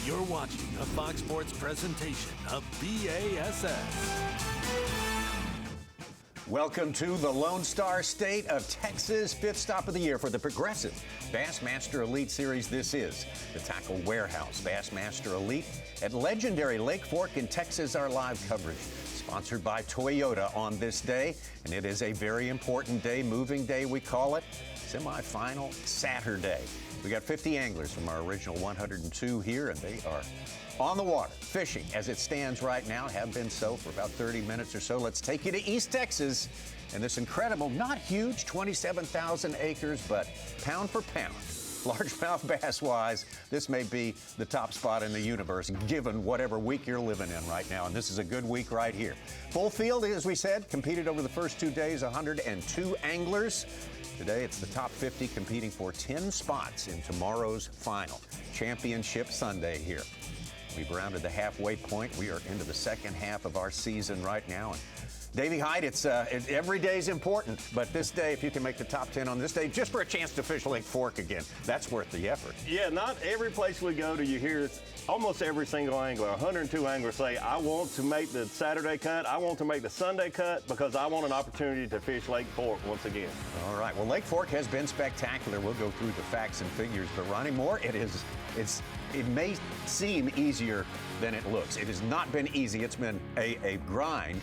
You're watching a Fox Sports presentation of B.A.S.S. Welcome to the Lone Star State of Texas, fifth stop of the year for the progressive Bassmaster Elite Series. This is the Tackle Warehouse Bassmaster Elite at legendary Lake Fork in Texas. Our live coverage sponsored by Toyota on this day, and it is a very important day, moving day we call it, semifinal Saturday. We got 50 anglers from our original 102 here, and they are on the water, fishing as it stands right now, have been so for about 30 minutes or so. Let's take you to East Texas and this incredible, not huge, 27,000 acres, but pound for pound, largemouth bass-wise, this may be the top spot in the universe, given whatever week you're living in right now, and this is a good week right here. Full field, as we said, competed over the first 2 days, 102 anglers. Today, it's the top 50 competing for 10 spots in tomorrow's final. Championship Sunday here. We've rounded the halfway point. We are into the second half of our season right now. And Davey Hyde, every day's important, but this day, if you can make the top 10 on this day, just for a chance to fish Lake Fork again, that's worth the effort. Yeah, not every place we go do you hear almost every single angler, 102 anglers say, I want to make the Saturday cut, I want to make the Sunday cut because I want an opportunity to fish Lake Fork once again. All right, well, Lake Fork has been spectacular. We'll go through the facts and figures, but Ronnie Moore, it may seem easier than it looks. It has not been easy. It's been a grind,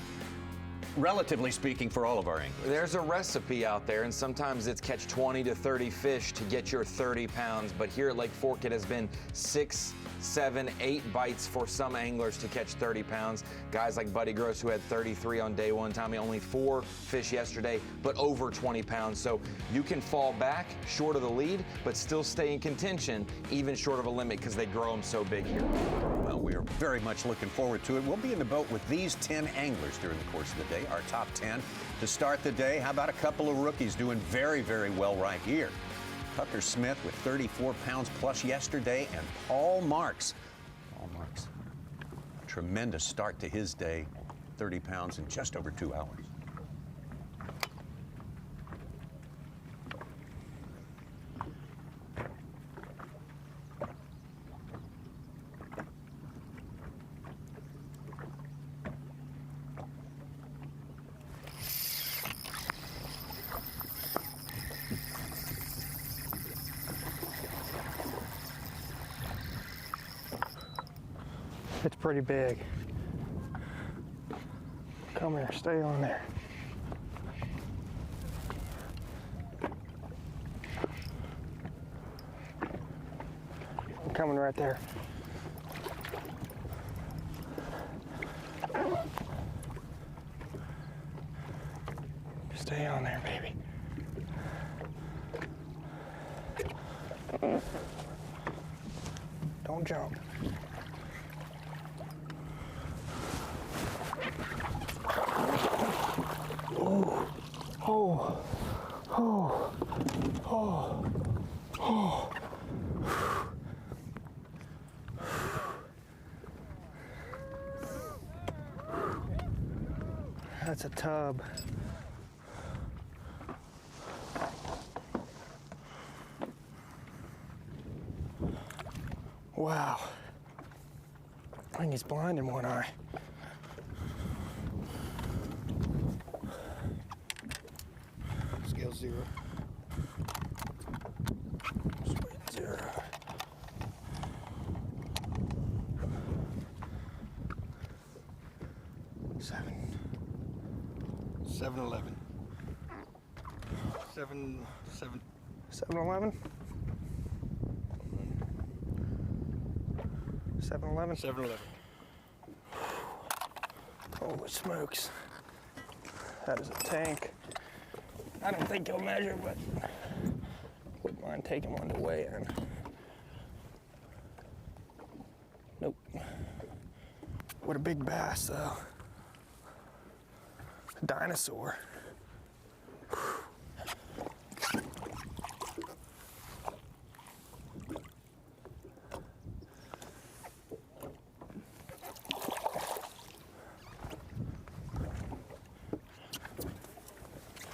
relatively speaking, for all of our anglers. There's a recipe out there, and sometimes it's catch 20 to 30 fish to get your 30 pounds, but here at Lake Fork, it has been 6, 7, 8 bites for some anglers to catch 30 pounds. Guys like Buddy Gross, who had 33 on day one. Tommy, only 4 fish yesterday, but over 20 pounds. So you can fall back short of the lead, but still stay in contention, even short of a limit, because they grow them so big here. Well, we are very much looking forward to it. We'll be in the boat with these 10 anglers during the course of the day, our top 10 to start the day. How about a couple of rookies doing very, very well right here? Tucker Smith with 34 pounds plus yesterday, and Paul Marks. Tremendous start to his day, 30 pounds in just over 2 hours. It's pretty big. Come here, stay on there. I'm coming right there. Stay on there, baby. Don't jump. That's a tub. Wow. I think he's blind in one eye. Scale 0. 0. 7-11. 7-11. 7-11? 7-11? 7-11. Holy smokes. That is a tank. I don't think he'll measure, but wouldn't mind taking one to weigh in. Nope. What a big bass, though. A dinosaur.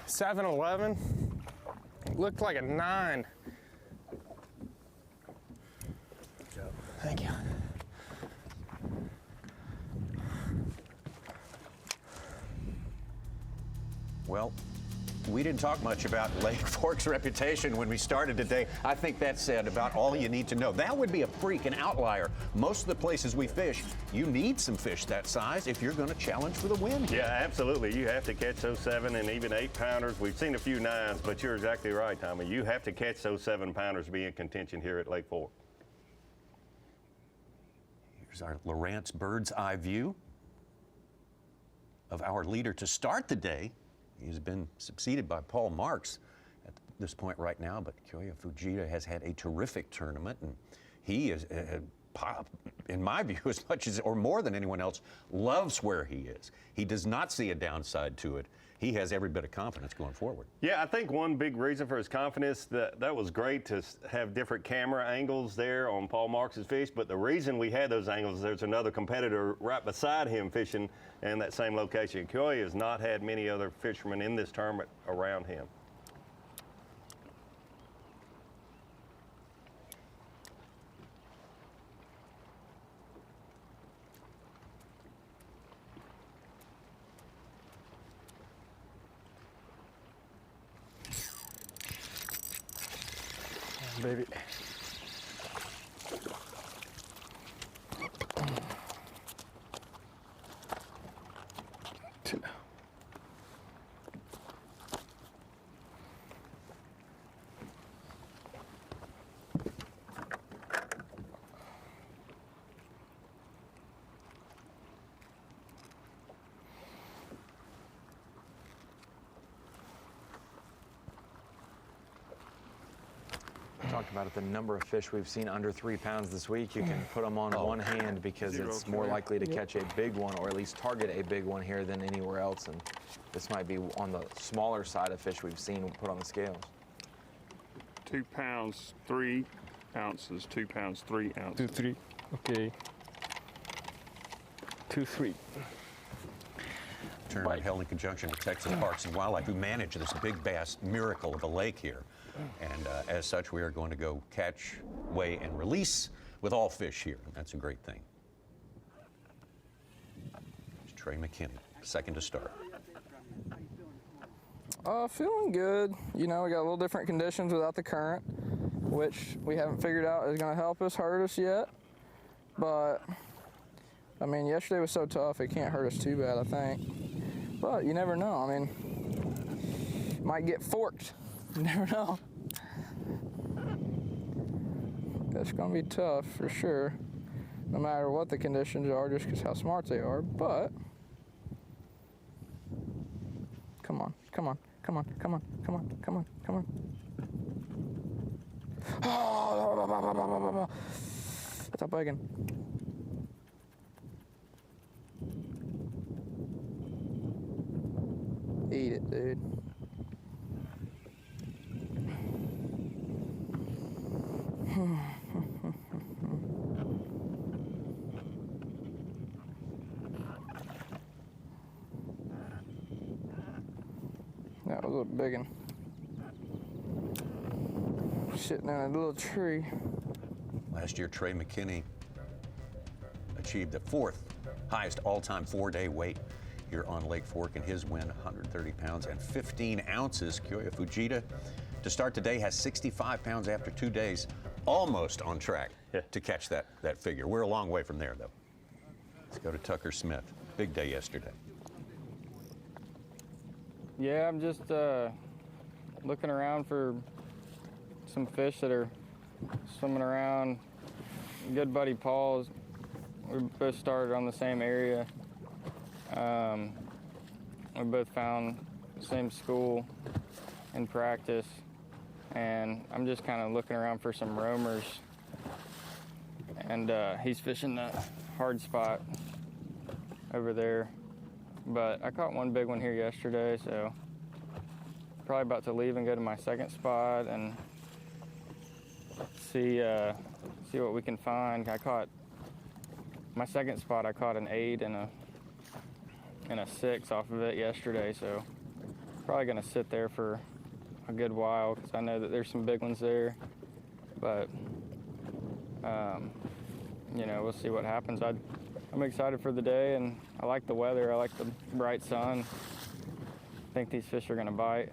$7.11 looked like a 9. Good job. Thank you. Well, we didn't talk much about Lake Fork's reputation when we started today. I think that said about all you need to know. That would be a freaking outlier. Most of the places we fish, you need some fish that size if you're going to challenge for the win. Yeah, absolutely. You have to catch those 7 and even 8 pounders. We've seen a few 9s, but you're exactly right, Tommy. You have to catch those 7 pounders to be in contention here at Lake Fork. Here's our Lowrance bird's eye view of our leader to start the day. He's been succeeded by Paul Marks at this point right now, but Kyoya Fujita has had a terrific tournament, and he is, in my view, as much as or more than anyone else, loves where he is. He does not see a downside to it. He has every bit of confidence going forward. Yeah, I think one big reason for his confidence, that was great to have different camera angles there on Paul Marks' fish, but the reason we had those angles, there's another competitor right beside him fishing in that same location. Kyoya has not had many other fishermen in this tournament around him. Baby. Two. Talked about it, the number of fish we've seen under 3 pounds this week. You can put them on one hand because it's more likely to catch a big one, or at least target a big one here than anywhere else. And this might be on the smaller side of fish we've seen put on the scales. 2 pounds 3 ounces. 2 pounds 3 ounces. 2, 3. Okay. 2, 3. Tournament held in conjunction with Texas Parks and Wildlife, who manage this big bass miracle of a lake here. And as such, we are going to go catch, weigh, and release with all fish here. That's a great thing. It's Trey McKinney, second to start. Feeling good. You know, we got a little different conditions without the current, which we haven't figured out is going to help us, hurt us yet. But, I mean, yesterday was so tough, it can't hurt us too bad, I think. But you never know. I mean, might get forked. You never know. It's going to be tough for sure, no matter what the conditions are, just because how smart they are. But come on, come on, come on, come on, come on, come on, come on. Oh, that's a big one. Eat it, dude. That was a big one. Sitting in a little tree. Last year, Trey McKinney achieved the 4th highest all-time 4-day weight here on Lake Fork, in his win, 130 pounds and 15 ounces. Kyoya Fujita, to start today, has 65 pounds after 2 days, almost on track to catch that figure. We're a long way from there, though. Let's go to Tucker Smith. Big day yesterday. Yeah, I'm just looking around for some fish that are swimming around. Good buddy Paul's, we both started on the same area. We both found the same school in practice, and I'm just kind of looking around for some roamers. And he's fishing that hard spot over there. But I caught one big one here yesterday, so probably about to leave and go to my second spot and see what we can find. I caught my second spot. I caught an 8 and a 6 off of it yesterday, so probably gonna sit there for a good while because I know that there's some big ones there. But you know, we'll see what happens. I'm excited for the day, and I like the weather. I like the bright sun. think these fish are gonna bite.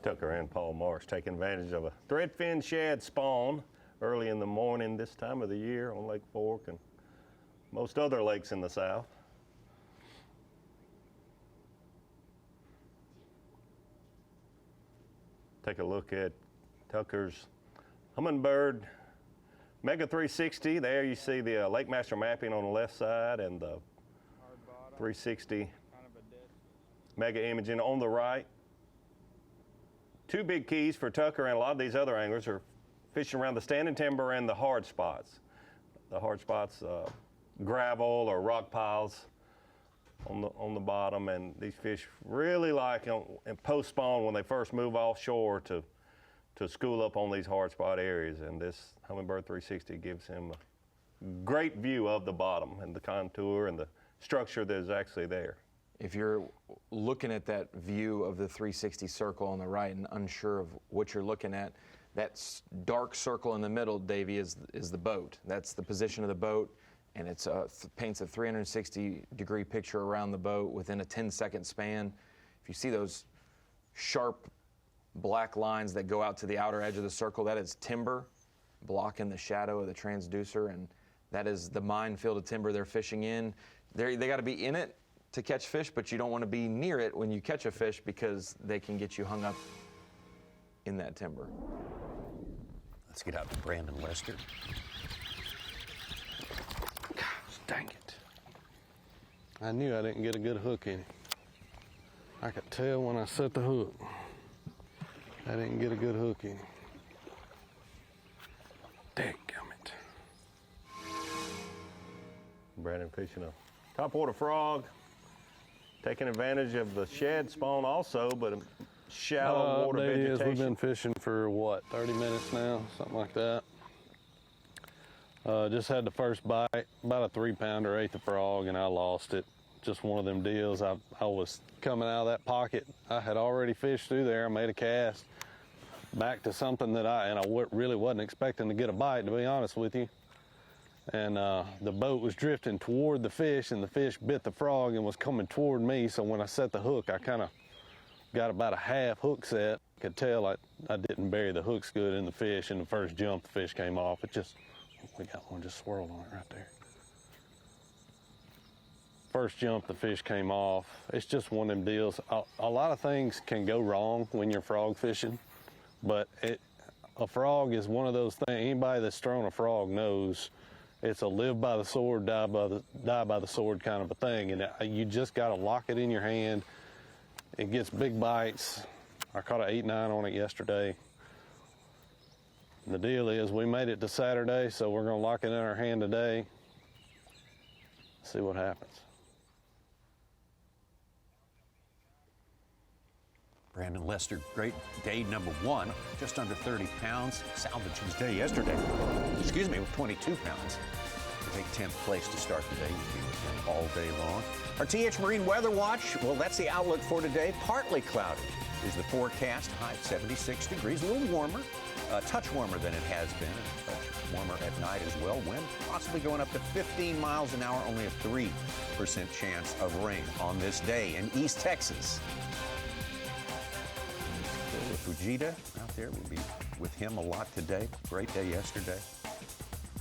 Tucker and Paul Marks taking advantage of a threadfin shad spawn early in the morning this time of the year on Lake Fork and most other lakes in the south. Take a look at Tucker's Humminbird Mega 360. There you see the Lake Master mapping on the left side and the 360 Mega imaging on the right. Two big keys for Tucker and a lot of these other anglers are fishing around the standing timber and the hard spots. The hard spots, gravel or rock piles on the bottom, and these fish really like in post spawn when they first move offshore to school up on these hard spot areas. And this Humminbird 360 gives him a great view of the bottom and the contour and the structure that is actually there. If you're looking at that view of the 360 circle on the right and unsure of what you're looking at, that dark circle in the middle, Davey, is the boat. That's the position of the boat, and it paints a 360-degree picture around the boat within a 10-second span. If you see those sharp black lines that go out to the outer edge of the circle, that is timber blocking the shadow of the transducer, and that is the minefield of timber they're fishing in. They got to be in it to catch fish, but you don't want to be near it when you catch a fish because they can get you hung up in that timber. Let's get out to Brandon Lester. Gosh, dang it. I knew I didn't get a good hook in it. I could tell when I set the hook. I didn't get a good hook in it. Dadgummit. Brandon fishing a topwater frog, taking advantage of the shad spawn also, but a shallow water vegetation. We've been fishing for what, 30 minutes now, something like that. Just had the first bite, about a 3-pounder, ate the frog, and I lost it. Just one of them deals. I was coming out of that pocket. I had already fished through there. I made a cast back to something that I really wasn't expecting to get a bite, to be honest with you. And the boat was drifting toward the fish, and the fish bit the frog and was coming toward me. So when I set the hook, I kind of got about a half hook set. Could tell I didn't bury the hooks good in the fish, and the first jump, the fish came off. We got one just swirled on it right there. First jump, the fish came off. It's just one of them deals. A lot of things can go wrong when you're frog fishing, but a frog is one of those things. Anybody that's thrown a frog knows it's a live by the sword, die by the sword kind of a thing. And you just got to lock it in your hand. It gets big bites. I caught an 8-9 on it yesterday. The deal is we made it to Saturday, so we're going to lock it in our hand today. See what happens. Brandon Lester, great day number 1, just under 30 pounds. Salvage his day yesterday, with 22 pounds. To take 10th place to start the day. We'll be with him all day long. Our TH Marine Weather Watch, well, that's the outlook for today. Partly cloudy is the forecast. High 76 degrees, a little warmer, a touch warmer than it has been, a touch warmer at night as well. Wind possibly going up to 15 miles an hour, only a 3% chance of rain on this day in East Texas. Fujita out there. We'll be with him a lot today. Great day yesterday.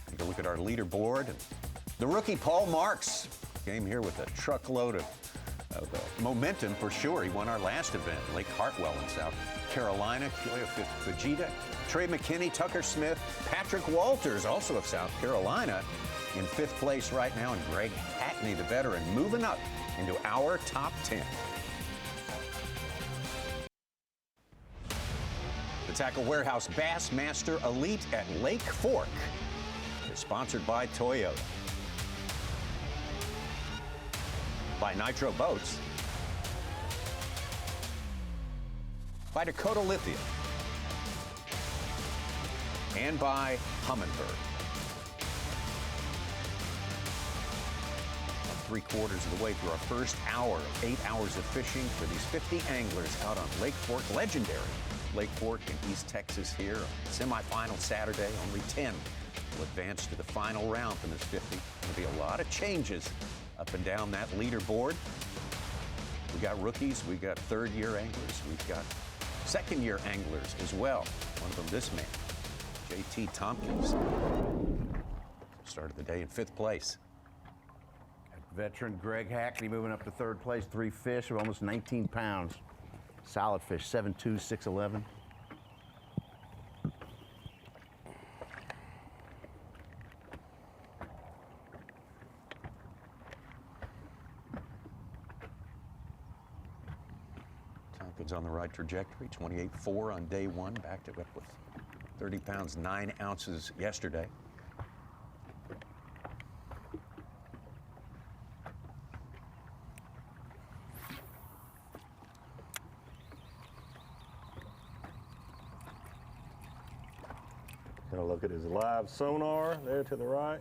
Take a look at our leaderboard. The rookie Paul Marks came here with a truckload of momentum for sure. He won our last event, Lake Hartwell in South Carolina. Kyoya Fujita, Trey McKinney, Tucker Smith, Patrick Walters, also of South Carolina, in 5th place right now, and Greg Hackney, the veteran, moving up into our top 10. The Tackle Warehouse Bassmaster Elite at Lake Fork is sponsored by Toyota, by Nitro Boats, by Dakota Lithium, and by Humminbird. 3/4 of the way through our first hour of 8 hours of fishing for these 50 anglers out on Lake Fork, legendary Lake Fork in East Texas here. Semi-final Saturday, only 10 will advance to the final round from this 50. There'll be a lot of changes up and down that leaderboard. We got rookies, we got third-year anglers, we've got second-year anglers as well. One of them, this man, JT Thompkins, started the day in 5th place. Veteran Greg Hackney moving up to 3rd place, 3 fish of almost 19 pounds. Solid fish, 7.2, 6.11. Tomkins on the right trajectory, 28.4 on day 1, backed it up with 30 pounds, 9 ounces yesterday. Gonna look at his live sonar there to the right.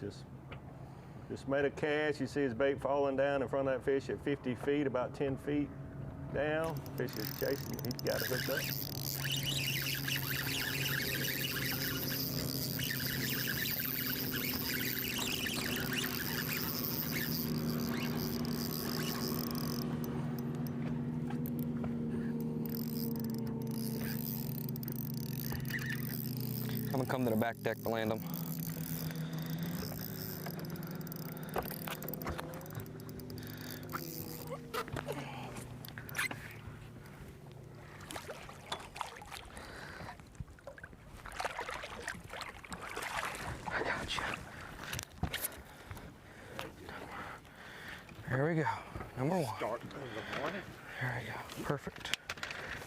Just made a cast. You see his bait falling down in front of that fish at 50 feet, about 10 feet down. Fish is chasing. He's got it hooked up. I'm gonna come to the back deck to land them. I got you. There we go. Number 1. Start of the morning. There we go. Perfect.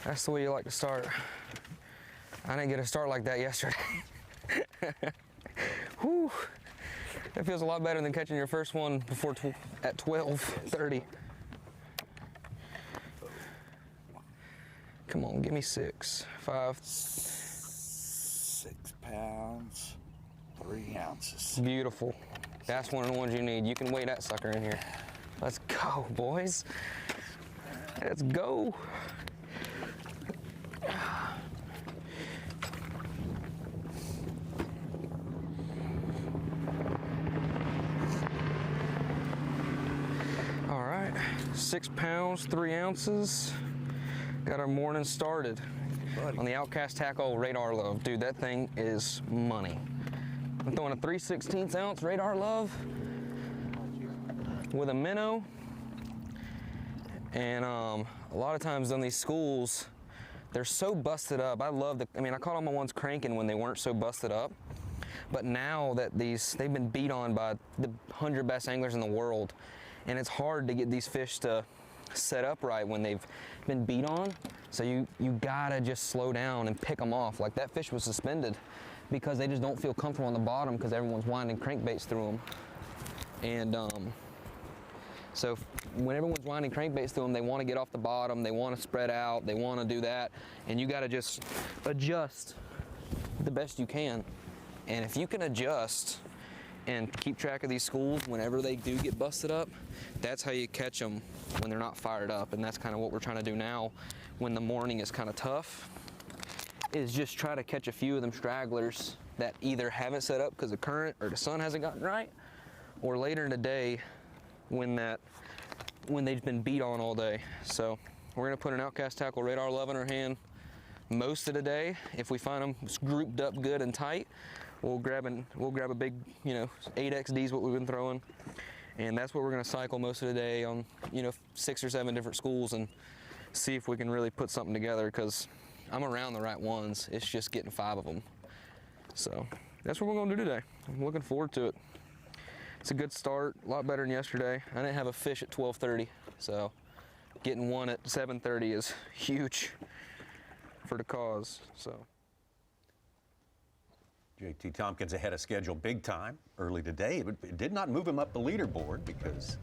That's the way you like to start. I didn't get a start like that yesterday. Whew. That feels a lot better than catching your first one before at 12:30. Come on, give me 6, 5. 6 pounds, 3 ounces. Beautiful. That's one of the ones you need. You can weigh that sucker in here. Let's go, boys. Let's go. All right, 6 pounds, 3 ounces. Got our morning started on the Outcast Tackle Radar Love. Dude, that thing is money. I'm throwing a 3/16 ounce Radar Love with a minnow. And a lot of times on these schools, they're so busted up. I caught on my ones cranking when they weren't so busted up. But now that they've been beat on by the 100 best anglers in the world, and it's hard to get these fish to set up right when they've been beat on. So you gotta just slow down and pick them off. Like that fish was suspended because they just don't feel comfortable on the bottom because everyone's winding crankbaits through them. And so when everyone's winding crankbaits through them, they want to get off the bottom, they want to spread out, they want to do that, and you got to just adjust the best you can. And if you can adjust and keep track of these schools whenever they do get busted up, that's how you catch them when they're not fired up. And that's kind of what we're trying to do now when the morning is kind of tough, is just try to catch a few of them stragglers that either haven't set up because the current or the sun hasn't gotten right, or later in the day when they've been beat on all day. So we're gonna put an Outcast Tackle Radar Love in our hand most of the day. If we find them grouped up good and tight, we'll grab a big, 8XD is what we've been throwing, and that's what we're gonna cycle most of the day on, 6 or 7 different schools and see if we can really put something together, because I'm around the right ones. It's just getting 5 of them. So that's what we're gonna do today. I'm looking forward to it. It's a good start, a lot better than yesterday. I didn't have a fish at 12:30, so getting one at 7:30 is huge for the cause. So JT Thompkins ahead of schedule big time early today. It did not move him up the leaderboard because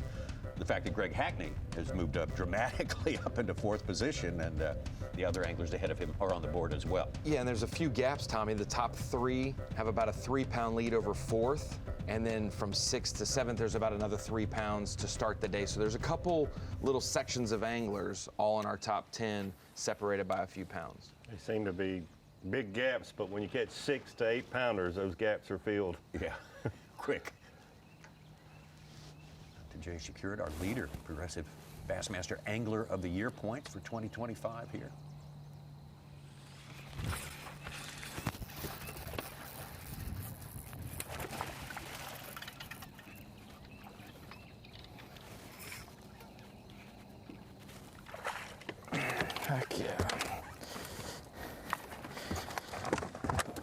the fact that Greg Hackney has moved up dramatically up into 4th position, and the other anglers ahead of him are on the board as well. Yeah, and there's a few gaps, Tommy. The top 3 have about a 3-pound lead over 4th, and then from 6th to 7th, there's about another 3 pounds to start the day. So there's a couple little sections of anglers all in our top 10 separated by a few pounds. They seem to be big gaps, but when you catch 6 to 8 pounders, those gaps are filled. Yeah, quick. To Jay Secured, our leader, Progressive Bassmaster Angler of the Year points for 2025 here. Heck yeah.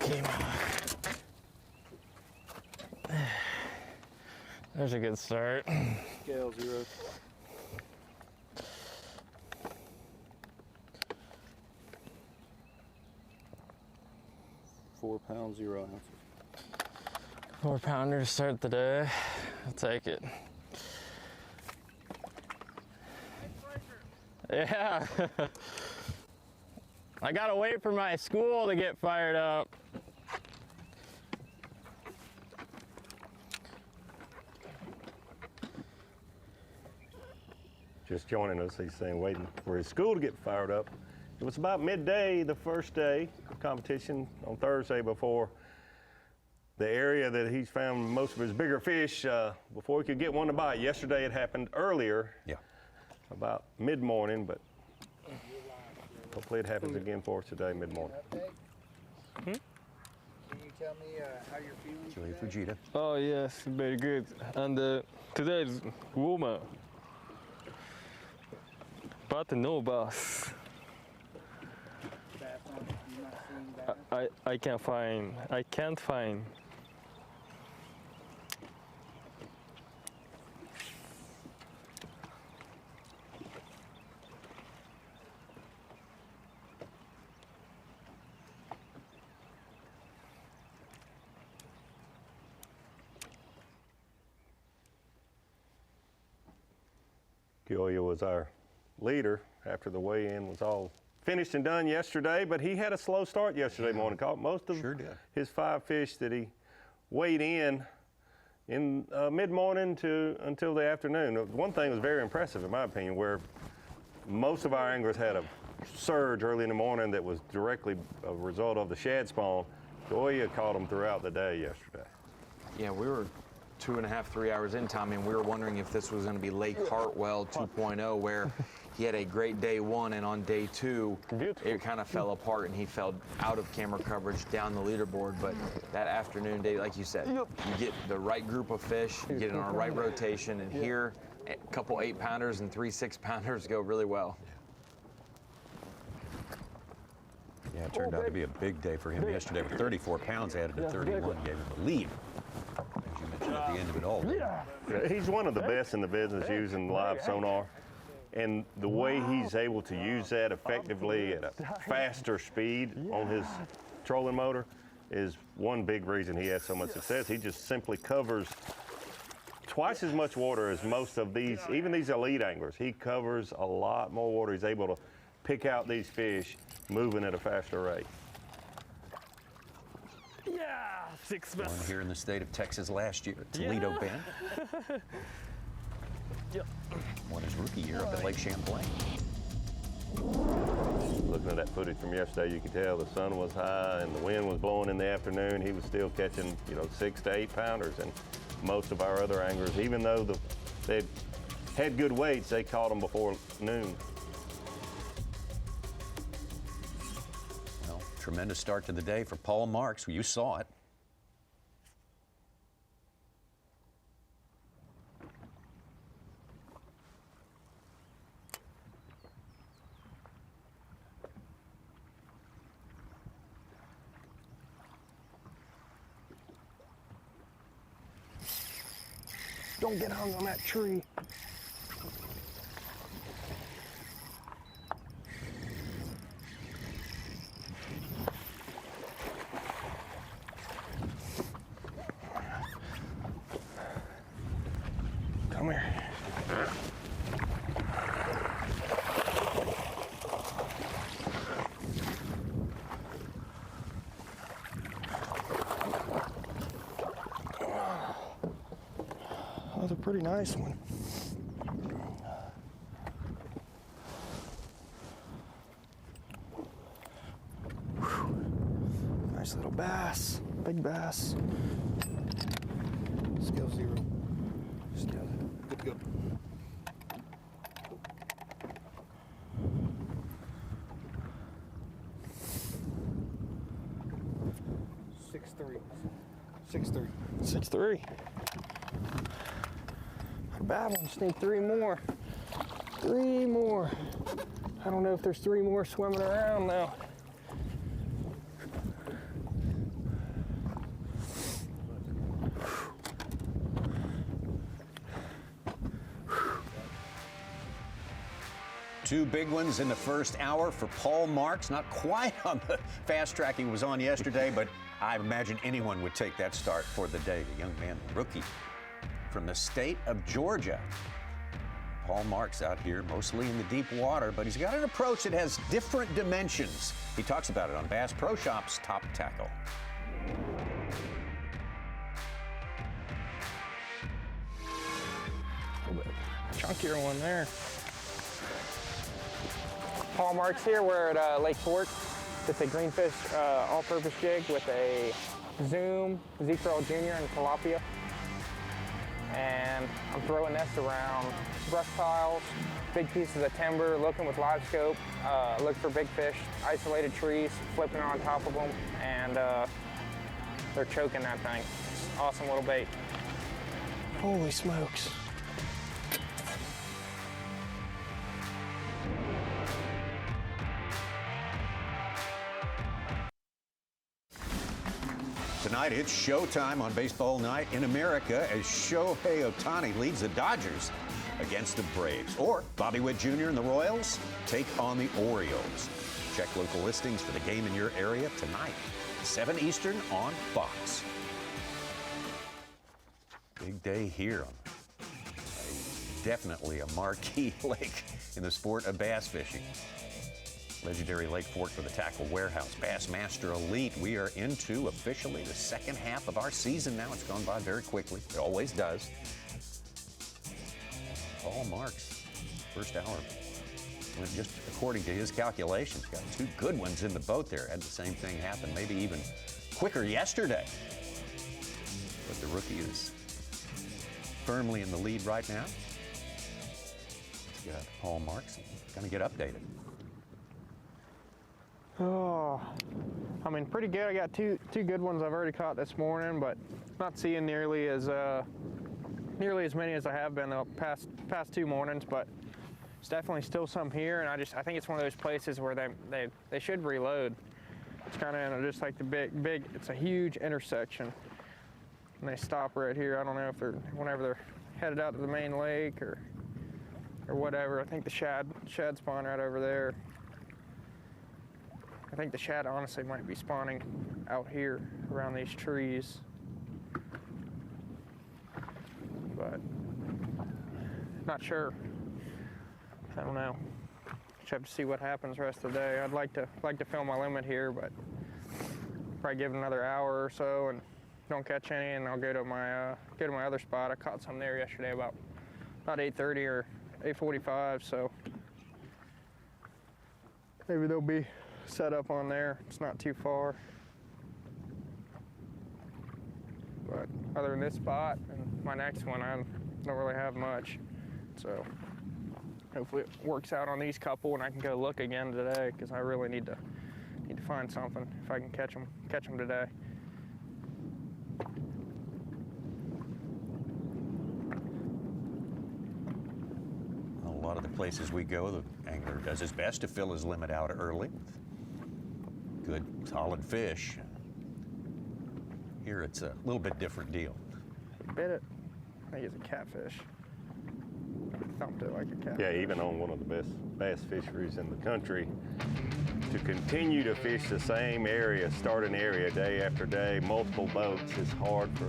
Came on. There's a good start. Scale 0. 4 pounds, 0 ounces. 4 pounder to start the day. I'll take it. Yeah. I gotta wait for my school to get fired up. Just joining us, he's saying waiting for his school to get fired up. It was about midday the first day of competition on Thursday before the area that he's found most of his bigger fish before he could get one to bite. Yesterday it happened earlier, about mid-morning, but hopefully it happens again for us today mid-morning. Can you tell me how you're feeling? Kyoya Fujita. Oh yes, very good. And today is warmer, but no bass. I can't find. Kyoya was our leader after the weigh-in was all finished and done yesterday, but he had a slow start yesterday morning. Caught most of his 5 fish that he weighed in mid-morning until the afternoon. One thing was very impressive, in my opinion, where most of our anglers had a surge early in the morning that was directly a result of the shad spawn. Kyoya caught them throughout the day yesterday. Yeah, we were 2.5, 3 hours in, Tommy, and we were wondering if this was going to be Lake Hartwell 2.0, where he had a great day 1, and on day 2, it kind of fell apart, and he fell out of camera coverage down the leaderboard. But that afternoon day, like you said, you get the right group of fish, you get it on a right rotation, and here, a couple 8-pounders and 3 6-pounders go really well. Yeah, it turned out to be a big day for him yesterday with 34 pounds added to 31, gave him the lead. As you mentioned at the end of it all. He's one of the best in the business using live sonar. And the way he's able to use that effectively at a faster speed on his trolling motor is one big reason he has so much success. He just simply covers twice as much water as most of these, even these elite anglers. He covers a lot more water. He's able to pick out these fish moving at a faster rate. Yeah, 6 bass. One here in the state of Texas last year at Toledo Bend. Won his rookie year up at Lake Champlain. Looking at that footage from yesterday, you could tell the sun was high and the wind was blowing in the afternoon. He was still catching, 6 to 8 pounders, and most of our other anglers, even though they had good weights, they caught them before noon. Well, tremendous start to the day for Paul Marks. You saw it. Don't get hung on that tree. Come here. That was a pretty nice one. Whew. Nice little bass, big bass. Scale 0. Scale. Good to go. Six three. 6'3". Not a bad one. Just need 3 more. 3 more. I don't know if there's 3 more swimming around now. Two big ones in the first hour for Paul Marks. Not quite on the fast track he was on yesterday, but I imagine anyone would take that start for the day. The young man, rookie from the state of Georgia. Paul Marks out here, mostly in the deep water, but he's got an approach that has different dimensions. He talks about it on Bass Pro Shop's Top Tackle. A little bit chunkier one there. Paul Marks here. We're at Lake Fork. It's a greenfish all-purpose jig with a Zoom, Z-Curl Jr. and tilapia. And I'm throwing this around brush piles, big pieces of timber, looking with live scope, look for big fish, isolated trees, flipping on top of them, and they're choking that thing. Awesome little bait. Holy smokes. Tonight, it's showtime on baseball night in America as Shohei Ohtani leads the Dodgers against the Braves. Or Bobby Witt Jr. and the Royals take on the Orioles. Check local listings for the game in your area tonight, 7 Eastern on Fox. Big day here on definitely a marquee lake in the sport of bass fishing. Legendary Lake Fork for the Tackle Warehouse Bassmaster Elite. We are into officially the second half of our season now. It's gone by very quickly. It always does. Paul Marks, first hour, went just according to his calculations. Got 2 good ones in the boat there. Had the same thing happen, maybe even quicker yesterday. But the rookie is firmly in the lead right now. He's got Paul Marks. Going to get updated. Oh, I mean, pretty good. I got two good ones I've already caught this morning, but not seeing nearly as many as I have been the past 2 mornings. But it's definitely still some here, and I think it's one of those places where they should reload. It's kind of just like the big. It's a huge intersection, and they stop right here. I don't know if whenever they're headed out to the main lake or whatever. I think the shad spawn right over there. I think the shad honestly might be spawning out here around these trees. But not sure. I don't know. Just have to see what happens the rest of the day. I'd like to fill my limit here, but probably give it another hour or so and don't catch any, and I'll go to my other spot. I caught some there yesterday about 8:30 or 8:45, so maybe they'll be set up on there. It's not too far. But other than this spot and my next one, I don't really have much. So hopefully it works out on these couple and I can go look again today, because I really need to find something if I can catch them today. A lot of the places we go, the angler does his best to fill his limit out early. Good, solid fish. Here it's a little bit different deal. Bit it. I think it's a catfish. Thumped it like a catfish. Yeah, even on one of the best bass fisheries in the country, to continue to fish the same area, starting area day after day, multiple boats, is hard for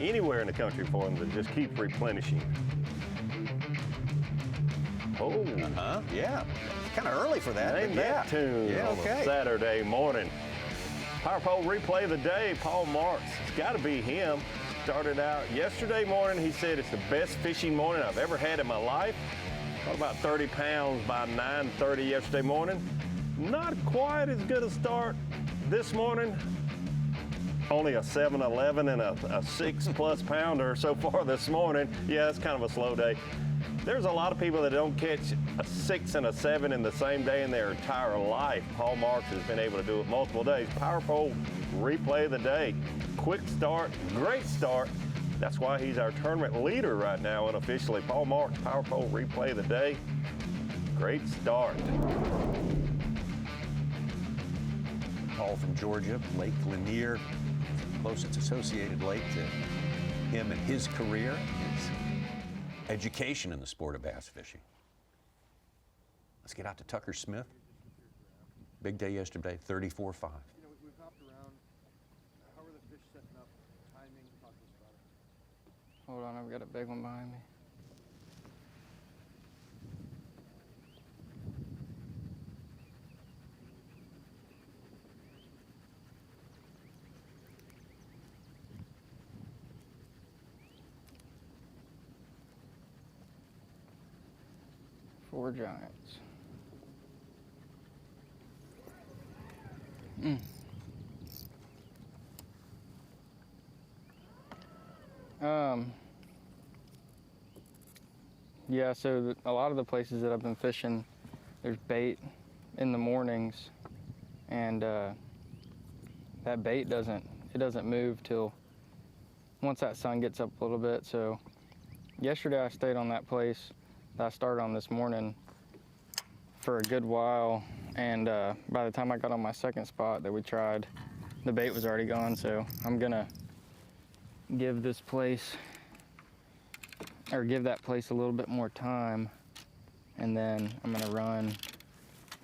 anywhere in the country for them to just keep replenishing. Oh, yeah. Kind of early for that. Name that tune on a Saturday morning. Power Pole replay of the day, Paul Marks. It's got to be him. Started out yesterday morning. He said it's the best fishing morning I've ever had in my life. Caught about 30 pounds by 9:30 yesterday morning. Not quite as good a start This morning, only a 7-11 and a 6+ pounder so far this morning. Yeah, it's kind of a slow day. There's a lot of people that don't catch a 6 and a 7 in the same day in their entire life. Paul Marks has been able to do it multiple days. Power pole replay of the day. Quick start, great start. That's why he's our tournament leader right now unofficially. Paul Marks, power pole replay of the day. Great start. Paul from Georgia, Lake Lanier, closest associated lake to him and his career, his education in the sport of bass fishing. Let's get out to Tucker Smith. Big day yesterday, 34.5. We've hopped around. How are the fish setting up? Timing, talk to us about it. Hold on, I've got a big one behind me. Four giants. Yeah, so a lot of the places that I've been fishing, there's bait in the mornings, and that bait doesn't move till once that sun gets up a little bit. So yesterday I stayed on that place that I started on this morning for a good while, and by the time I got on my second spot that we tried, the bait was already gone. So I'm gonna give that place a little bit more time, and then I'm gonna run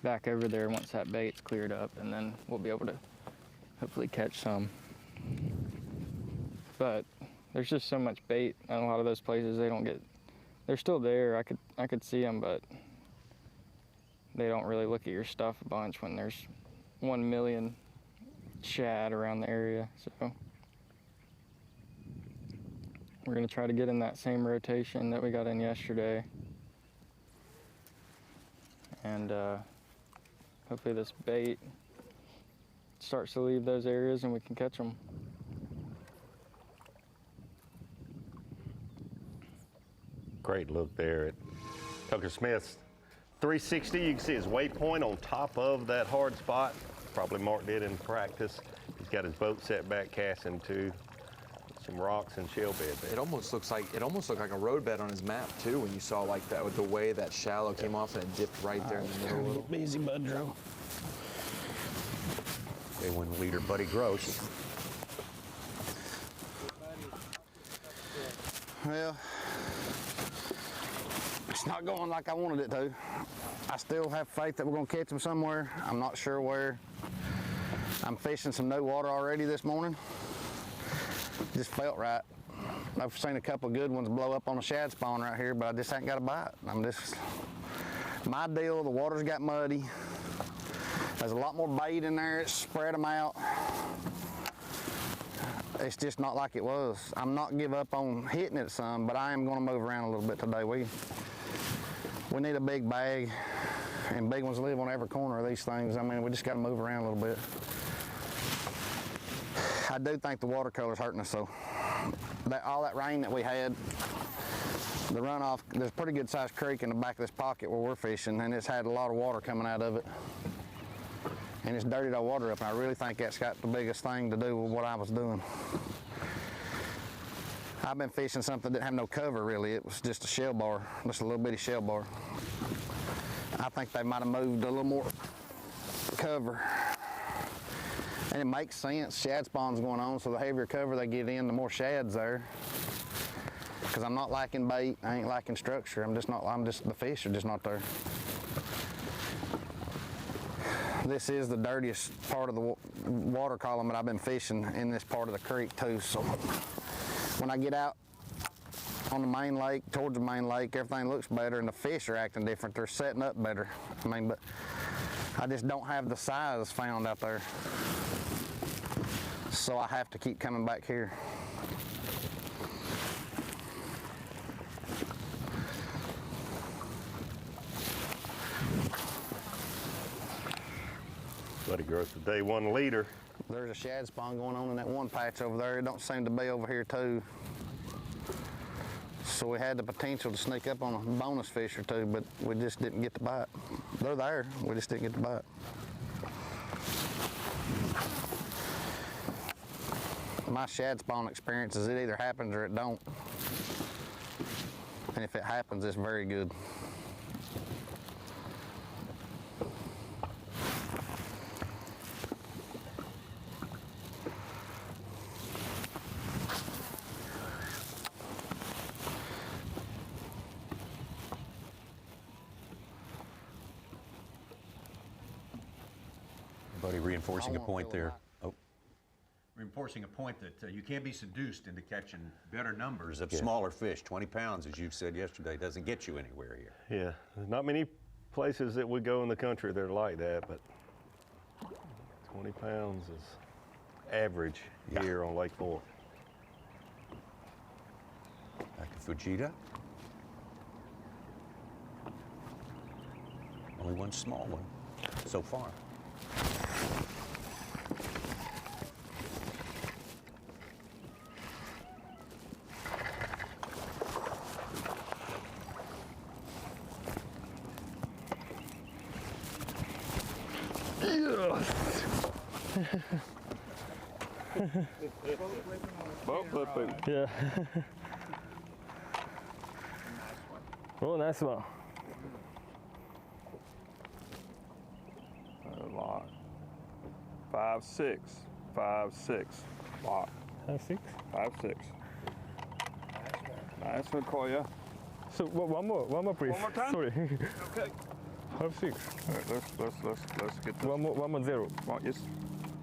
back over there once that bait's cleared up, and then we'll be able to hopefully catch some. But there's just so much bait in a lot of those places. They're still there. I could see them, but they don't really look at your stuff a bunch when there's 1 million shad around the area. So we're gonna try to get in that same rotation that we got in yesterday, and hopefully this bait starts to leave those areas and we can catch them. Great look there at Tucker Smith's 360. You can see his waypoint on top of that hard spot. Probably marked it in practice. He's got his boat set back, casting to some rocks and shell bed there. It almost looked like a road bed on his map too, when you saw like that with the way that shallow came off and it dipped right there in the middle. A little. Easy, bud, Joe. They win leader Buddy Gross. Well, it's not going like I wanted it to. I still have faith that we're going to catch them somewhere. I'm not sure where. I'm fishing some no water already this morning. Just felt right. I've seen a couple of good ones blow up on a shad spawn right here, but I just ain't got a bite. My deal, the water's got muddy. There's a lot more bait in there. It's spread them out. It's just not like it was. I'm not give up on hitting it some, but I am going to move around a little bit today. We need a big bag, and big ones live on every corner of these things. I mean, we just got to move around a little bit. I do think the watercolor's hurting us, so all that rain that we had, the runoff, there's a pretty good sized creek in the back of this pocket where we're fishing, and it's had a lot of water coming out of it. And it's dirtied our water up, and I really think that's got the biggest thing to do with what I was doing. I've been fishing something that didn't have no cover, really. It was just a shell bar, just a little bitty shell bar. I think they might have moved a little more cover. And it makes sense, shad spawn's going on, so the heavier cover they get in, the more shad's there. Because I'm not liking bait, I ain't liking structure, the fish are just not there. This is the dirtiest part of the water column that I've been fishing in this part of the creek too. So when I get out on the main lake, towards the main lake, everything looks better and the fish are acting different. They're setting up better. But I just don't have the size found out there. So I have to keep coming back here. Buddy Growth, the day one leader. There's a shad spawn going on in that one patch over there. It don't seem to be over here too. So we had the potential to sneak up on a bonus fish or two, but we just didn't get the bite. They're there, we just didn't get the bite. My shad spawn experience is it either happens or it don't. And if it happens, it's very good. Buddy reinforcing a point there. Oh. Reinforcing a point that you can't be seduced into catching better numbers of smaller fish. 20 pounds, as you've said yesterday, doesn't get you anywhere here. Yeah, there's not many places that we go in the country that are like that, but 20 pounds is average here on Lake Fork. Back to Fujita. Only one small one so far. Boat flipping. Yeah. Oh, nice one. A lot. 5-6. 5-6. Lot. 5-6. 5-6. Nice one, Kyoya. So one more, please. One more time? Sorry. Okay. 5-6. All right, let's get this. One more 0. Yes.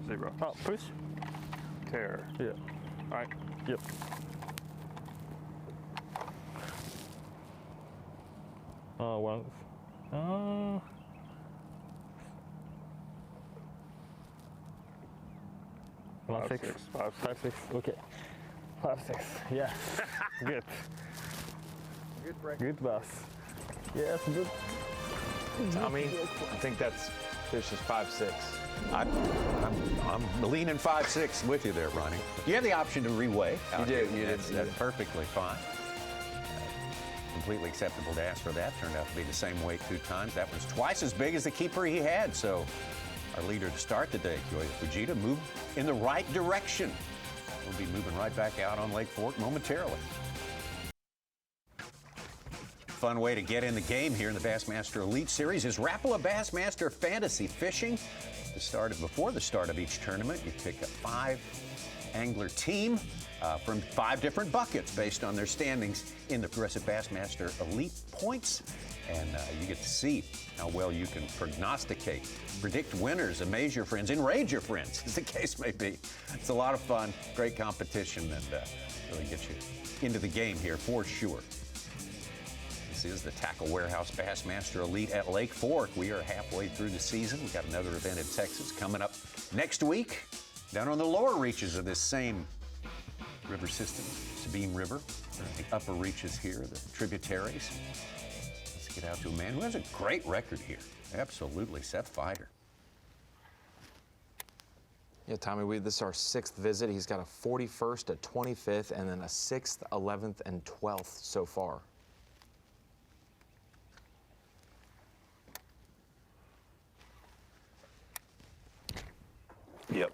0. Oh, push. Tear. Yeah. All right. Yep. Once. 5-6. 5-6. Okay. 5-6. Yeah. Good. Good bass. Yes, good. Tommy, I think that's fish is 5-6. I'm leaning 5-6 with you there, Ronnie. You have the option to reweigh. You did. That's perfectly fine. Completely acceptable to ask for that. Turned out to be the same weight 2 times. That was twice as big as the keeper he had. So our leader to start the day, Kyoya Fujita, moved in the right direction. We'll be moving right back out on Lake Fork momentarily. Fun way to get in the game here in the Bassmaster Elite Series is Rapala Bassmaster Fantasy Fishing. Before the start of each tournament, you pick a 5-angler team from 5 different buckets based on their standings in the Progressive Bassmaster Elite points. And you get to see how well you can prognosticate, predict winners, amaze your friends, enrage your friends, as the case may be. It's a lot of fun, great competition, and really gets you into the game here for sure. This is the Tackle Warehouse Bassmaster Elite at Lake Fork. We are halfway through the season. We've got another event in Texas coming up next week, down on the lower reaches of this same river system, Sabine River. The upper reaches here, the tributaries. Let's get out to a man who has a great record here. Absolutely, Seth Fighter. Yeah, Tommy, this is our 6th visit. He's got a 41st, a 25th, and then a 6th, 11th, and 12th so far. Yep.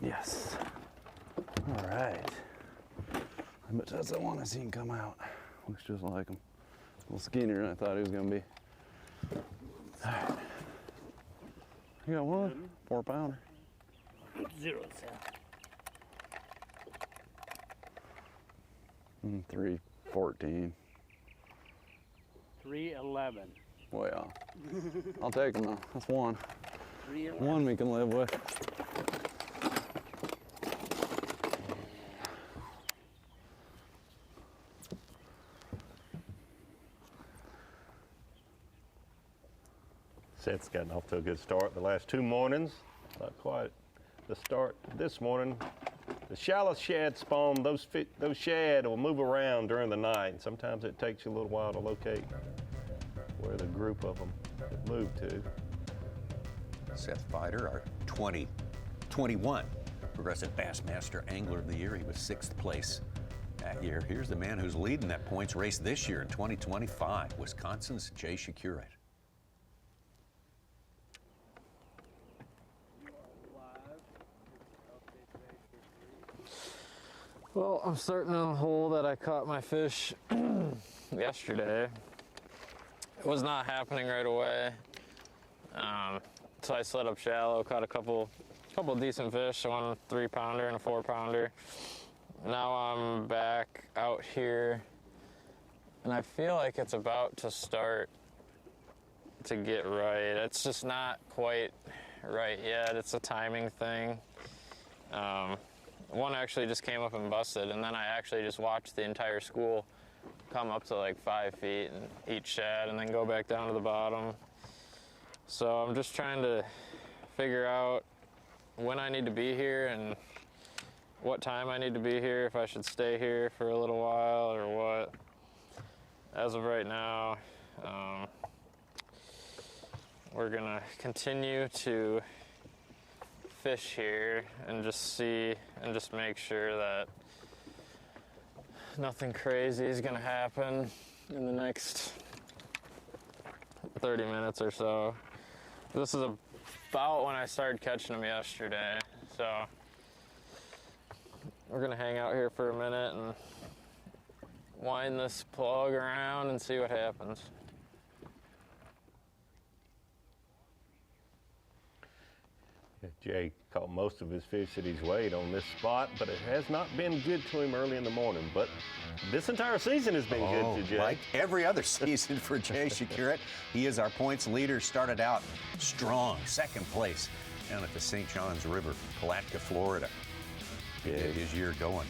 Yes. All right. How much that's the one I seen come out. Looks just like him. A little skinnier than I thought he was gonna be. All right. You got one? 4-pounder. 0, sir. 314. 311. Well, I'll take him though. That's one. 311. One we can live with. Seth's gotten off to a good start the last 2 mornings. Not quite the start this morning The shallow shad spawn, those shad will move around during the night. Sometimes it takes you a little while to locate where the group of them have moved to. Seth Fider, our 2021 Progressive Bassmaster Angler of the Year. He was 6th place that year. Here's the man who's leading that points race this year in 2025, Wisconsin's Jay Shakuret. Well, I'm starting on the hole that I caught my fish yesterday. It was not happening right away. So I slid up shallow, caught a couple decent fish, one 3-pounder and a 4-pounder. Now I'm back out here, and I feel like it's about to start to get right. It's just not quite right yet. It's a timing thing. One actually just came up and busted, and then I actually just watched the entire school come up to like 5 feet and eat shad and then go back down to the bottom. So I'm just trying to figure out when I need to be here and what time I need to be here, if I should stay here for a little while or what. As of right now, we're gonna continue to fish here and just see and just make sure that nothing crazy is gonna happen in the next 30 minutes or so. This is about when I started catching them yesterday, so we're gonna hang out here for a minute and wind this plug around and see what happens. Jay caught most of his fish that he's weighed on this spot, but it has not been good to him early in the morning. But this entire season has been good to Jay. Like every other season for Jay Shakuret. He is our points leader. Started out strong, 2nd place down at the St. Johns River, Palatka, Florida. He did his year going.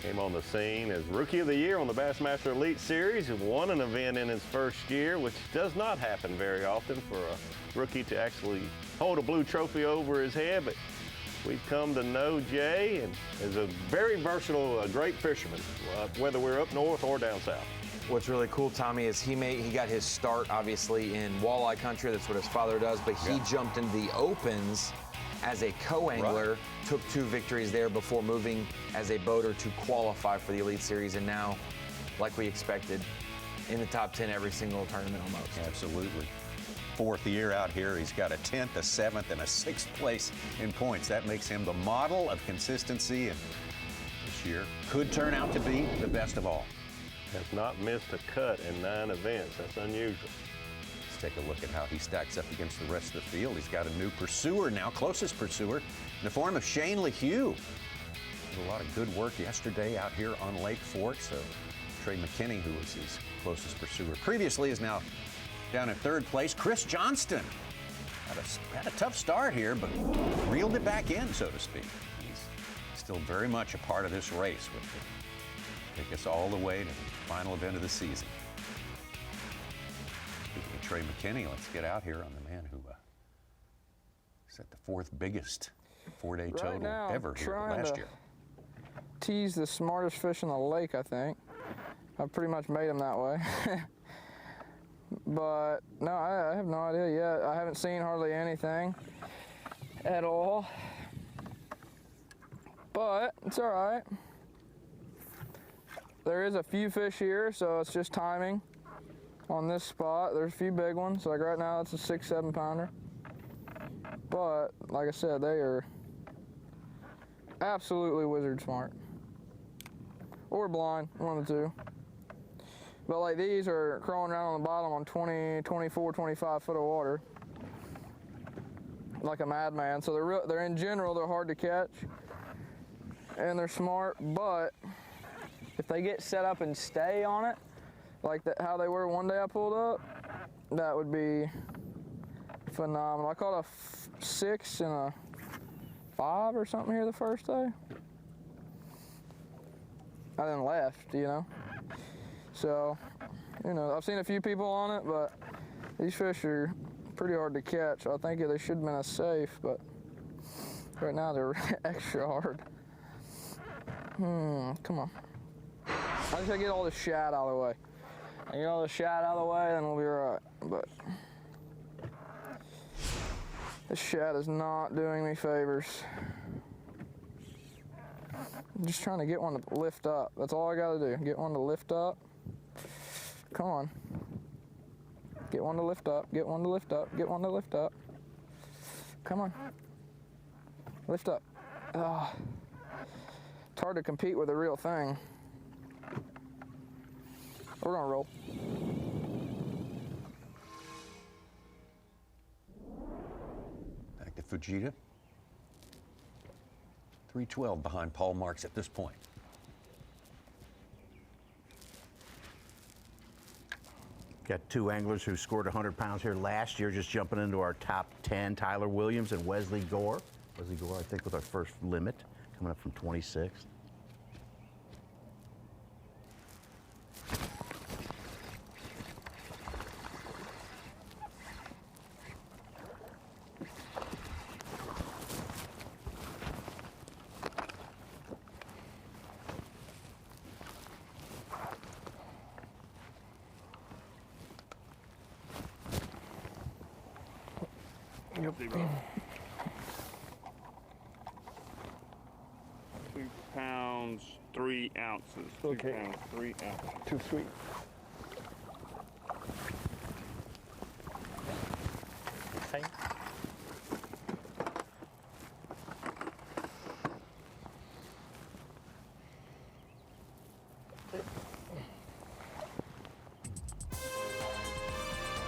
Came on the scene as Rookie of the Year on the Bassmaster Elite Series. He won an event in his first year, which does not happen very often for a rookie to actually hold a blue trophy over his head. But we've come to know Jay and is a very versatile, great fisherman, whether we're up north or down south. What's really cool, Tommy, is he got his start obviously in walleye country. That's what his father does, but he jumped into the opens as a co-angler, took 2 victories there before moving as a boater to qualify for the Elite Series, and now, like we expected, in the top 10 every single tournament almost. Absolutely. 4th year out here, he's got a 10th, a 7th, and a 6th place in points. That makes him the model of consistency, and this year could turn out to be the best of all. Has not missed a cut in 9 events. That's unusual. Let's take a look at how he stacks up against the rest of the field. He's got a new pursuer now, closest pursuer, in the form of Shane LeHue. Did a lot of good work yesterday out here on Lake Fork. So Trey McKinney, who was his closest pursuer previously, is now down in 3rd place. Chris Johnston had a tough start here, but reeled it back in, so to speak. He's still very much a part of this race, which will take us all the way to the final event of the season. Speaking of Trey McKinney, let's get out here on the man who set the 4th biggest 4-day total ever here last year. Tease the smartest fish in the lake, I think. I've pretty much made him that way. But no, I have no idea yet. I haven't seen hardly anything at all. But it's all right. There is a few fish here, so it's just timing on this spot. There's a few big ones. Like right now, it's a 6-7 pounder. But like I said, they are absolutely wizard smart. Or blind, one of the two. But like these are crawling around on the bottom on 20, 24, 25 foot of water. Like a madman. So they're in general, they're hard to catch. And they're smart, but if they get set up and stay on it, like how they were one day I pulled up, that would be phenomenal. I caught a 6 and a 5 or something here the first day. I then left, you know. So, you know, I've seen a few people on it, but these fish are pretty hard to catch. I think they should have been a safe, but right now they're extra hard. Come on. I just gotta get all this shad out of the way. I get all this shad out of the way, then we'll be all right. But this shad is not doing me favors. I'm just trying to get one to lift up. That's all I gotta do. Get one to lift up. Come on. Get one to lift up. Get one to lift up. Get one to lift up. Come on. Lift up. Oh. It's hard to compete with a real thing. We're gonna roll. Back to Fujita. 312 behind Paul Marks at this point. Got two anglers who scored 100 pounds here last year, just jumping into our top 10, Tyler Williams and Wesley Gore. Wesley Gore, I think, with our first limit, coming up from 26th. Yep. 2 pounds, 3 ounces. Okay. 2 pounds, 3 ounces. Too sweet. Same.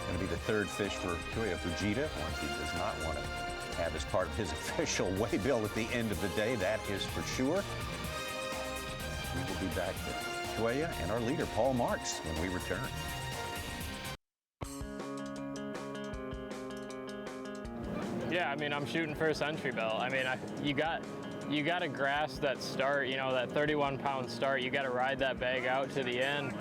Going to be the third fish for Kyoya Fujita, one he does not want to have as part of his official weigh bill at the end of the day, that is for sure. We will be back to Kyoya and our leader, Paul Marks, when we return. Yeah, I mean, I'm shooting for a Sentry belt. I mean, you got to grasp that start, you know, that 31-pound start. You got to ride that bag out to the end.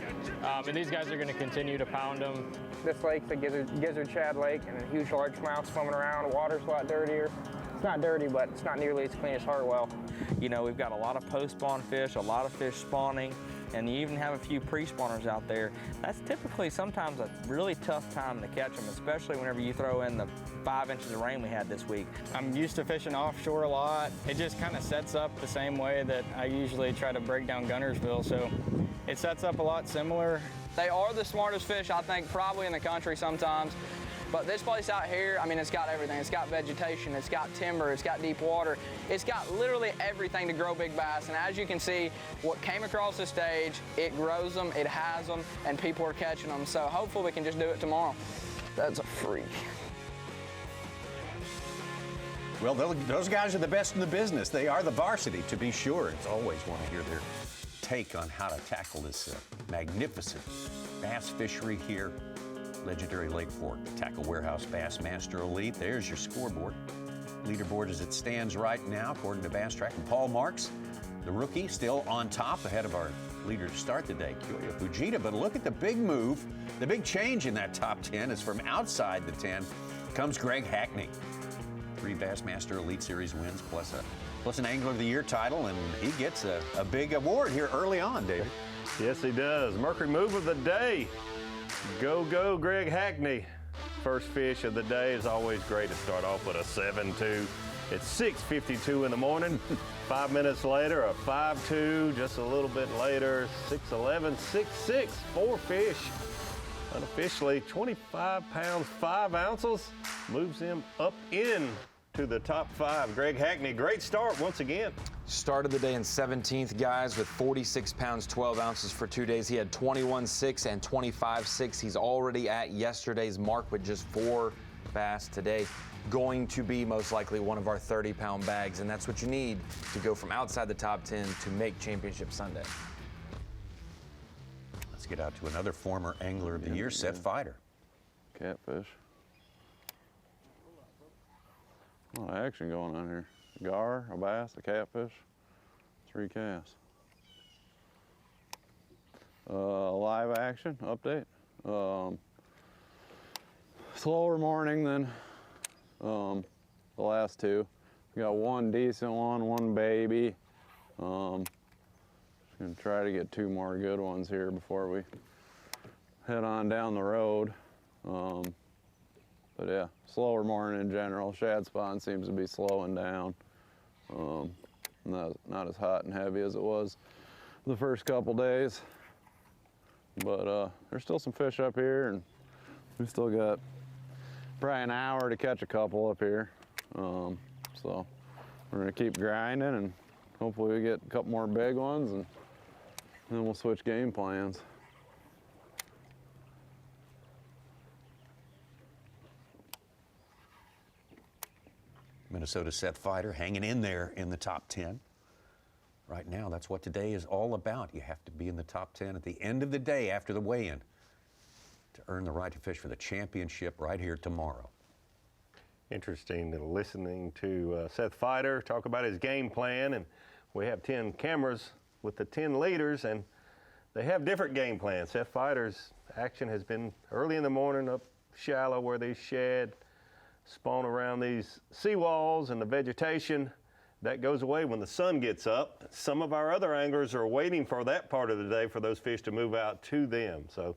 And these guys are going to continue to pound them. This lake's the Gizzard Shad Lake, and a huge largemouth swimming around. The water's a lot dirtier. It's not dirty, but it's not nearly as clean as Hartwell. You know, we've got a lot of post-spawn fish, a lot of fish spawning, and you even have a few pre-spawners out there. That's typically sometimes a really tough time to catch them, especially whenever you throw in the 5 inches of rain we had this week. I'm used to fishing offshore a lot. It just kind of sets up the same way that I usually try to break down Gunnersville, so it sets up a lot similar. They are the smartest fish, I think, probably in the country sometimes. But this place out here, I mean, it's got everything. It's got vegetation, it's got timber, it's got deep water. It's got literally everything to grow big bass. And as you can see, what came across the stage, it grows them, it has them, and people are catching them. So hopefully we can just do it tomorrow. That's a freak. Well, those guys are the best in the business. They are the varsity, to be sure. It's always want to hear their take on how to tackle this magnificent bass fishery here. Legendary Lake Fork, the Tackle Warehouse Bassmaster Elite. There's your scoreboard. Leaderboard as it stands right now, according to Bass Track. And Paul Marks, the rookie, still on top ahead of our leader to start the day, Kyoya Fujita. But look at the big move. The big change in that top 10 is from outside the 10 comes Greg Hackney. 3 Bassmaster Elite Series wins plus an Angler of the Year title, and he gets a big award here early on, David. Yes, he does. Mercury move of the day. Go, go, Greg Hackney. First fish of the day is always great to start off with a 7-2. It's 6:52 in the morning. 5 minutes later, a 5-2. Just a little bit later, 6-11, 6-6. 4 fish. Unofficially, 25 pounds, 5 ounces. Moves him up in to the top 5. Greg Hackney, great start once again. Started the day in 17th, guys, with 46 pounds, 12 ounces for 2 days. He had 21.6 and 25.6. He's already at yesterday's mark with just 4 bass today. Going to be most likely one of our 30-pound bags, and that's what you need to go from outside the top 10 to make Championship Sunday. Let's get out to another former Angler of the Year, Seth Fighter. Catfish. A lot of action going on here. Gar, a bass, a catfish, 3 casts. Live action update. Slower morning than the last 2. We got 1 decent one, 1 baby. and try to get 2 more good ones here before we head on down the road. But yeah, slower morning in general. Shad spawn seems to be slowing down. Not as hot and heavy as it was the first couple days. But there's still some fish up here, and we still got probably an hour to catch a couple up here. So we're gonna keep grinding, and hopefully we get a couple more big ones, and then we'll switch game plans. Minnesota Seth Fighter hanging in there in the top 10. Right now, that's what today is all about. You have to be in the top 10 at the end of the day after the weigh-in to earn the right to fish for the championship right here tomorrow. Interesting listening to Seth Fighter talk about his game plan, and we have 10 cameras with the 10 leaders, and they have different game plans. Seth Fighter's action has been early in the morning up shallow where these shad spawn around these seawalls and the vegetation. That goes away when the sun gets up. Some of our other anglers are waiting for that part of the day for those fish to move out to them. So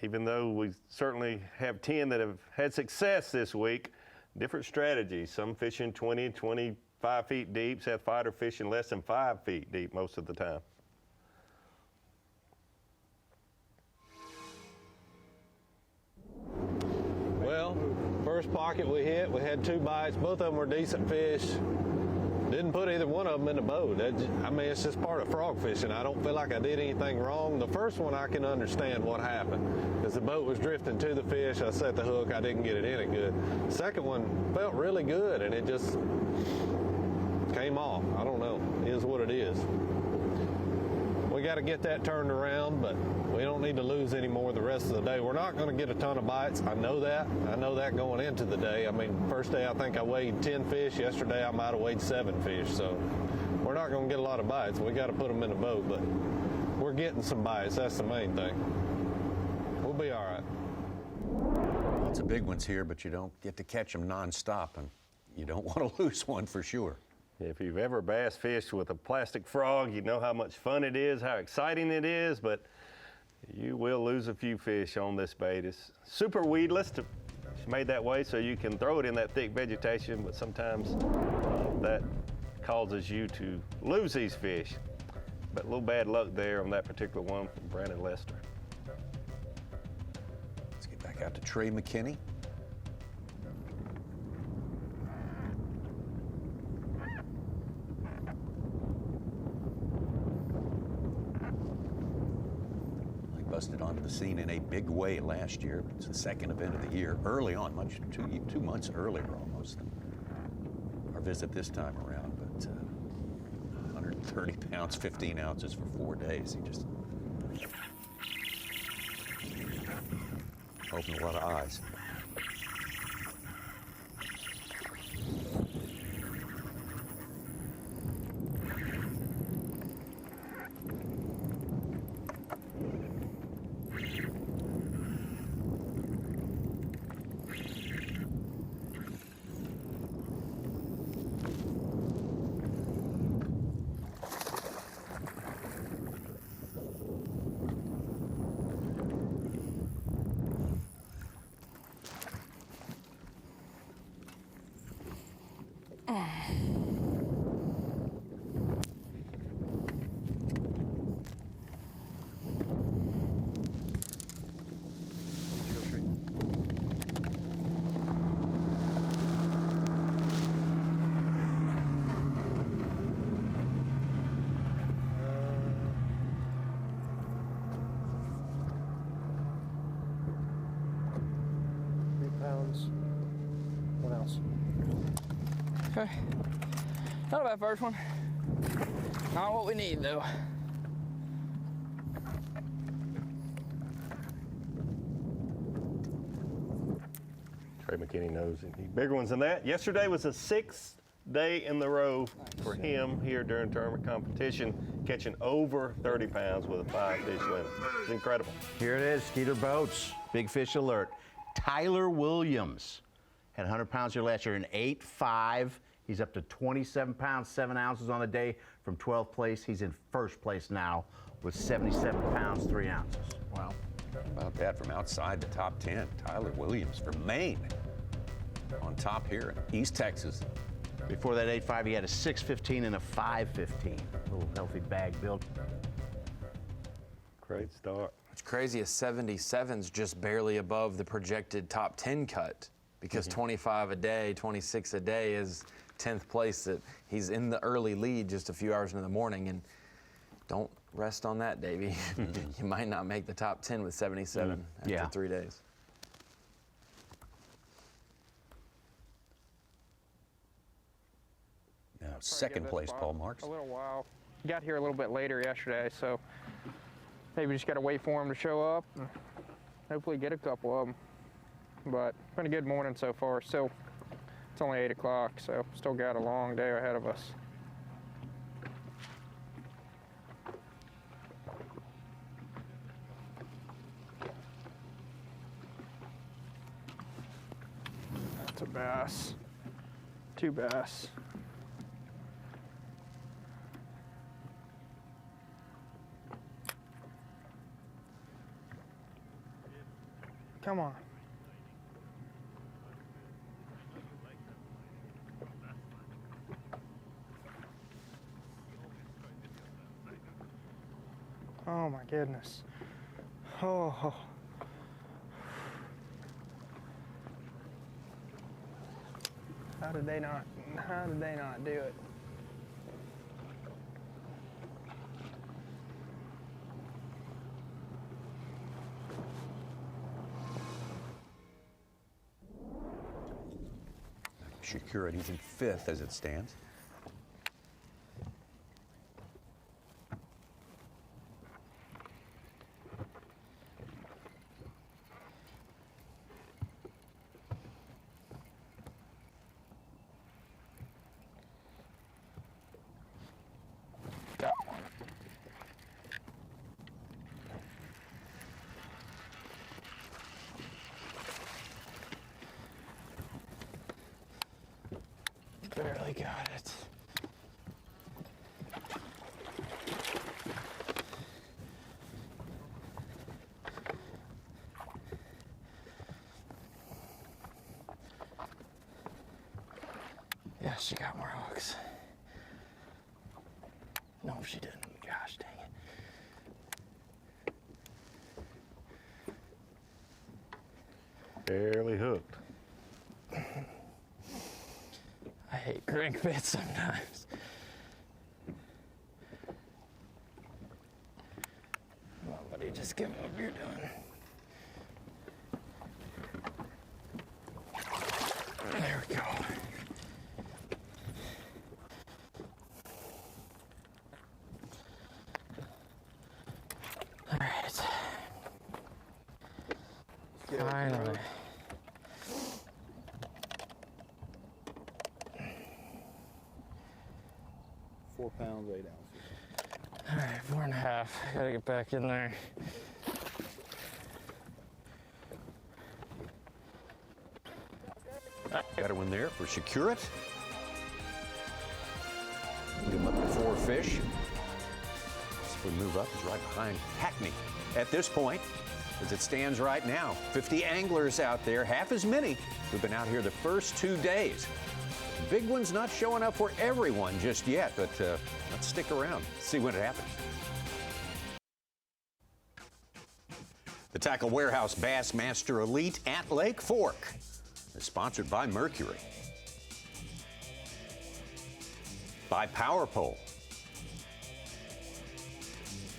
even though we certainly have 10 that have had success this week, different strategies. Some fishing 20, 25 feet deep. Seth Fighter fishing less than 5 feet deep most of the time. Well, first pocket we hit, we had 2 bites. Both of them were decent fish. Didn't put either one of them in the boat. I mean, it's just part of frog fishing. I don't feel like I did anything wrong. The first one, I can understand what happened. Because the boat was drifting to the fish. I set the hook. I didn't get it in it good. The second one felt really good, and it just came off. I don't know. It is what it is. We got to get that turned around, but we don't need to lose any more the rest of the day. We're not going to get a ton of bites. I know that. I know that going into the day. I mean, first day I think I weighed 10 fish. Yesterday I might have weighed 7 fish. So we're not going to get a lot of bites. We got to put them in the boat, but we're getting some bites. That's the main thing. We'll be all right. Lots of big ones here, but you don't get to catch them nonstop, and you don't want to lose one for sure. If you've ever bass fished with a plastic frog, you know how much fun it is, how exciting it is, but you will lose a few fish on this bait. It's super weedless. It's made that way so you can throw it in that thick vegetation, but sometimes that causes you to lose these fish. But a little bad luck there on that particular one from Brandon Lester. Let's get back out to Trey McKinney. Busted onto the scene in a big way last year. It's the second event of the year, early on, two months earlier almost than our visit this time around. But 130 pounds, 15 ounces for 4 days. He just opened a lot of eyes. What else? Okay. Not a bad first one. Not what we need, though. Trey McKinney knows any bigger ones than that. Yesterday was the 6th day in the row for him here during tournament competition, catching over 30 pounds with a 5-fish limit. It's incredible. Here it is, Skeeter Boats, big fish alert. Tyler Williams had 100 pounds here last year in 8.5. He's up to 27 pounds, 7 ounces on the day from 12th place. He's in first place now with 77 pounds, 3 ounces. Wow. How about that from outside the top 10? Tyler Williams from Maine on top here in East Texas. Before that 8.5, he had a 6.15 and a 5.15. A little healthy bag build. Great start. What's crazy is 77's just barely above the projected top 10 cut because 25 a day, 26 a day is 10th place. That he's in the early lead just a few hours into the morning, and don't rest on that, Davey. You might not make the top 10 with 77 after 3 days. Now, second place, Paul Marks. A little while. Got here a little bit later yesterday, so maybe just got to wait for him to show up and hopefully get a couple of them. But been a good morning so far. Still, it's only 8 o'clock, so still got a long day ahead of us. That's a bass. 2 bass. Come on. Oh my goodness. Oh. How did they not do it? Security's in 5th as it stands. Got one. Barely got it. Yeah, she got more hooks. No, she didn't. Gosh dang it. Barely hooked. I hate crankbaits sometimes. Come on, buddy, just give me what you're doing. There we go. All right. Finally. 4 pounds, 8 ounces. All right, 4.5. Gotta get back in there. Better one there for Secure It. Put him up to 4 fish. As we move up, he's right behind Hackney. At this point, as it stands right now, 50 anglers out there, half as many who've been out here the first 2 days. The big one's not showing up for everyone just yet, but let's stick around, see when it happens. The Tackle Warehouse Bassmaster Elite at Lake Fork is sponsored by Mercury, by Power Pole,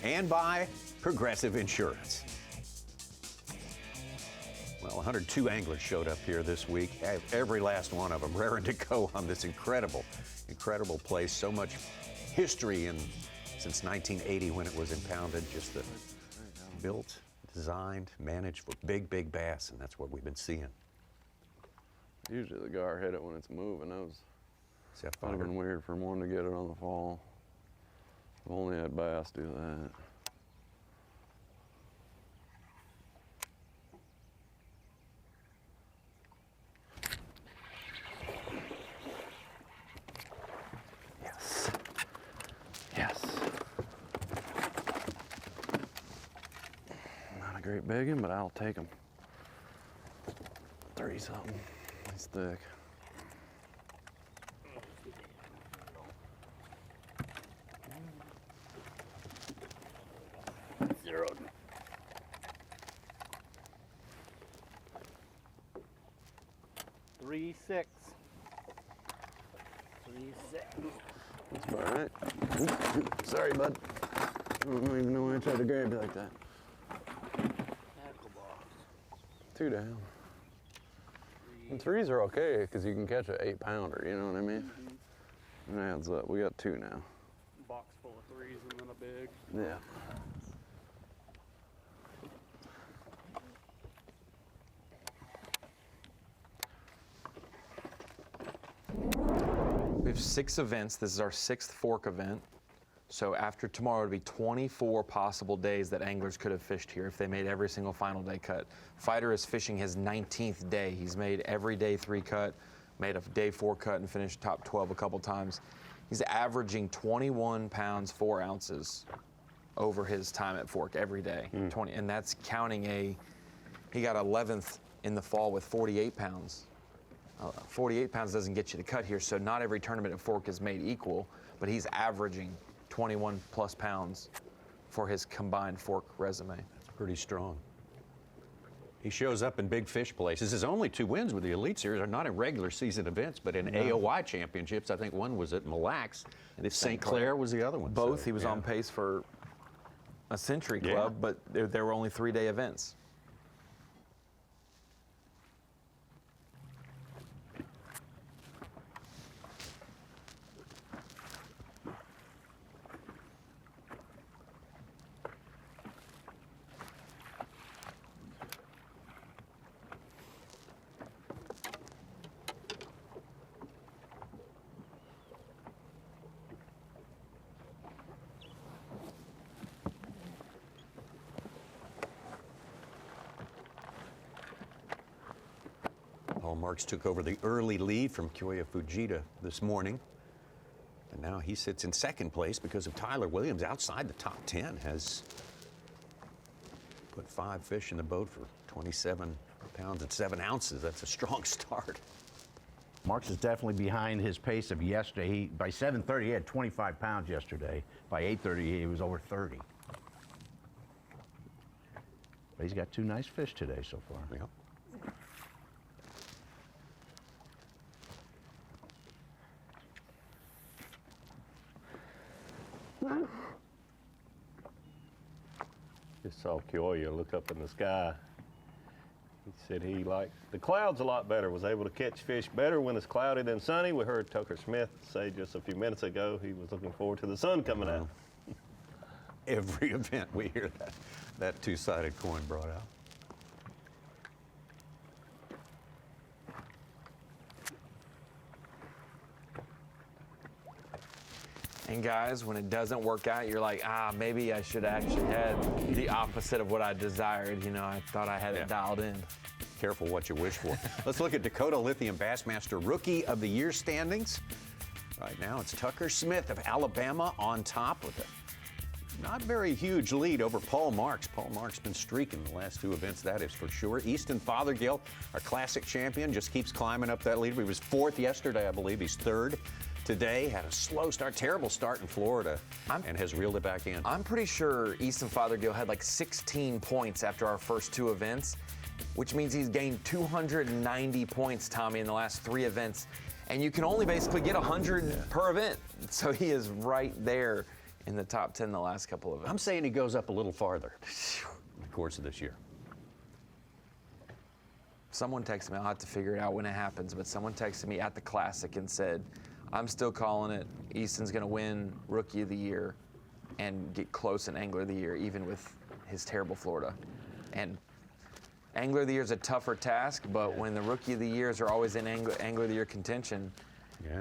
and by Progressive Insurance. Well, 102 anglers showed up here this week. Every last one of them raring to go on this incredible place. So much history since 1980 when it was impounded. Just the built, designed, managed for big bass, and that's what we've been seeing. Usually the gar hit it when it's moving. That was would have been weird for one to get it on the fall. I've only had bass do that. straight biggin, but I'll take them. 30 something. It's thick. Zero. 3-6. 3-6. That's all right. Oop, sorry, bud. I don't even know why I tried to grab you like that. Tackle box. 2 down. And 3s are okay because you can catch an 8-pounder, you know what I mean? It adds up. We got 2 now. Box full of 3s and then a big. Yeah. We have 6 events. This is our 6th fork event. So after tomorrow, it'll be 24 possible days that anglers could have fished here if they made every single final day cut. Fighter is fishing his 19th day. He's made every day 3 cut, made a day 4 cut, and finished top 12 a couple times. He's averaging 21 pounds 4 ounces over his time at fork every day. 20, and that's counting he got 11th in the fall with 48 pounds. 48 pounds doesn't get you to cut here, so not every tournament at fork is made equal, but he's averaging 21 plus pounds for his combined fork resume. That's pretty strong. He shows up in big fish places. His only 2 wins with the Elite Series are not in regular season events, but in AOY championships. I think one was at Mille Lacs, and St. Clair was the other one. Both, so, he was on pace for a Sentry club, but there were only 3-day events. Paul Marks took over the early lead from Kyoya Fujita this morning. And now he sits in 2nd place because of Tyler Williams outside the top 10. Has put 5 fish in the boat for 27 pounds and 7 ounces. That's a strong start. Marks is definitely behind his pace of yesterday. By 7:30, he had 25 pounds yesterday. By 8:30, he was over 30. But he's got 2 nice fish today so far. Yep. Just saw Kyoya look up in the sky. He said he liked the clouds a lot better, was able to catch fish better when it's cloudy than sunny. We heard Tucker Smith say just a few minutes ago he was looking forward to the sun coming out. Every event we hear that 2-sided coin brought out. And guys, when it doesn't work out, you're like, maybe I should actually had the opposite of what I desired. You know, I thought I had it dialed in. Careful what you wish for. Let's look at Dakota Lithium Bassmaster Rookie of the Year standings. Right now, it's Tucker Smith of Alabama on top with a not very huge lead over Paul Marks. Paul Marks been streaking the last 2 events, that is for sure. Easton Fathergill, our classic champion, just keeps climbing up that lead. He was 4th yesterday, I believe. He's 3rd. Today, had a slow start, terrible start in Florida, and has reeled it back in. I'm pretty sure Easton Fathergill had like 16 points after our first 2 events, which means he's gained 290 points, Tommy, in the last 3 events. And you can only basically get 100 per event. So he is right there in the top 10 the last couple of events. I'm saying he goes up a little farther in the course of this year. Someone texted me, I'll have to figure it out when it happens, but someone texted me at the Classic and said, I'm still calling it. Easton's going to win Rookie of the Year and get close in Angler of the Year, even with his terrible Florida. And Angler of the Year is a tougher task, but when the Rookie of the Years are always in Angler of the Year contention,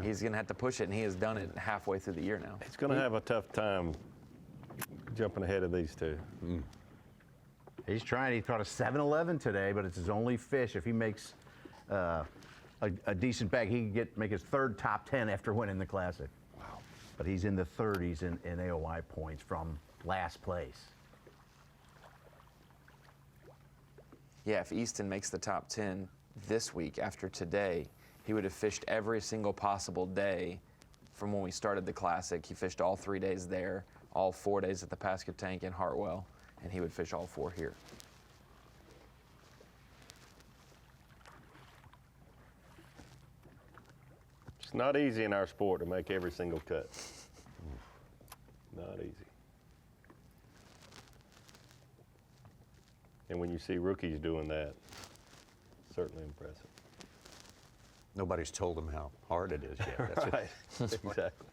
he's going to have to push it, and he has done it halfway through the year now. He's going to have a tough time jumping ahead of these 2. He's trying. He caught a 7-11 today, but it's his only fish. If he makes a decent bag, he can make his 3rd top 10 after winning the Classic. Wow. But he's in the 30s in AOY points from last place. Yeah, if Easton makes the top 10 this week after today, he would have fished every single possible day from when we started the Classic. He fished all 3 days there, all 4 days at the Pasco Tank in Hartwell, and he would fish all 4 here. It's not easy in our sport to make every single cut. Not easy. And when you see rookies doing that, certainly impressive. Nobody's told them how hard it is yet. That's right, exactly.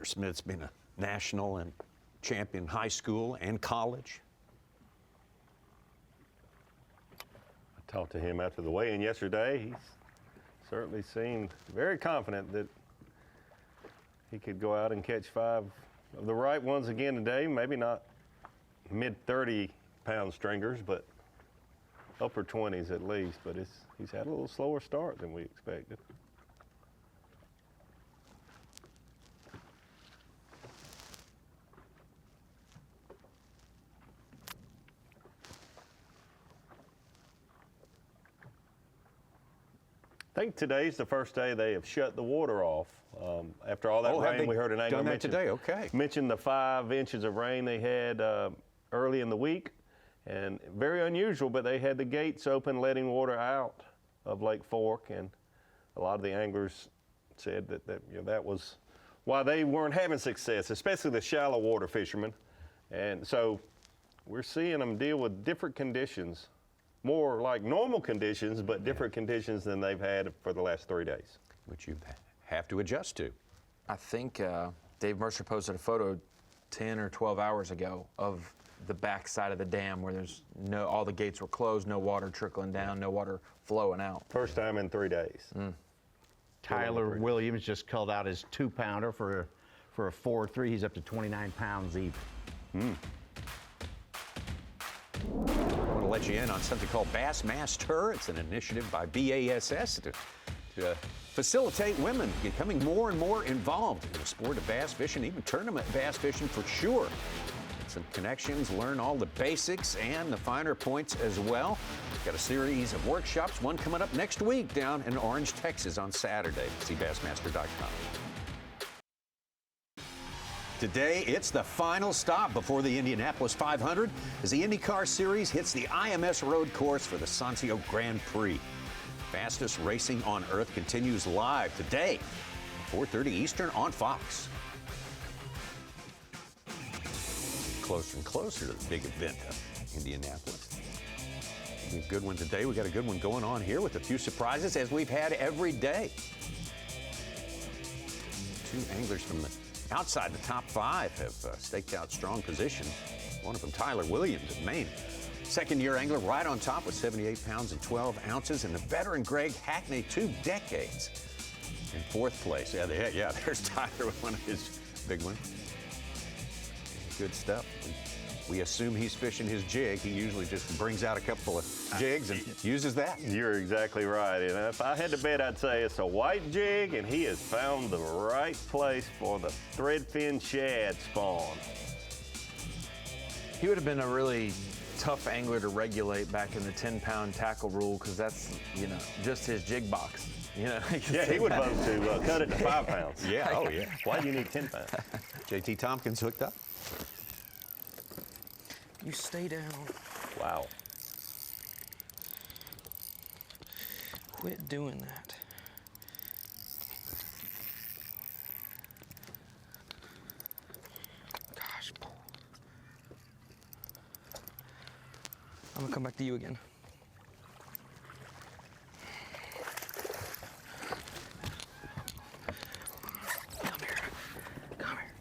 Smith's been a national and champion high school and college. I talked to him after the weigh-in yesterday. He certainly seemed very confident that he could go out and catch 5 of the right ones again today. Maybe not mid-30-pound stringers, but upper 20s at least. But he's had a little slower start than we expected. I think today's the first day they have shut the water off. After all that rain, we heard an angler mention today. Okay. Mentioned the 5 inches of rain they had early in the week, and very unusual. But they had the gates open, letting water out of Lake Fork, and a lot of the anglers said that that was why they weren't having success, especially the shallow water fishermen. And so we're seeing them deal with different conditions. More like normal conditions, but different conditions than they've had for the last 3 days. Which you have to adjust to. I think Dave Mercer posted a photo 10 or 12 hours ago of the back side of the dam where there's all the gates were closed, no water trickling down, no water flowing out. First time in 3 days. Tyler Williams just called out his 2-pounder for a 4-3. He's up to 29 pounds even. I want to let you in on something called Bassmaster. It's an initiative by B.A.S.S. to facilitate women becoming more and more involved in the sport of bass fishing, even tournament bass fishing for sure. Some connections, learn all the basics and the finer points as well. We've got a series of workshops, one coming up next week down in Orange, Texas on Saturday. See Bassmaster.com. Today, it's the final stop before the Indianapolis 500 as the IndyCar Series hits the IMS road course for the Sancio Grand Prix. Fastest racing on earth continues live today, 4:30 Eastern on Fox. Closer and closer to the big event of Indianapolis. A good one today. We got a good one going on here with a few surprises as we've had every day. 2 anglers from the outside the top 5 have staked out strong position. One of them, Tyler Williams of Maine. Second-year angler right on top with 78 pounds and 12 ounces. And the veteran Greg Hackney, 2 decades in 4th place. Yeah, there's Tyler with one of his big ones. Good stuff. We assume he's fishing his jig. He usually just brings out a couple of jigs and uses that. You're exactly right. And if I had to bet, I'd say it's a white jig, and he has found the right place for the threadfin shad spawn. He would have been a really tough angler to regulate back in the 10-pound tackle rule because that's, just his jig box. Yeah, he would vote to cut it to 5 pounds. Yeah, oh yeah. Why do you need 10 pounds? JT Tomkins hooked up. You stay down. Wow. Quit doing that. Gosh. I'm gonna come back to you again. Come here. Come here.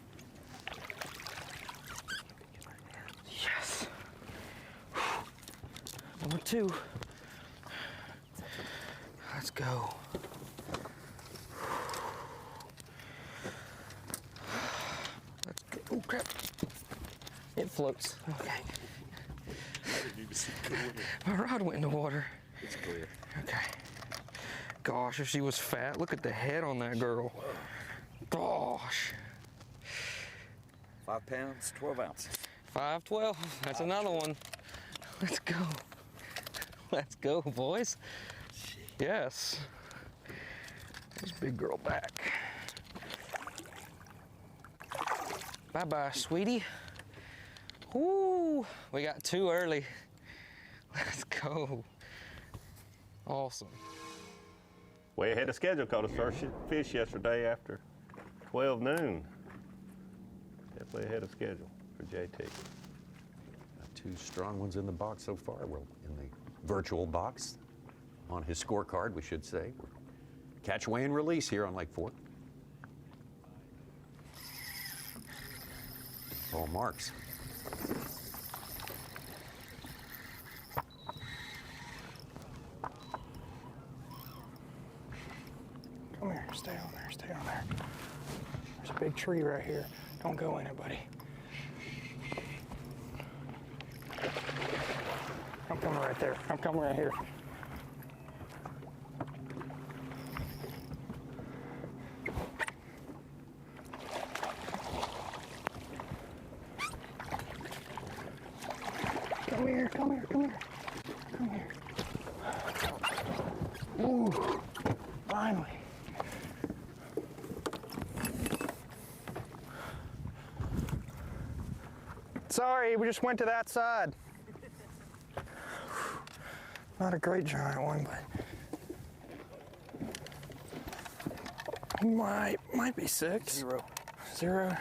Yes. 2. Let's go. Let's go. Oh, crap. It floats. Okay. My rod went in the water. It's clear. Okay. Gosh, if she was fat, look at the head on that girl. Gosh. 5 pounds, 12 ounces. 512. That's another one. Let's go. Let's go, boys. Yes. This big girl back. Bye-bye, sweetie. Woo! We got 2 early. Let's go. Awesome. Way ahead of schedule. Caught his first fish yesterday after 12 noon. Definitely ahead of schedule for JT. Got 2 strong ones in the box so far. Well, in the virtual box, on his scorecard, we should say. Catch, weigh, and release here on Lake Fork. Paul Marks. Come here, stay on there, stay on there. There's a big tree right here. Don't go in it, buddy. I'm coming right there. I'm coming right here. Come here, come here, come here. Come here. Ooh, finally. Sorry, we just went to that side. Not a great giant one, but might be 6. 0.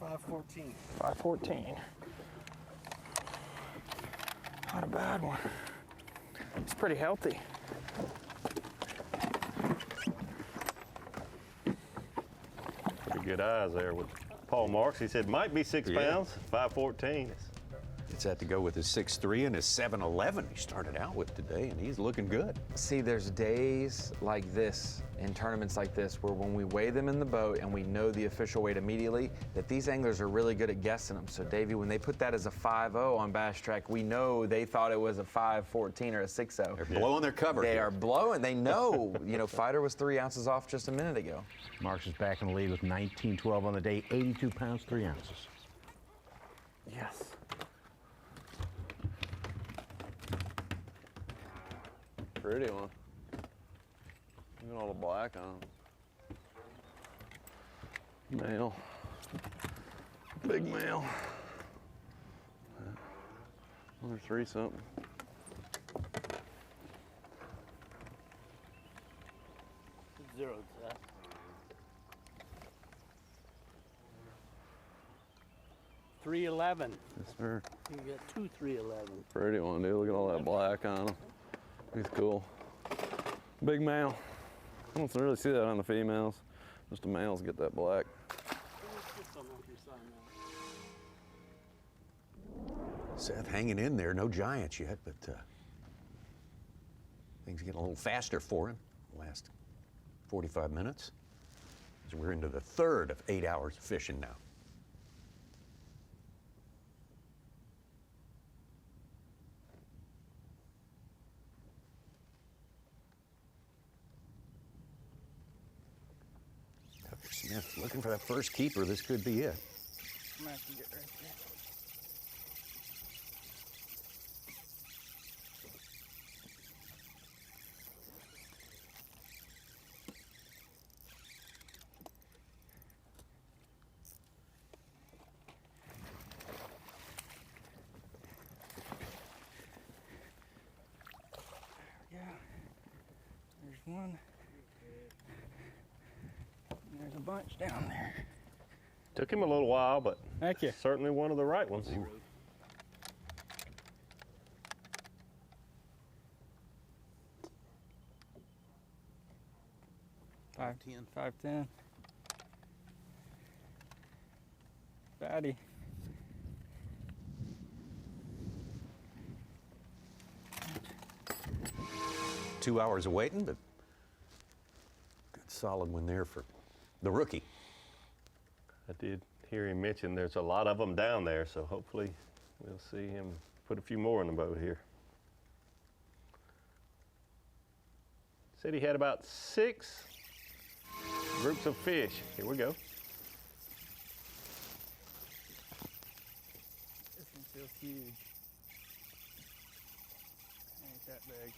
$5.14. 514. Not a bad one. It's pretty healthy. Pretty good eyes there with Paul Marks. He said might be 6 pounds, 514. It's had to go with his 6'3" and his 7'11" he started out with today, and he's looking good. See, there's days like this, in tournaments like this, where when we weigh them in the boat and we know the official weight immediately, that these anglers are really good at guessing them. So, Davey, when they put that as a 5.0 on Bass Track, we know they thought it was a 5.14 or a 6.0. They're blowing their cover. They are blowing. They know. You know, Fighter was 3 ounces off just a minute ago. Marks is back in the lead with 19.12 on the day, 82 pounds, 3 ounces. Yes. Pretty one. Look at all the black on him. Male. Big male. Another 3 something. Zero, Seth. $3.11. Yes, sir. You got 2 $3.11. Pretty one, dude. Look at all that black on him. He's cool. Big male. I don't really see that on the females. Just the males get that black. Seth hanging in there, no giants yet, but things getting a little faster for him the last 45 minutes. So we're into the 3rd of 8 hours of fishing now. Smith looking for that first keeper. This could be it. I'm gonna have to get right there. There we go. There's one. There's a bunch down there. Took him a little while, but thank you. Certainly one of the right ones. Five, 510. Fatty. Two hours of waiting, but good solid one there for the rookie. I did hear him mention there's a lot of them down there, so hopefully we'll see him put a few more in the boat here. Said he had about 6 groups of fish. Here we go. This one feels huge. Ain't that big.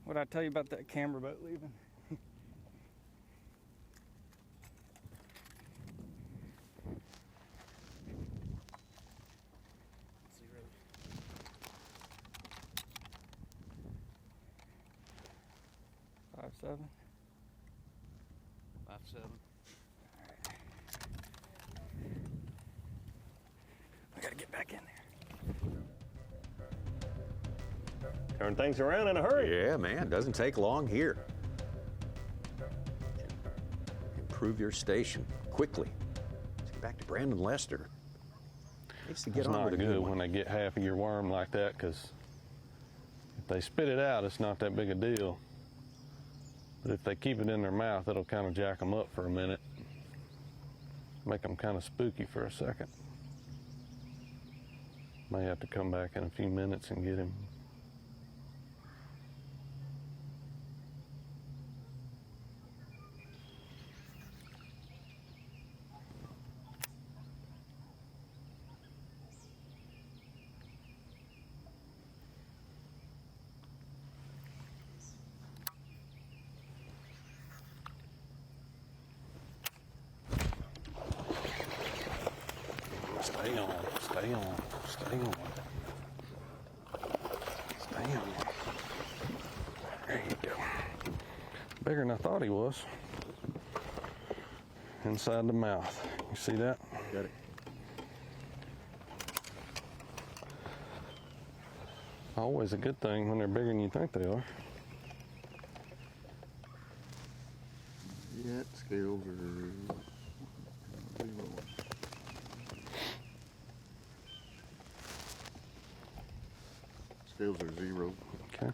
What did I tell you about that camera boat leaving? Five, 7. 5, 7. I gotta get back in there. Turn things around in a hurry. Yeah, man, doesn't take long here. Improve your station quickly. Let's get back to Brandon Lester. Needs to get It's on not with a good good one. when they get half of your worm like that, because if they spit it out, it's not that big a deal. But if they keep it in their mouth, it'll kind of jack them up for a minute. Make them kind of spooky for a second. May have to come back in a few minutes and get him. Stay on, stay on, stay on. Stay on. There you go. Bigger than I thought he was. Inside the mouth. You see that? Got it. Always a good thing when they're bigger than you think they are. Yeah, scales are 0. Scales are 0. Okay.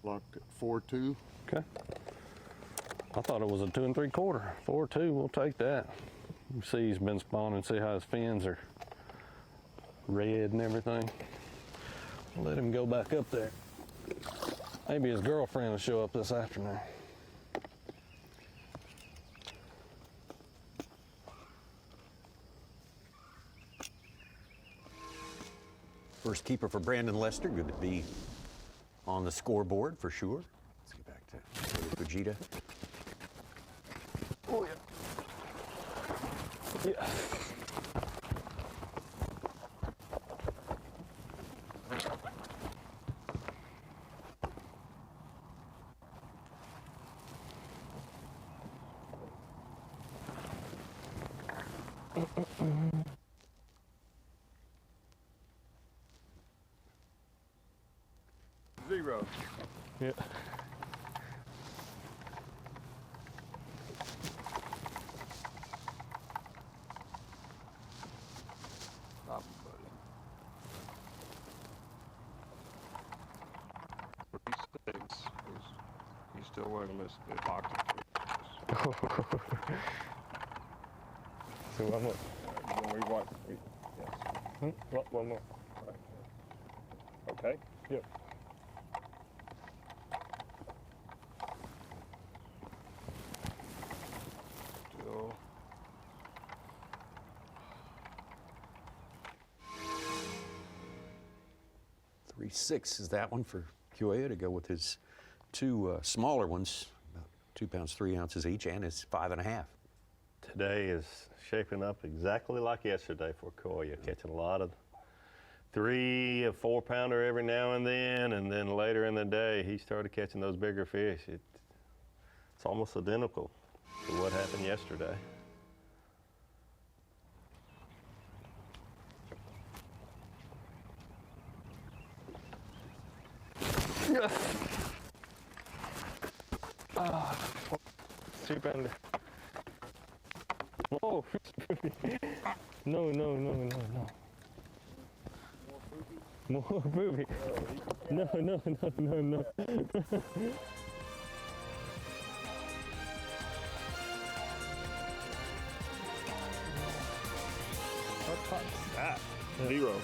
Locked at 4-2. Okay. I thought it was a 2 3/4. 4-2, we'll take that. You see he's been spawning, see how his fins are red and everything. Let him go back up there. Maybe his girlfriend will show up this afternoon. First keeper for Brandon Lester. Good to be on the scoreboard for sure. Let's get back to Fujita. Oh, yeah. Yeah. Zero. Yeah. Stop, buddy. 46. He's still working this pocket. So one more. Yes. One more. Okay. Yep. Still. 3.6 is that one for Kyoya to go with his two smaller ones, about 2 pounds 3 ounces each, and his 5.5. Today is shaping up exactly like yesterday for Kyoya, catching a lot of 3 or 4 pounder every now and then later in the day he started catching those bigger fish. It's almost identical to what happened yesterday. Yes. Ah, 2 pounder. Whoa. No. More booby. No. What's that? 0.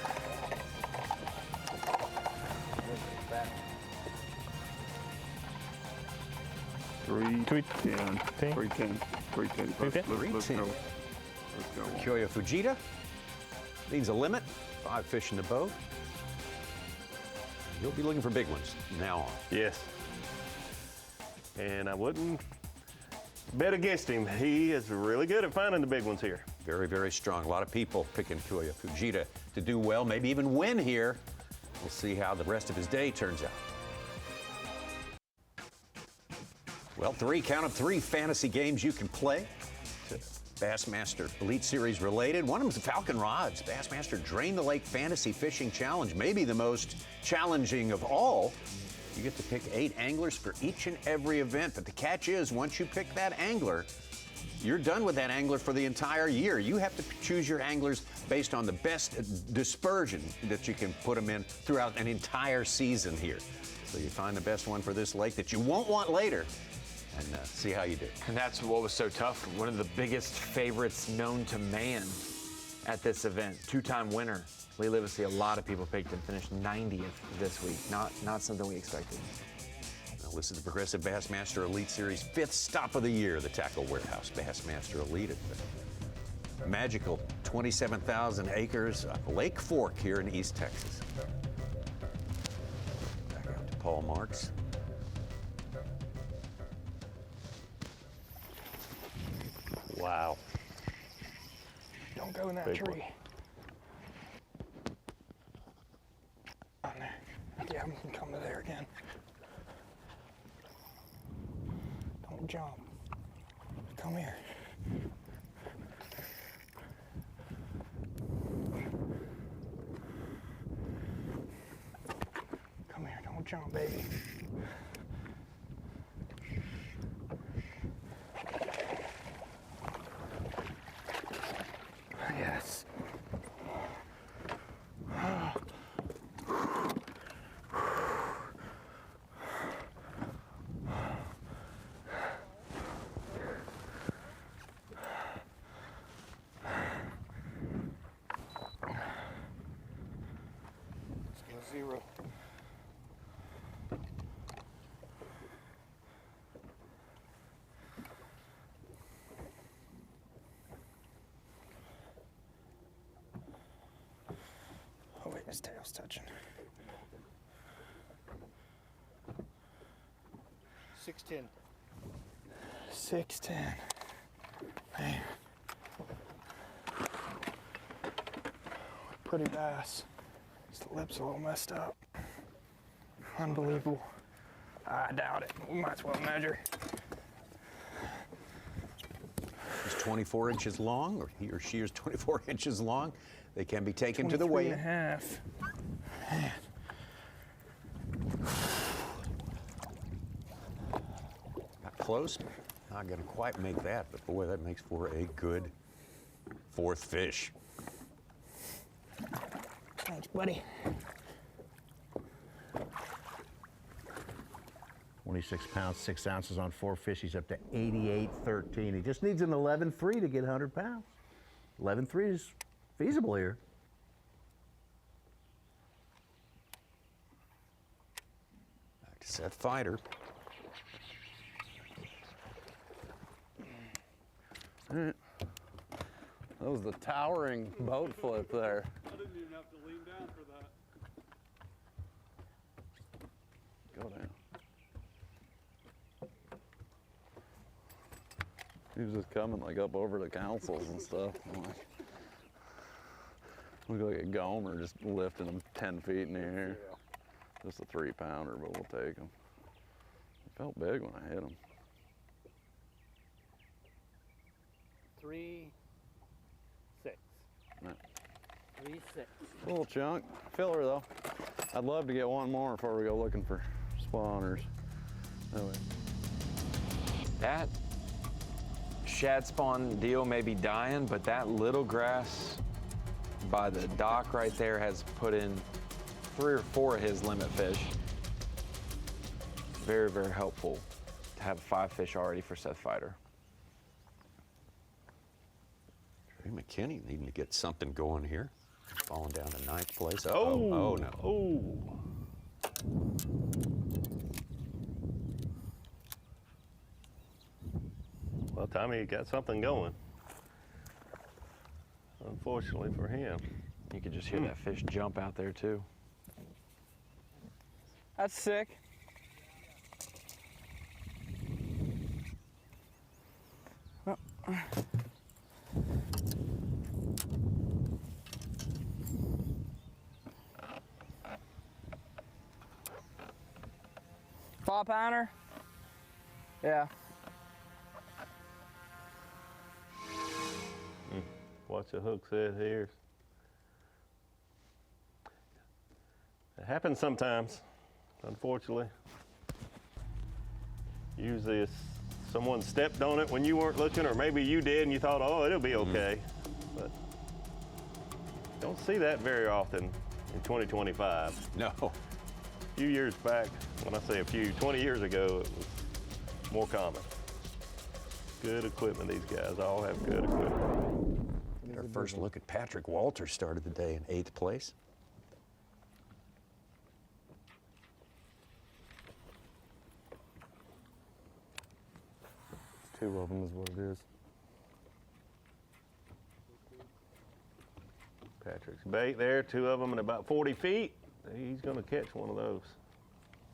Three 10. 310. 310. Let's go. Kyoya Fujita leads a limit, 5 fish in the boat. You'll be looking for big ones from now on. Yes. And I wouldn't bet against him. He is really good at finding the big ones here. Very, very strong. A lot of people picking Kyoya Fujita to do well, maybe even win here. We'll see how the rest of his day turns out. Well, count of 3 fantasy games you can play. Bassmaster Elite Series related. One of them is the Falcon Rods. Bassmaster Drain the Lake Fantasy Fishing Challenge, maybe the most challenging of all. You get to pick 8 anglers for each and every event, but the catch is once you pick that angler, you're done with that angler for the entire year. You have to choose your anglers based on the best dispersion that you can put them in throughout an entire season here. So you find the best one for this lake that you won't want later, and see how you do. And that's what was so tough. One of the biggest favorites known to man at this event, 2-time winner, Lee Livesey. A lot of people picked him, finished 90th this week. Not something we expected. Well, this is the Progressive Bassmaster Elite Series 5th stop of the year, the Tackle Warehouse Bassmaster Elite at the magical 27,000 acres of Lake Fork here in East Texas. Back out to Paul Marks. Wow. Don't go in that Big tree. one. On there. Yeah, we can come to there again. Don't jump. Come here. Come here, don't jump, baby. Yes. Let's go 0. Oh wait, his tail's touching. 610. 610. Man. Pretty bass. Just the lip's a little messed up. Unbelievable. I doubt it. We might as well measure. He's 24 inches long, or he or she is 24 inches long. They can be taken to the weigh-in. 23.5. Man. Got close. Not going to quite make that, but boy, that makes for a good 4th fish. Thanks, buddy. 26 pounds, 6 ounces on 4 fish. He's up to 88.13. He just needs an 11.3 to get 100 pounds. 11.3 is feasible here. Back to set fighter. That was the towering boat flip there. I didn't even have to lean down for that. Go down. He was just coming like up over the councils and stuff. I'm like, look like a gomer just lifting him 10 feet in the air. Just a 3-pounder, but we'll take him. It felt big when I hit him. 3-6. No. 3-6. Little chunk. Filler though. I'd love to get one more before we go looking for spawners. Anyway. That shad spawn deal may be dying, but that little grass by the dock right there has put in 3 or 4 of his limit fish. Very, very helpful to have 5 fish already for Seth Fighter. Trey McKinney needing to get something going here. Falling down to 9th place. Oh, oh no. Oh. Well, Tommy got something going. Unfortunately for him. You could just hear that fish jump out there too. That's sick. Five-pounder? Yeah. Watch the hook set here. It happens sometimes, unfortunately. Usually it's someone stepped on it when you weren't looking, or maybe you did and you thought, oh, it'll be okay. But don't see that very often in 2025. No. A few years back, when I say a few, 20 years ago, it was more common. Good equipment, these guys all have good equipment. Our first look at Patrick Walters started the day in 8th place. Two of them is what it is. Patrick's bait there, 2 of them at about 40 feet. He's going to catch one of those.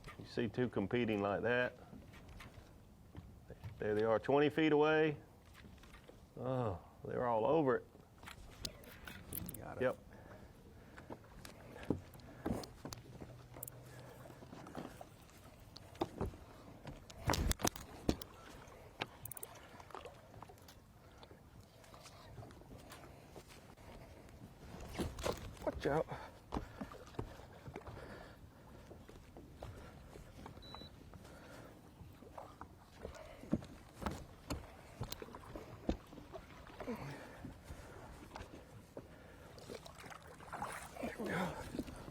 You see 2 competing like that. There they are, 20 feet away. Oh, they're all over it. Got it. Yep. Watch out.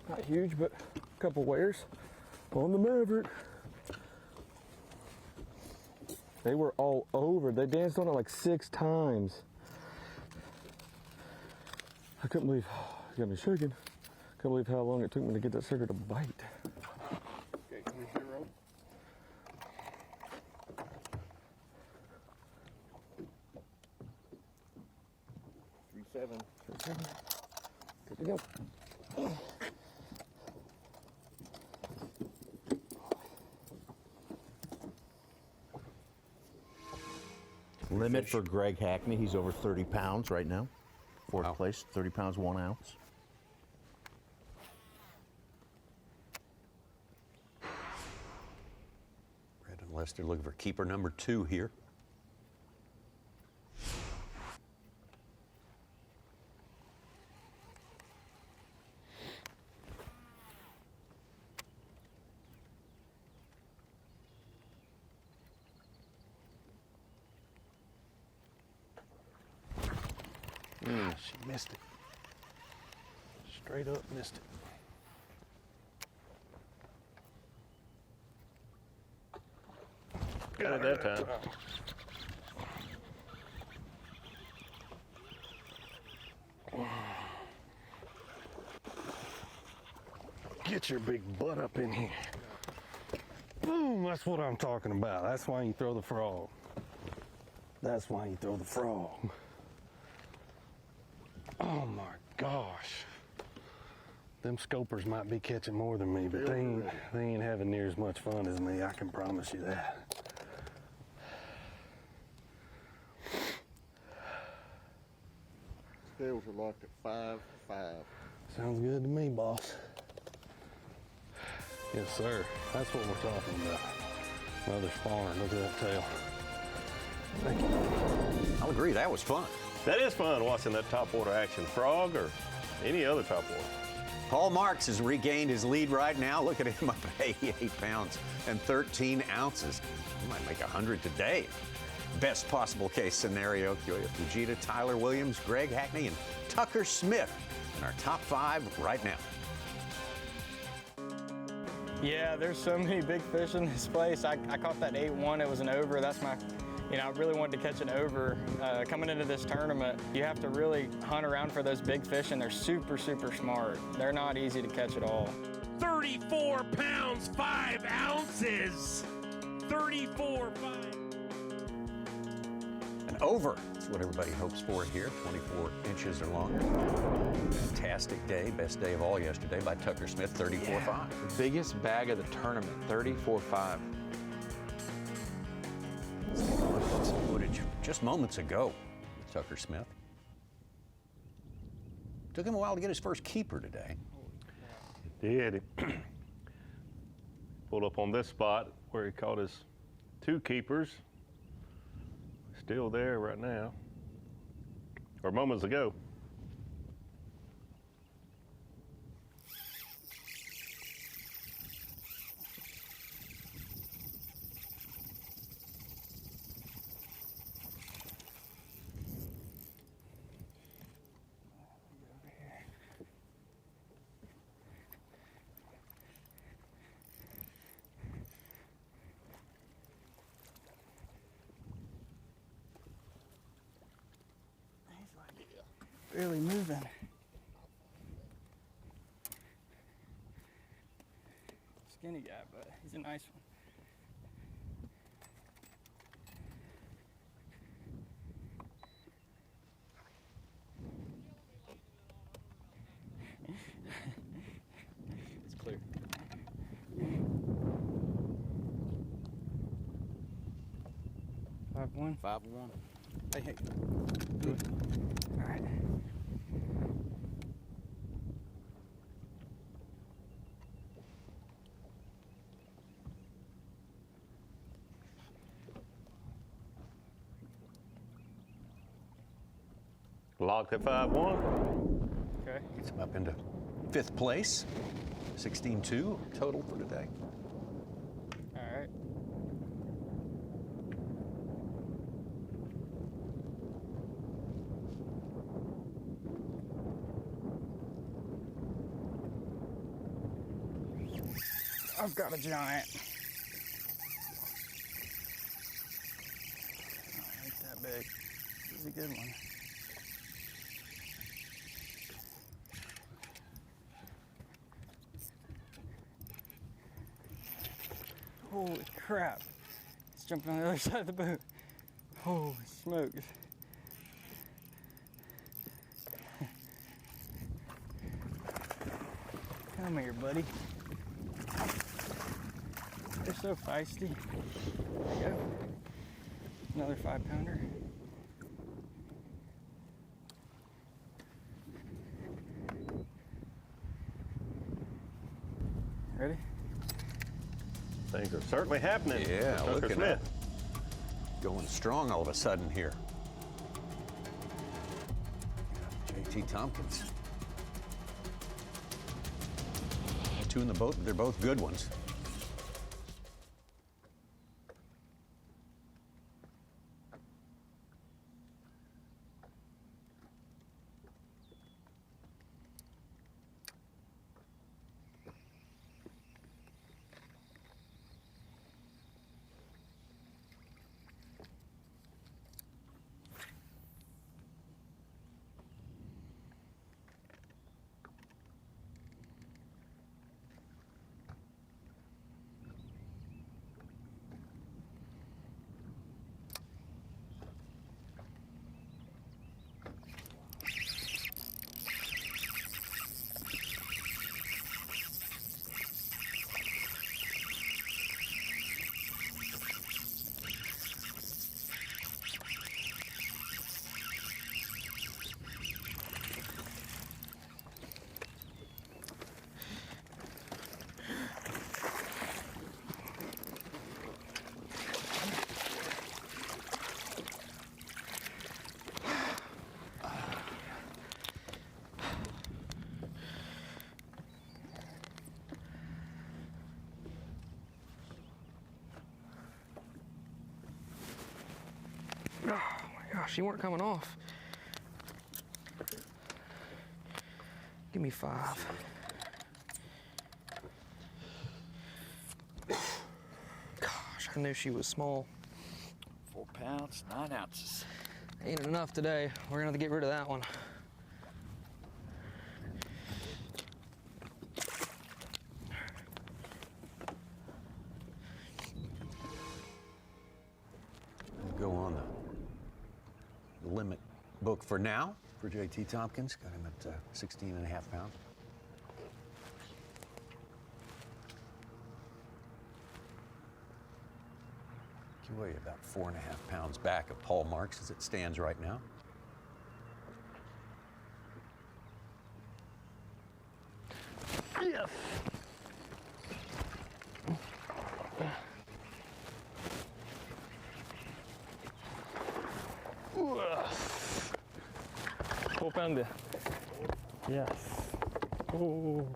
Not huge, but a couple wares on the Maverick. They were all over. They danced on it like 6 times. I couldn't believe, it got me shaking. Couldn't believe how long it took me to get that sucker to bite. Okay, can we hear rope? Seven. Good to go. Limit for Greg Hackney. He's over 30 pounds right now. 4th place, 30 pounds, 1 ounce. Brandon Lester looking for keeper number 2 here. She missed it. Straight up missed it. Got it that time. Get your big butt up in here. Boom, that's what I'm talking about. That's why you throw the frog. That's why you throw the frog. Oh my gosh. Them scopers might be catching more than me, but they ain't having near as much fun as me, I can promise you that. Scales are locked at 5-5. Sounds good to me, boss. Yes, sir. That's what we're talking about. Another spawner. Look at that tail. Thank you. I'll agree, that was fun. That is fun watching that topwater action. Frog or any other topwater. Paul Marks has regained his lead right now. Look at him up at 88 pounds and 13 ounces. He might make 100 today. Best possible case scenario, Kyoya, Fujita, Tyler Williams, Greg Hackney, and Tucker Smith in our top 5 right now. Yeah, there's so many big fish in this place. I caught that 8-1, it was an over. That's my, I really wanted to catch an over. Coming into this tournament, you have to really hunt around for those big fish, and they're super, super smart. They're not easy to catch at all. 34 pounds, 5 ounces. 34, 5. An over. That's what everybody hopes for here. 24 inches or longer. Fantastic day. Best day of all yesterday by Tucker Smith, 34.5. Yeah, the biggest bag of the tournament, 34.5. Let's take a look at some footage just moments ago with Tucker Smith. Took him a while to get his first keeper today. It did. He pulled up on this spot where he caught his 2 keepers. Still there right now, or moments ago. Really moving. Skinny guy, but he's a nice one. It's clear. Five one. 5-1. Hey. Good. All right. Locked at 5-1. Okay. Gets him up into 5th place. 16-2 total for today. All right. I've got a giant. Oh, ain't that big. This is a good one. Holy crap. It's jumping on the other side of the boat. Holy smokes. Come here, buddy. They're so feisty. There you go. Another 5-pounder. Ready? Things are certainly happening. Yeah, for Tucker looking Smith. Going strong all of a sudden here. JT Tomkins. 2 in the boat, they're both good ones. Gosh, you weren't coming off. Give me 5. Gosh, I knew she was small. 4 pounds, 9 ounces. Ain't enough today. We're gonna have to get rid of that one. Go on the limit book for now for JT Thompkins. Got him at 16.5 pounds. Kyoya about 4.5 pounds back of Paul Marks as it stands right now. Yes. Pounder. Yes. Oh.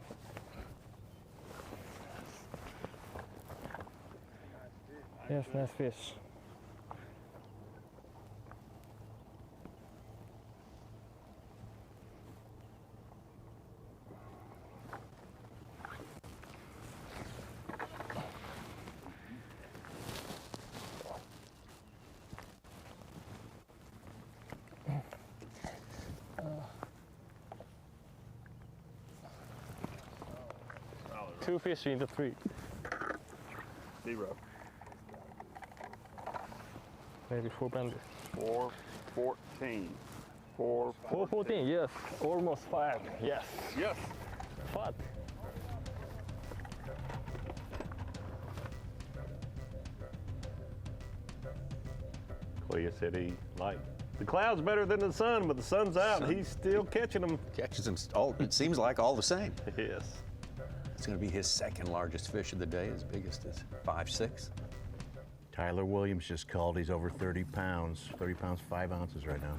Yes, nice fish. Two fish in the 3. 0. Maybe 4 pounder. 4.14. 4.14, yes. Almost 5. Yes. Yes. Fat. Kyoya said he liked the clouds better than the sun, but the sun's out and he's still catching them. Catches them all, it seems like all the same. Yes. It's going to be his second largest fish of the day, his biggest is 5'6". Tyler Williams just called. He's over 30 pounds. 30 pounds, 5 ounces right now.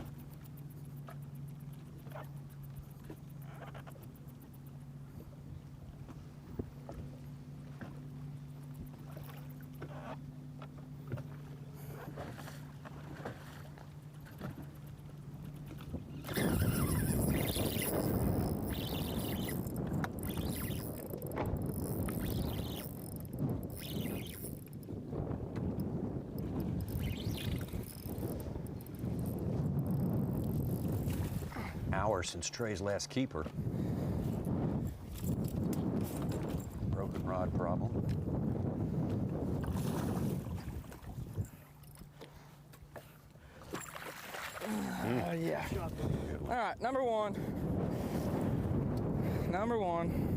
Hour since Trey's last keeper. Broken rod problem. Yeah. All right, number 1. Number 1.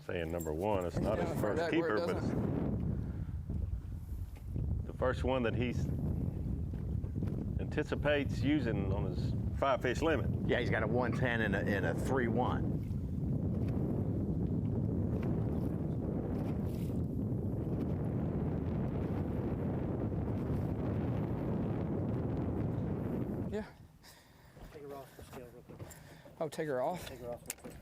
Saying number 1, it's not his first that keeper, word, but it's the first one that he anticipates using on his 5-fish limit. Yeah, he's got a 110 and a 3-1. Yeah. Take her off the scale real quick. Oh, take her off? Take her off real quick.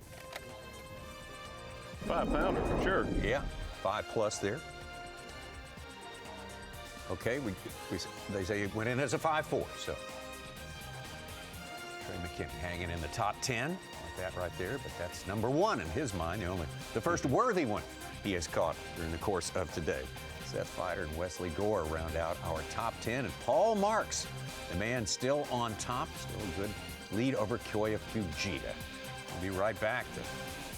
5 pounder for sure. Yeah, 5+ there. Okay, they say it went in as a 5'4", so. Trey McKinney hanging in the top 10, like that right there, but that's number 1 in his mind, the first worthy one he has caught during the course of today. Seth Fighter and Wesley Gore round out our top 10, and Paul Marks, the man still on top, still a good lead over Kyoya Fujita. We'll be right back to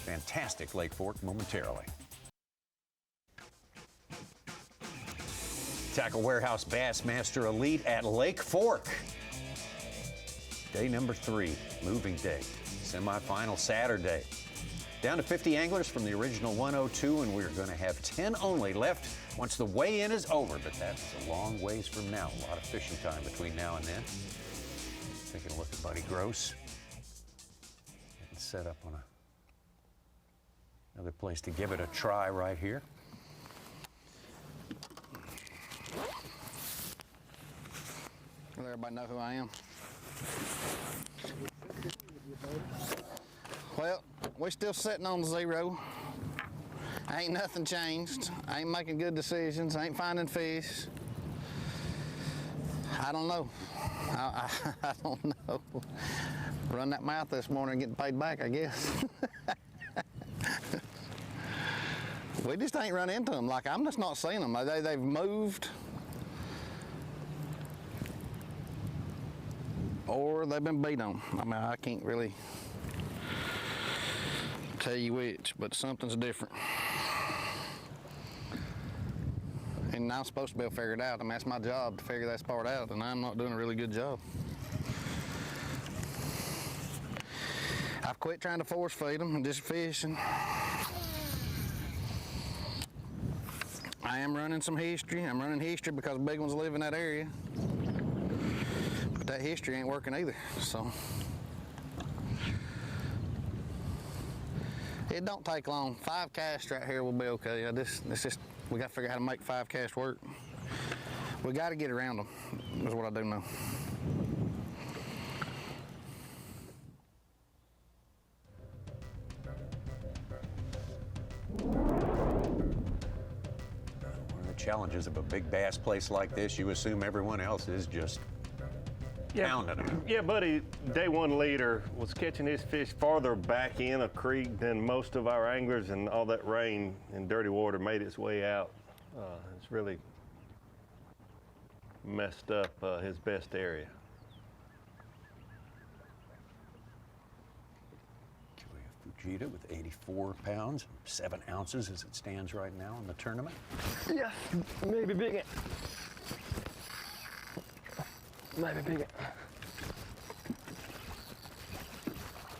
fantastic Lake Fork momentarily. Tackle Warehouse Bassmaster Elite at Lake Fork. Day number 3, moving day. Semi-final Saturday. Down to 50 anglers from the original 102, and we're going to have 10 only left once the weigh-in is over, but that's a long ways from now. A lot of fishing time between now and then. Taking a look at Buddy Gross. Getting set up on another place to give it a try right here. Let everybody know who I am. We're still sitting on 0. Ain't nothing changed. I ain't making good decisions. I ain't finding fish. I don't know. I don't know. Run that mouth this morning and getting paid back, I guess. We just ain't run into them. Like, I'm just not seeing them. They've moved. Or they've been beat on. I mean, I can't really tell you which, but something's different. And I'm supposed to be able to figure it out. I mean, that's my job to figure that part out, and I'm not doing a really good job. I've quit trying to force feed them and just fishing. I am running some history. I'm running history because big ones live in that area. But that history ain't working either, so. It don't take long. 5 casts right here will be okay. We got to figure out how to make 5 casts work. We got to get around them, is what I do know. One of the challenges of a big bass place like this, you assume everyone else is just pounding them. Yeah, buddy, day 1 leader was catching his fish farther back in a creek than most of our anglers, and all that rain and dirty water made its way out. It's really messed up his best area. Kyoya Fujita with 84 pounds, 7 ounces as it stands right now in the tournament. Yes, maybe bigger. Maybe bigger.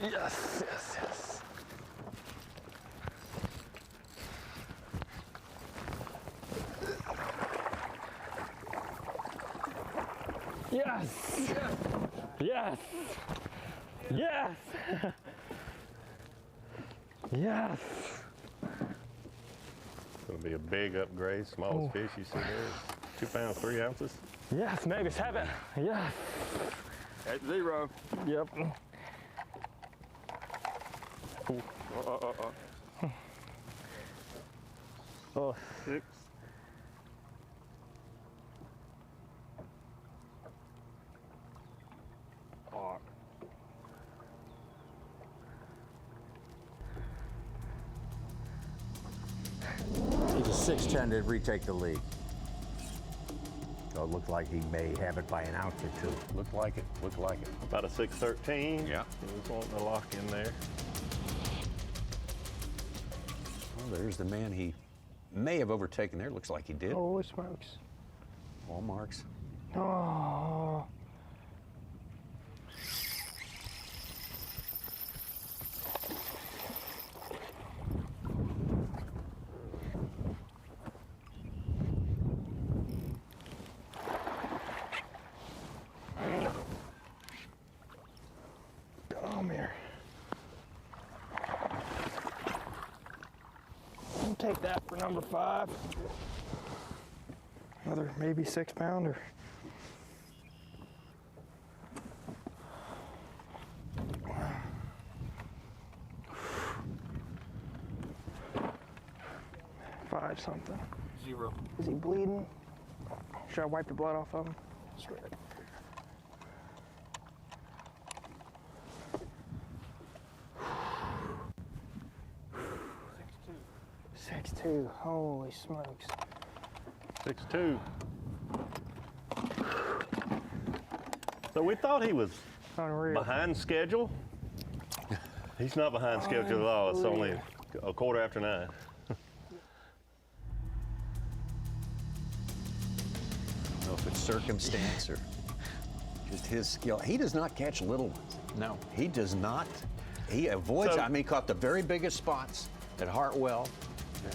Yes, yes, yes. Yes! Yes! Yes! Yes! It's going to be a big upgrade. Smallest fish you see there is 2 pounds, 3 ounces. Yes, maybe 7. Yes. At 0. Yep. Oh. 6. He's a 6'10" to retake the lead. So it looked like he may have it by an ounce or 2. Looked like it, looked like it. About a 6'13". Yeah. He was wanting to lock in there. Well, there's the man he may have overtaken there. Looks like he did. Holy smokes. All marks. Oh. Come here. I'll take that for number 5. Another maybe 6 pounder. Five something. 0. Is he bleeding? Should I wipe the blood off of him? That's right. 6'2". Holy smokes. 6'2". So we thought he was behind schedule. He's not behind schedule at all. It's only a 9:15. I don't know if it's circumstance or just his skill. He does not catch little ones. No, he does not. He avoids. I mean, he caught the very biggest spots at Hartwell.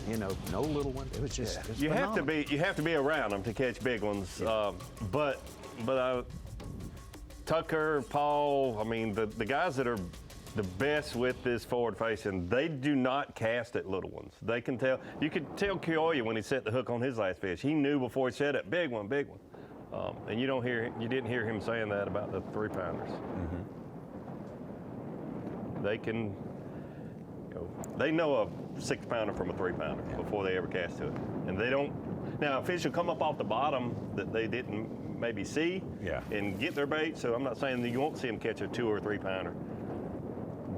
You know, no little one. It was just. It was phenomenal. You have to be around them to catch big ones. Yeah. But Tucker, Paul. I mean, the guys that are the best with this forward facing, they do not cast at little ones. They can tell. You could tell Kyoya when he set the hook on his last fish. He knew before he set it, big one, big one. And you didn't hear him saying that about the 3-pounders. Mm-hmm. They can go. They know a 6-pounder from a 3-pounder before they ever cast to it. And they don't, now fish will come up off the bottom that they didn't maybe see and get their bait. So I'm not saying that you won't see them catch a 2 or 3-pounder.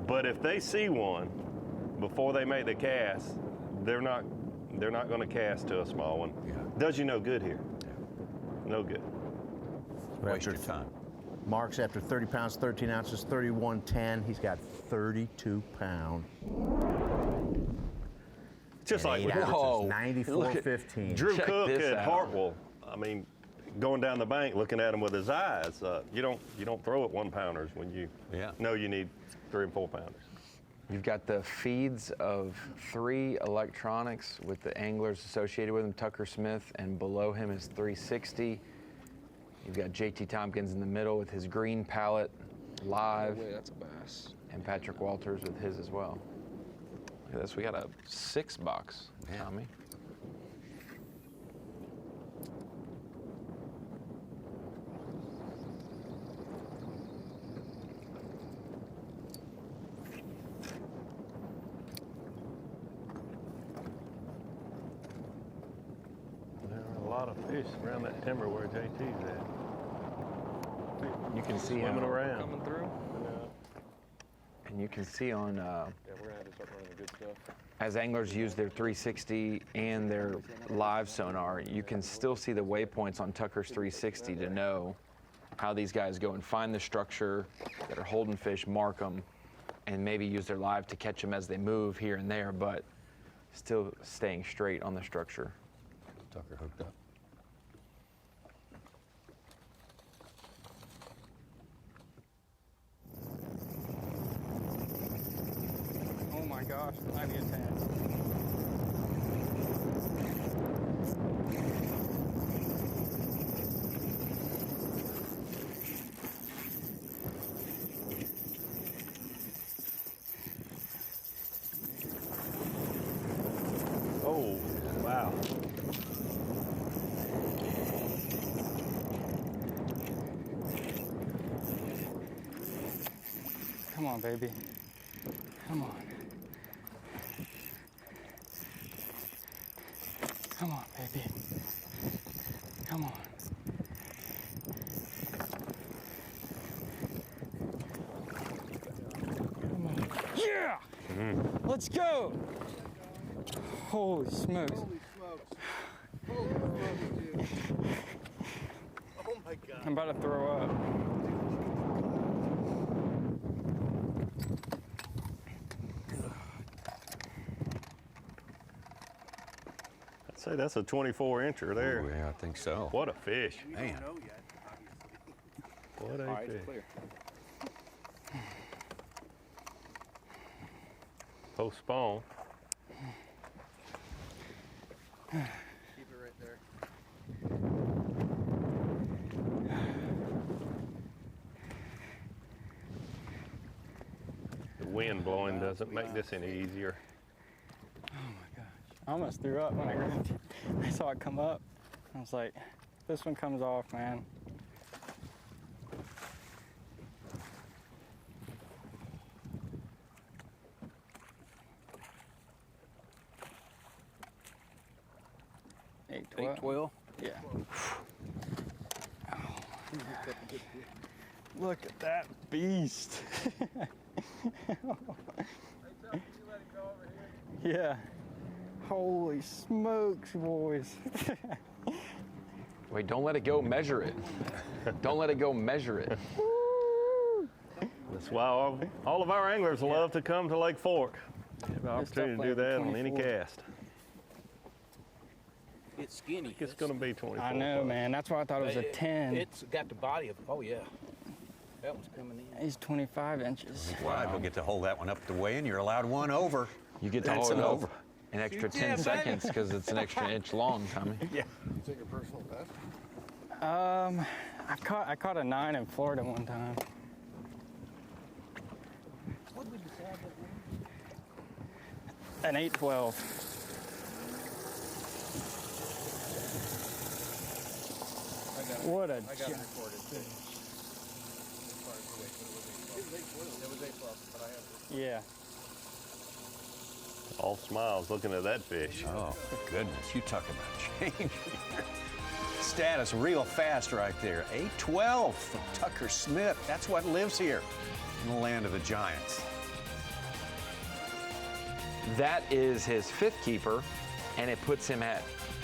But if they see one before they make the cast, they're not going to cast to a small one. Does you no good here. No good. Waste your time. Marks after 30 pounds, 13 ounces, 31.10. He's got 32 pounds. Just like with 94.15. Drew Cook at Hartwell. I mean, going down the bank, looking at him with his eyes. You don't throw at 1-pounders when you know you need 3 and 4-pounders. You've got the feeds of 3 electronics with the anglers associated with him, Tucker Smith, and below him is 360. You've got JT Tomkins in the middle with his green palette live. No way, that's a bass. And Patrick Walters with his as well. Look at this, we got a 6-box, Tommy. There are a lot of fish around that timber where JT's at. You can see swimming around. Coming through. And you can see on, Yeah, we're gonna have to start running the good stuff. as anglers use their 360 and their live sonar, you can still see the waypoints on Tucker's 360 to know how these guys go and find the structure that are holding fish, mark them, and maybe use their live to catch them as they move here and there, but still staying straight on the structure. Tucker hooked up. Oh my gosh, I need a 10. Oh, wow. Come on, baby. Come on. Come on, baby. Come on. Come on. Yeah! Let's go! Holy smokes. Holy smokes. Holy smokes, dude. Oh my God. I'm about to throw up. I'd say that's a 24-incher there. Ooh, yeah, I think so. What a fish. We Man. don't know yet, obviously. What a fish. Clear. Post spawn. Keep it right there. The wind blowing doesn't make this any easier. Oh my gosh. I almost threw up when I grabbed it. I saw it come up. I was like, this one comes off, man. Eight 12. Yeah. Oh, look at that beast. Yeah. Holy smokes, boys. Wait, don't let it go, measure it. Don't let it go, measure it. That's why all of our anglers love to come to Lake Fork. Have the It's opportunity to do definitely that on any 24. cast. It's skinny. It's going to be 24. I know, man. That's why I thought it was a 10. It's got the body of, oh yeah. That one's coming in. He's 25 inches. Wow. We'll get to hold that one up the weigh-in. You're allowed one over. You get to That's hold an it over. over an extra 10 seconds because it's an extra inch long, Tommy. Yeah. You take your personal best? I caught a 9 in Florida one time. What did we decide that An 8-12. What a I got it jump. recorded too. It was 8-12, but I have it. Yeah. All smiles looking at that fish. Oh, goodness. You talk about change. Status real fast right there. 8-12 from Tucker Smith. That's what lives here in the land of the Giants. That is his 5th keeper, and it puts him at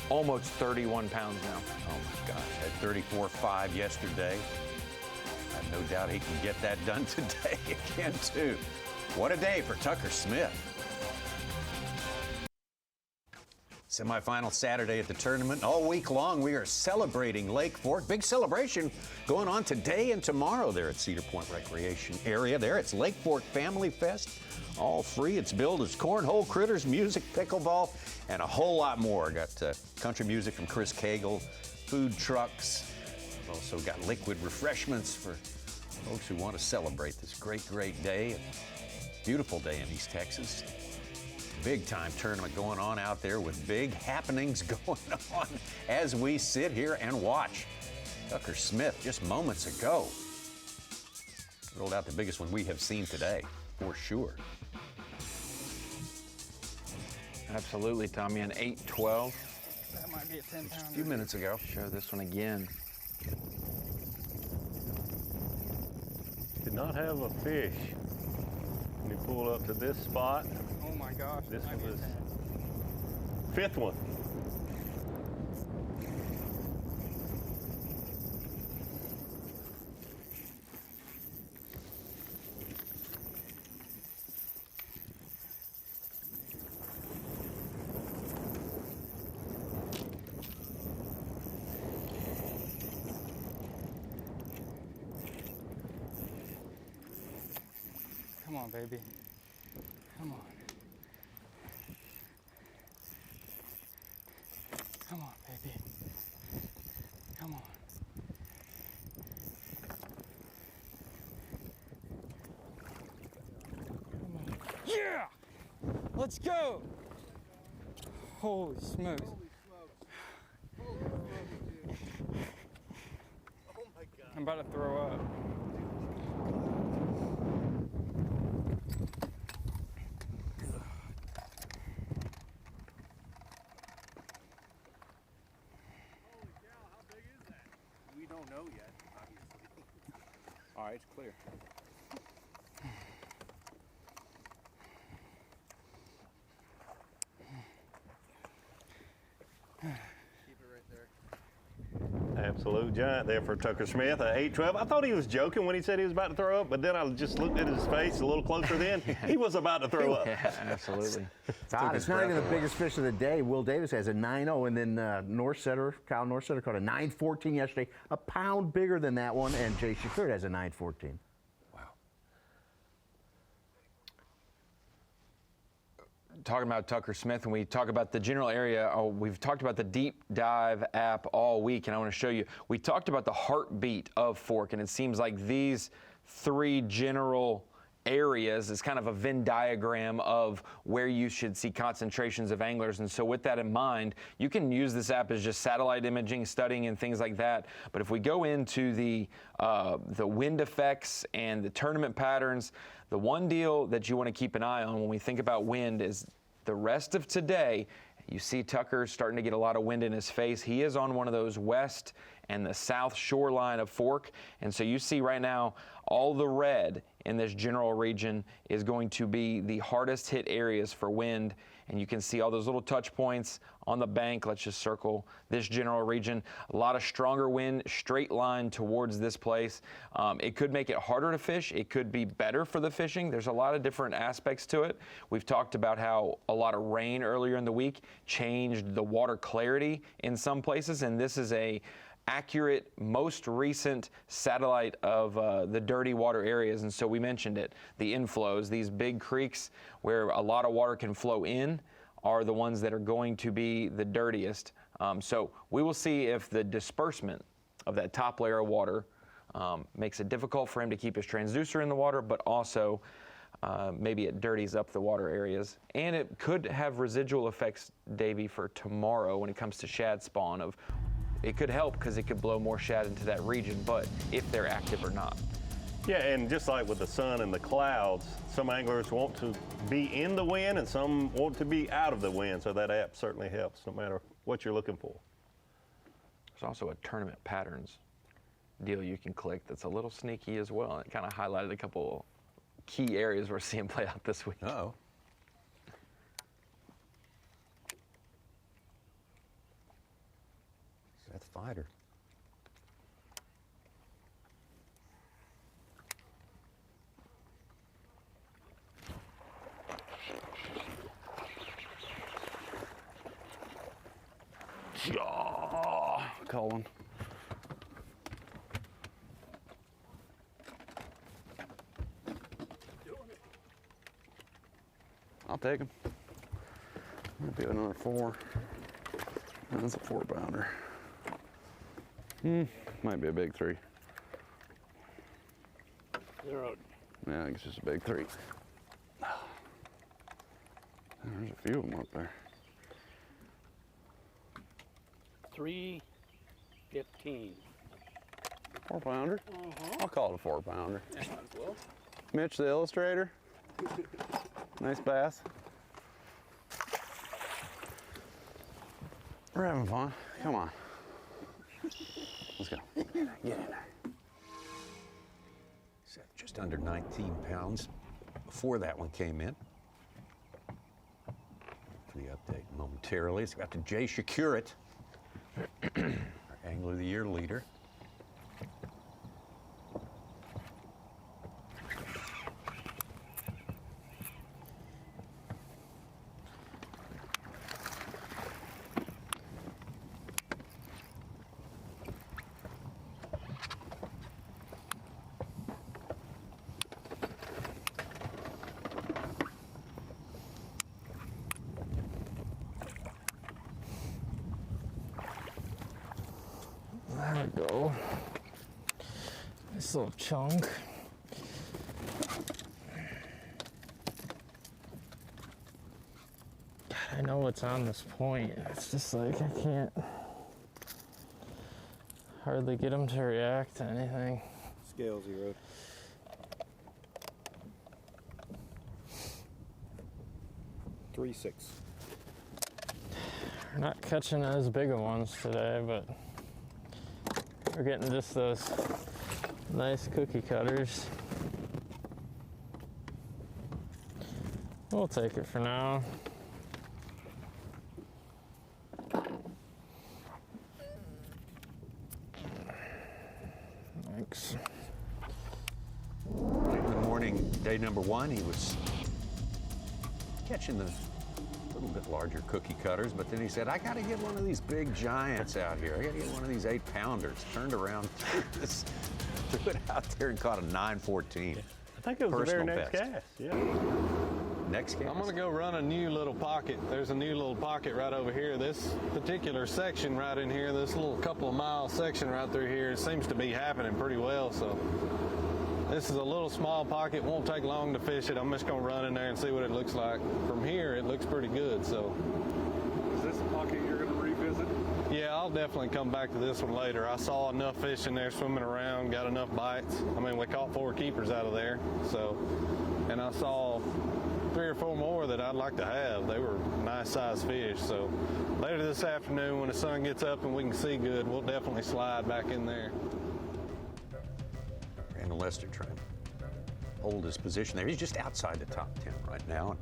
almost 31 pounds now. Oh my gosh, had 34.5 yesterday. I have no doubt he can get that done today again too. What a day for Tucker Smith. Semifinal Saturday at the tournament. All week long we are celebrating Lake Fork. Big celebration going on today and tomorrow there at Cedar Point Recreation Area. There it's Lake Fork Family Fest. All free. It's billed as cornhole, critters, music, pickleball, and a whole lot more. Got country music from Chris Cagle, food trucks. We've also got liquid refreshments for folks who want to celebrate this great, great day. Beautiful day in East Texas. Big time tournament going on out there with big happenings going on as we sit here and watch. Tucker Smith just moments ago rolled out the biggest one we have seen today, for sure. Absolutely, Tommy, an 8-12. That might be a 10-pounder. A few minutes ago. Show this one again. Did not have a fish. When he pulled up to this spot. Oh my gosh. This was his 5th one. Come on, baby. Come on. Come on, baby. Come on. Come on. Yeah! Let's go! Holy smokes. I'm about to throw up. Know yet, obviously. All right, it's clear. Keep it right there. Absolute giant there for Tucker Smith, 8-12. I thought he was joking when he said he was about to throw up, but then I just looked at his face a little closer then. He was about to throw up. Yeah, absolutely. Todd, it's not even the biggest fish of the day. Will Davis has a 9-0, and then Kyle Norsetter caught a 9-14 yesterday, a pound bigger than that one, and Jay Shakur has a 9-14. Talking about Tucker Smith, and we talk about the general area. We've talked about the Deep Dive app all week, and I want to show you. We talked about the heartbeat of Fork, and it seems like these 3 general areas is kind of a Venn diagram of where you should see concentrations of anglers. And so with that in mind, you can use this app as just satellite imaging, studying, and things like that. But if we go into the wind effects and the tournament patterns, the one deal that you want to keep an eye on when we think about wind is the rest of today. You see Tucker starting to get a lot of wind in his face. He is on one of those west and the south shoreline of Fork. And so you see right now all the red in this general region is going to be the hardest hit areas for wind. And you can see all those little touch points on the bank. Let's just circle this general region. A lot of stronger wind, straight line towards this place. It could make it harder to fish. It could be better for the fishing. There's a lot of different aspects to it. We've talked about how a lot of rain earlier in the week changed the water clarity in some places, and this is a accurate, most recent satellite of the dirty water areas. And so we mentioned it, the inflows, these big creeks where a lot of water can flow in are the ones that are going to be the dirtiest. So we will see if the disbursement of that top layer of water makes it difficult for him to keep his transducer in the water, but also maybe it dirties up the water areas. And it could have residual effects, Davey, for tomorrow when it comes to shad spawn. It could help because it could blow more shad into that region, but if they're active or not. Yeah, and just like with the sun and the clouds, some anglers want to be in the wind and some want to be out of the wind, so that app certainly helps no matter what you're looking for. There's also a tournament patterns deal you can click that's a little sneaky as well. It kind of highlighted a couple key areas we're seeing play out this week. Uh-oh. Seth Fighter. Colin. I'll take him. Might be another 4. That's a 4-pounder. Might be a big 3. They're out. Yeah, I think it's just a big 3. There's a few of them up there. 315. 4-pounder? I'll call it a 4-pounder. Might as well. Mitch, the illustrator. Nice bass. We're having fun. Come on. Let's go. Get in there. Seth just under 19 pounds before that one came in. For the update momentarily. It's got to Jay Shakurit, our Angler of the Year leader. There we go. This little chunk. God, I know what's on this point. It's just like I can't hardly get them to react to anything. Scale 0. $3.6. We're not catching as big of ones today, but we're getting just those nice cookie cutters. We'll take it for now. Thanks. In the morning, day number 1, he was catching the little bit larger cookie cutters, but then he said, I got to get one of these big giants out here. I got to get one of these 8-pounders. Turned around, threw it out there and caught a 914. I think it was the very next cast. Yeah. Next cast. I'm gonna go run a new little pocket. There's a new little pocket right over here. This particular section right in here, this little couple of mile section right through here, it seems to be happening pretty well. So this is a little small pocket. Won't take long to fish it. I'm just gonna run in there and see what it looks like. From here, it looks pretty good. So. Is this a pocket you're going to revisit? Yeah, I'll definitely come back to this one later. I saw enough fish in there swimming around, got enough bites. I mean, we caught 4 keepers out of there. So, and I saw 3 or 4 more that I'd like to have. They were nice sized fish. So later this afternoon when the sun gets up and we can see good, we'll definitely slide back in there. Randall Lester trying to hold his position there. He's just outside the top 10 right now.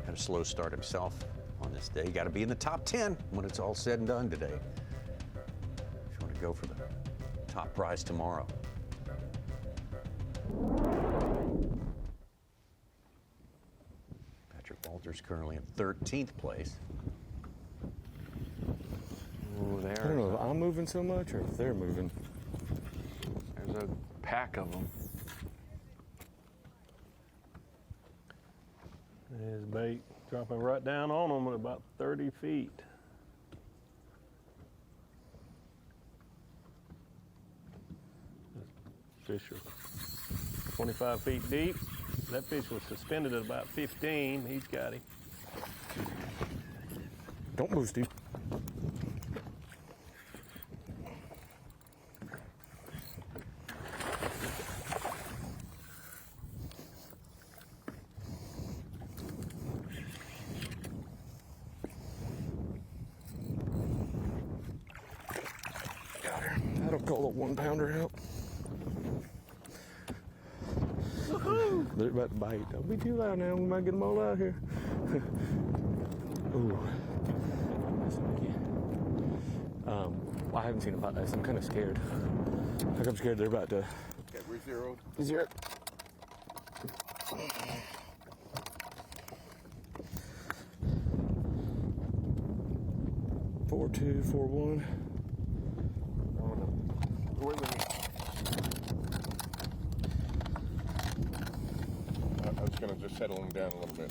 Had a slow start himself on this day. You got to be in the top 10 when it's all said and done today. If you want to go for the top prize tomorrow. Patrick Walters currently in 13th place. Ooh, I don't know if I'm moving so much or if they're moving. There's a pack of them. There's bait dropping right down on them at about 30 feet. Fish are 25 feet deep. That fish was suspended at about 15. He's got him. Don't move, Steve. Call a 1 pounder out. They're about to bite. Don't be too loud now. We might get them all out here. Ooh. I haven't seen them bite this. I'm kind of scared. I'm scared they're about to. Okay, we're zeroed. Zero. Four, 2, 4, 1. I was going to just settle them down a little bit.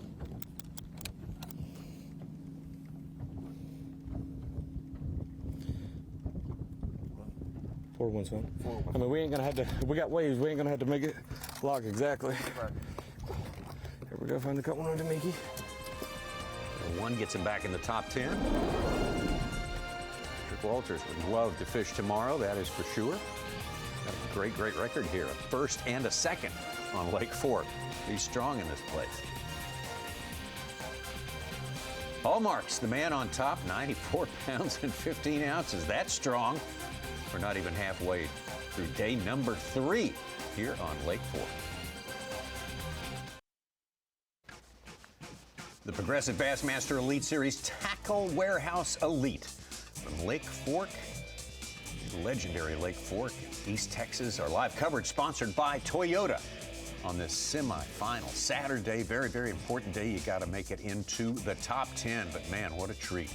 Four, 1, son. I mean, we ain't gonna have to. We got waves. We ain't gonna have to make it lock exactly. Right. Here we go. Find the cut one under Mickey. One gets him back in the top 10. Patrick Walters would love to fish tomorrow, that is for sure. Got a great, great record here. A first and a second on Lake Fork. He's strong in this place. Hallmarks, the man on top, 94 pounds and 15 ounces. That's strong. We're not even halfway through day number 3 here on Lake Fork. The Progressive Bassmaster Elite Series Tackle Warehouse Elite from Lake Fork, legendary Lake Fork, East Texas. Our live coverage sponsored by Toyota on this semifinal Saturday. Very, very important day. You got to make it into the top 10. But man, what a treat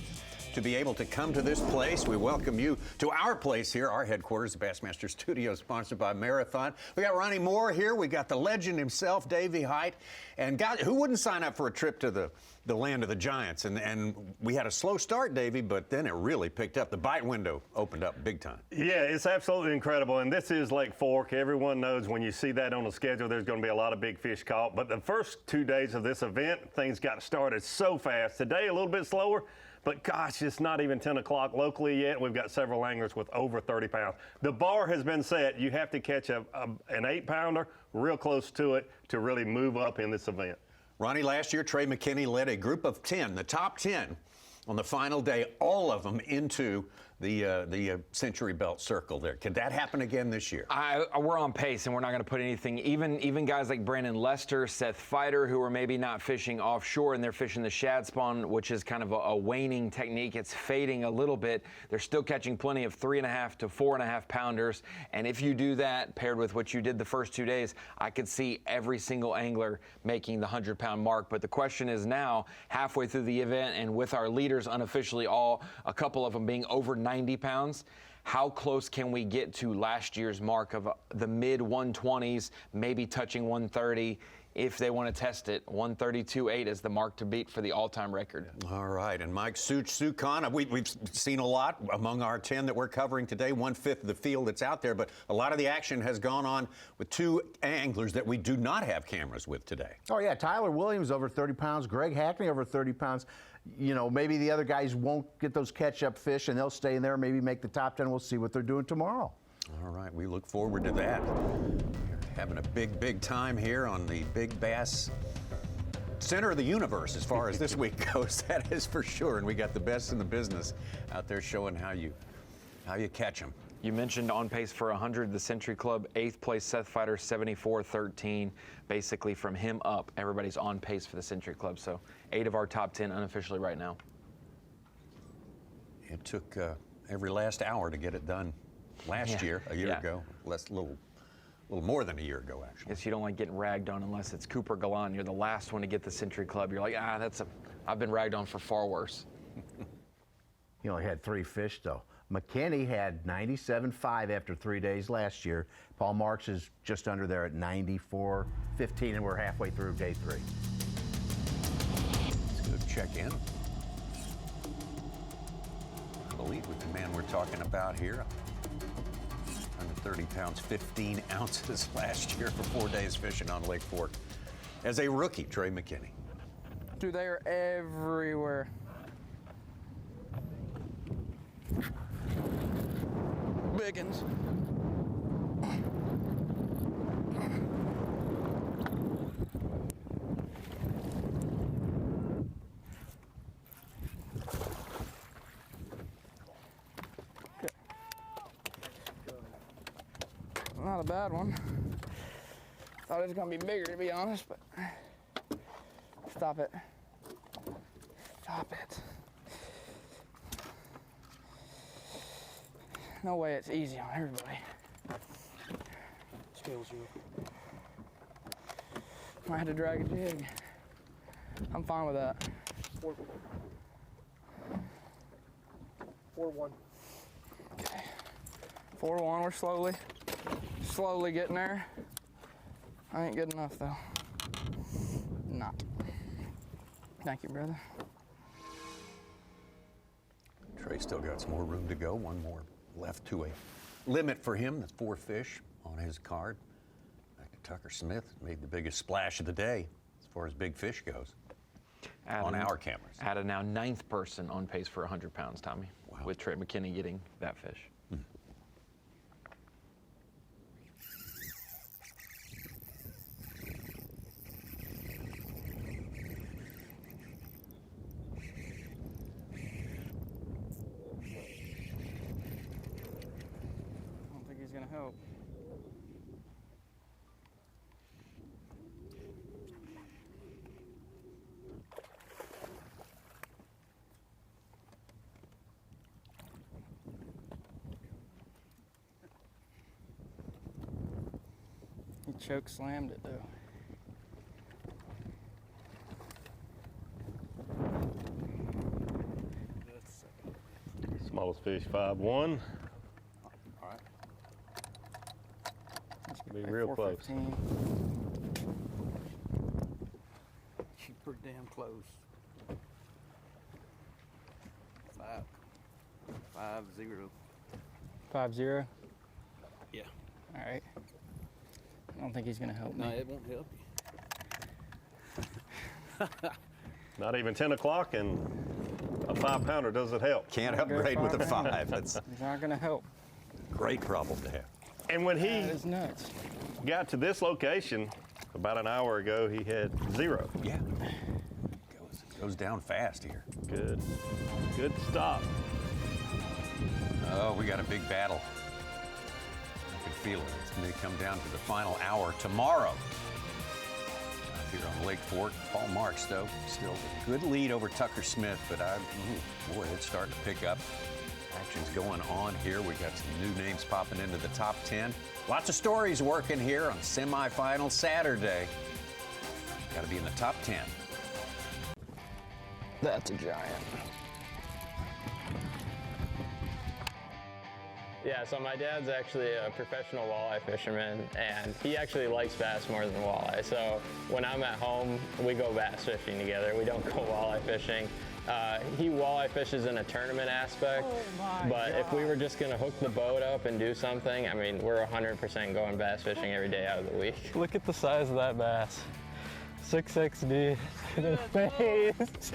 to be able to come to this place. We welcome you to our place here, our headquarters, the Bassmaster Studio, sponsored by Marathon. We got Ronnie Moore here. We got the legend himself, Davey Height. And God, who wouldn't sign up for a trip to the land of the giants? And we had a slow start, Davey, but then it really picked up. The bite window opened up big time. Yeah, it's absolutely incredible. And this is Lake Fork. Everyone knows when you see that on the schedule, there's going to be a lot of big fish caught. But the first 2 days of this event, things got started so fast. Today, a little bit slower. But gosh, it's not even 10 o'clock locally yet. We've got several anglers with over 30 pounds. The bar has been set. You have to catch an 8-pounder real close to it to really move up in this event. Ronnie, last year, Trey McKinney led a group of 10, the top 10, on the final day, all of them into the Century Belt Circle there. Could that happen again this year? We're on pace, and we're not going to put anything, even guys like Brandon Lester, Seth Fighter, who are maybe not fishing offshore, and they're fishing the shad spawn, which is kind of a waning technique. It's fading a little bit. They're still catching plenty of 3.5 to 4.5 pounders, and if you do that, paired with what you did the first 2 days, I could see every single angler making the 100-pound mark. But the question is now, halfway through the event, and with our leaders unofficially a couple of them being over 90 pounds, how close can we get to last year's mark of the mid 120s, maybe touching 130? If they want to test it, 132.8 is the mark to beat for the all-time record. All right, and Mike Sukana, we've seen a lot among our 10 that we're covering today, 1/5 of the field that's out there, but a lot of the action has gone on with 2 anglers that we do not have cameras with today. Oh yeah, Tyler Williams over 30 pounds, Greg Hackney over 30 pounds. You know, maybe the other guys won't get those catch-up fish and they'll stay in there, maybe make the top 10. We'll see what they're doing tomorrow. All right, we look forward to that. Having a big, big time here on the Big Bass center of the universe as far as this week goes, that is for sure. And we got the best in the business out there showing how you catch them. You mentioned on pace for 100, the Sentry Club, 8th place Seth Fighter, 74-13. Basically from him up, everybody's on pace for the Sentry Club. So 8 of our top 10 unofficially right now. It took every last hour to get it done last year, a year ago. A little more than a year ago, actually. Guess you don't like getting ragged on unless it's Cooper Galan. You're the last one to get the Sentry Club. You're like, I've been ragged on for far worse. He only had 3 fish, though. McKinney had 97.5 after 3 days last year. Paul Marks is just under there at 94.15, and we're halfway through day 3. Let's go check in. I believe with the man we're talking about here. 130 pounds, 15 ounces last year for 4 days fishing on Lake Fork. As a rookie, Trey McKinney. Dude, they are everywhere. Biggins. a bad one. Thought it was gonna be bigger, to be honest, but stop it. Stop it. No way it's easy on everybody. Scales you. I had to drag a jig. I'm fine with that. 4-1. Okay. 4-1, we're slowly getting there. I ain't good enough though. Not. Thank you, brother. Trey still got some more room to go. One more left to a limit for him. That's 4 fish on his card. Back to Tucker Smith, made the biggest splash of the day as far as big fish goes on our cameras. Added now 9th person on pace for 100 pounds, Tommy, with Trey McKinney getting that fish. I don't think he's gonna help. He choke slammed it though. Smallest fish, 5-1. All right. Be real close. 415. You're pretty damn close. 5-0. 5-0. Yeah. All right. I don't think he's gonna help No, me. it won't help you. Not even 10 o'clock, and a 5-pounder doesn't help. Can't upgrade with a 5. That's He's not gonna help. a great problem to have. And when he That is nuts. got to this location about an hour ago, he had 0. Yeah. Goes down fast here. Good stop. Oh, we got a big battle. I can feel it. It's going to come down to the final hour tomorrow. Out here on Lake Fork. Paul Marks, though, still a good lead over Tucker Smith, but boy, it's starting to pick up. Action's going on here. We got some new names popping into the top 10. Lots of stories working here on semifinal Saturday. Got to be in the top 10. That's a giant. Yeah, so my dad's actually a professional walleye fisherman, and he actually likes bass more than walleye. So when I'm at home, we go bass fishing together. We don't go walleye fishing. He walleye fishes in a tournament aspect, but if we were just gonna hook the boat up and do something, I mean, we're 100% going bass fishing every day out of the week. Look at the size of that bass. 6XD in his face.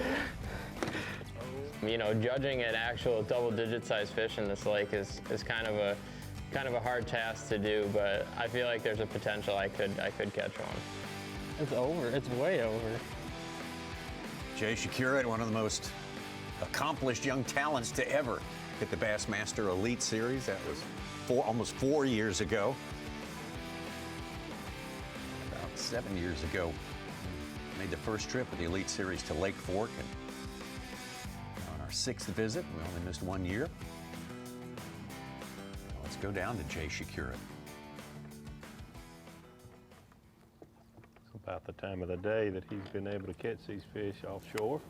You know, judging an actual double-digit size fish in this lake is kind of a hard task to do, but I feel like there's a potential I could catch one. It's over. It's way over. Jay Shakura, one of the most accomplished young talents to ever hit the Bassmaster Elite Series. That was almost 4 years ago. About 7 years ago, made the first trip of the Elite Series to Lake Fork, and on our 6th visit, we only missed 1 year. Let's go down to Jay Shakura. It's about the time of the day that he's been able to catch these fish offshore.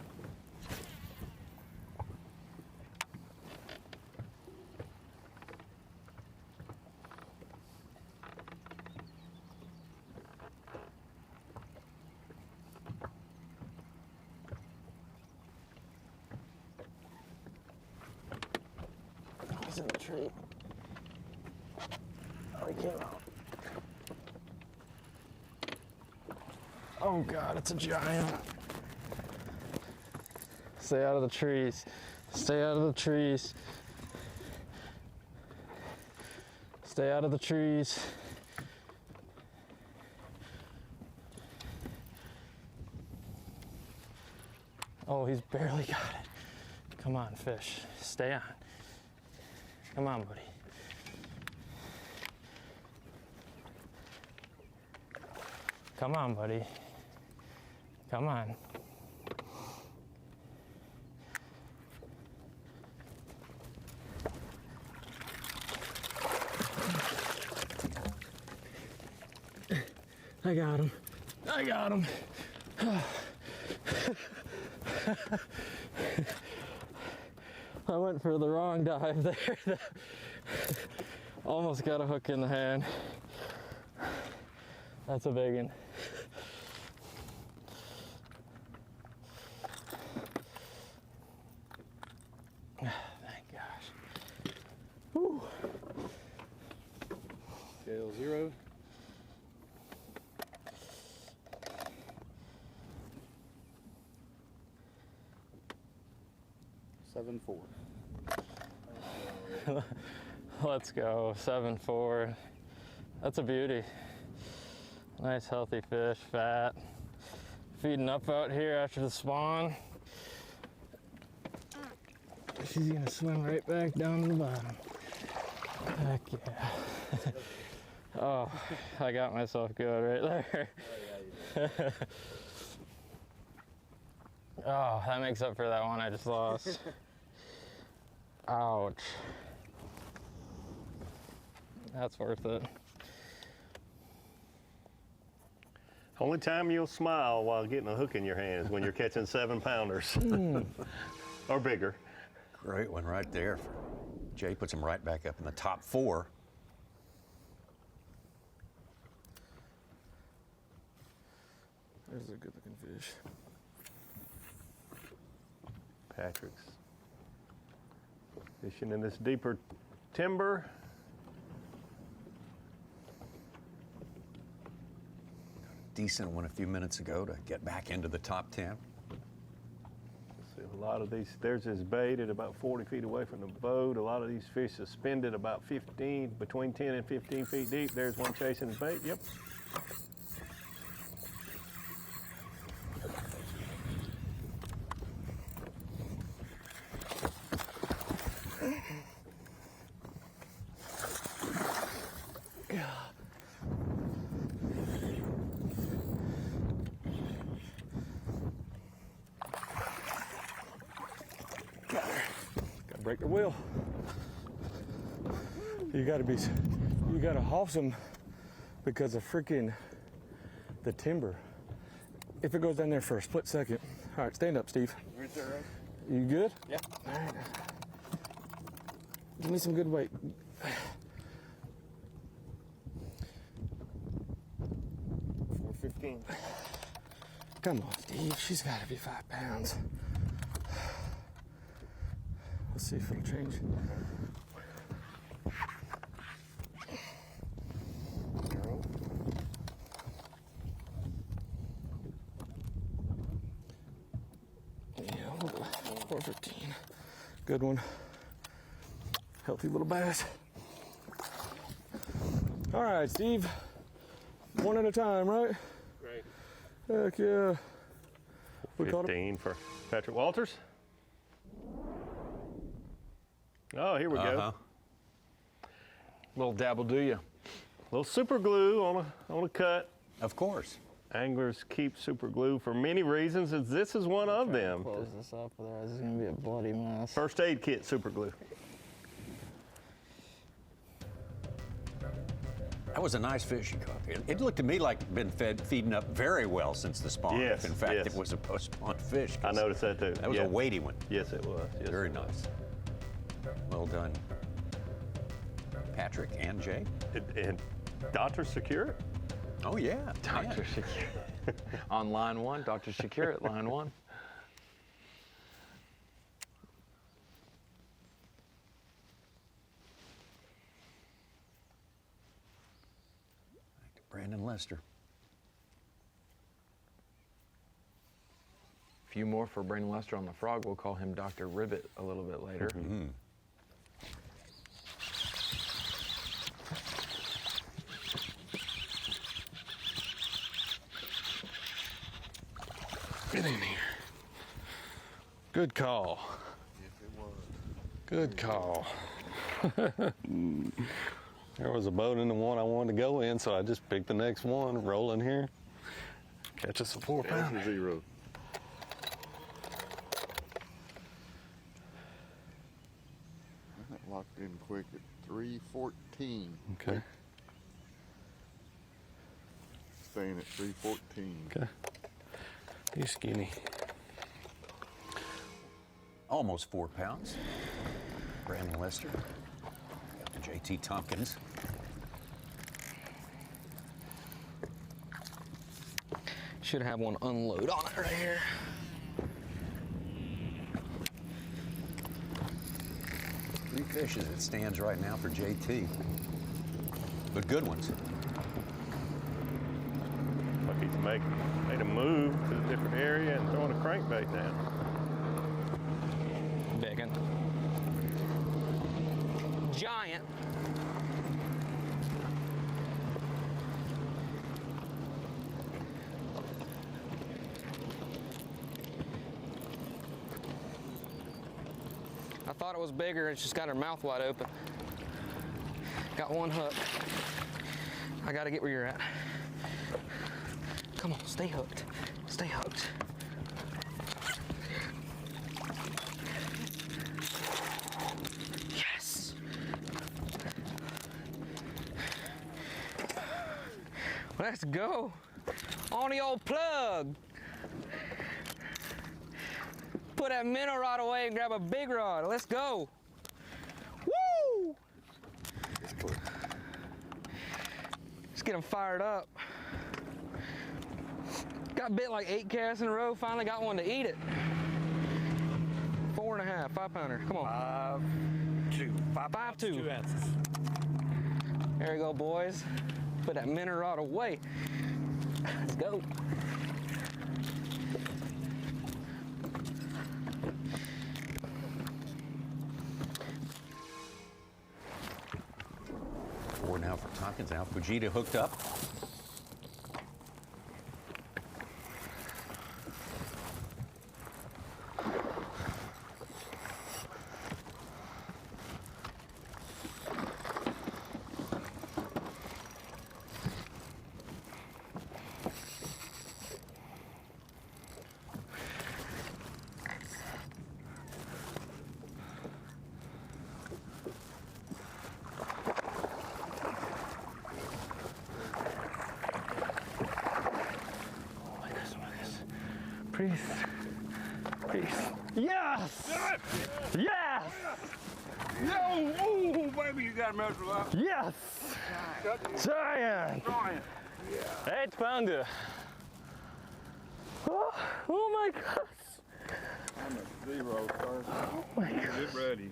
He's in the tree. Oh, he came out. Oh God, it's a giant. Stay out of the trees. Stay out of the trees. Stay out of the trees. Oh, he's barely got it. Come on, fish. Stay on. Come on, buddy. Come on, buddy. Come on. I got him. I got him. I went for the wrong dive there. Almost got a hook in the hand. That's a big one. Thank gosh. Whew. Scale 0. Seven 4. Let's go, 7-4. That's a beauty. Nice healthy fish, fat. Feeding up out here after the spawn. She's gonna swim right back down to the bottom. Heck yeah. Oh, I got myself good right there. Oh, that makes up for that one I just lost. Ouch. That's worth it. Only time you'll smile while getting a hook in your hand is when you're catching 7-pounders or bigger. Great one right there. Jay puts him right back up in the top 4. There's a good looking fish. Patrick's fishing in this deeper timber. Decent one a few minutes ago to get back into the top 10. See, a lot of these, there's this bait at about 40 feet away from the boat. A lot of these fish suspended about 15, between 10 and 15 feet deep. There's one chasing the bait, yep. Break the wheel. You gotta hoss them because of freaking the timber. If it goes down there for a split second. All right, stand up, Steve. Right there, right? You good? Yeah. All right. Give me some good weight. 415. Come on, Steve. She's gotta be 5 pounds. Let's see if it'll change. Yeah, 415. Good one. Healthy little bass. All right, Steve. One at a time, right? Great. Heck yeah. 15 for Patrick Walters. Oh, here we go. Little dabble, do you? Little super glue on a cut. Of course. Anglers keep super glue for many reasons, and this is one of them. Close this up, otherwise it's gonna be a bloody mess. First aid kit super glue. That was a nice fish you caught. It looked to me like it'd been feeding up very well since the spawn. Yes, If in fact yes. it was a post-spawn fish. I noticed that too. That was Yeah. a weighty one. Yes, it was. Yes, Very it was. nice. Well done, Patrick and Jay. And Dr. Secure? Oh yeah, Dr. Secure. On line 1, Dr. Secure at line 1. Brandon Lester. A few more for Brandon Lester on the frog. We'll call him Dr. Ribbit a little bit later. Mm-hmm. Get in here. Good call. Good call. There was a boat in the one I wanted to go in, so I just picked the next one, rolling here. Catch us a 4 That's pounder. a 0. That locked in quick at 314. Okay. Staying at 314. Okay. He's skinny. Almost 4 pounds. Brandon Lester. Got the JT Tomkins. Should have one unload on it right here. Three fish as it stands right now for JT. But good ones. Like he's made a move to a different area and throwing a crankbait now. Big one. Giant. I thought it was bigger, it's just got her mouth wide open. Got one hook. I gotta get where you're at. Come on, stay hooked. Stay hooked. Yes! Let's go. On the old plug. Put that minnow rod away and grab a big rod. Let's go. Woo! Let's get them fired up. Got bit like 8 casts in a row. Finally got one to eat it. 4.5, 5 pounder. Come on. 5'2". 5'2". 2 ounces. There we go, boys. Put that minnow rod away. Let's go. Four now for Tompkins. Now Fujita hooked up. Please. Please. Yes! Yes! No! Oh, baby, you got a measure up. Yes! Giant! 8 pounder. Oh my gosh! I'm at 0, sir. Oh my gosh. Get ready.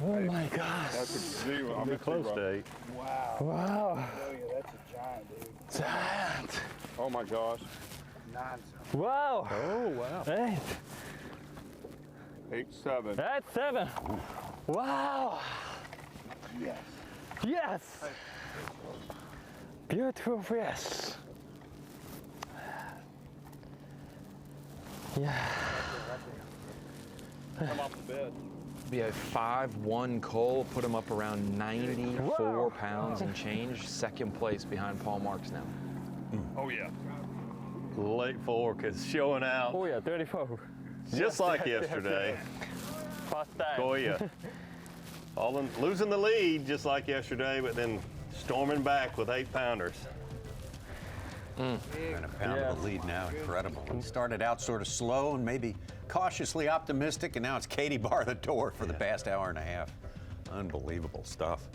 Oh my gosh. That's a 0. I'm Be at close 0. to 8. Wow. Wow. Oh yeah, that's a giant, dude. Giant. Oh my gosh. 9. Wow. Oh, wow. 8. 8-7. That's 7. Wow. Yes. Yes. Beautiful fish. Yeah. Come off the bed. Be a 5-1 Cole, put him up around 94 Whoa. pounds and change. Second place behind Paul Marks now. Oh yeah. Lake Fork is showing out. Oh yeah, 34. Just like yesterday. First time. Kyoya. Losing the lead just like yesterday, but then storming back with 8 pounders. And a pound of the lead now, incredible. He started out sort of slow and maybe cautiously optimistic, and now it's Katie bar the door for the past hour and a half. Unbelievable stuff.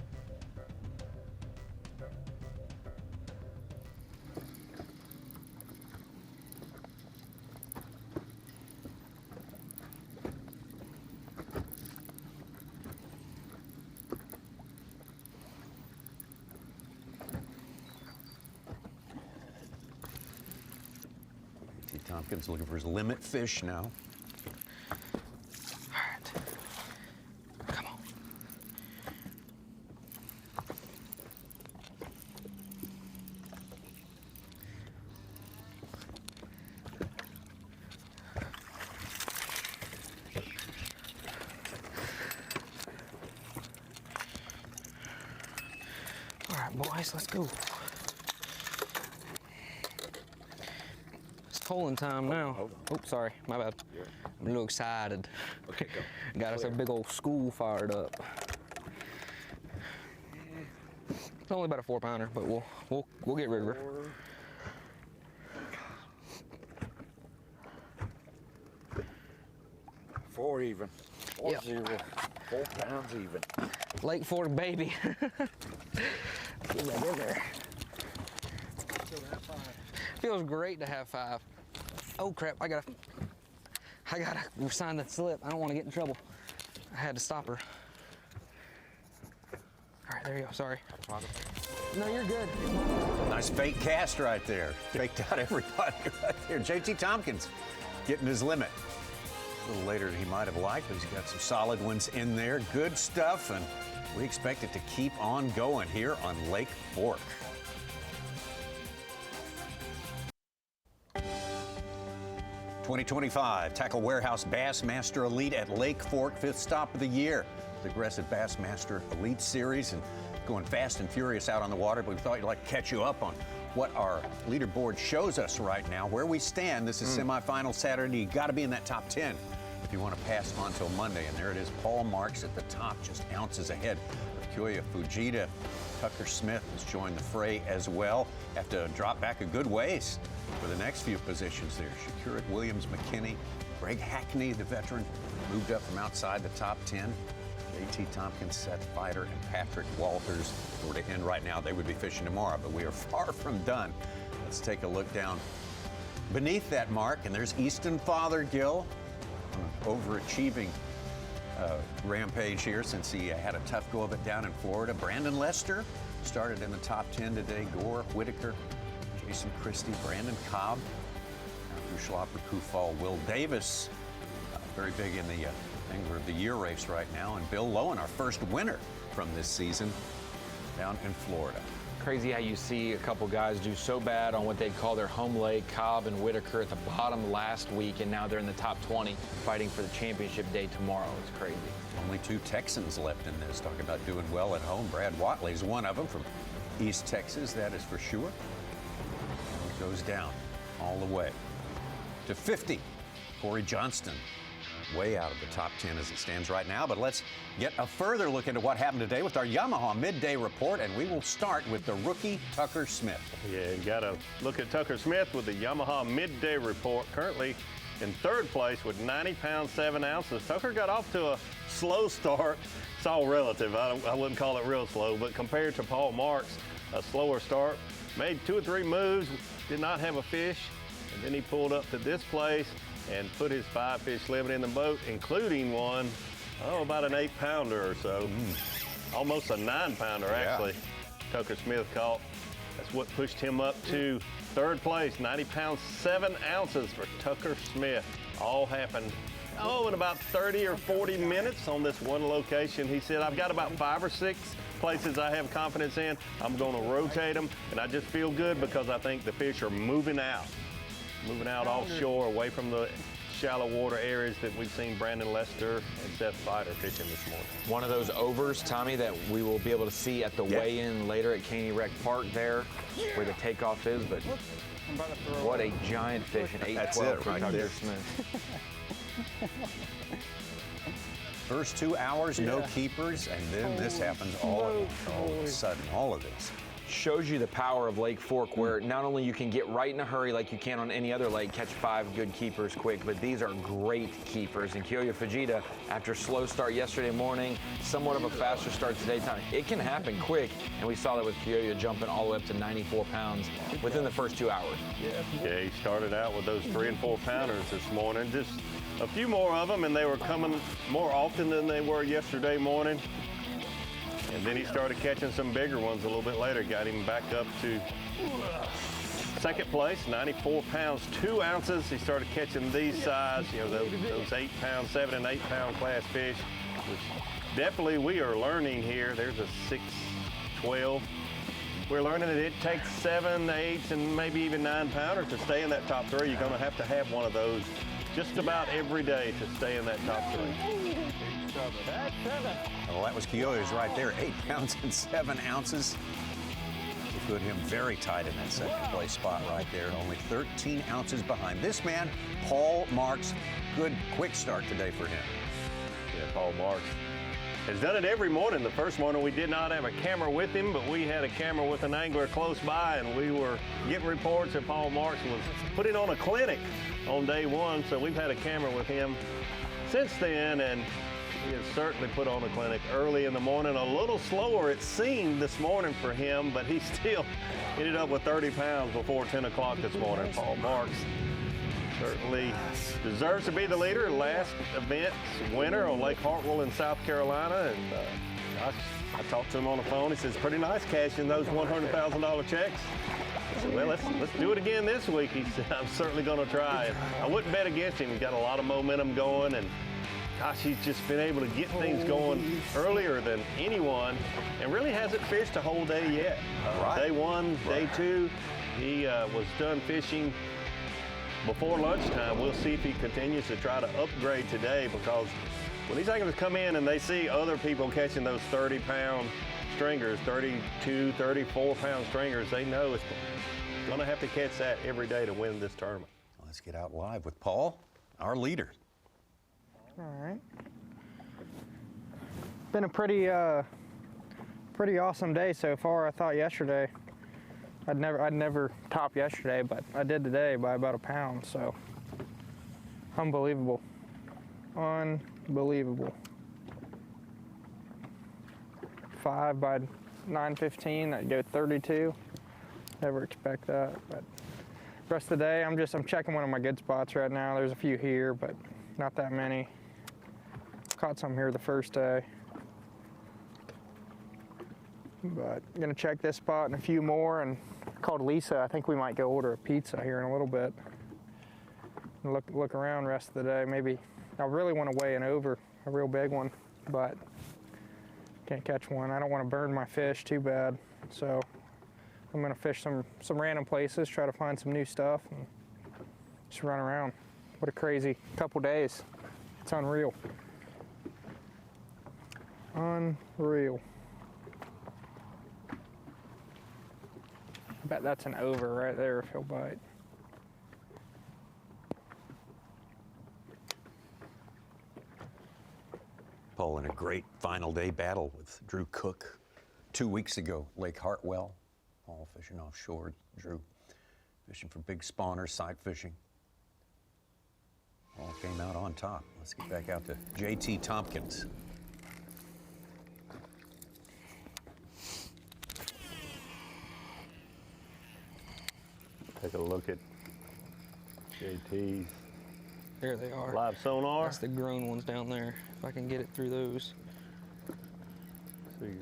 Tomkins looking for his limit fish now. All right. Come on. All right, boys, let's go. Holding time now. Oops, sorry, my bad. I'm a little excited. Okay, go. Got us a big old school fired up. It's only about a 4-pounder, but we'll get rid of her. 4 even. 4-0. 4 pounds even. Lake Fork baby. Get back in there. Feels great to have 5. Oh crap! I gotta sign that slip. I don't want to get in trouble. I had to stop her. All right, there you go. Sorry. No, you're good. Nice fake cast right there. Faked out everybody right there. JT Tomkins getting his limit. A little later than he might have liked, but he's got some solid ones in there. Good stuff, and we expect it to keep on going here on Lake Fork. '25 Tackle Warehouse Bassmaster Elite at Lake Fork, 5th stop of the year. The aggressive Bassmaster Elite Series, and going fast and furious out on the water, but we thought we'd like to catch you up on what our leaderboard shows us right now, where we stand. This is semifinal Saturday. You got to be in that top 10 if you want to pass on till Monday. And there it is, Paul Marks at the top, just ounces ahead of Kyoya. Fujita. Tucker Smith has joined the fray as well. Have to drop back a good ways for the next few positions there. Shakurit Williams, McKinney, Greg Hackney, the veteran, moved up from outside the top 10. JT Tompkins, Seth Fighter, and Patrick Walters. If we were to end right now, they would be fishing tomorrow, but we are far from done. Let's take a look down beneath that mark, and there's Easton Fathergill, overachieving rampage here since he had a tough go of it down in Florida. Brandon Lester started in the top 10 today. Gore, Whitaker, Jason Christie, Brandon Cobb, Andrew Schlopper, Kufal, Will Davis, very big in the Angler of the Year race right now, and Bill Lowen, our first winner from this season down in Florida. Crazy how you see a couple guys do so bad on what they call their home lake, Cobb and Whitaker at the bottom last week, and now they're in the top 20 fighting for the championship day tomorrow. It's crazy. Only 2 Texans left in this. Talking about doing well at home. Brad Watley's one of them from East Texas, that is for sure. And it goes down all the way to 50. Corey Johnston, way out of the top 10 as it stands right now. But let's get a further look into what happened today with our Yamaha Midday Report, and we will start with the rookie Tucker Smith. Yeah, you got to look at Tucker Smith with the Yamaha Midday Report. Currently in 3rd place with 90 pounds 7 ounces. Tucker got off to a slow start. It's all relative. I wouldn't call it real slow, but compared to Paul Marks, a slower start. Made 2 or 3 moves, did not have a fish, and then he pulled up to this place and put his 5-fish limit in the boat, including one, about an 8-pounder or so. Almost a 9-pounder, actually. Tucker Smith caught. That's what pushed him up to 3rd place, 90 pounds 7 ounces for Tucker Smith. All happened, in about 30 or 40 minutes on this one location. He said, I've got about 5 or 6 places I have confidence in. I'm going to rotate them, and I just feel good because I think the fish are moving out offshore, away from the shallow water areas that we've seen Brandon Lester and Seth Fighter fishing this morning. One of those overs, Tommy, that we will be able to see at the weigh-in later at Caney Rec Park there, where the takeoff is, but what a giant fish, an 8-12 for Tucker Smith. First 2 hours, no keepers, and then this happens all of a sudden, all of this. Shows you the power of Lake Fork, where not only you can get right in a hurry like you can on any other lake, catch 5 good keepers quick, but these are great keepers. And Kyoya Fujita, after a slow start yesterday morning, somewhat of a faster start today, it can happen quick, and we saw that with Kyoya jumping all the way up to 94 pounds within the first 2 hours. Yeah, he started out with those 3 and 4 pounders this morning. Just a few more of them, and they were coming more often than they were yesterday morning. And then he started catching some bigger ones a little bit later, got him back up to 2nd place, 94 pounds 2 ounces. He started catching these size, those 8-pound, 7 and 8-pound class fish, which definitely we are learning here. There's a 6-12. We're learning that it takes 7, 8, and maybe even 9-pounders to stay in that top 3. You're going to have one of those just about every day to stay in that top 3. Well, that was Kyoya's right there, 8 pounds and 7 ounces. put him very tight in that second place spot right there, only 13 ounces behind. This man, Paul Marks, good quick start today for him. Yeah, Paul Marks has done it every morning. The first morning we did not have a camera with him, but we had a camera with an angler close by, and we were getting reports that Paul Marks was putting on a clinic on day one, so we've had a camera with him since then, and he has certainly put on a clinic early in the morning. A little slower it seemed this morning for him, but he still ended up with 30 pounds before 10 o'clock this morning. Paul Marks certainly deserves to be the leader. Last event winner on Lake Hartwell in South Carolina, and gosh, I talked to him on the phone. He says, pretty nice cashing those $100,000 checks. I said, well, let's do it again this week. He said, I'm certainly going to try. I wouldn't bet against him. He's got a lot of momentum going, and gosh, he's just been able to get things going earlier than anyone, and really hasn't fished a whole day yet. Day one, day two, he was done fishing before lunchtime. We'll see if he continues to try to upgrade today, because when these anglers come in and they see other people catching those 30-pound stringers, 32, 34-pound stringers, they know it's going to have to catch that every day to win this tournament. Let's get out live with Paul, our leader. All right. Been a pretty awesome day so far. I thought yesterday I'd never top yesterday, but I did today by about a pound, so unbelievable. Unbelievable. 5 by 9:15, that'd go 32. Never expect that, but rest of the day, I'm checking one of my good spots right now. There's a few here, but not that many. Caught some here the first day. But I'm gonna check this spot and a few more, and called Lisa. I think we might go order a pizza here in a little bit. And look around the rest of the day. Maybe I really want to weigh an over, a real big one, but can't catch one. I don't want to burn my fish too bad, so I'm gonna fish some random places, try to find some new stuff, and just run around. What a crazy couple days. It's unreal. Unreal. I bet that's an over right there if he'll bite. Paul in a great final day battle with Drew Cook 2 weeks ago, Lake Hartwell. Paul fishing offshore, Drew fishing for big spawners, sight fishing. Paul came out on top. Let's get back out to JT Thompkins. Take a look at JT's. There they are. Live sonar. That's the grown ones down there. If I can get it through those. See,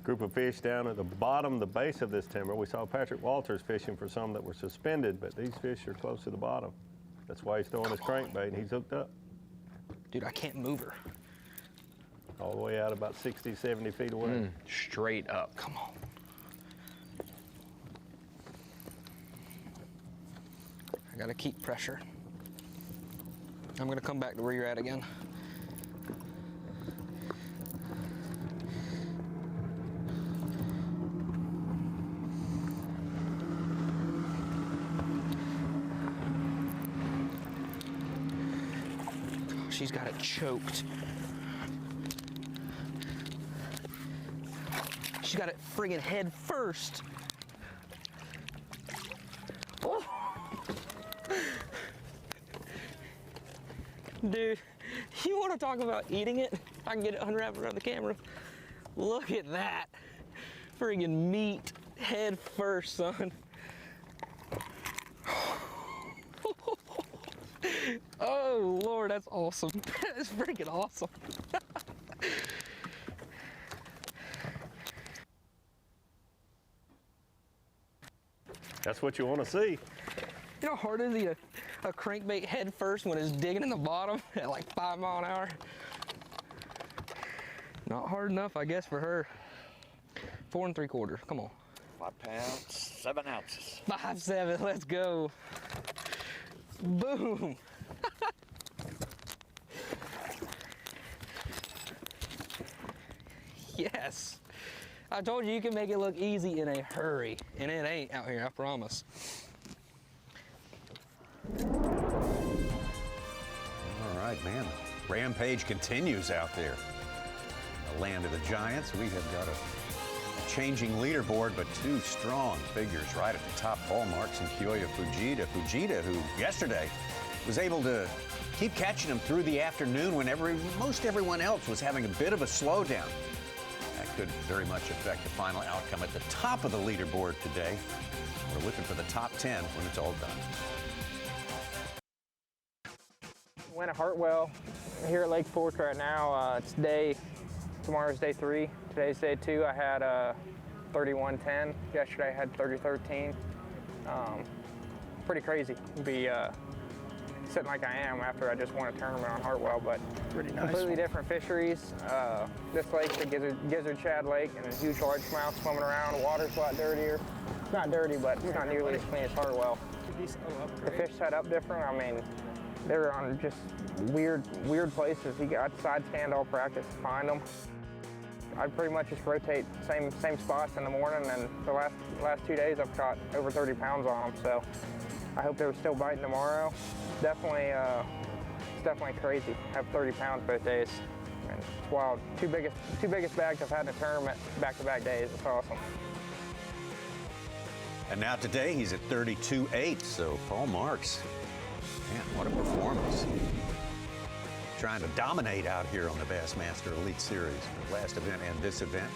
group of fish down at the bottom, the base of this timber. We saw Patrick Walters fishing for some that were suspended, but these fish are close to the bottom. That's why he's throwing his crankbait, and he's hooked up. Dude, I can't move her. All the way out about 60, 70 feet away. Straight up. Come on. I gotta keep pressure. I'm gonna come back to where you're at again. She's got it choked. She's got it friggin' head first. Oh. Dude, you want to talk about eating it? I can get it unwrapped around the camera. Look at that. Friggin' meat head first, son. Oh, Lord, that's awesome. That is freaking awesome. That's what you want to see. You know how hard it is to get a crankbait head first when it's digging in the bottom at like 5 miles an hour? Not hard enough, I guess, for her. 4 3/4, come on. 5 pounds, 7 ounces. 5'7", let's go. Boom. Yes. I told you can make it look easy in a hurry, and it ain't out here, I promise. All right, man. Rampage continues out there. The land of the giants. We have got a changing leaderboard, but two strong figures right at the top. Paul Marks and Kyoya Fujita. Fujita, who yesterday was able to keep catching him through the afternoon when most everyone else was having a bit of a slowdown. That could very much affect the final outcome at the top of the leaderboard today. We're looking for the top 10 when it's all done. Went at Hartwell here at Lake Fork right now. Tomorrow's day 3. Today's day 2. I had 31:10. Yesterday I had 30:13. Pretty crazy to be sitting like I am after I just won a tournament on Hartwell, but pretty nice. Completely different fisheries. This lake's a gizzard shad lake and a huge largemouth swimming around. The water's a lot dirtier. It's not dirty, but it's not nearly as clean as Hartwell. The fish set up different. I mean, they're on just weird places. You got side stand all practice to find them. I pretty much just rotate same spots in the morning, and the last 2 days I've caught over 30 pounds on them. So I hope they're still biting tomorrow. It's definitely crazy. I have 30 pounds both days, and it's wild. Two biggest bags I've had in a tournament back-to-back days. It's awesome. And now today he's at 32.8. So Paul Marks, man, what a performance! Trying to dominate out here on the Bassmaster Elite Series, the last event and this event.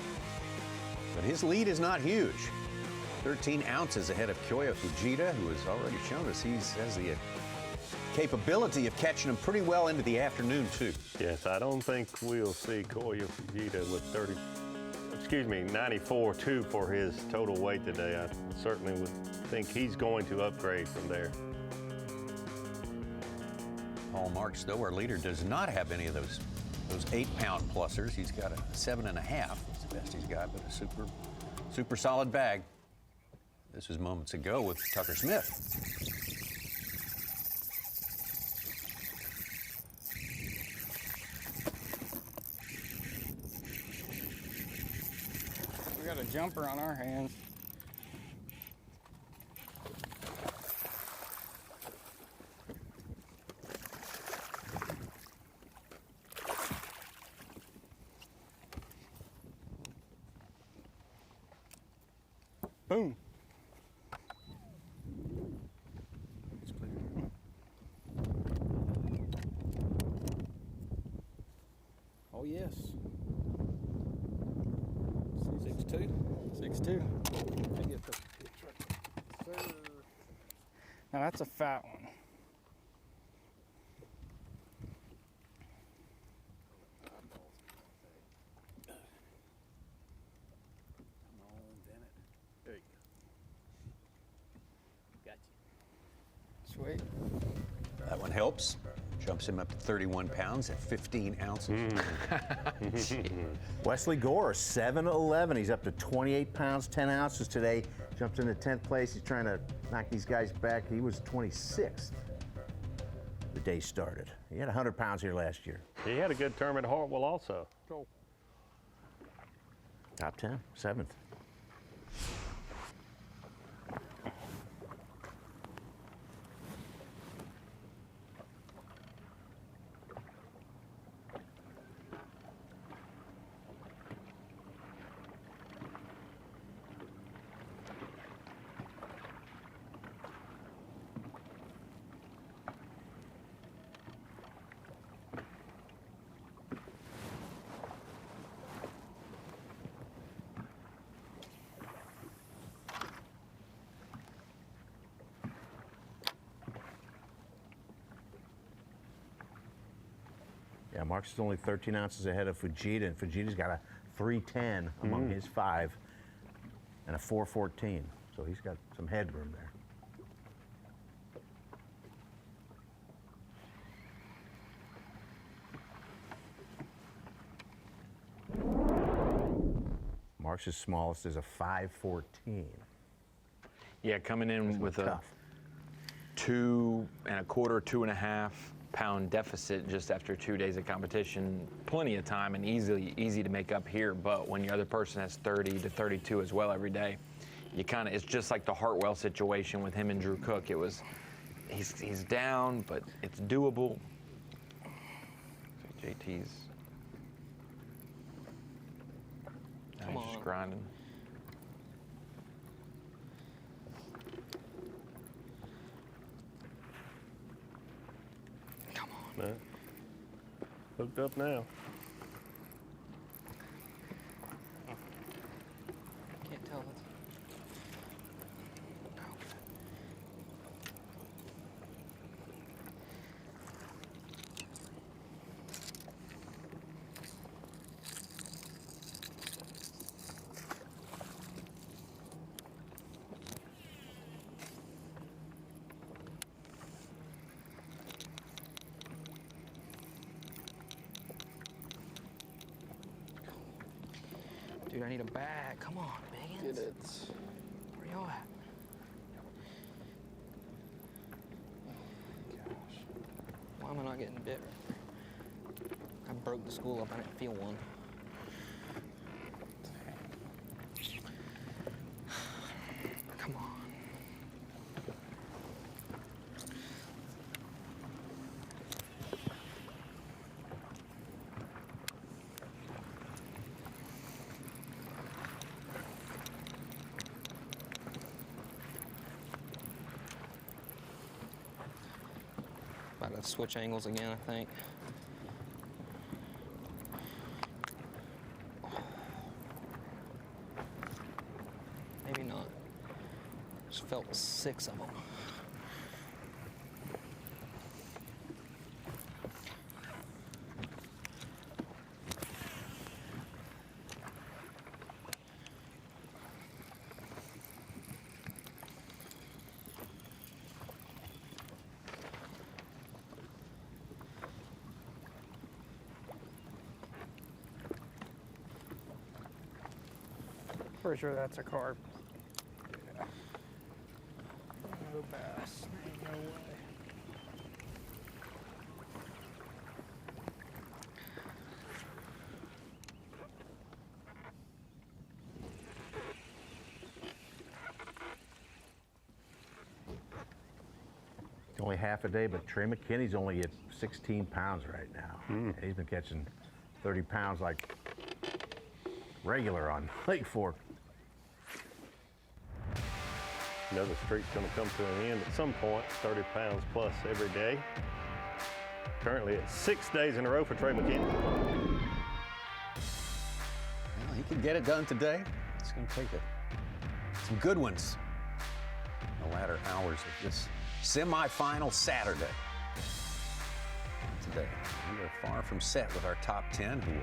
But his lead is not huge. 13 ounces ahead of Kyoya Fujita, who has already shown us he has the capability of catching him pretty well into the afternoon, too. Yes, I don't think we'll see Kyoya Fujita with 94.2 for his total weight today. I certainly would think he's going to upgrade from there. Paul Marks, though, our leader, does not have any of those 8-pound plusers. He's got a 7.5. That's the best he's got, but a super solid bag. This was moments ago with Tucker Smith. We got a jumper on our hands. Boom. Oh, yes. 6'2". 6'2". Now that's a fat one. Sweet. That one helps. Jumps him up to 31 pounds at 15 ounces. Wesley Gore, 7'11". He's up to 28 pounds, 10 ounces today. Jumped into 10th place. He's trying to knock these guys back. He was 26th the day started. He had 100 pounds here last year. He had a good tournament at Hartwell also. Cool. Top 10, 7th. Yeah, Marks is only 13 ounces ahead of Fujita, and Fujita's got a 310 among his 5 and a 414. So he's got some headroom there. Marks' smallest is a 514. Yeah, coming in with a 2 1/4, 2.5. pound deficit just after 2 days of competition. Plenty of time and easy to make up here, but when your other person has 30 to 32 as well every day, you kind of, it's just like the Hartwell situation with him and Drew Cook. It was, he's down, but it's doable. So JT's Come on. just grinding. Come on. No. Hooked up now. Can't tell. It's... Dude, I need a bag. Come on, Biggins. Get it. Where y'all at? Gosh. Why am I not getting bit? I broke the school up. I didn't feel one. Come on. About to switch angles again, I think. Maybe not. Just felt 6 of them. Pretty sure that's a carp. Yeah. No bass. Ain't no way. Only half a day, but Trey McKinney's only at 16 pounds right now. And he's been catching 30 pounds like regular on Lake Fork. Another streak's going to come to an end at some point, 30 pounds plus every day. Currently it's 6 days in a row for Trey McKinney. Well, he can get it done today. It's going to take some good ones in the latter hours of this semifinal Saturday. Today, we are far from set with our top 10 who will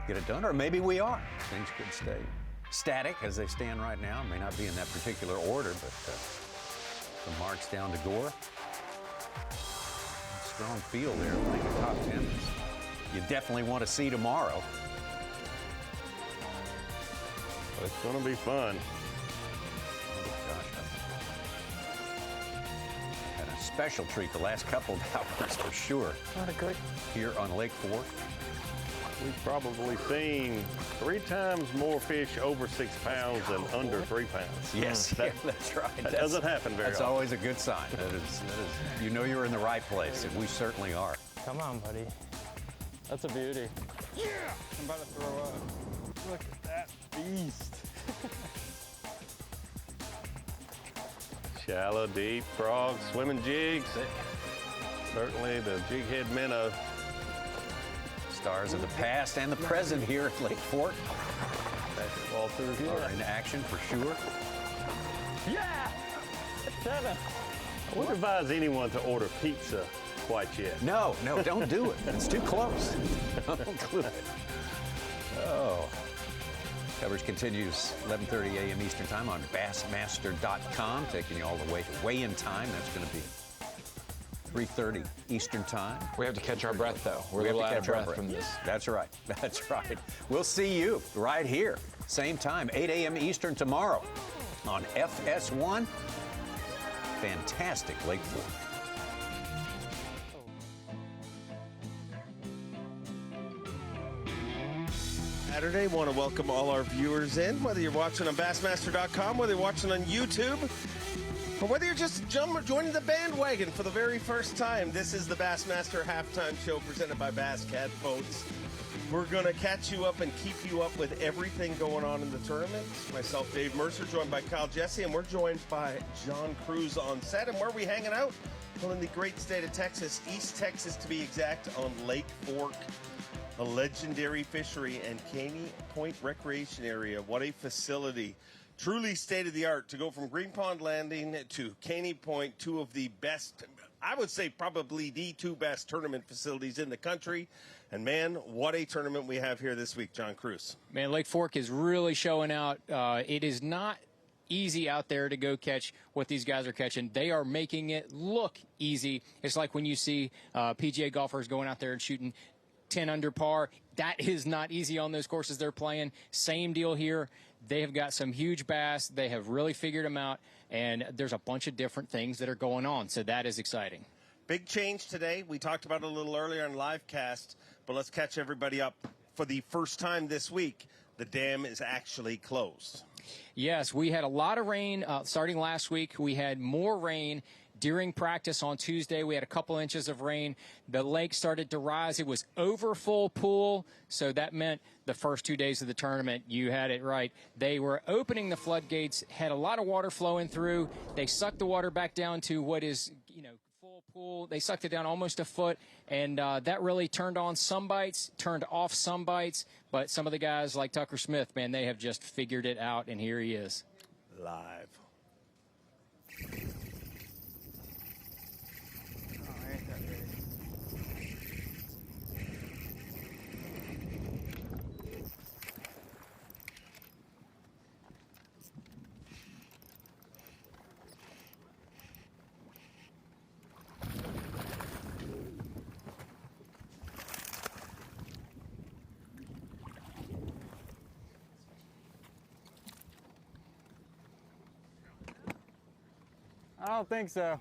get it done, or maybe we are. Things could stay static as they stand right now. May not be in that particular order, but from Marks down to Gore. Strong field there. I think the top 10 you definitely want to see tomorrow. It's going to be fun. Had a special treat the last couple of hours for sure. What a good. Here on Lake Fork. We've probably seen 3 times more fish over 6 pounds than under 3 pounds. Yes, that's right. That doesn't happen very often. That's always a good sign. That is, you know you're in the right place, and we certainly are. Come on, buddy. That's a beauty. Yeah! I'm about to throw up. Look at that beast. Shallow, deep, frogs, swimming jigs. Certainly the jig head minnow. Stars of the past and the present here at Lake Fork. Walters are in action for sure. Yeah! 7. I wouldn't advise anyone to order pizza quite yet. No, don't do it. It's too close. Don't do it. Oh. Coverage continues 11:30 a.m. Eastern Time on Bassmaster.com, taking you all the way to weigh-in time. That's going to be 3:30 Eastern Time. We have to catch our breath, though. We're a little out of breath from this. That's right. That's right. We'll see you right here, same time, 8 a.m. Eastern tomorrow on FS1. Fantastic Lake Fork. Saturday. Want to welcome all our viewers in, whether you're watching on Bassmaster.com, whether you're watching on YouTube, or whether you're just joining the bandwagon for the very first time. This is the Bassmaster Halftime Show presented by Bass Cat Boats. We're going to catch you up and keep you up with everything going on in the tournament. Myself, Dave Mercer, joined by Kyle Jesse, and we're joined by John Cruz on set. And where are we hanging out? Well, in the great state of Texas, East Texas to be exact, on Lake Fork, a legendary fishery and Caney Point Recreation Area. What a facility. Truly state-of-the-art to go from Green Pond Landing to Caney Point, two of the best, I would say probably the two best tournament facilities in the country. And, man, what a tournament we have here this week, John Cruz. Man, Lake Fork is really showing out. It is not easy out there to go catch what these guys are catching. They are making it look easy. It's like when you see PGA golfers going out there and shooting 10 under par. That is not easy on those courses they're playing. Same deal here. They have got some huge bass. They have really figured them out, and there's a bunch of different things that are going on, so that is exciting. Big change today. We talked about it a little earlier on Livecast, but let's catch everybody up. For the first time this week, the dam is actually closed. Yes, we had a lot of rain starting last week. We had more rain during practice on Tuesday. We had a couple inches of rain. The lake started to rise. It was over full pool, so that meant the first 2 days of the tournament, you had it right. They were opening the floodgates, had a lot of water flowing through. They sucked the water back down to what is, full pool. They sucked it down almost a foot, and that really turned on some bites, turned off some bites. But some of the guys like Tucker Smith, man, they have just figured it out, and here he is. Live. I don't think so.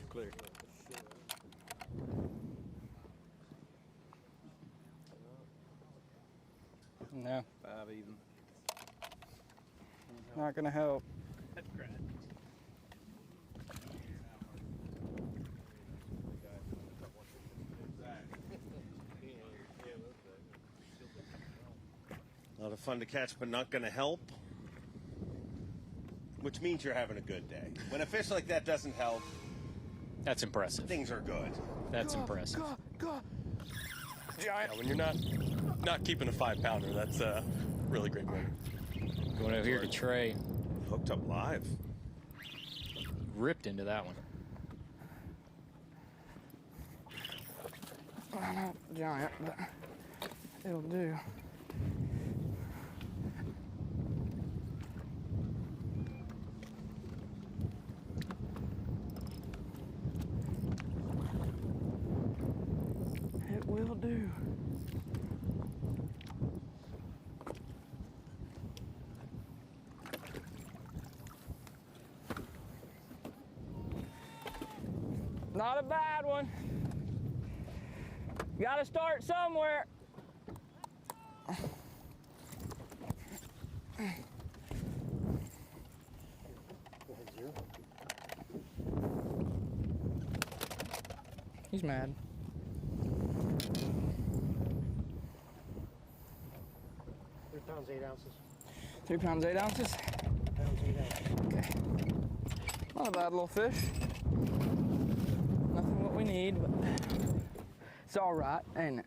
Clear. No. 5 even. Not gonna help. That's great. A lot of fun to catch, but not going to help. Which means you're having a good day. When a fish like that doesn't help, that's impressive. Things are good. That's impressive. Yeah, when you're not keeping a 5-pounder, that's a really great one. Going over here to Trey. Hooked up live. Ripped into that one. Well, not giant, but it'll do. It will do. Not a bad one. Got to start somewhere. He's mad. £3 8 ounces. 3 pounds 8 ounces. 3 pounds 8 ounces. Okay. Not a bad little fish. Nothing what we need, but it's all right, ain't it?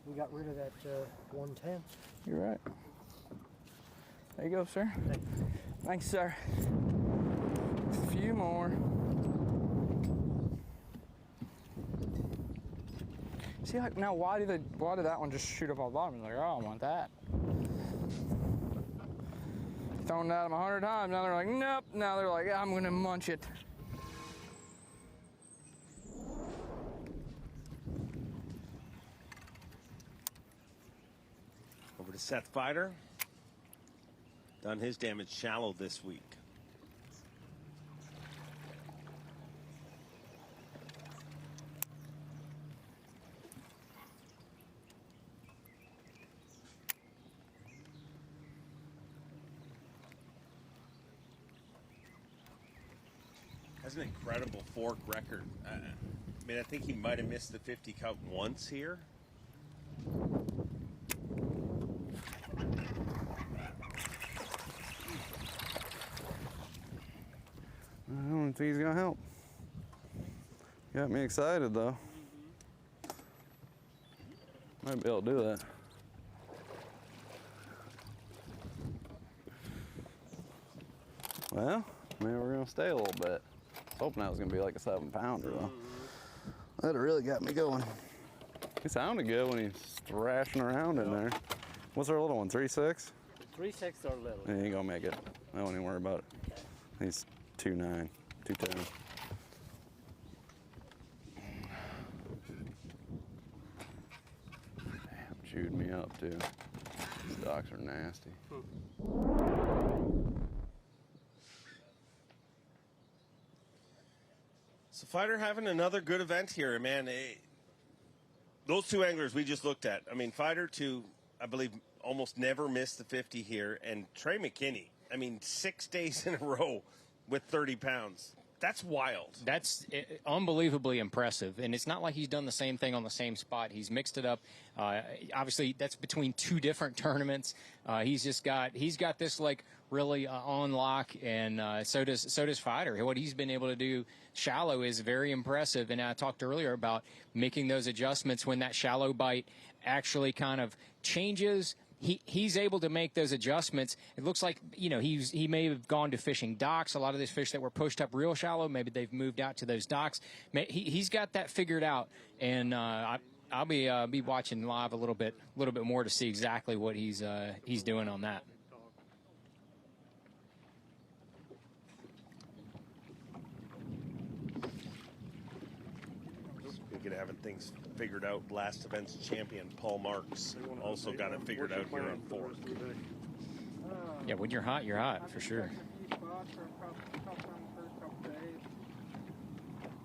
We got rid of that 110. You're right. There you go, sir. Thanks, sir. A few more. See, like now, why did that one just shoot up on the bottom? He's like, oh, I don't want that. Thrown at them 100 times. Now they're like, nope. Now they're like, I'm gonna munch it. Over to Seth Fighter. Done his damage shallow this week. That's an incredible fork record. I mean, I think he might have missed the 50 count once here. I don't think he's gonna help. Got me excited though. Might be able to do that. Well, maybe we're gonna stay a little bit. I was hoping that was gonna be like a 7-pounder though. That really got me going. He sounded good when he's thrashing around in there. What's our little one, 3.6? 3.6 or little. He ain't gonna make it. I don't even worry about it. He's 2.9, 2.10. Damn, chewed me up too. These docks are nasty. So Fighter having another good event here, man. Those two anglers we just looked at. I mean, Fighter to, I believe, almost never missed the 50 here. And Trey McKinney, I mean, 6 days in a row with 30 pounds. That's wild. That's unbelievably impressive, and it's not like he's done the same thing on the same spot. He's mixed it up. Obviously, that's between 2 different tournaments. He's got this like really on lock, and so does Fighter. What he's been able to do shallow is very impressive. And I talked earlier about making those adjustments when that shallow bite actually kind of changes. He's able to make those adjustments. It looks like, you know, he may have gone to fishing docks. A lot of these fish that were pushed up real shallow, maybe they've moved out to those docks. He's got that figured out, and I'll be watching live a little bit more to see exactly what he's doing on that. Speaking of having things figured out, last event's champion Paul Marks also got it figured out here on fork. Yeah, when you're hot for sure.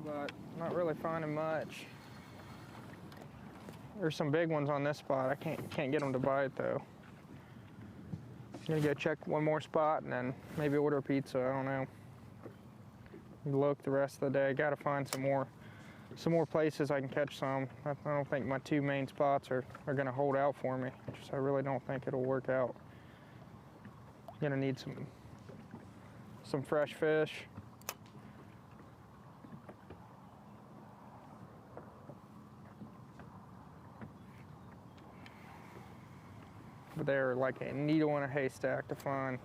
But not really finding much. There's some big ones on this spot. I can't get them to bite though. I'm gonna go check one more spot and then maybe order a pizza. I don't know. Look the rest of the day. Got to find some more places I can catch some. I don't think my 2 main spots are gonna hold out for me. I really don't think it'll work out. Gonna need some fresh fish. But they're like a needle in a haystack to find.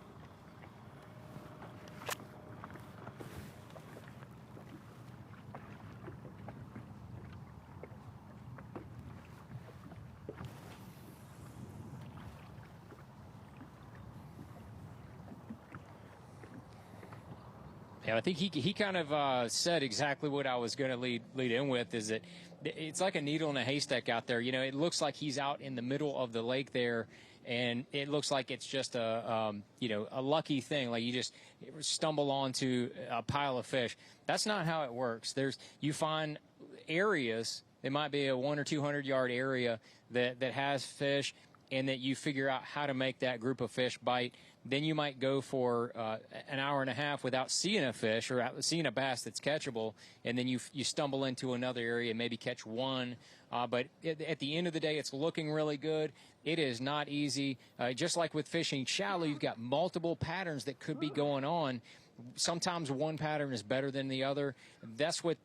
Yeah, I think he kind of said exactly what I was going to lead in with, is that it's like a needle in a haystack out there. You know, it looks like he's out in the middle of the lake there, and it looks like it's just a lucky thing. Like you just stumble onto a pile of fish. That's not how it works. You find areas. It might be a 100 or 200 yard area that has fish, and that you figure out how to make that group of fish bite. Then you might go for an hour and a half without seeing a fish or seeing a bass that's catchable, and then you stumble into another area and maybe catch one. But at the end of the day, it's looking really good. It is not easy. Just like with fishing shallow, you've got multiple patterns that could be going on. Sometimes one pattern is better than the other. That's what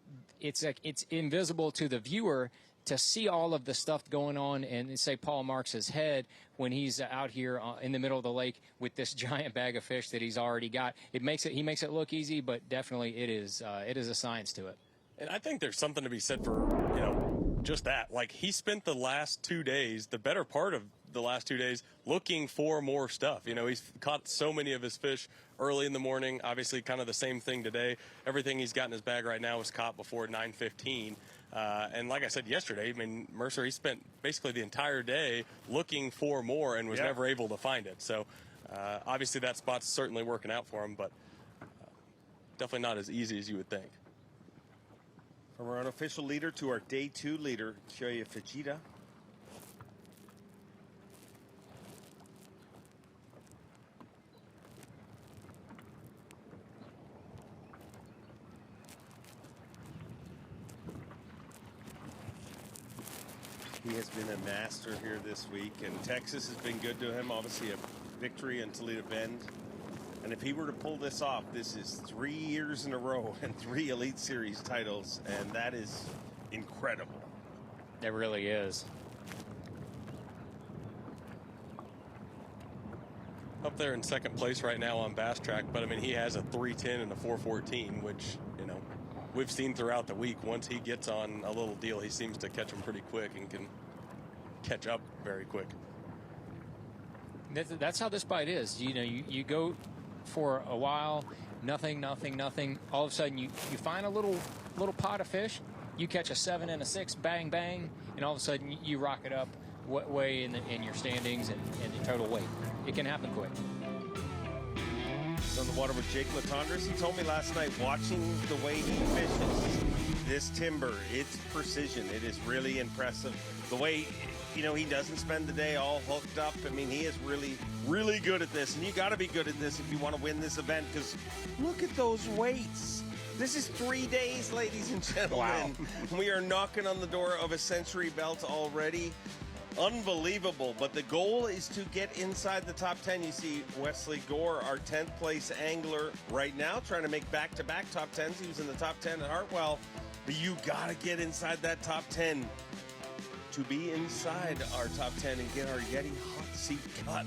it's like. It's invisible to the viewer to see all of the stuff going on in, say, Paul Marks' head when he's out here in the middle of the lake with this giant bag of fish that he's already got. He makes it look easy, but definitely it is a science to it. And I think there's something to be said for, you know, just that. Like, he spent the last 2 days, the better part of the last 2 days, looking for more stuff. You know, he's caught so many of his fish early in the morning. Obviously, kind of the same thing today. Everything he's got in his bag right now was caught before 9:15. And like I said yesterday, I mean, Mercer, he spent basically the entire day looking for more and was never able to find it. So obviously that spot's certainly working out for him, but definitely not as easy as you would think. From our unofficial leader to our day 2 leader, Kyoya Fujita. He has been a master here this week, and Texas has been good to him. Obviously, a victory in Toledo Bend. And if he were to pull this off, this is 3 years in a row and 3 Elite Series titles, and that is incredible. It really is. Up there in second place right now on Bass Track, but I mean, he has a 310 and a 414, which, you know, we've seen throughout the week. Once he gets on a little deal, he seems to catch them pretty quick and can catch up very quick. That's how this bite is. You know, you go for a while, nothing. All of a sudden, you find a little pot of fish. You catch a 7 and a 6, bang, bang, and all of a sudden you rock it up way in your standings and the total weight. It can happen quick. He's on the water with Jake Latondras. He told me last night, watching the way he fishes this timber, it's precision. It is really impressive. The way, you know, he doesn't spend the day all hooked up. I mean, he is really, really good at this. And you got to be good at this if you want to win this event, because look at those weights. This is 3 days, ladies and gentlemen. Wow. We are knocking on the door of a Sentry belt already. Unbelievable. But the goal is to get inside the top 10. You see Wesley Gore, our 10th place angler right now, trying to make back-to-back top 10s. He was in the top 10 at Hartwell. But you got to get inside that top 10 to be inside our top 10 and get our Yeti hot seat cut.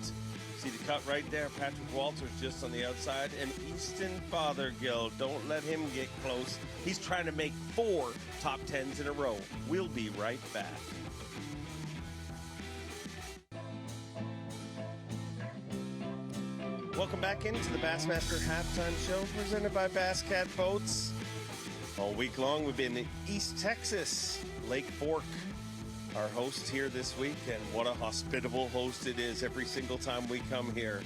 See the cut right there. Patrick Walters just on the outside. And Easton Fathergill, don't let him get close. He's trying to make 4 top 10s in a row. We'll be right back. Welcome back into the Bassmaster Halftime Show, presented by Bass Cat Boats. All week long, we've been in East Texas, Lake Fork. Our host here this week, and what a hospitable host it is every single time we come here.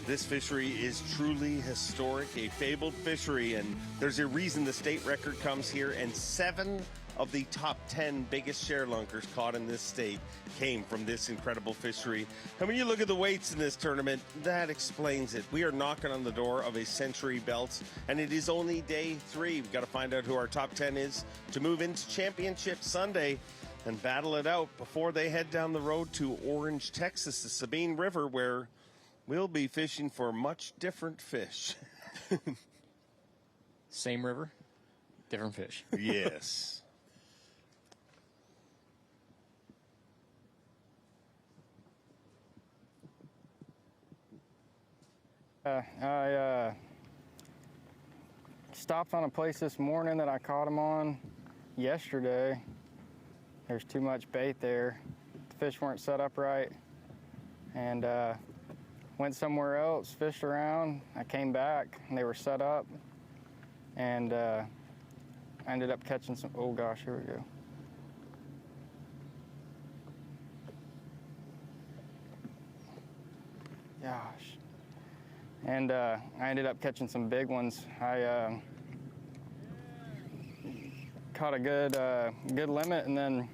This fishery is truly historic, a fabled fishery, and there's a reason the state record comes here, and 7 of the top 10 biggest sharelunkers caught in this state came from this incredible fishery. And when you look at the weights in this tournament, that explains it. We are knocking on the door of a Sentry belt, and it is only day 3. We've got to find out who our top 10 is to move into Championship Sunday and battle it out before they head down the road to Orange, Texas, the Sabine River, where we'll be fishing for much different fish. Same river, different fish. Yes. I stopped on a place this morning that I caught them on yesterday. There's too much bait there. The fish weren't set up right. And went somewhere else, fished around. I came back and they were set up. And I ended up catching some, oh gosh, here we go. Gosh. And I ended up catching some big ones. I caught a good limit, and then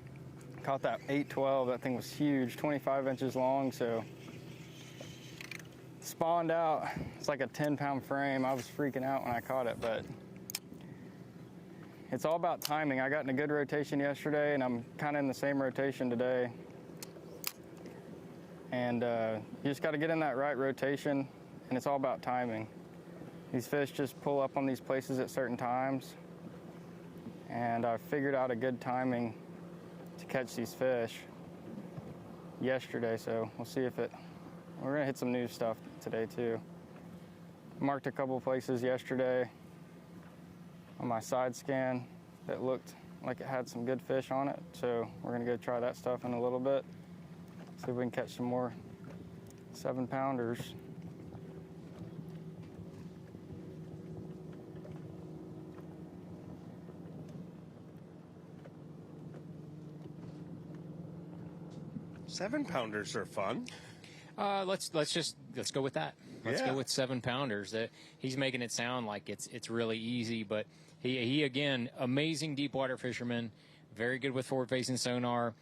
caught that 812. That thing was huge, 25 inches long, so spawned out. It's like a 10-pound frame. I was freaking out when I caught it, but it's all about timing. I got in a good rotation yesterday, and I'm kind of in the same rotation today. And you just got to get in that right rotation, and it's all about timing. These fish just pull up on these places at certain times. And I figured out a good timing to catch these fish yesterday, so we'll see if we're gonna hit some new stuff today too. Marked a couple places yesterday on my side scan that looked like it had some good fish on it, so we're gonna go try that stuff in a little bit. See if we can catch some more 7-pounders. Seven-pounders are fun. Let's go with that. Let's go with 7-pounders. He's making it sound like it's really easy, but he again, amazing deep water fisherman, very good with forward-facing sonar.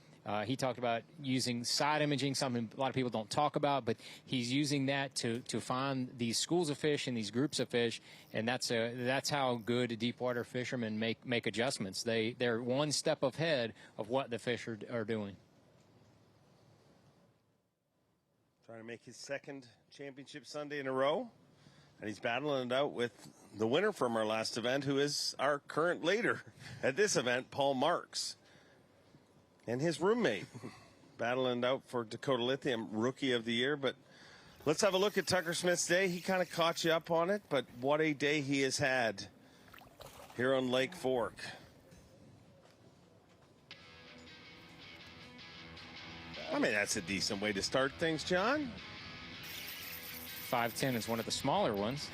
He talked about using side imaging, something a lot of people don't talk about, but he's using that to find these schools of fish and these groups of fish, and that's how good deep water fishermen make adjustments. They're one step ahead of what the fish are doing. Trying to make his second championship Sunday in a row. And he's battling it out with the winner from our last event, who is our current leader at this event, Paul Marks. And his roommate, battling it out for Dakota Lithium Rookie of the Year. But let's have a look at Tucker Smith's day. He kind of caught you up on it, but what a day he has had here on Lake Fork. I mean, that's a decent way to start things, John. 510 is one of the smaller ones.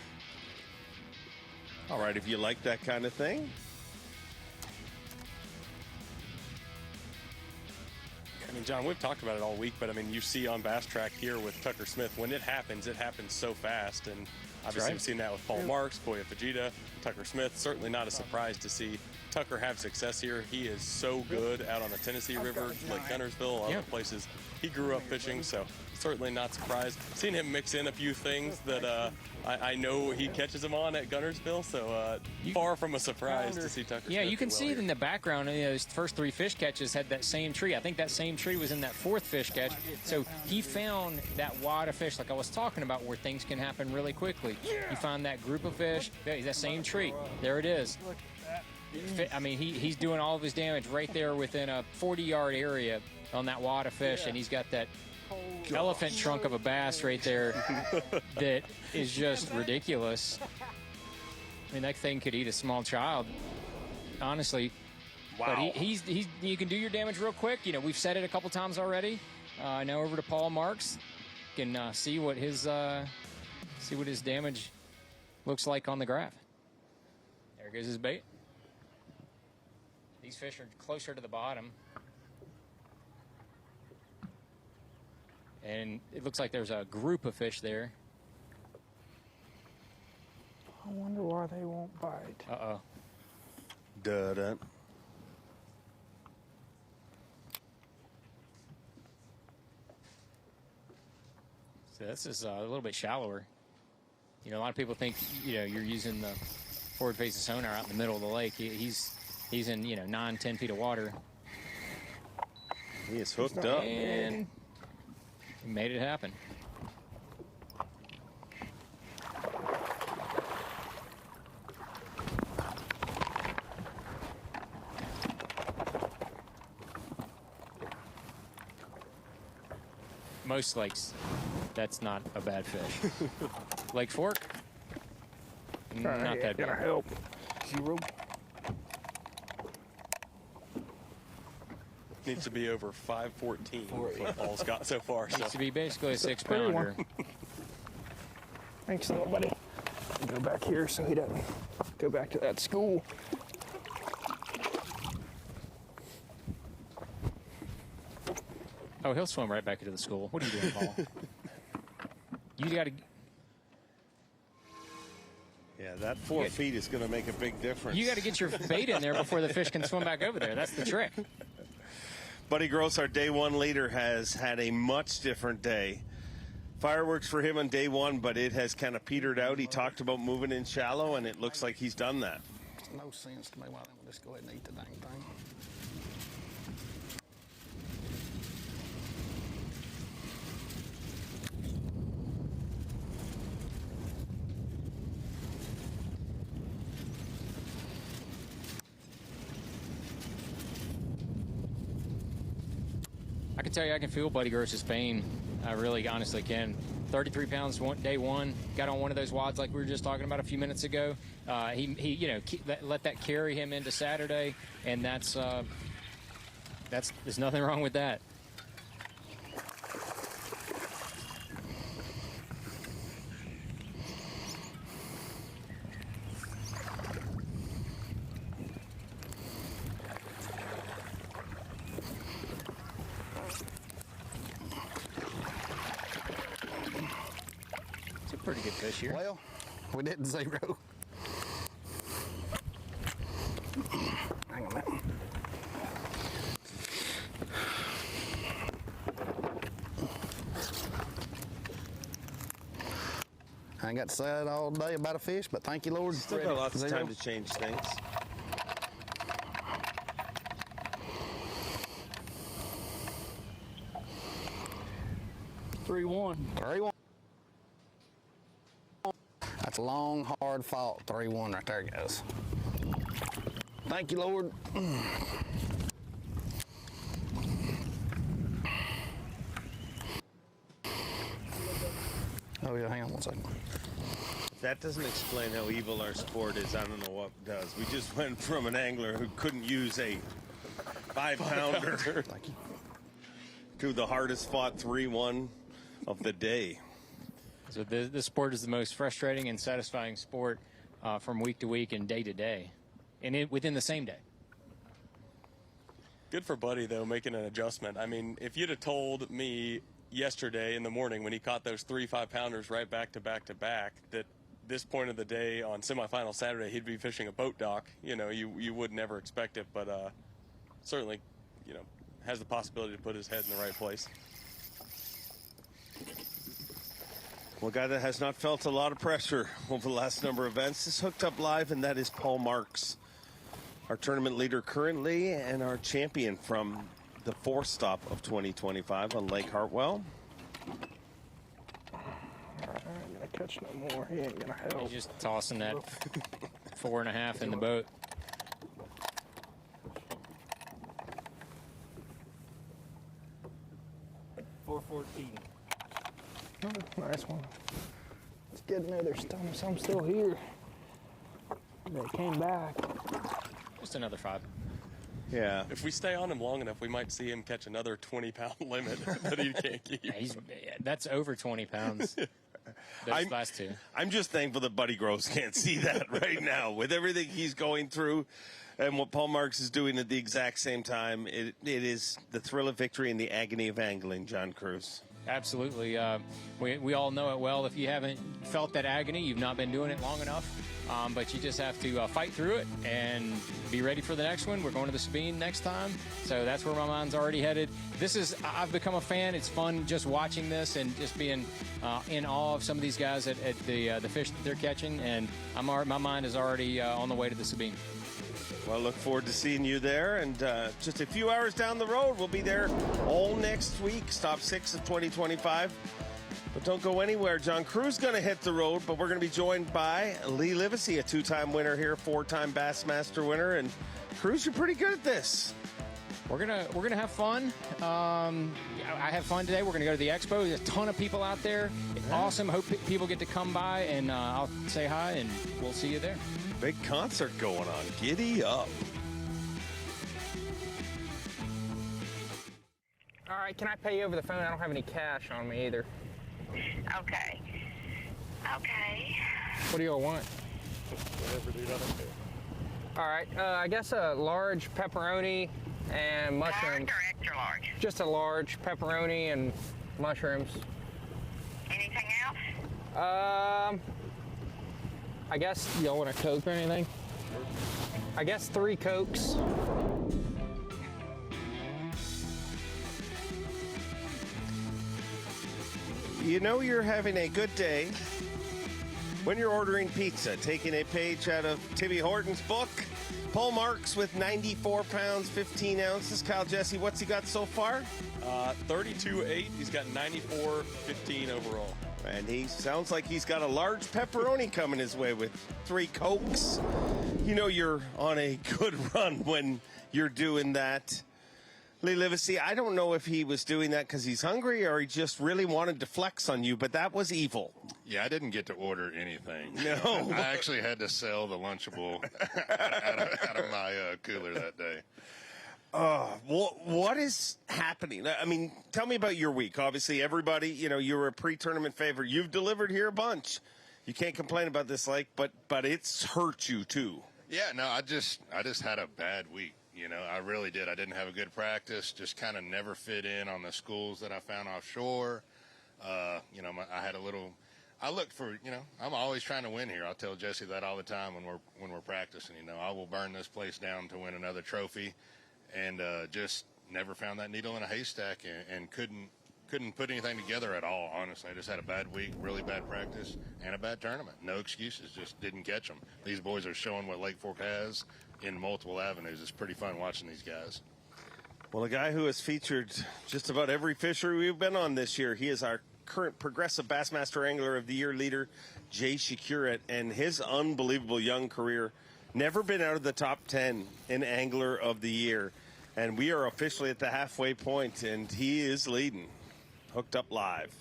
All right, if you like that kind of thing. I mean, John, we've talked about it all week, but I mean, you see on Bass Track here with Tucker Smith, when it happens so fast. And obviously, right. We've seen that with Paul Marks, Kyoya Fujita, Tucker Smith. Certainly not a surprise to see Tucker have success here. He is so good out on the Tennessee River, Lake Gunnersville, other places he grew up fishing, so certainly not surprised. Seen him mix in a few things that I know he catches them on at Gunnersville, so far from a surprise to see Tucker Smith You can do well see it here. in the background. His first 3 fish catches had that same tree. I think that same tree was in that 4th fish catch. So he found that wad of fish, like I was talking about, where things can happen really quickly. He found that group of fish, that same tree. There it is. I mean, he's doing all of his damage right there within a 40-yard area on that wad of fish, and he's got that elephant trunk of a bass right there that is just ridiculous. I mean, that thing could eat a small child, honestly. Wow. But you can do your damage real quick. You know, we've said it a couple times already. Now over to Paul Marks. Can see what his damage looks like on the graph. There goes his bait. These fish are closer to the bottom. And it looks like there's a group of fish there. I wonder why they won't bite. Uh-oh. Duh. So this is a little bit shallower. You know, a lot of people think, you're using the forward-facing sonar out in the middle of the lake. He's in, 9-10 feet of water. He is hooked up. And he made it happen. Most lakes, that's not a bad fish. Lake Fork, not that bad. Help. 0. Needs to be over 514 what Paul's got so far. Needs to be basically a 6 pretty pounder. one. Thanks a lot, buddy. Go back here so he doesn't go back to that school. Oh, he'll swim right back into the school. What are you doing, Paul? You got to. Yeah, that 4 feet is going to make a big difference. You got to get your bait in there before the fish can swim back over there. That's the trick. Buddy Gross, our day 1 leader, has had a much different day. Fireworks for him on day 1, but it has kind of petered out. He talked about moving in shallow, and it looks like he's done that. Makes no sense to me. Why don't we just go ahead and eat the dang thing? I can tell you, I can feel Buddy Gross's pain. I really, honestly can. 33 pounds day 1. Got on one of those wads like we were just talking about a few minutes ago. He let that carry him into Saturday, and there's nothing wrong with that. Pretty good fish here. Well, we didn't 0. Hang on a minute. I ain't got to say that all day about a fish, but thank you, Lord. Still got lots of 0. time to change things. 3-1. 3-1. That's a long, hard fought 3-1 right there, guys. Thank you, Lord. Oh yeah, hang on 1 second. That doesn't explain how evil our sport is. I don't know what does. We just went from an angler who couldn't use a 5-pounder to the hardest fought 3-1 of the day. So the sport is the most frustrating and satisfying sport from week to week and day to day, and within the same day. Good for Buddy, though, making an adjustment. I mean, if you'd have told me yesterday in the morning when he caught those 3 5-pounders right back to back to back that this point of the day on semifinal Saturday he'd be fishing a boat dock, you know, you would never expect it, but certainly, you know, has the possibility to put his head in the right place. Well, a guy that has not felt a lot of pressure over the last number of events is hooked up live, and that is Paul Marks, our tournament leader currently and our champion from the 4th stop of 2025 on Lake Hartwell. I ain't gonna catch no more. He ain't gonna help. He's just tossing that 4.5 in the boat. $4.14. Oh, nice one. It's getting near their stomachs. I'm still here. They came back. Just another 5. Yeah. If we stay on him long enough, we might see him catch another 20-pound limit that he can't keep. That's over 20 pounds. Those last 2. I'm just thankful that Buddy Gross can't see that right now. With everything he's going through and what Paul Marks is doing at the exact same time, it is the thrill of victory and the agony of angling, John Cruz. Absolutely. We all know it well. If you haven't felt that agony, you've not been doing it long enough. But you just have to fight through it and be ready for the next one. We're going to the Sabine next time, so that's where my mind's already headed. I've become a fan. It's fun just watching this and just being in awe of some of these guys at the fish that they're catching, and my mind is already on the way to the Sabine. Well, I look forward to seeing you there, and just a few hours down the road, we'll be there all next week, stop 6 of 2025. But don't go anywhere. John Cruz going to hit the road, but we're going to be joined by Lee Livesey, a 2-time winner here, 4-time Bassmaster winner. And Cruz, you're pretty good at this. We're gonna have fun. I have fun today. We're gonna go to the expo. There's a ton of people out there. It's awesome. Hope people get to come by, and I'll say hi, and we'll see you there. Big concert going on. Giddy up. All right, can I pay you over the phone? I don't have any cash on me either. Okay. Okay. What do y'all want? Whatever, dude, I don't care. All right, I guess a large pepperoni and mushrooms. Large or extra large? Just a large pepperoni and mushrooms. Anything else? I guess y'all want a Coke or anything? I guess 3 Cokes. You know you're having a good day when you're ordering pizza, taking a page out of Timmy Horton's book. Paul Marks with 94 pounds, 15 ounces. Kyle Jesse, what's he got so far? 32.8. He's got 94.15 overall. And he sounds like he's got a large pepperoni coming his way with 3 Cokes. You know you're on a good run when you're doing that. Lee Livesey, I don't know if he was doing that because he's hungry or he just really wanted to flex on you, but that was evil. Yeah, I didn't get to order anything. No. I actually had to sell the Lunchable out of my cooler that day. What is happening? I mean, tell me about your week. Obviously, everybody, you know, you're a pre-tournament favorite. You've delivered here a bunch. You can't complain about this, Lake, but it's hurt you too. Yeah, no, I just had a bad week. You know, I really did. I didn't have a good practice, just kind of never fit in on the schools that I found offshore. You know, I look for, you know, I'm always trying to win here. I'll tell Jesse that all the time when we're practicing. You know, I will burn this place down to win another trophy, and just never found that needle in a haystack and couldn't put anything together at all, honestly. I just had a bad week, really bad practice, and a bad tournament. No excuses, just didn't catch them. These boys are showing what Lake Fork has in multiple avenues. It's pretty fun watching these guys. Well, a guy who has featured just about every fishery we've been on this year, he is our current Progressive Bassmaster Angler of the Year leader, Jay Shakura, and his unbelievable young career. Never been out of the top 10 in Angler of the Year. And we are officially at the halfway point, and he is leading. Hooked up live.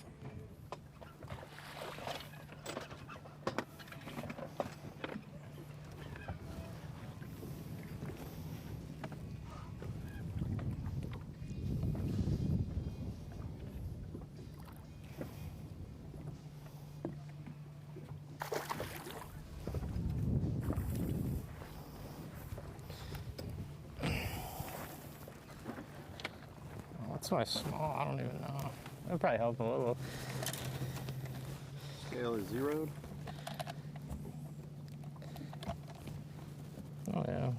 That's my small. I don't even know. That'd probably help a little. Scale is zeroed. Oh yeah.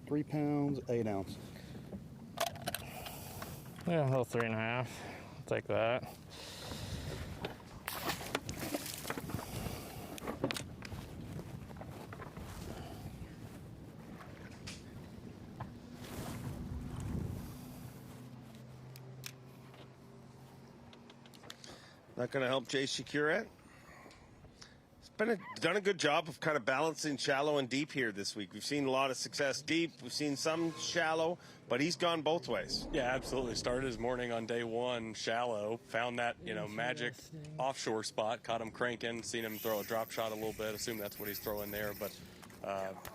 3 pounds, 8 ounces. Yeah, a little 3.5. I'll take that. Not going to help Jay Shakura. He's done a good job of kind of balancing shallow and deep here this week. We've seen a lot of success deep. We've seen some shallow, but he's gone both ways. Yeah, absolutely. Started his morning on day one shallow. Found that, magic offshore spot. Caught him cranking. Seen him throw a drop shot a little bit. Assume that's what he's throwing there. But,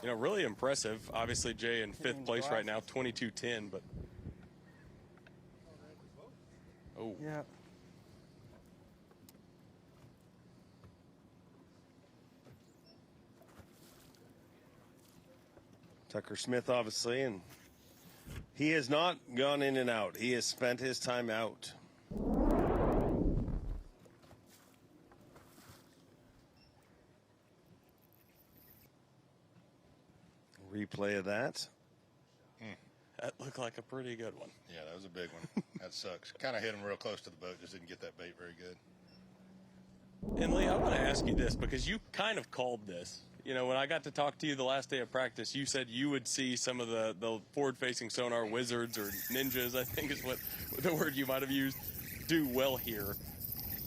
really impressive. Obviously, Jay in 5th place right now, 22.10. But, oh. Yeah. Tucker Smith, obviously, and he has not gone in and out. He has spent his time out. Replay of that. That looked like a pretty good one. Yeah, that was a big one. That sucks. Kind of hit him real close to the boat. Just didn't get that bait very good. And Lee, I want to ask you this because you kind of called this. When I got to talk to you the last day of practice, you said you would see some of the forward-facing sonar wizards or ninjas, I think is what the word you might have used, do well here.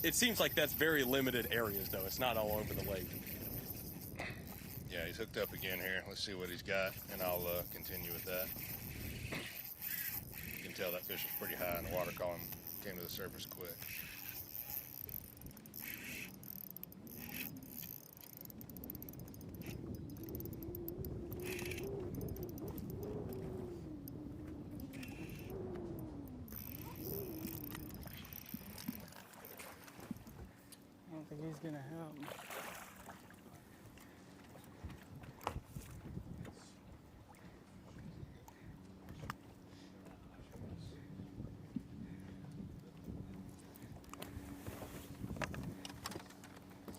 It seems like that's very limited areas, though. It's not all over the lake. Yeah, he's hooked up again here. Let's see what he's got, and I'll continue with that. You can tell that fish is pretty high in the water column. Came to the surface quick. I don't think he's gonna help.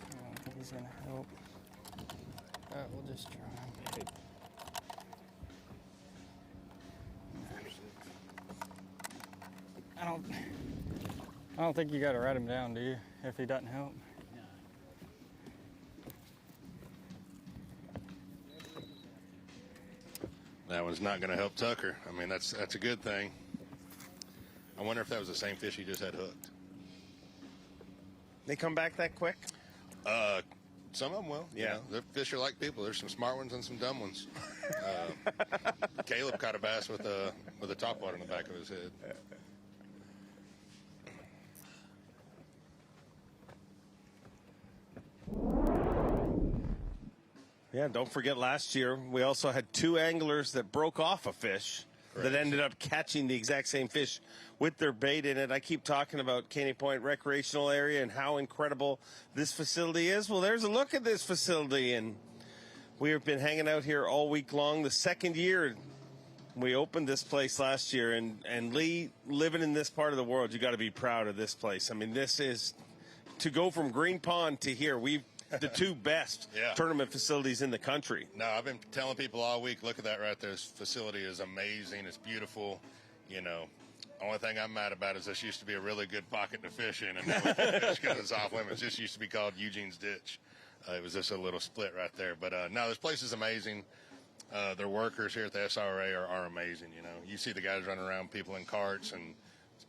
I don't think he's gonna help. We'll just try. I don't think you gotta write him down, do you? If he doesn't help. That one's not going to help Tucker. I mean, that's a good thing. I wonder if that was the same fish he just had hooked. They come back that quick? Some of them will. Yeah. The fish are like people. There's some smart ones and some dumb ones. Caleb caught a bass with a topwater in the back of his head. Yeah, don't forget last year, we also had 2 anglers that broke off a fish that ended up catching the exact same fish with their bait in it. I keep talking about Caney Point Recreational Area and how incredible this facility is. Well, there's a look at this facility, and we have been hanging out here all week long. The second year we opened this place last year, and Lee, living in this part of the world, you got to be proud of this place. I mean, this is, to go from Green Pond to here, we've the 2 best tournament facilities in the country. No, I've been telling people all week, look at that right there. This facility is amazing. It's beautiful. Only thing I'm mad about is this used to be a really good pocket to fish in, and now we can't fish because it's off limits. This used to be called Eugene's Ditch. It was just a little split right there. But no, this place is amazing. Their workers here at the SRA are amazing. You see the guys running around, people in carts, and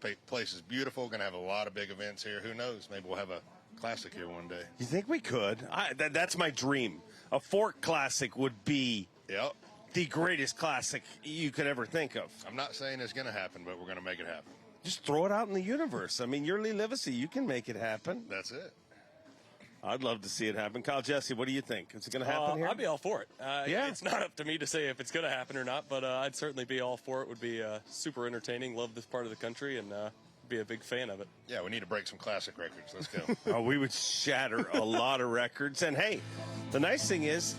This place is beautiful. Going to have a lot of big events here. Who knows? Maybe we'll have a classic here one day. You think we could? That's my dream. A Fork Classic would be the greatest classic you could ever think of. I'm not saying it's going to happen, but we're going to make it happen. Just throw it out in the universe. I mean, you're Lee Livesey. You can make it happen. That's it. I'd love to see it happen. Kyle Jesse, what do you think? Is it going to happen here? I'd be all for it. Yeah. It's not up to me to say if it's going to happen or not, but I'd certainly be all for it. Would be super entertaining. Love this part of the country and be a big fan of it. Yeah, we need to break some classic records. Let's go. We would shatter a lot of records. And, hey, the nice thing is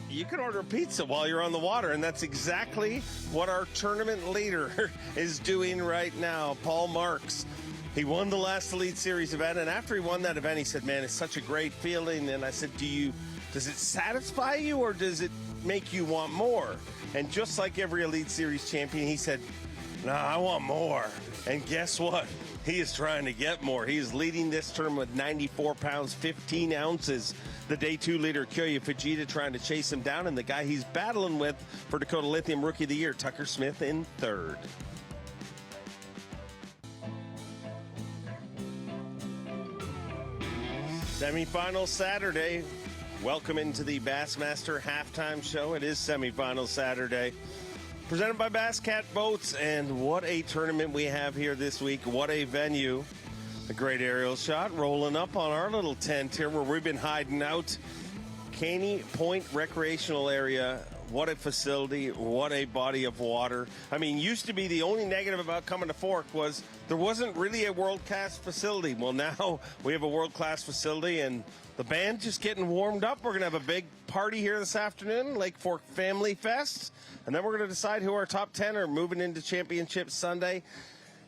you can order pizza while you're on the water, and that's exactly what our tournament leader is doing right now, Paul Marks. He won the last Elite Series event, and after he won that event, he said, man, it's such a great feeling. And I said, does it satisfy you or does it make you want more? And just like every Elite Series champion, he said, no, I want more. And guess what? He is trying to get more. He is leading this tournament with 94 pounds, 15 ounces. The day 2 leader, Kyoya Fujita, trying to chase him down, and the guy he's battling with for Dakota Lithium Rookie of the Year, Tucker Smith, in 3rd. Semifinal Saturday. Welcome into the Bassmaster halftime show. It is semifinal Saturday. Presented by Bass Cat Boats, and what a tournament we have here this week. What a venue. A great aerial shot rolling up on our little tent here where we've been hiding out. Caney Point Recreational Area. What a facility. What a body of water. I mean, used to be the only negative about coming to Fork was there wasn't really a world-class facility. Well, now we have a world-class facility, and the band just getting warmed up. We're going to have a big party here this afternoon, Lake Fork Family Fest, and then we're going to decide who our top 10 are moving into Championship Sunday.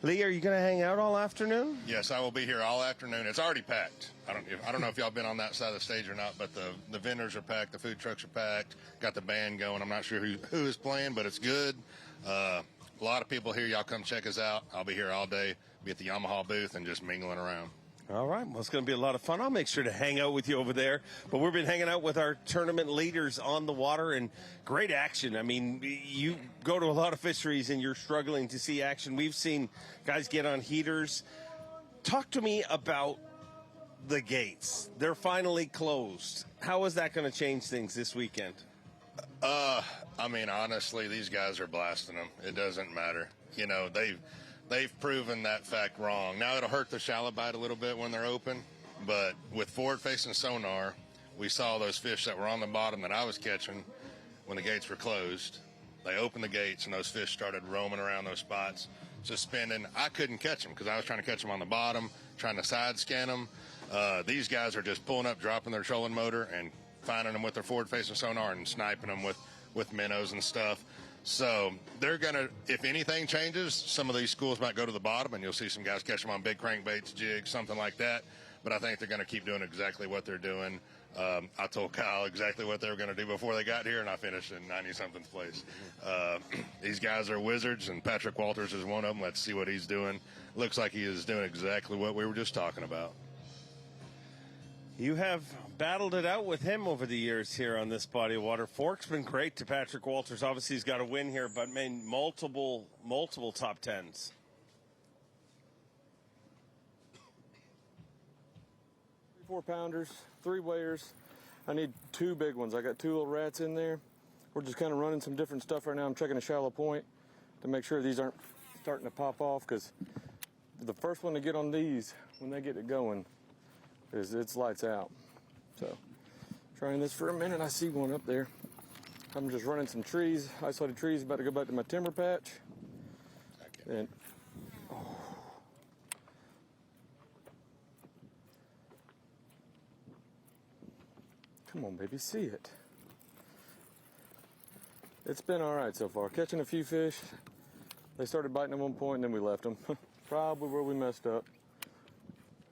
Lee, are you going to hang out all afternoon? Yes, I will be here all afternoon. It's already packed. I don't know if y'all been on that side of the stage or not, but the vendors are packed, the food trucks are packed, got the band going. I'm not sure who is playing, but it's good. A lot of people here. Y'all come check us out. I'll be here all day, be at the Yamaha booth and just mingling around. All right, well, it's going to be a lot of fun. I'll make sure to hang out with you over there. But we've been hanging out with our tournament leaders on the water, and great action. I mean, you go to a lot of fisheries, and you're struggling to see action. We've seen guys get on heaters. Talk to me about the gates. They're finally closed. How is that going to change things this weekend? I mean, honestly, these guys are blasting them. It doesn't matter. You know, they've proven that fact wrong. Now, it'll hurt the shallow bite a little bit when they're open, but with forward-facing sonar, we saw those fish that were on the bottom that I was catching when the gates were closed. They opened the gates, and those fish started roaming around those spots, suspending. I couldn't catch them because I was trying to catch them on the bottom, trying to side scan them. These guys are just pulling up, dropping their trolling motor, and finding them with their forward-facing sonar and sniping them with minnows and stuff. So they're going to, if anything changes, some of these schools might go to the bottom, and you'll see some guys catch them on big crankbaits, jigs, something like that. But I think they're going to keep doing exactly what they're doing. I told Kyle exactly what they were going to do before they got here, and I finished in 90-something place. These guys are wizards, and Patrick Walters is one of them. Let's see what he's doing. Looks like he is doing exactly what we were just talking about. You have battled it out with him over the years here on this body of water. Fork's been great to Patrick Walters. Obviously, he's got a win here, but made multiple top 10s. Four pounders, 3 weighers. I need 2 big ones. I got 2 little rats in there. We're just kind of running some different stuff right now. I'm checking a shallow point to make sure these aren't starting to pop off, because the first one to get on these when they get it going is it's lights out. So trying this for a minute. I see one up there. I'm just running some trees, isolated trees, about to go back to my timber patch. And come on, baby, see it. It's been all right so far. Catching a few fish. They started biting at one point, and then we left them. Probably where we messed up.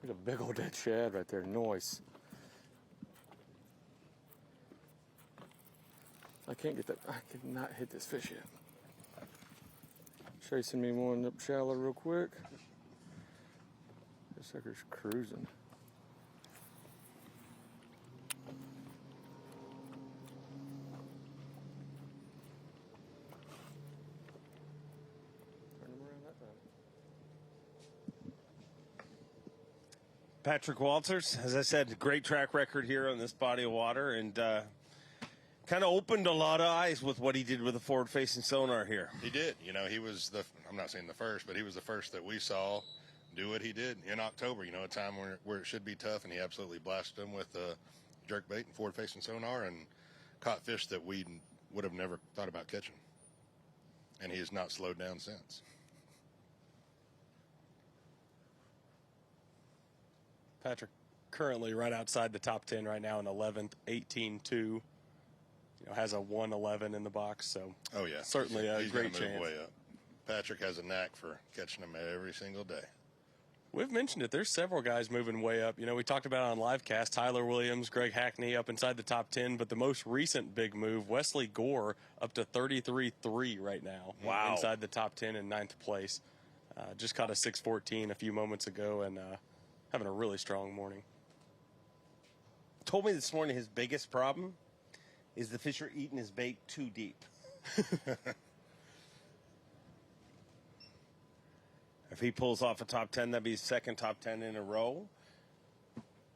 There's a big old dead shad right there. Nice. I can't get that. I cannot hit this fish yet. Chasing me one up shallow real quick. This sucker's cruising. Turn him around that time. Patrick Walters, as I said, great track record here on this body of water, and kind of opened a lot of eyes with what he did with the forward-facing sonar here. He did. You know, he was I'm not saying the first, but he was the first that we saw do what he did in October, you know, a time where it should be tough, and he absolutely blasted them with jerk bait and forward-facing sonar and caught fish that we would have never thought about catching. And he has not slowed down since. Patrick currently right outside the top 10 right now in 11th, 18-2. You know, has a 111 in the box, so oh yeah, certainly a he's great gonna move chance. way up. Patrick has a knack for catching them every single day. We've mentioned it. There's several guys moving way up. You know, we talked about it on Livecast, Tyler Williams, Greg Hackney up inside the top 10, but the most recent big move, Wesley Gore up to 33.3 right now. Wow. Inside the top 10 in 9th place. Just caught a 614 a few moments ago and having a really strong morning. Told me this morning his biggest problem is the fish are eating his bait too deep. If he pulls off a top 10, that'd be his second top 10 in a row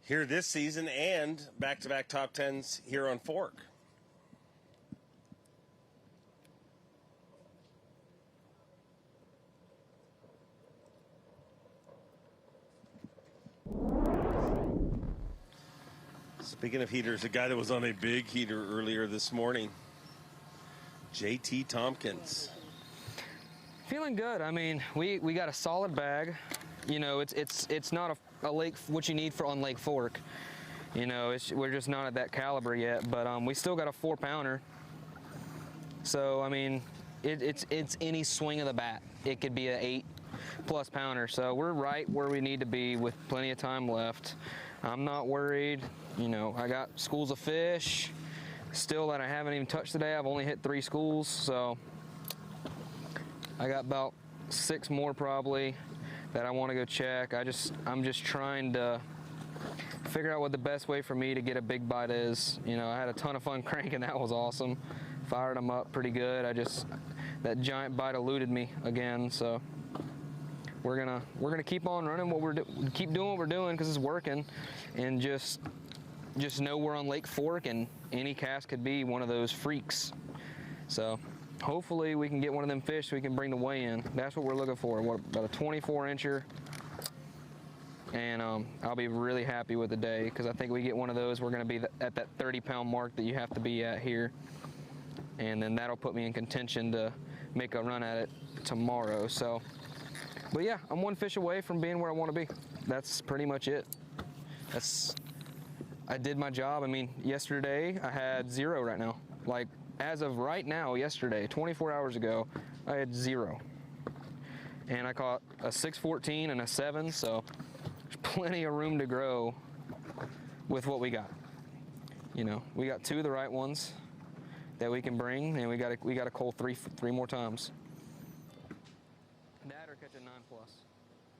here this season, and back-to-back top 10s here on Fork. Speaking of heaters, a guy that was on a big heater earlier this morning, JT Tomkins. Feeling good. I mean, we got a solid bag. You know, it's not a lake what you need for on Lake Fork. You know, we're just not at that caliber yet. But we still got a 4-pounder. So I mean, it's any swing of the bat. It could be an 8+ pounder. So we're right where we need to be with plenty of time left. I'm not worried. You know, I got schools of fish still that I haven't even touched today. I've only hit 3 schools, so I got about 6 more probably that I want to go check. I'm just trying to figure out what the best way for me to get a big bite is. You know, I had a ton of fun cranking. That was awesome. Fired them up pretty good. That giant bite eluded me again, so we're gonna keep on running keep doing what we're doing because it's working, and just know we're on Lake Fork and any cast could be one of those freaks. So hopefully we can get one of them fish so we can bring the weigh in. That's what we're looking for. About a 24-incher, and I'll be really happy with the day because I think we get one of those, we're going to be at that 30-pound mark that you have to be at here, and then that'll put me in contention to make a run at it tomorrow. So, but yeah, I'm 1 fish away from being where I want to be. That's pretty much it. I did my job. I mean, yesterday I had 0 right now. Like, as of right now, yesterday, 24 hours ago, I had 0. And I caught a 614 and a 7, so there's plenty of room to grow with what we got. You know, we got 2 of the right ones that we can bring, and we got to cull 3 more times. That or catch a 9+.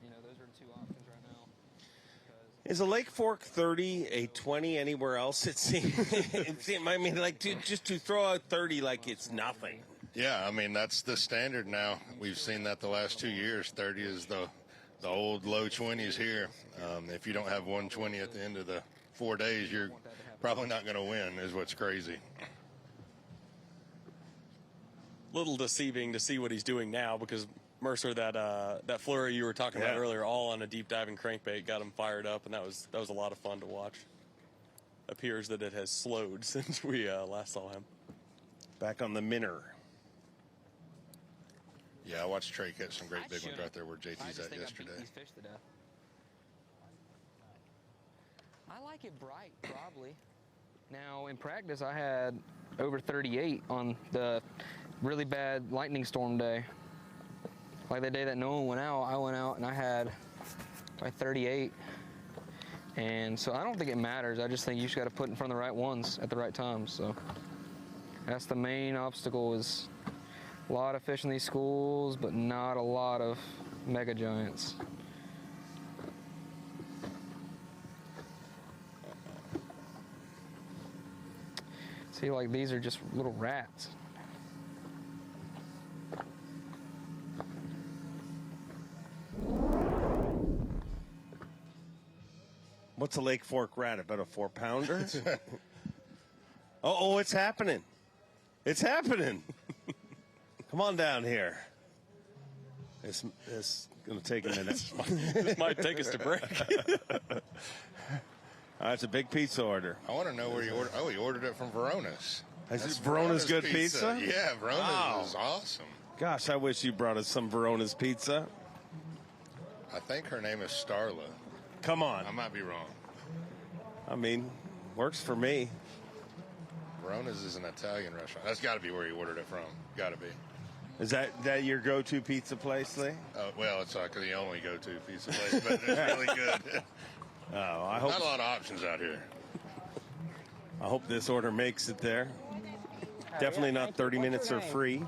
You know, those are the 2 options right now. Is a Lake Fork 30 a 20 anywhere else? It seems. I mean, like just to throw out 30 like it's nothing. Yeah, I mean that's the standard now. We've seen that the last 2 years. 30 is the old low 20s here. If you don't have 120 at the end of the 4 days, you're probably not going to win. Is what's crazy. Little deceiving to see what he's doing now because Mercer, that flurry you were talking about earlier, all on a deep diving crankbait, got him fired up, and that was a lot of fun to watch. Appears that it has slowed since we last saw him. Back on the minnow. Yeah, I watched Trey catch some great big ones right there where JT's at yesterday. I beat these fish to death. I like it bright, probably. Now, in practice, I had over 38 on the really bad lightning storm day. Like the day that no one went out, I went out and I had by 38. And so I don't think it matters. I just think you just got to put in front of the right ones at the right times. So that's the main obstacle, is a lot of fish in these schools, but not a lot of mega giants. See, like these are just little rats. What's a Lake Fork rat? About a 4-pounder? Oh, it's happening. It's happening. Come on down here. It's going to take a minute. This might take us to break. It's a big pizza order. I want to know where you ordered. Oh, he ordered it from Verona's. Is Verona's good pizza? Yeah, Verona's is awesome. Gosh, I wish you brought us some Verona's pizza. I think her name is Starla. Come on. I might be wrong. I mean, works for me. Verona's is an Italian restaurant. That's got to be where you ordered it from. Got to be. Is that your go-to pizza place, Lee? Well, it's like the only go-to pizza place, but it's really good. I hope not a lot of options out here. I hope this order makes it there. Definitely not 30 minutes or free,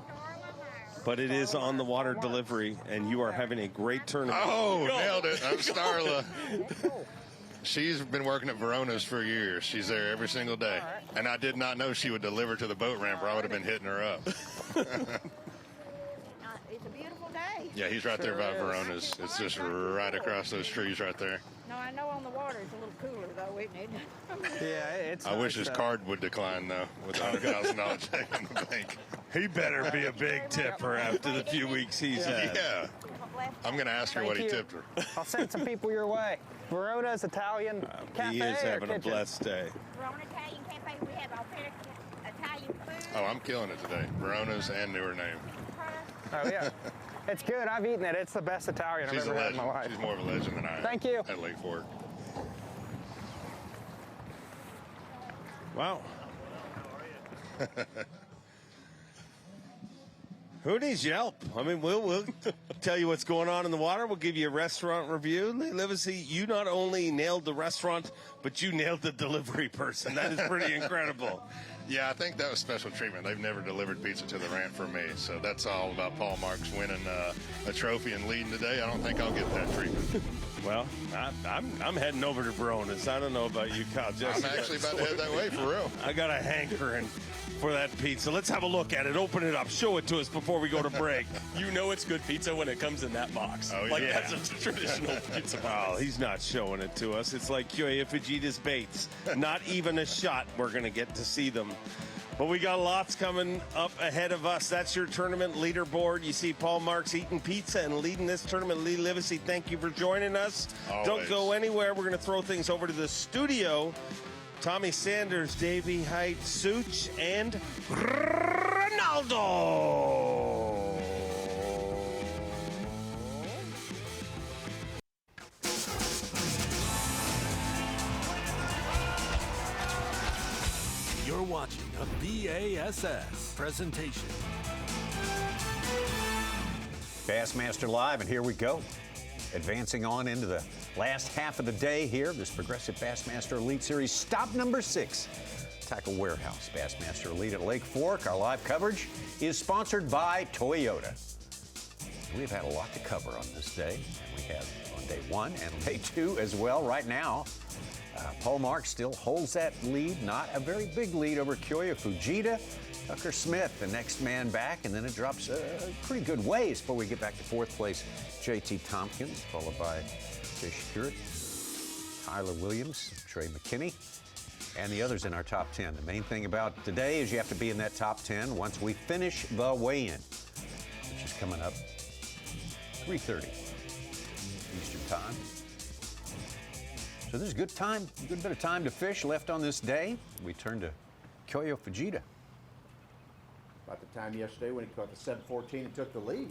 but it is on the water delivery, and you are having a great tournament. Oh, nailed it. I'm Starla. She's been working at Verona's for years. She's there every single day. And I did not know she would deliver to the boat ramp, or I would have been hitting her up. It's a beautiful day. Yeah, he's right there by Verona's. It's just right across those trees right there. No, I know on the water it's a little cooler, though, isn't it? Yeah, it's I wish his card would decline, though, with a $100,000 check in the bank. He better be a big tipper after the few weeks he's had. Yeah. I'm going to ask her what he tipped her. I'll send some people your way. Verona's Italian Cafe. He is having a kitchen? blessed day. Verona Italian Cafe, we have authentic Italian food. Oh, I'm killing it today. Verona's and newer name. Oh, yeah. It's good. I've eaten it. It's the best Italian I've ever had in my life. She's more of a legend than I am. Thank you. At Lake Fork. Wow. Who needs Yelp? I mean, we'll tell you what's going on in the water. We'll give you a restaurant review. Livesey, you not only nailed the restaurant, but you nailed the delivery person. That is pretty incredible. Yeah, I think that was special treatment. They've never delivered pizza to the ramp for me, so that's all about Paul Marks winning a trophy and leading today. I don't think I'll get that treatment. Well, I'm heading over to Verona's. I don't know about you, Kyle. I'm actually about to head that way for real. I got a hankering for that pizza. Let's have a look at it. Open it up. Show it to us before we go to break. You know it's good pizza when it comes in that box. Oh, like yeah. that's a traditional pizza box. Oh, he's not showing it to us. It's like Kyoya Fujita's baits. Not even a shot. We're going to get to see them. But we got lots coming up ahead of us. That's your tournament leaderboard. You see Paul Marks eating pizza and leading this tournament. Lee Livesey, thank you for joining us. Always. Don't go anywhere. We're going to throw things over to the studio. Tommy Sanders, Davey Height, Such, and Ronaldo. You're watching a B.A.S.S. presentation. Bassmaster Live, and here we go. Advancing on into the last half of the day here, this Progressive Bassmaster Elite Series, stop number 6, Tackle Warehouse. Bassmaster Elite at Lake Fork. Our live coverage is sponsored by Toyota. We've had a lot to cover on this day, and we have on day 1 and day 2 as well. Right now, Paul Marks still holds that lead, not a very big lead over Kyoya Fujita. Tucker Smith, the next man back, and then it drops pretty good ways before we get back to 4th place. JT Thompkins, followed by Jay Stewart, Tyler Williams, Trey McKinney, and the others in our top 10. The main thing about today is you have to be in that top 10 once we finish the weigh-in, which is coming up 3:30 Eastern time. So there's a good bit of time to fish left on this day. We turn to Kyoya Fujita. About the time yesterday when he caught the 714 and took the lead.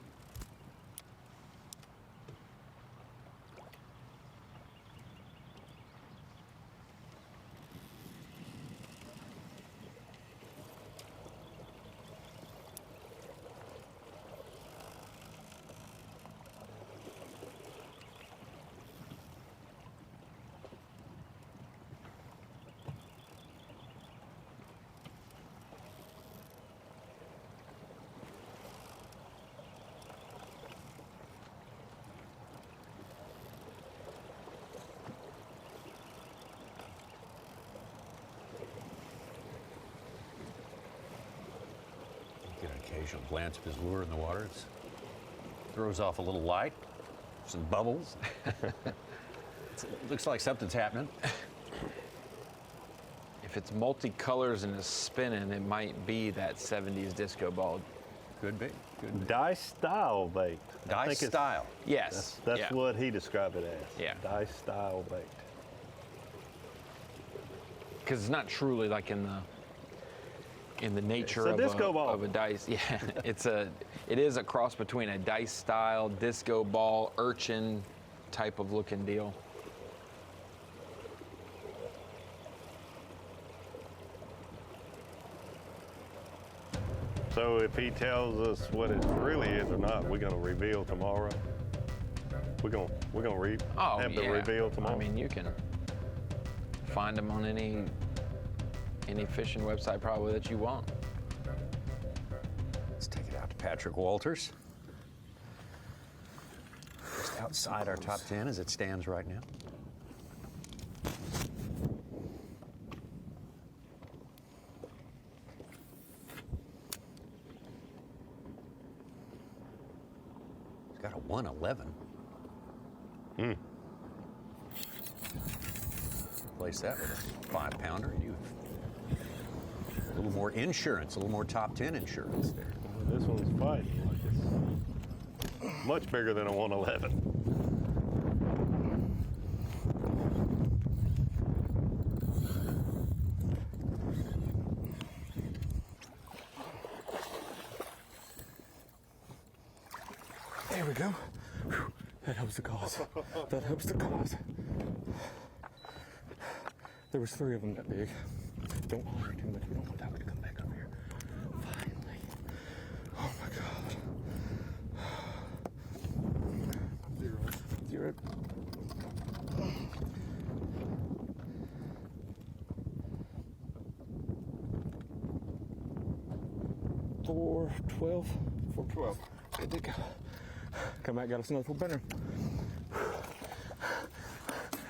Get an occasional glance of his lure in the water. It throws off a little light, some bubbles. looks like something's happening. If it's multicolors and is spinning, it might be that 70s disco ball. Could be. Could be. Dice style bait. Dice style. Yes. That's yeah. what he described it as. Yeah. Dice style bait. Because it's not truly like in the nature It's a disco ball. of a dice. Yeah, it is a cross between a dice style, disco ball, urchin type of looking deal. So if he tells us what it really is or not, we're going to reveal tomorrow. We're going to have the reveal tomorrow. I mean, you can find them on any fishing website probably that you want. Let's take it out to Patrick Walters. Just outside our top 10 as it stands right now. He's got a 111. Replace that with a 5-pounder. You have a little more insurance, a little more top 10 insurance there. Well, this one's fighting like it's much bigger than a 111. There we go. Whew. That helps the cause. That helps the cause. There was 3 of them that big. Don't hurry too much. We don't want that one to come back up here. Finally. Oh my God. Zero. 412. 412. Good to go. Come back, got us another 4-pounder.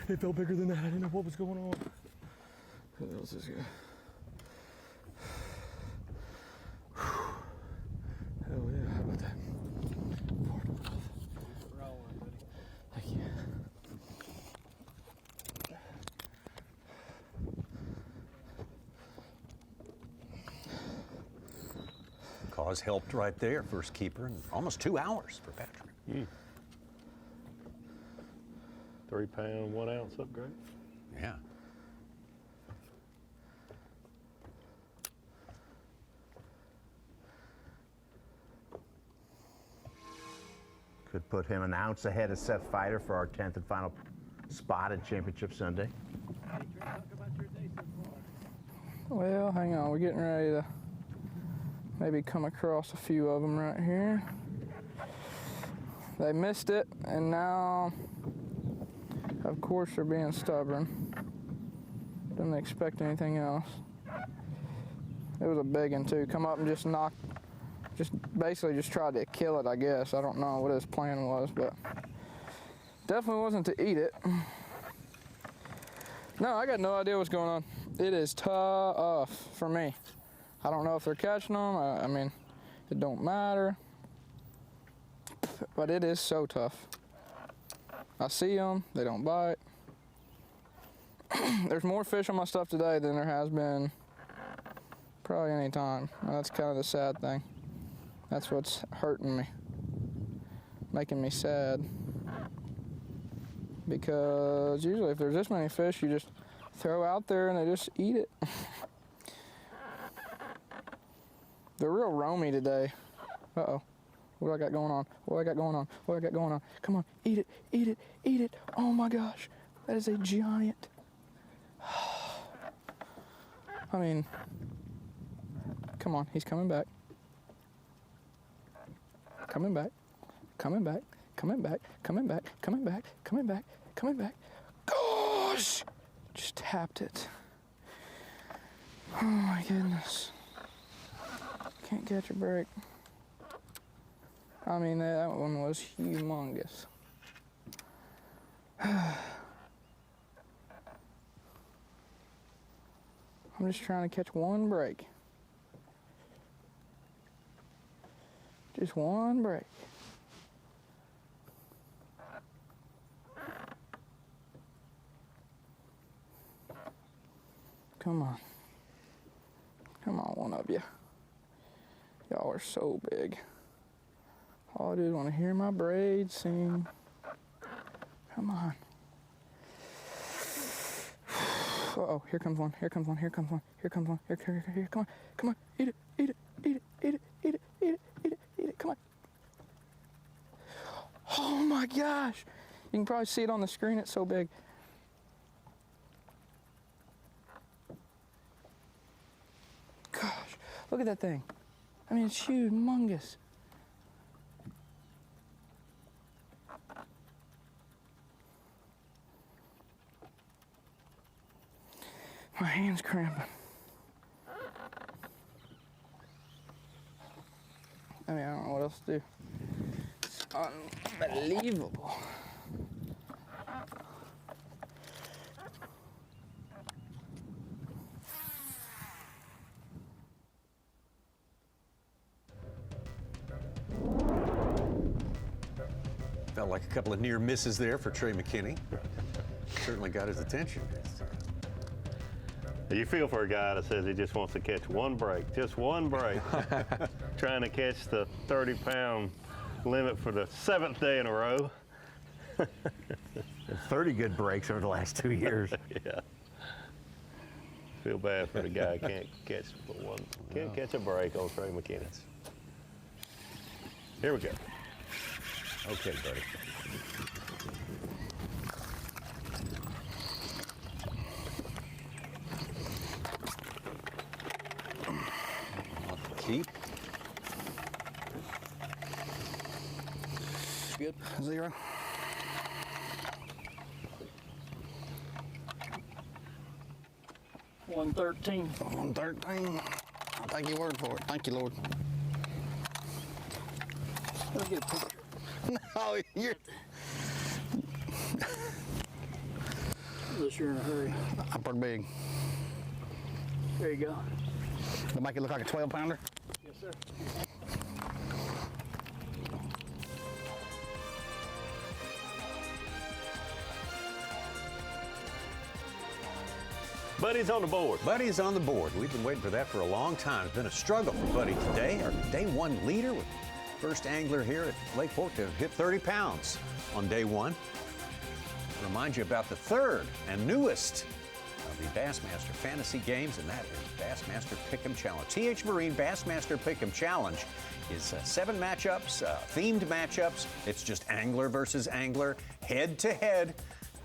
It felt bigger than that. I didn't know what was going on. What else is here? Hell yeah, how about that? Thank you. Cause helped right there, first keeper, in almost 2 hours for Patrick. 3 pound, 1 ounce upgrade. Yeah. Could put him an ounce ahead of Seth Fighter for our 10th and final spot at Championship Sunday. Well, hang on. We're getting ready to maybe come across a few of them right here. They missed it, and now, of course, they're being stubborn. Didn't expect anything else. It was a big one, too. Come up and just knock, basically just tried to kill it, I guess. I don't know what his plan was, but definitely wasn't to eat it. No, I got no idea what's going on. It is tough for me. I don't know if they're catching them. I mean, it don't matter. But it is so tough. I see them, they don't bite. There's more fish on my stuff today than there has been probably any time. And that's kind of the sad thing. That's what's hurting me, making me sad. Because usually if there's this many fish, you just throw out there and they just eat it. They're real roamy today. Uh-oh. What do I got going on? What do I got going on? What do I got going on? Come on, eat it, eat it, eat it. Oh my gosh, that is a giant. I mean, come on, he's coming back. Coming back, coming back, coming back, coming back, coming back, coming back, coming back. Gosh, just tapped it. Oh my goodness. Can't catch a break. I mean, that one was humongous. I'm just trying to catch one break. Just one break. Come on. Come on, one of you. Y'all are so big. All I do is want to hear my braids sing. Come on. Uh-oh, here comes one, here comes one, here comes one, here comes one, here, come on, come on, eat it, eat it, eat it, eat it, eat it, eat it, eat it, eat it, come on. Oh my gosh. You can probably see it on the screen, it's so big. Gosh, look at that thing. I mean, it's humongous. My hand's cramping. I mean, I don't know what else to do. It's unbelievable. Felt like a couple of near misses there for Trey McKinney. Certainly got his attention. You feel for a guy that says he just wants to catch one break, just one break. Trying to catch the 30-pound limit for the 7th day in a row. 30 good breaks over the last 2 years. Yeah. Feel bad for the guy who can't catch one, can't catch a break on Trey McKinney. Here we go. Okay, buddy. Keep. Good. 0. $113. 113. I'll take your word for it. Thank you, Lord. Let's get a picture. No, you're. Unless you're in a hurry. I'm pretty big. There you go. It'll make it look like a 12-pounder. Yes, sir. Buddy's on the board. Buddy's on the board. We've been waiting for that for a long time. It's been a struggle for Buddy today. Our day one leader, with first angler here at Lake Fork to hit 30 pounds on day one. Remind you about the third and newest of the Bassmaster Fantasy Games, and that is Bassmaster Pick'em Challenge. TH Marine Bassmaster Pick'em Challenge is 7 matchups, themed matchups. It's just angler versus angler, head to head.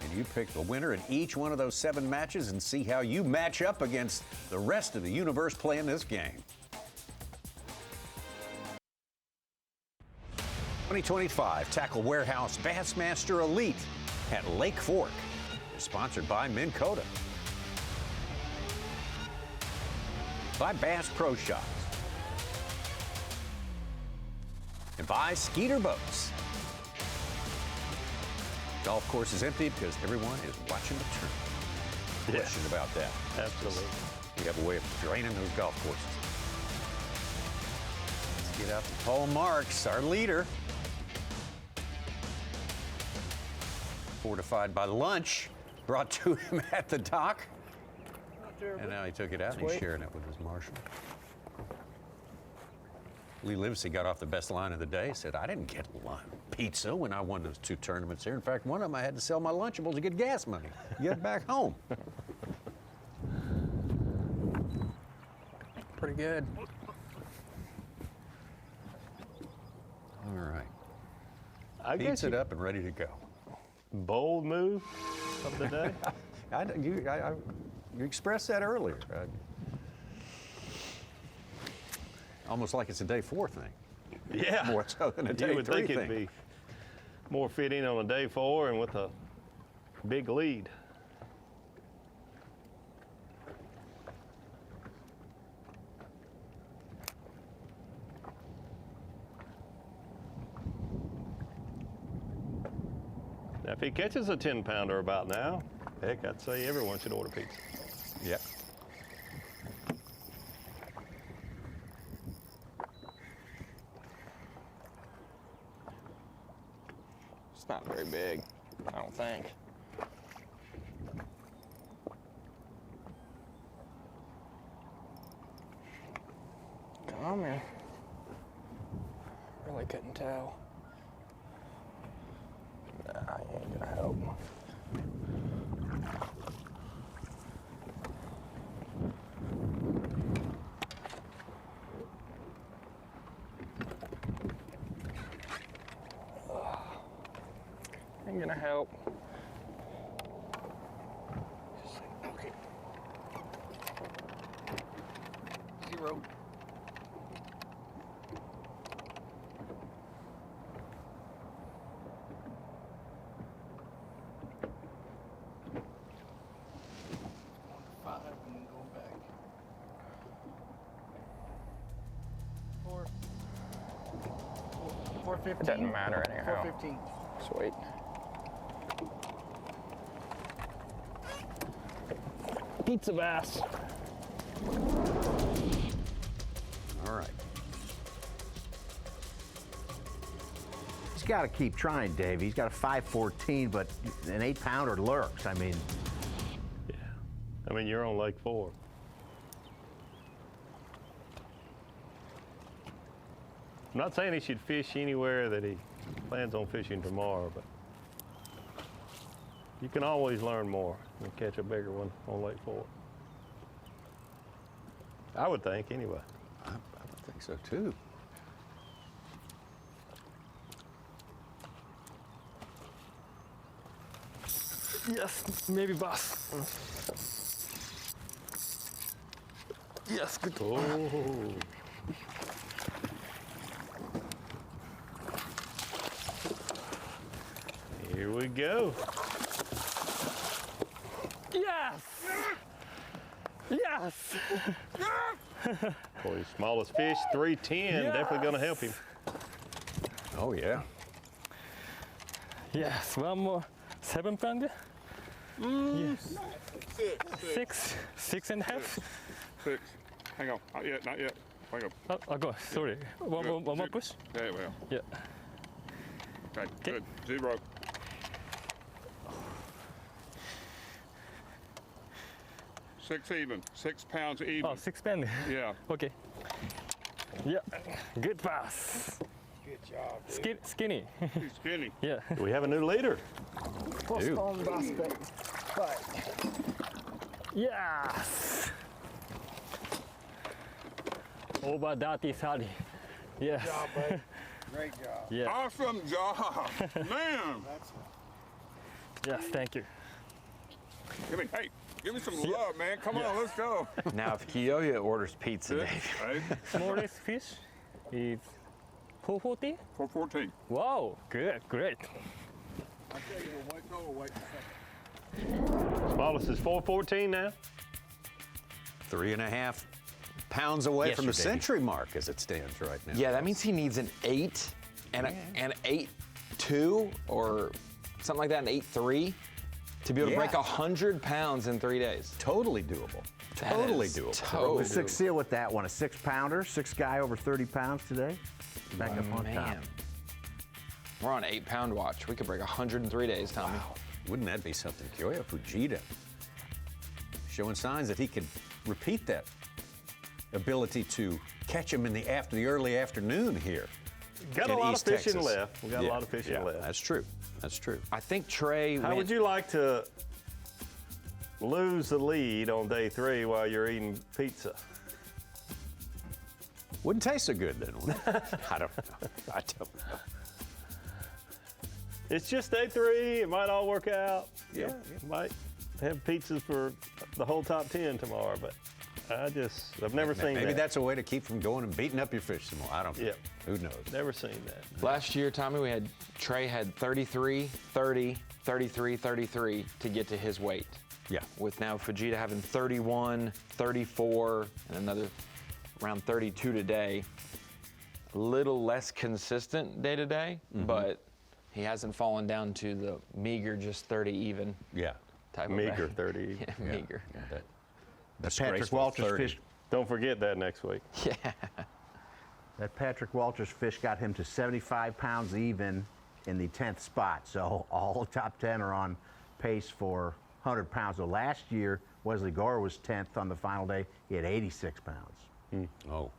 And you pick the winner in each one of those 7 matches and see how you match up against the rest of the universe playing this game. 2025 Tackle Warehouse Bassmaster Elite at Lake Fork is sponsored by Minn Kota, by Bass Pro Shops, and by Skeeter Boats. Golf course is empty because everyone is watching the tournament. No question about that. Absolutely. We have a way of draining those golf courses. Let's get out to Paul Marks, our leader. Fortified by lunch, brought to him at the dock. And now he took it out and he's sharing it with his marshal. Lee Livesey got off the best line of the day, said, I didn't get pizza when I won those 2 tournaments here. In fact, one of them I had to sell my Lunchables to get gas money, get back home. Pretty good. All right. I Beats it up and ready to go. Bold move of the day. You expressed that earlier. Almost like it's a day 4 thing. Yeah. More so than a day 3 thing. You would think it'd be more fitting on a day 4 and with a big lead. Now, if he catches a 10-pounder about now, heck, I'd say everyone should order pizza. Yep. It's not very big, I don't think. I mean, really couldn't tell. Nah, he ain't gonna help. Ain't gonna help. Okay. 0. It doesn't matter anyhow. 415. Sweet. Pizza bass. All right. He's got to keep trying, Dave. He's got a 514, but an 8-pounder lurks. I mean, Yeah. I mean, you're on Lake 4. I'm not saying he should fish anywhere that he plans on fishing tomorrow, but you can always learn more and catch a bigger one on Lake 4. I would think, anyway. I would think so too. Yes, maybe bass. Yes, good. Oh. Here we go. Yes! Yes! Boy, his smallest fish, 310, definitely going to help him. Oh, yeah. Yes, one more 7-pounder. Yes. 6.5. 6. Hang on. Not yet, not yet. Hang on. I'll go. Sorry. One more push. Yeah, well. Yeah. Okay, good. 0. Six even. 6 pounds even. Oh, 6 pounds. Yeah. Okay. Yeah. Good pass. Good job. Skinny. He's skinny. Yeah. Do we have a new leader? First on basket. Right. Yes. Over that is Hardy. Yes. Good job, buddy. Great job. Yeah. Awesome job. Man. Yes, thank you. Give me some love, man. Come on, let's go. Now, if Kyoya orders pizza, Dave. Smallest fish is 440? 414. Wow, good, great. I tell you, we'll wait a second. Smallest is 414 now. 3.5 pounds away from the century mark as it stands right now. Yeah, that means he needs an 8 and an 8.2 or something like that, an 8.3 to be able to break 100 pounds in 3 days. Totally doable. Totally doable. Totally 6 seal with that one. A 6-pounder, 6 guy over 30 pounds today. Back up on top. We're on 8-pound watch. We could break 100 in 3 days, Tommy. Wow. Wouldn't that be something? Kyoya Fujita showing signs that he could repeat that ability to catch him in the early afternoon here. Got a lot of fishing left. We got a lot of fishing left. That's true. That's true. I think Trey. How would you like to lose the lead on day 3 while you're eating pizza? Wouldn't taste so good then, would it? I don't know. I don't know. It's just day 3. It might all work out. Yeah. Might have pizzas for the whole top 10 tomorrow, but I've never seen that. Maybe that's a way to keep from going and beating up your fish some more. I don't know. Who knows? Never seen that. Last year, Tommy, Trey had 33, 30, 33, 33 to get to his weight. Yeah. With now Fujita having 31, 34, and another around 32 today. A little less consistent day to day, but he hasn't fallen down to the meager just 30 even. Yeah. Type Meager of 30. Yeah, meager. That Patrick Walters fish. Don't forget that next week. Yeah. That Patrick Walters fish got him to 75 pounds even in the 10th spot. So all the top 10 are on pace for 100 pounds. So last year, Wesley Gore was 10th on the final day. He had 86 pounds. Oh.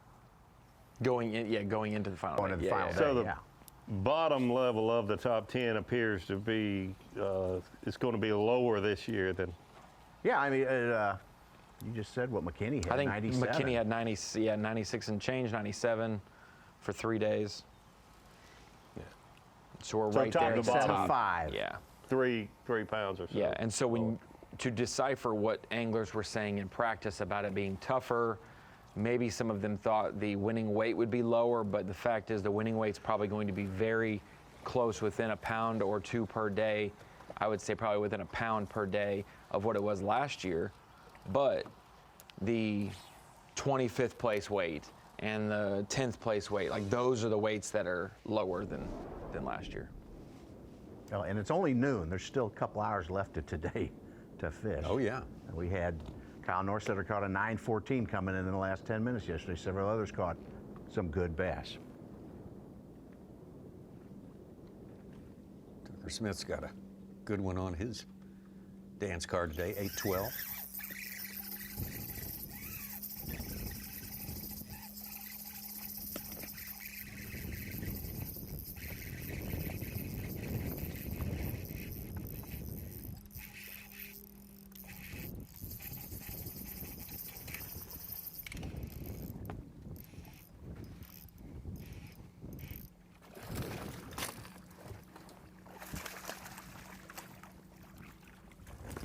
Going into the final. Going to the final day, So the yeah. bottom level of the top 10 appears to be, it's going to be lower this year than. Yeah, I mean, you just said what McKinney had, I think 97. McKinney had 96 and change, 97 for 3 days. Yeah. So we're So right top there to at the bottom. top. 5. Yeah. 3 pounds or so. Yeah, and so to decipher what anglers were saying in practice about it being tougher, maybe some of them thought the winning weight would be lower, but the fact is the winning weight's probably going to be very close, within a pound or 2 per day. I would say probably within a pound per day of what it was last year. But the 25th place weight and the 10th place weight, like those are the weights that are lower than last year. Oh, and it's only noon. There's still a couple hours left of today to fish. Oh, yeah. And we had Kyle Norsetter caught a 9.14 coming in the last 10 minutes yesterday. Several others caught some good bass. Tucker Smith's got a good one on his dance card today, 8-12.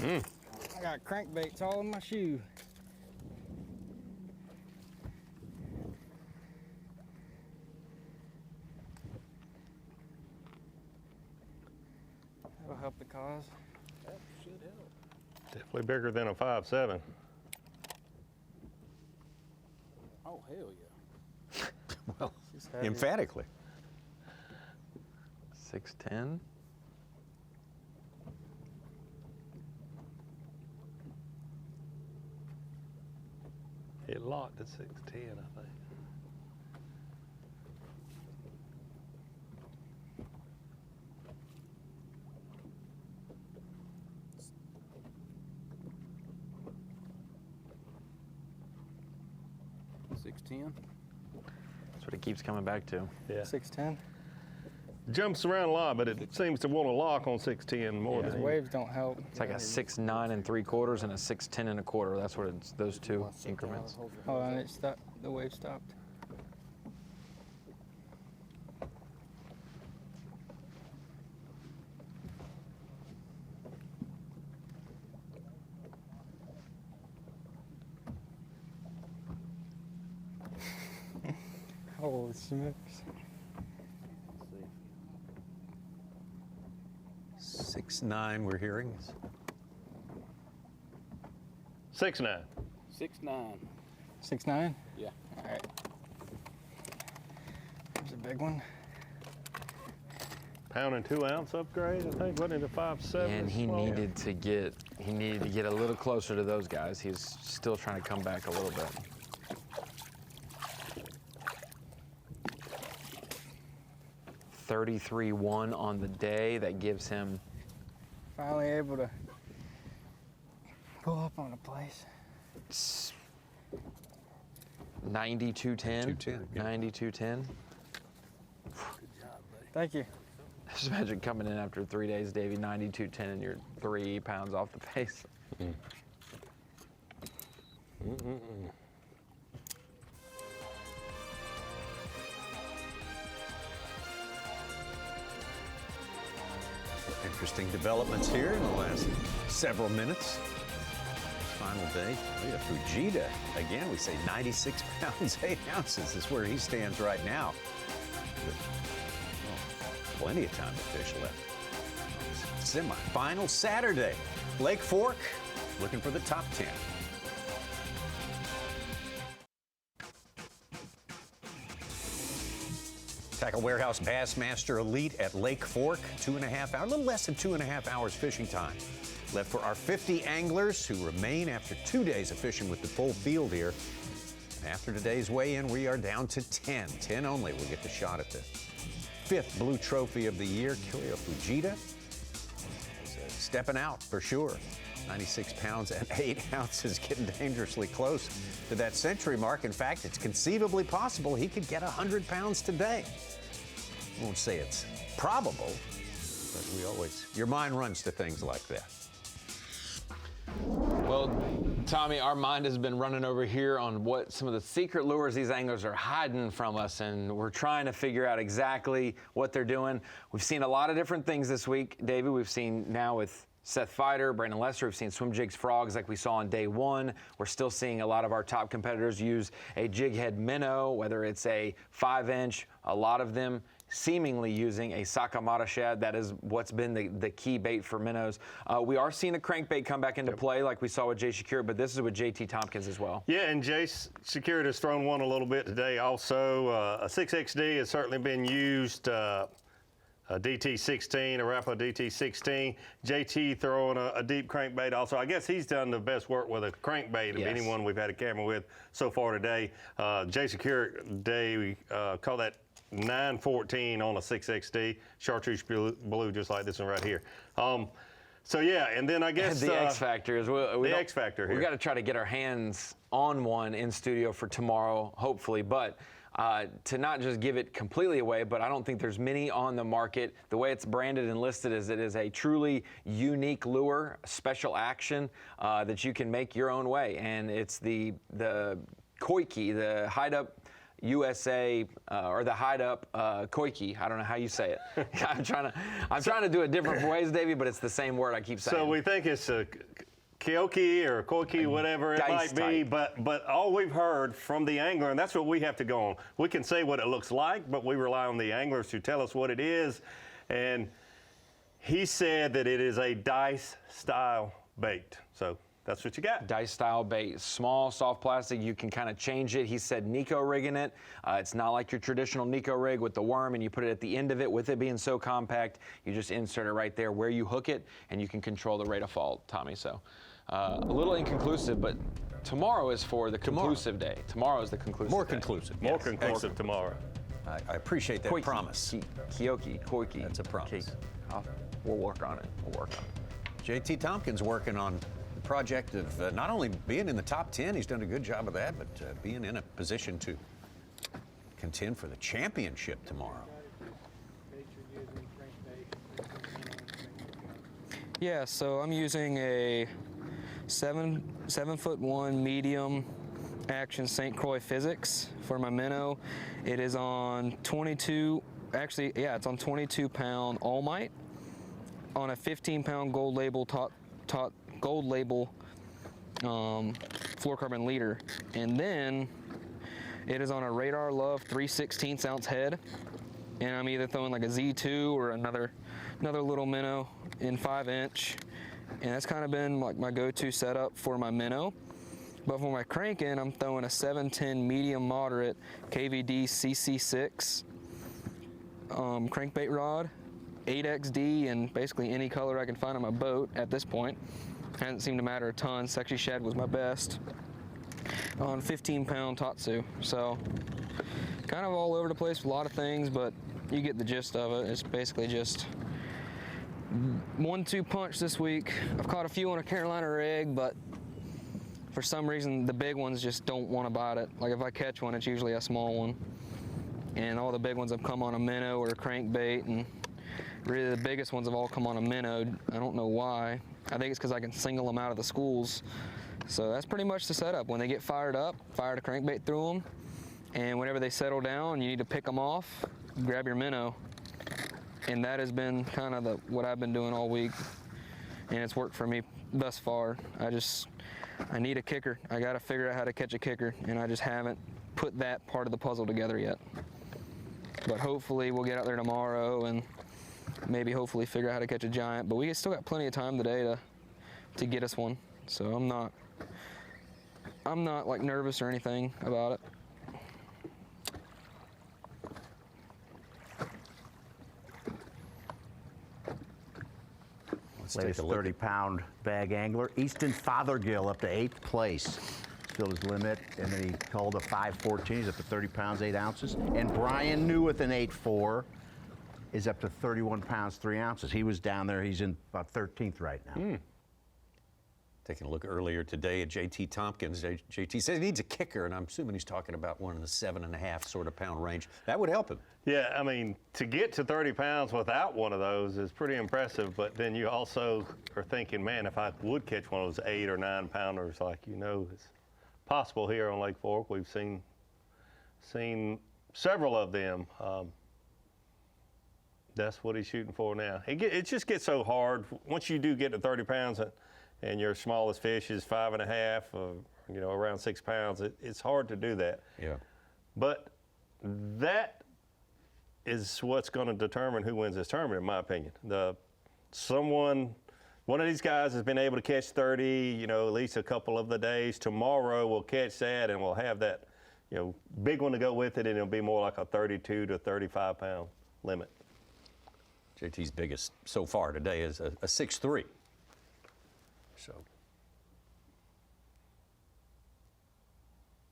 I got crankbaits all in my shoe. That'll help the cause. That should help. Definitely bigger than a 5.7. Oh, hell yeah. Well, emphatically. 6'10". It locked at 6'10", I think. That's what it keeps coming back to. Yeah. 6'10". Jumps around a lot, but it seems to want to lock on 6'10" more Those than waves don't help. It's like a 6'9 3/4" and a 6'10 1/4. That's what it's, those two increments. Hold on, it stopped. The wave stopped. Holy smokes. 6'9", we're hearing. 6'9". 6'9". 6'9"? Yeah. All right. There's a big one. Pound and 2 ounce upgrade, I think, went into 5.7. And he needed to get a little closer to those guys. He's still trying to come back a little bit. $33.1 on the day. That gives him. Finally able to pull up on a place. 92.10. 210. 92.10. Thank you. Just imagine coming in after 3 days, Davey, 92.10, and you're 3 pounds off the pace. Interesting developments here in the last several minutes. Final day. We have Fujita. Again, we say 96 pounds, 8 ounces is where he stands right now. Plenty of time to fish left. Semi-final Saturday. Lake Fork looking for the top 10. Tackle Warehouse Bassmaster Elite at Lake Fork. 2.5 hours, a little less than 2.5 hours fishing time left for our 50 anglers who remain after 2 days of fishing with the full field here. And after today's weigh-in, we are down to 10. 10 only will get the shot at the 5th Blue Trophy of the year. Kyoya Fujita is stepping out for sure. 96 pounds and 8 ounces, getting dangerously close to that Sentry mark. In fact, it's conceivably possible he could get 100 pounds today. I won't say it's probable, but your mind runs to things like that. Well, Tommy, our mind has been running over here on what some of the secret lures these anglers are hiding from us, and we're trying to figure out exactly what they're doing. We've seen a lot of different things this week, David. We've seen now with Seth Fighter, Brandon Lester, we've seen swim jigs, frogs like we saw on day one. We're still seeing a lot of our top competitors use a jig head minnow, whether it's a 5-inch, a lot of them seemingly using a Sakamata shad. That is what's been the key bait for minnows. We are seeing a crankbait come back into play like we saw with Jay Shakir, but this is with JT Thompkins as well. Yeah, and Jay Shakir has thrown one a little bit today also. A 6XD has certainly been used. A DT16, a Rapala DT16. JT throwing a deep crankbait also. I guess he's done the best work with a crankbait of anyone we've had a camera with so far today. Jay Shakir today, we call that 914 on a 6XD, chartreuse blue, just like this one right here. So yeah, and then I guess the X factor is the X factor here. We got to try to get our hands on one in studio for tomorrow, hopefully. But to not just give it completely away, but I don't think there's many on the market. The way it's branded and listed is it is a truly unique lure, special action that you can make your own way, and it's the Koiki, the Hide Up USA or the Hide Up Koiki. I don't know how you say it. I'm trying to do it different ways, Davey, but it's the same word I keep saying. So we think it's a Kyoki or Koiki, whatever it might be, but all we've heard from the angler, and that's what we have to go on. We can say what it looks like, but we rely on the anglers to tell us what it is. And he said that it is a dice style bait. So that's what you got. Dice style bait, small, soft plastic. You can kind of change it. He said Nico rigging it. It's not like your traditional Nico rig with the worm and you put it at the end of it. With it being so compact, you just insert it right there where you hook it, and you can control the rate of fall, Tommy. So a little inconclusive, but tomorrow is for the conclusive day. Tomorrow is the conclusive More day. conclusive. More conclusive tomorrow. I appreciate that promise. Koiki. That's a promise. We'll work on it. JT Thompkins working on project of not only being in the top 10, he's done a good job of that, but being in a position to contend for the championship tomorrow. Yeah, so I'm using a 7'1" medium action St. Croix Physics for my minnow. It is on 22, actually, yeah, it's on 22-pound All Might on a 15-pound gold label gold label fluorocarbon leader, and then it is on a Radar Love 3/16 ounce head, and I'm either throwing like a Z2 or another little minnow in 5-inch, and that's kind of been like my go-to setup for my minnow. But for my cranking, I'm throwing a 710 medium moderate KVD CC6 crankbait rod, 8XD, and basically any color I can find on my boat at this point. Hasn't seemed to matter a ton. Sexy shad was my best on 15-pound Tatsu. So kind of all over the place with a lot of things, but you get the gist of it. It's basically just 1-2 punch this week. I've caught a few on a Carolina rig, but for some reason the big ones just don't want to bite it. Like if I catch one, it's usually a small one. And all the big ones have come on a minnow or a crankbait, and really the biggest ones have all come on a minnow. I don't know why. I think it's because I can single them out of the schools. So that's pretty much the setup. When they get fired up, fire the crankbait through them, and whenever they settle down, you need to pick them off, grab your minnow. And that has been kind of what I've been doing all week, and it's worked for me thus far. I need a kicker. I got to figure out how to catch a kicker, and I just haven't put that part of the puzzle together yet. But hopefully we'll get out there tomorrow and maybe hopefully figure out how to catch a giant. But we still got plenty of time today to get us one. So I'm not like nervous or anything about it. Latest 30-pound bag angler. Easton Fathergill up to 8th place. Still his limit, and then he called a 5.14. He's up to 30 pounds, 8 ounces. And Brian New with an 8.4 is up to 31 pounds, 3 ounces. He was down there. He's in about 13th right now. Taking a look earlier today at JT Thompkins. JT says he needs a kicker, and I'm assuming he's talking about one in the 7.5 sort of pound range. That would help him. Yeah, I mean, to get to 30 pounds without one of those is pretty impressive, but then you also are thinking, man, if I would catch one of those 8 or 9 pounders, like, you know, it's possible here on Lake Fork. We've seen several of them. That's what he's shooting for now. It just gets so hard once you do get to 30 pounds and your smallest fish is 5.5 or, you know, around 6 pounds. It's hard to do that. Yeah. But that is what's going to determine who wins this tournament, in my opinion. One of these guys has been able to catch 30, you know, at least a couple of the days. Tomorrow we'll catch that, and we'll have that, you know, big one to go with it, and it'll be more like a 32 to 35 pound limit. JT's biggest so far today is a 6'3". So.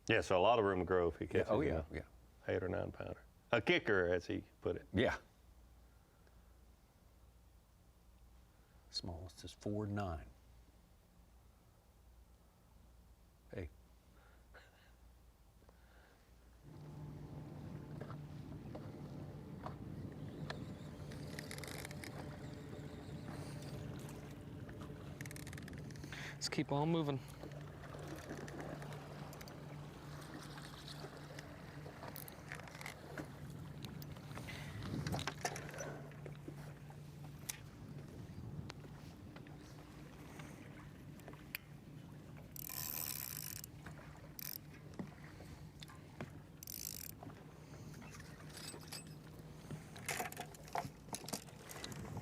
Yeah, so a lot of room to grow if he catches yeah. 8 or 9 pounder. A kicker, as he put it. Yeah. Smallest is 4'9". Hey. Let's keep on moving.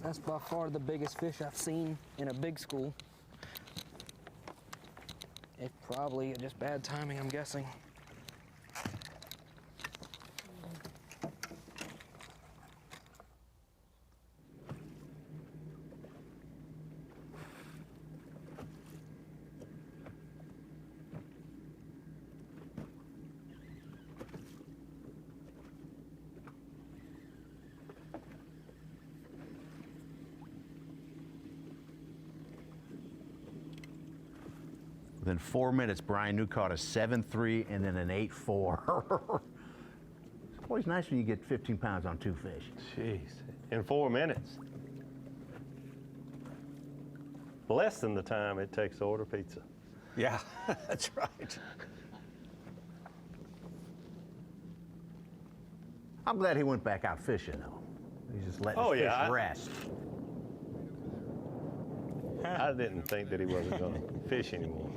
That's by far the biggest fish I've seen in a big school. It's probably just bad timing, I'm guessing. Within 4 minutes, Brian New caught a 7.3 and then an 8.4. It's always nice when you get 15 pounds on 2 fish. Jeez, in 4 minutes. Less than the time it takes to order pizza. Yeah, that's right. I'm glad he went back out fishing, though. He's just letting his fish rest. I didn't think that he wasn't going to fish anymore.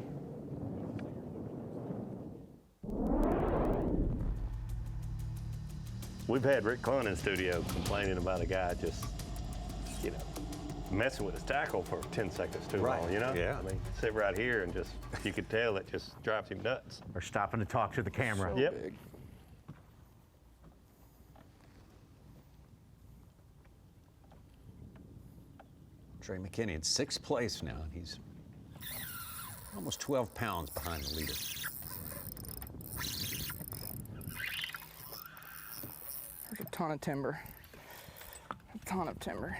We've had Rick Clun in studio complaining about a guy just, you know, messing with his tackle for 10 seconds too long, you know? Yeah. I mean, sit right here and just, you could tell it just drives him nuts. Or stopping to talk to the camera. So big. Trey McKinney in 6th place now, and he's almost 12 pounds behind the leader. There's a ton of timber. A ton of timber.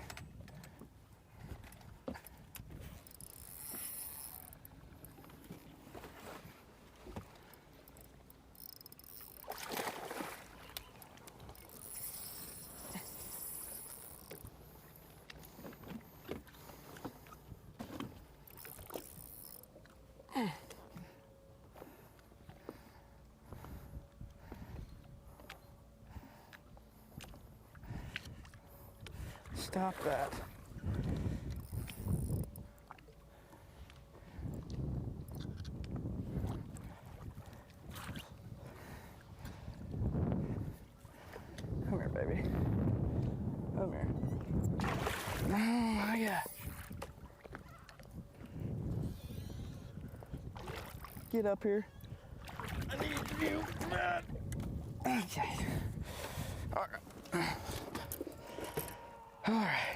Stop that. Come here, baby. Come here. Oh, yeah. Get up here. I need you, Matt. Okay. All right. All right.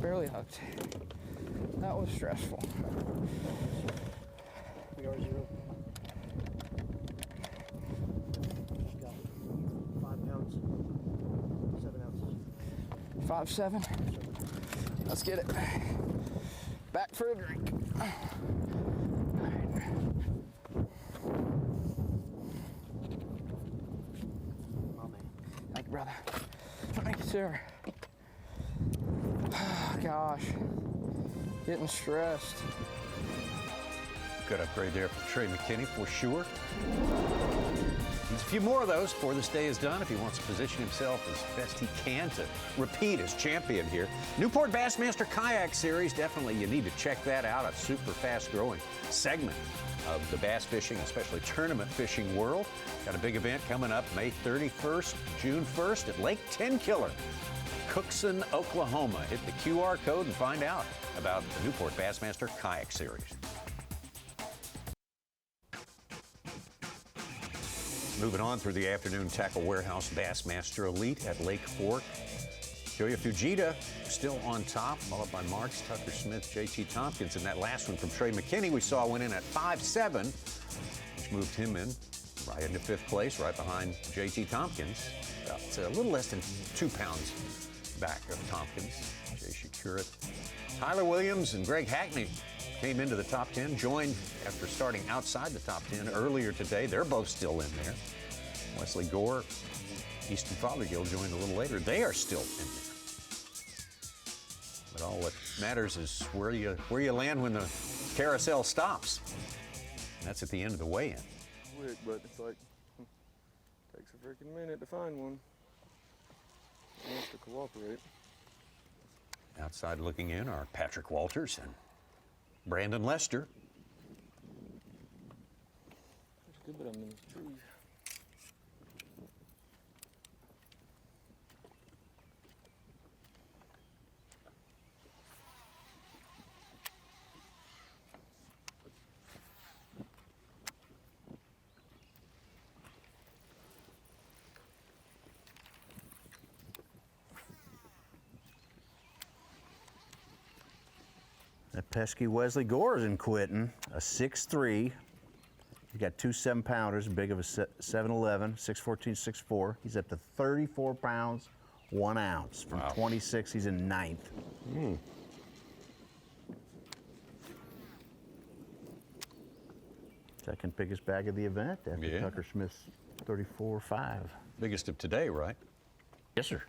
Barely hooked. That was stressful. We are 0. Got 5 pounds, 7 ounces. 5'7". Let's get it. Back for a drink. there. Gosh, getting stressed. Good upgrade there for Trey McKinney for sure. Needs a few more of those before this day is done if he wants to position himself as best he can to repeat as champion here. Newport Bassmaster Kayak Series, definitely you need to check that out. A super fast growing segment of the bass fishing, especially tournament fishing world. Got a big event coming up May 31st, June 1st at Lake Tenkiller, Cookson, Oklahoma. Hit the QR code and find out about the Newport Bassmaster Kayak Series. Moving on through the afternoon, Tackle Warehouse Bassmaster Elite at Lake Fork. Kyoya Fujita still on top, followed by Marks, Tucker Smith, JT Tomkins. And that last one from Trey McKinney we saw went in at 5.7, which moved him in right into 5th place, right behind JT Tomkins. About a little less than 2 pounds back of Tompkins. Jay Shakurit. Tyler Williams and Greg Hackney came into the top 10, joined after starting outside the top 10 earlier today. They're both still in there. Wesley Gore, Easton Fathergill joined a little later. They are still in there. But all that matters is where you land when the carousel stops. And that's at the end of the weigh-in. Quick, but it's like, takes a freaking minute to find one. He wants to cooperate. Outside looking in are Patrick Walters and Brandon Lester. It's good, but I'm in the trees. That pesky Wesley Gore isn't quitting. A 6'3". He got 2 7-pounders, big of a 7'11", 6'14", 6'4". He's up to 34 pounds, 1 ounce. From 26, he's in 9th. Second biggest bag of the event after Tucker Smith's 34.5. Biggest of today, right? Yes, sir.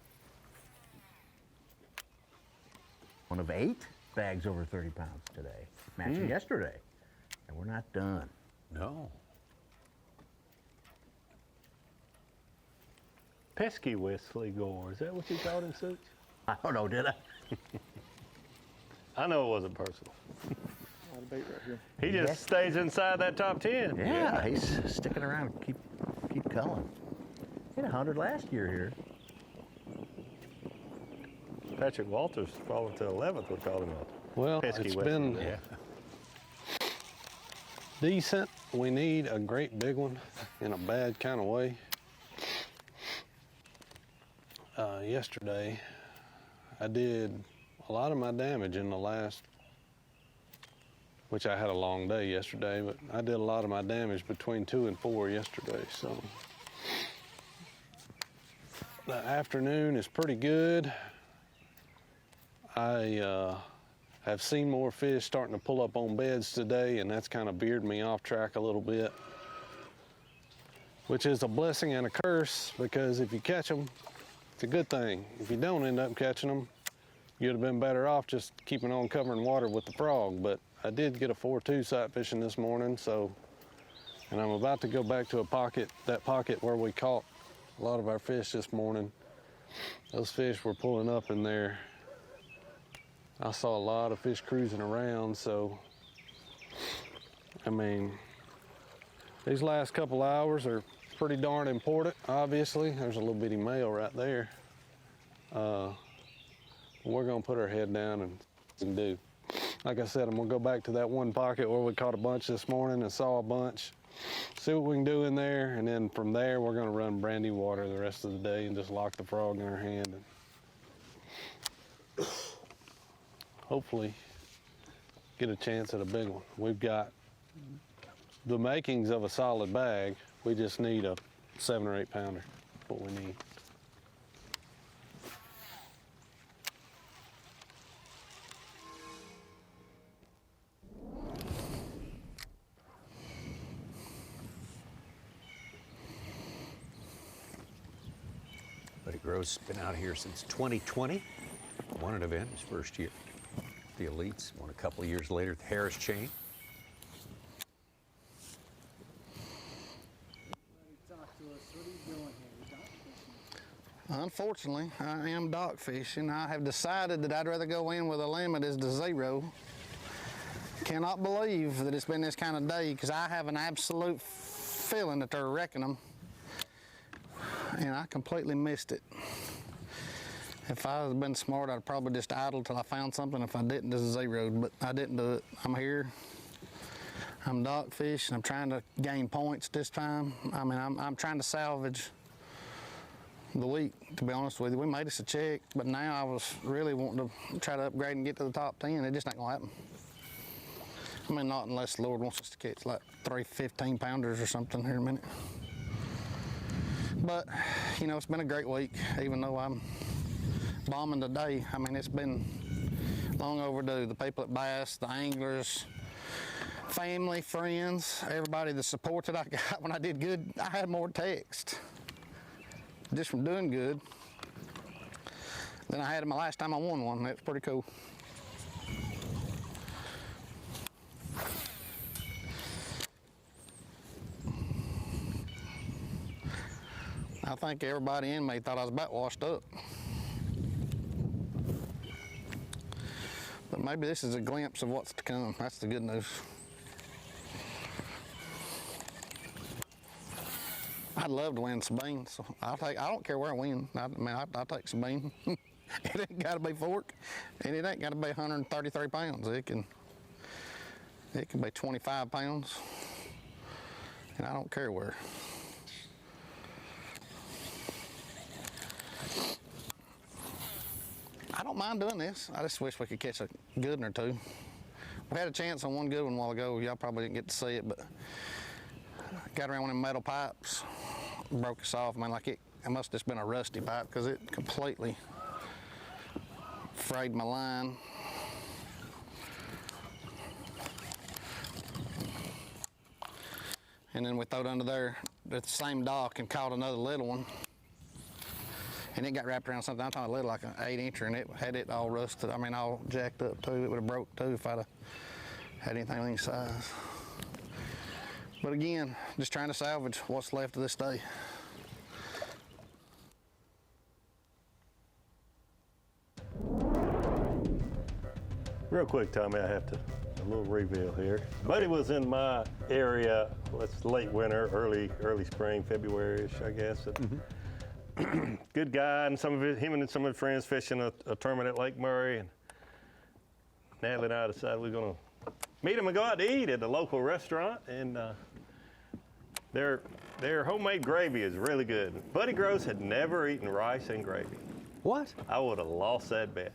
One of 8 bags over 30 pounds today, matching yesterday. And we're not done. No. Pesky Wesley Gore, is that what you called him, Such? I don't know, did I? I know it wasn't personal. Not a bait right here. He just stays inside that top 10. Yeah, he's sticking around, keep culling. He had 100 last year here. Patrick Walters falling to 11th, we called him a well, pesky it's Wesley been Gore. decent. We need a great big one in a bad kind of way. Yesterday, I did a lot of my damage in the last, which I had a long day yesterday, but I did a lot of my damage between 2 and 4 yesterday, so. The afternoon is pretty good. I have seen more fish starting to pull up on beds today, and that's kind of veered me off track a little bit, which is a blessing and a curse, because if you catch them, it's a good thing. If you don't end up catching them, you'd have been better off just keeping on covering water with the frog. But I did get a 4-2 sight fishing this morning, so, and I'm about to go back to that pocket where we caught a lot of our fish this morning. Those fish were pulling up in there. I saw a lot of fish cruising around, so, I mean, these last couple hours are pretty darn important, obviously. There's a little bitty male right there. We're gonna put our head down and do. Like I said, I'm gonna go back to that one pocket where we caught a bunch this morning and saw a bunch, see what we can do in there, and then from there, we're gonna run brandy water the rest of the day and just lock the frog in our hand. And hopefully get a chance at a big one. We've got the makings of a solid bag. We just need a 7 or 8 pounder, what we need. Buddy Gross been out here since 2020. Won an event his first year. The Elites won a couple of years later at the Harris chain. Unfortunately, I am dock fishing. I have decided that I'd rather go in with a limit as to 0. Cannot believe that it's been this kind of day because I have an absolute feeling that they're wrecking them. And I completely missed it. If I had been smart, I'd probably just idle till I found something. If I didn't, this is 0. But I didn't do it. I'm here. I'm dock fishing. I'm trying to gain points this time. I mean, I'm trying to salvage the week, to be honest with you. We made us a check, but now I was really wanting to try to upgrade and get to the top 10. It just ain't gonna happen. I mean, not unless the Lord wants us to catch like 3 15-pounders or something here in a minute. But, you know, it's been a great week, even though I'm bombing today. I mean, it's been long overdue. The people at B.A.S., the anglers, family, friends, everybody, the support that I got when I did good, I had more text just from doing good than I had my last time I won one. That's pretty cool. I think everybody in me thought I was about washed up. But maybe this is a glimpse of what's to come. That's the good news. I'd love to win Sabine, so I don't care where I win. I'll take Sabine. It ain't gotta be fork, and it ain't gotta be 133 pounds. It can be 25 pounds, and I don't care where. I don't mind doing this. I just wish we could catch a good one or two. We had a chance on one good one a while ago. Y'all probably didn't get to see it, but got around one of them metal pipes, broke us off. Man, like it must have just been a rusty pipe because it completely frayed my line. And then we threw it under there at the same dock and caught another little one. And it got wrapped around something, I'm talking little, like an 8-incher, and it had it all rusted. I mean, all jacked up too. It would have broke too if I'd have had anything any size. But again, just trying to salvage what's left of this day. Real quick, Tommy, I have to, a little reveal here. Buddy was in my area, it's late winter, early spring, February-ish, I guess. Good guy, and him and some of his friends fishing a tournament at Lake Murray. And Natalie and I decided we were going to meet him and go out to eat at a local restaurant. And their homemade gravy is really good. Buddy Gross had never eaten rice and gravy. What? I would have lost that bet.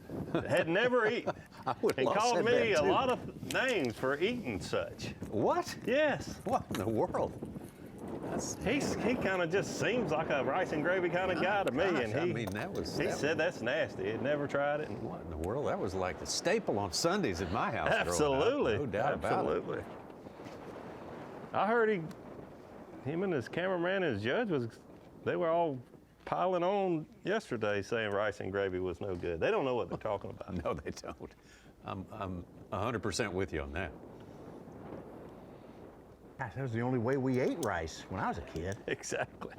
Had never eaten. I would have and lost called that me bet a too. lot of names for eating such. What? Yes. What in the world? He kind of just seems like a rice and gravy kind of guy to me, gosh, and I mean, he said that's nasty. He'd never tried it. What in the world? That was like the staple on Sundays at my house. Absolutely, No doubt about it. absolutely. I heard him and his cameraman and his judge they were all piling on yesterday saying rice and gravy was no good. They don't know what they're talking about. No, they don't. I'm 100% with you on that. Gosh, that was the only way we ate rice when I was a kid. Exactly.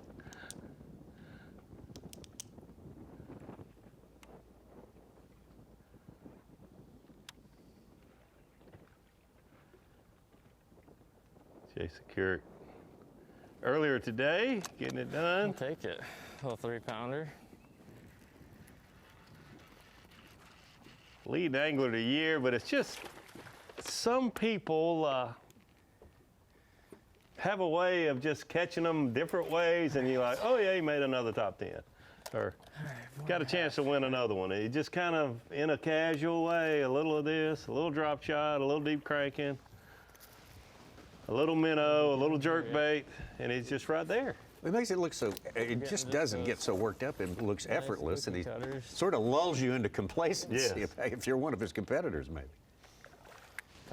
Jason Kirk earlier today, getting it done. I'll take it. A little 3-pounder. Lead angler of the year, but it's just some people have a way of just catching them different ways, and you're like, oh yeah, he made another top 10, or got a chance to win another one. He just kind of in a casual way, a little of this, a little drop shot, a little deep cranking, a little minnow, a little jerk bait, and he's just right there. It makes it look so, it just doesn't get so worked up. It looks effortless, and he sort of lulls you into complacency if you're one of his competitors, maybe.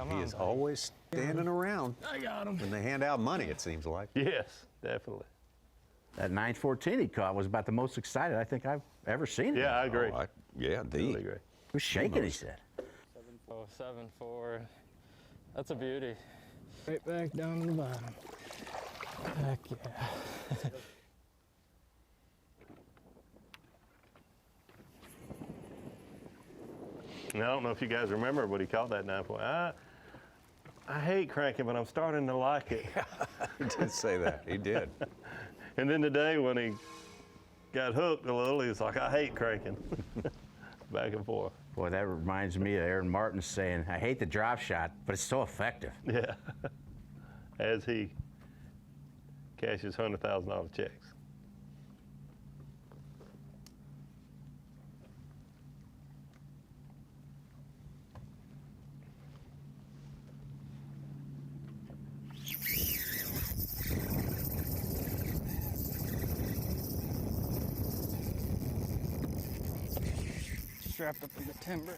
He is always standing around. I got him. When they hand out money, it seems like. Yes, definitely. That 914 he caught was about the most excited I think I've ever seen him. Yeah, I agree. Yeah, Totally agree. He was shaking, he said. 7.4. That's a beauty. Right back down to the bottom. Heck yeah. And I don't know if you guys remember, but he caught that 9.4. I hate cranking, but I'm starting to like it. He did say that. He did. And then today when he got hooked a little, he was like, I hate cranking. Back and forth. Boy, that reminds me of Aaron Martin saying, I hate the drop shot, but it's so effective. Yeah. As he cashes $100,000 checks. Strapped up in the timber.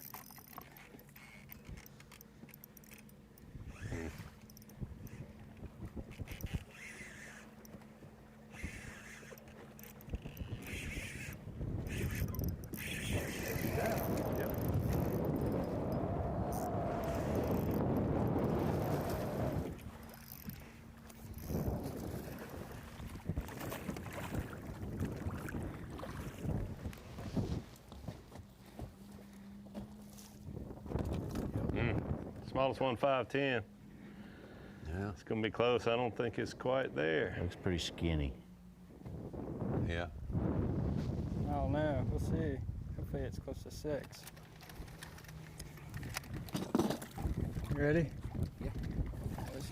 Smallest one, 5'10". Yeah. It's going to be close. I don't think it's quite there. Looks pretty skinny. Yeah. Oh no, we'll see. Hopefully it's close to 6. You ready? Yeah. I was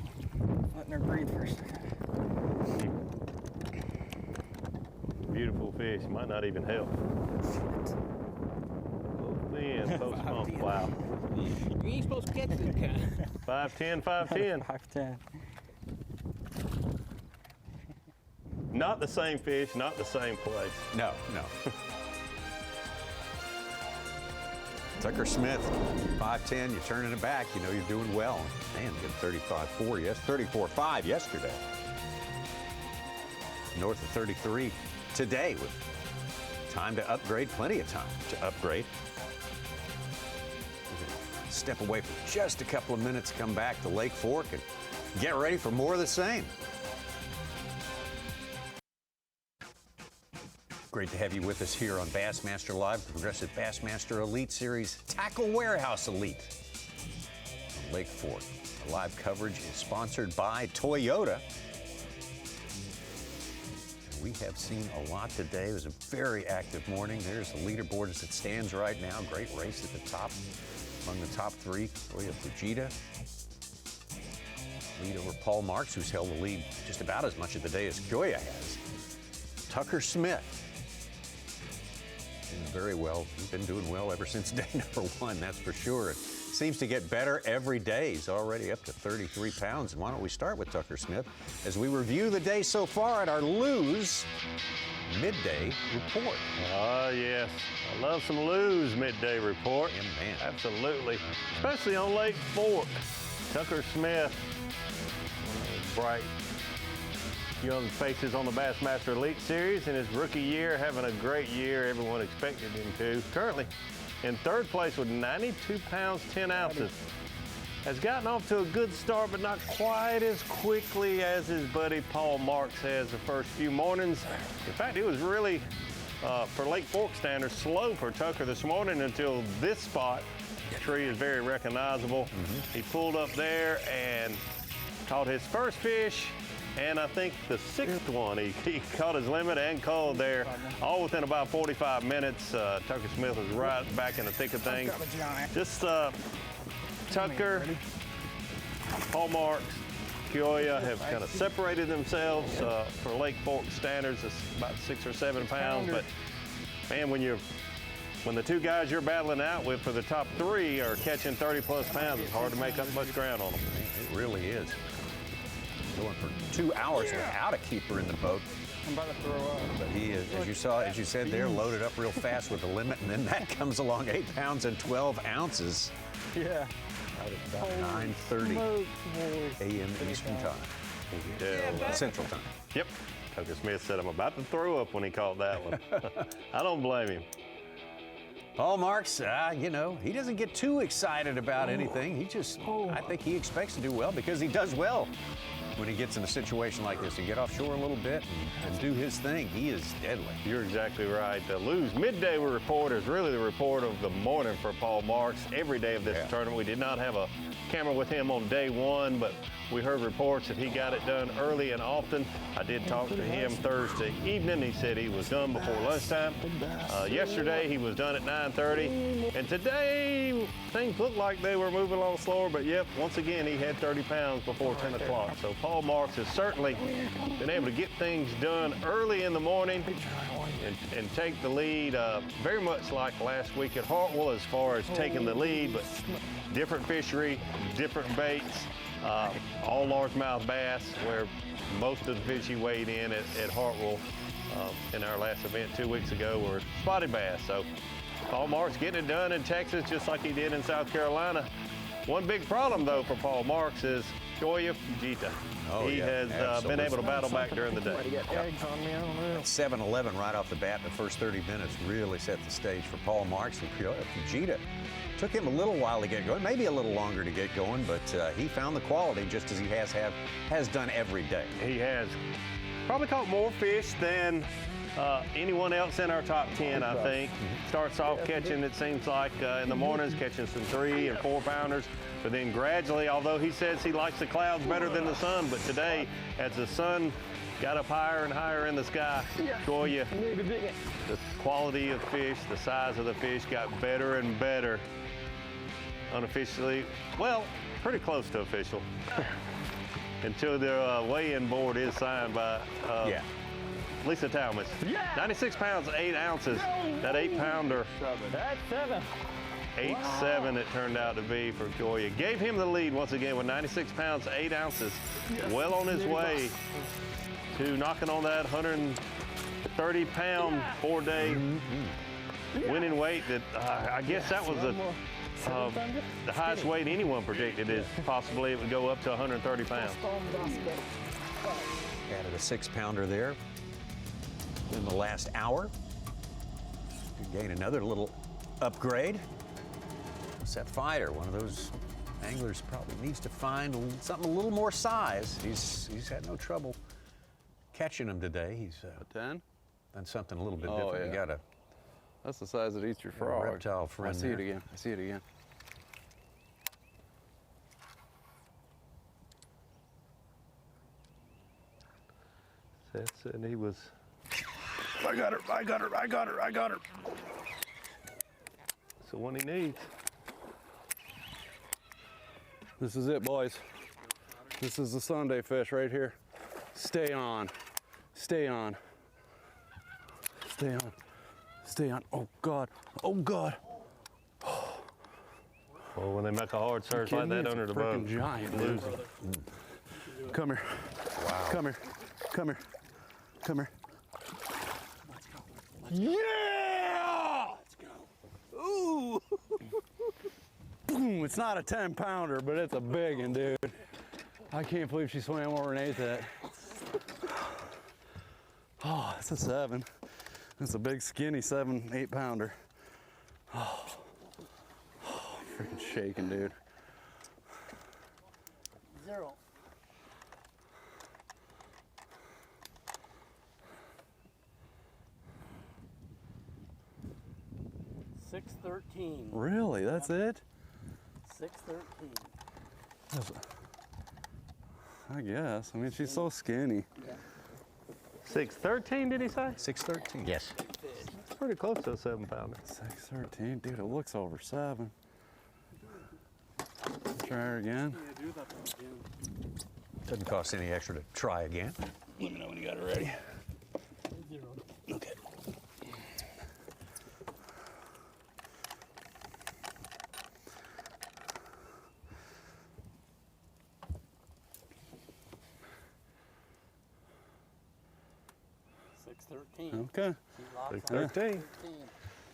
letting her breathe for a second. Beautiful fish. Might not even help. Thin, post bump. Wow. You ain't supposed to catch this kind. 5'10", 5'10". 5'10". Not the same fish, not the same place. No, no. Tucker Smith, 5'10", you're turning it back, you know you're doing well. Man, good 35.4, yes, 34.5 yesterday. North of 33 today with time to upgrade, plenty of time to upgrade. Step away for just a couple of minutes, come back to Lake Fork and get ready for more of the same. Great to have you with us here on Bassmaster Live, the Progressive Bassmaster Elite Series Tackle Warehouse Elite on Lake Fork. The live coverage is sponsored by Toyota. And we have seen a lot today. It was a very active morning. There's the leaderboard as it stands right now. Great race at the top. Among the top 3, Kyoya Fujita. Lead over Paul Marks, who's held the lead just about as much of the day as Kyoya has. Tucker Smith. Doing very well. He's been doing well ever since day number 1, that's for sure. It seems to get better every day. He's already up to 33 pounds. And why don't we start with Tucker Smith as we review the day so far at our Lose Midday Report. Oh, yes. I love some Lose Midday Report. Yeah, man. Absolutely. Especially on Lake Fork. Tucker Smith, one of the bright young faces on the Bassmaster Elite Series in his rookie year, having a great year. Everyone expected him to. Currently in 3rd place with 92 pounds, 10 ounces. Has gotten off to a good start, but not quite as quickly as his buddy Paul Marks has the first few mornings. In fact, it was really, for Lake Fork standards, slow for Tucker this morning until this spot. The tree is very recognizable. He pulled up there and caught his first fish, and I think the 6th one. He caught his limit and called there, all within about 45 minutes. Tucker Smith was right back in the thick of things. Just Tucker, Paul Marks, Kyoya have kind of separated themselves for Lake Fork standards. It's about 6 or 7 pounds, but man, when the 2 guys you're battling out with for the top 3 are catching 30+ pounds, it's hard to make up much ground on them. It really is. Going for 2 hours without a keeper in the boat. I'm about to throw up. But he is, as you said there, loaded up real fast with the limit, and then that comes along 8 pounds and 12 ounces. Yeah. Out at about 9:30 a.m. Eastern Time. Central Time. Yep. Coach Smith said, I'm about to throw up when he caught that one. I don't blame him. Paul Marks, you know, he doesn't get too excited about anything. He just, I think he expects to do well because he does well when he gets in a situation like this. He get offshore a little bit and do his thing. He is deadly. You're exactly right. The Lose Midday report is really the report of the morning for Paul Marks. Every day of this tournament, we did not have a camera with him on day one, but we heard reports that he got it done early and often. I did talk to him Thursday evening. He said he was done before lunchtime. Yesterday, he was done at 9:30. And today, things looked like they were moving along slower, but yep, once again, he had 30 pounds before 10 o'clock. So Paul Marks has certainly been able to get things done early in the morning and take the lead, very much like last week at Hartwell as far as taking the lead, but different fishery, different baits, all largemouth bass, where most of the fish he weighed in at Hartwell in our last event 2 weeks ago were spotted bass. So Paul Marks getting it done in Texas just like he did in South Carolina. One big problem, though, for Paul Marks is Kyoya Fujita. He has been able to battle back during the day. 7-11 right off the bat in the first 30 minutes really set the stage for Paul Marks and Kyoya Fujita. Took him a little while to get going, maybe a little longer to get going, but he found the quality just as he has done every day. He has probably caught more fish than anyone else in our top 10, I think. Starts off catching, it seems like, in the mornings, catching some 3 and 4 pounders. But then gradually, although he says he likes the clouds better than the sun, but today, as the sun got up higher and higher in the sky, Kyoya, the quality of fish, the size of the fish got better and better. Unofficially, well, pretty close to official. Until the weigh-in board is signed by Lisa Talmadge. 96 pounds, 8 ounces. That 8-pounder. That's 7. 8-7 it turned out to be for Kyoya. Gave him the lead once again with 96 pounds, 8 ounces. Well on his way to knocking on that 130-pound 4-day winning weight that I guess that was the highest weight anyone predicted is possibly it would go up to 130 pounds. Added a 6-pounder there in the last hour. Could gain another little upgrade. Seth Fighter, one of those anglers, probably needs to find something a little more size. He's had no trouble catching them today. He's a 10? Done something a little bit different. You got that's the size that eats your frog. Reptile friend. I see it again. I see it again. Seth said he was. I got her. I got her. I got her. I got her. It's the one he needs. This is it, boys. This is the Sunday fish right here. Stay on. Stay on. Stay on. Stay on. Oh, God. Oh, God. Well, when they make a hard surge like that under the boat, giant, lose dude. Come here. Wow. Come here. Come here. Come here. Yeah! Let's go. Ooh. Boom. It's not a 10-pounder, but it's a big one, dude. I can't believe she swam over and ate that. Oh, it's a 7. It's a big, skinny 7, 8-pounder. Oh, freaking shaking, dude. 0. $6.13. Really? That's it? $6.13. I guess. I mean, she's so skinny. Yeah. 613, did he say? 613. Yes. It's pretty close to a 7-pounder. 613, dude. It looks over 7. Try her again. Doesn't cost any extra to try again. Let me know when you got it ready. 0. Okay. Okay. 613.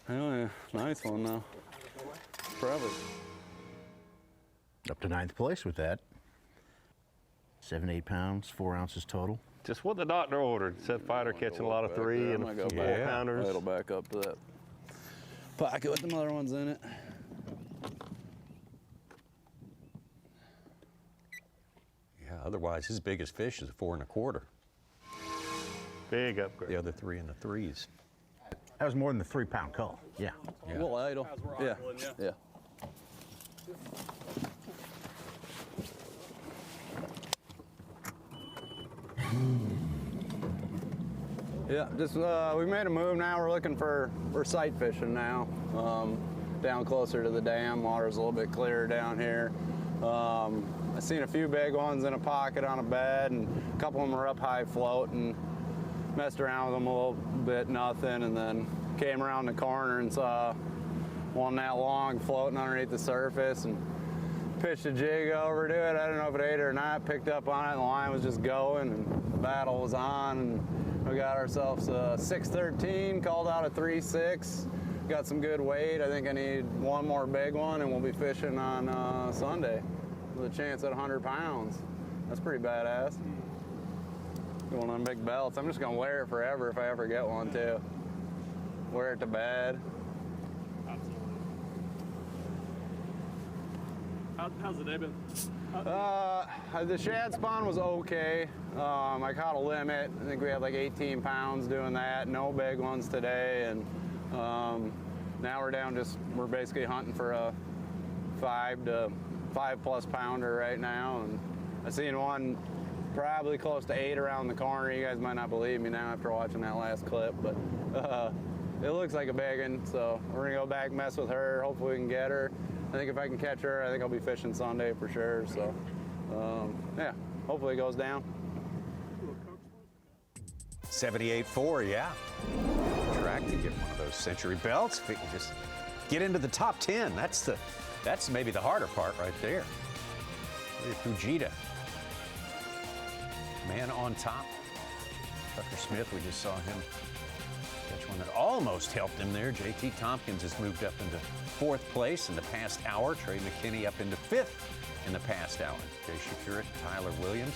Oh, yeah. Nice one, though. Probably. Up to 9th place with that. 7 to 8 pounds, 4 ounces total. Just what the doctor ordered. Said fighter catching a lot of 3 and 4 pounders. It'll back up to that pocket with them other ones in it. Yeah, otherwise his biggest fish is a 4 1/4. Big upgrade. The other 3 in the 3s. That was more than the 3 pound call. Yeah. A little idle. Yeah. Yeah. Yeah, just we made a move now. We're sight fishing now. Down closer to the dam. Water's a little bit clearer down here. I seen a few big ones in a pocket on a bed, and a couple of them were up high floating. Messed around with them a little bit, nothing, and then came around the corner and saw one that long floating underneath the surface and pitched a jig over to it. I don't know if it ate it or not. Picked up on it, and the line was just going, and the battle was on. And we got ourselves a 613, called out a 3.6. Got some good weight. I think I need one more big one, and we'll be fishing on Sunday with a chance at 100 pounds. That's pretty badass. One of them big belts. I'm just gonna wear it forever if I ever get one too. Wear it to bed. Absolutely. How's the day been? The shad spawn was okay. I caught a limit. I think we had like 18 pounds doing that. No big ones today, and now we're down we're basically hunting for a 5 to 5+ pounder right now. And I seen one probably close to 8 around the corner. You guys might not believe me now after watching that last clip, but it looks like a big one. So we're gonna go back, mess with her. Hopefully we can get her. I think if I can catch her, I think I'll be fishing Sunday for sure. So yeah, hopefully it goes down. 78.4, yeah. Track to get one of those Sentry belts. If we can just get into the top 10, that's maybe the harder part right there. Fujita. Man on top. Tucker Smith, we just saw him catch one that almost helped him there. JT Thompkins has moved up into 4th place in the past hour. Trey McKinney up into 5th in the past hour. Jay Shakurit, Tyler Williams.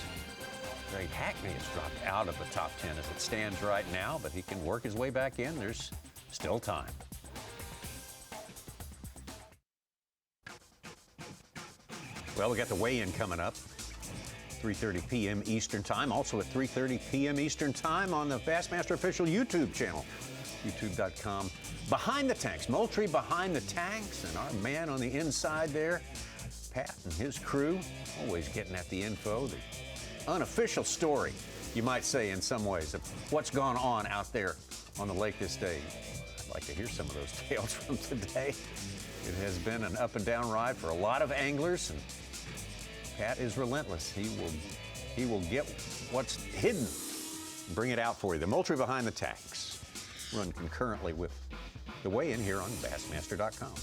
Great Hackney has dropped out of the top 10 as it stands right now, but he can work his way back in. There's still time. Well, we got the weigh-in coming up. 3:30 p.m. Eastern Time. Also at 3:30 p.m. Eastern Time on the Bassmaster official YouTube channel, youtube.com. Behind the Tanks, Moultrie behind the tanks, and our man on the inside there, Pat and his crew, always getting at the info, the unofficial story, you might say in some ways, of what's gone on out there on the lake this day. I'd like to hear some of those tales from today. It has been an up and down ride for a lot of anglers, and Pat is relentless. He will get what's hidden, bring it out for you. The Moultrie behind the tanks run concurrently with the weigh-in here on Bassmaster.com.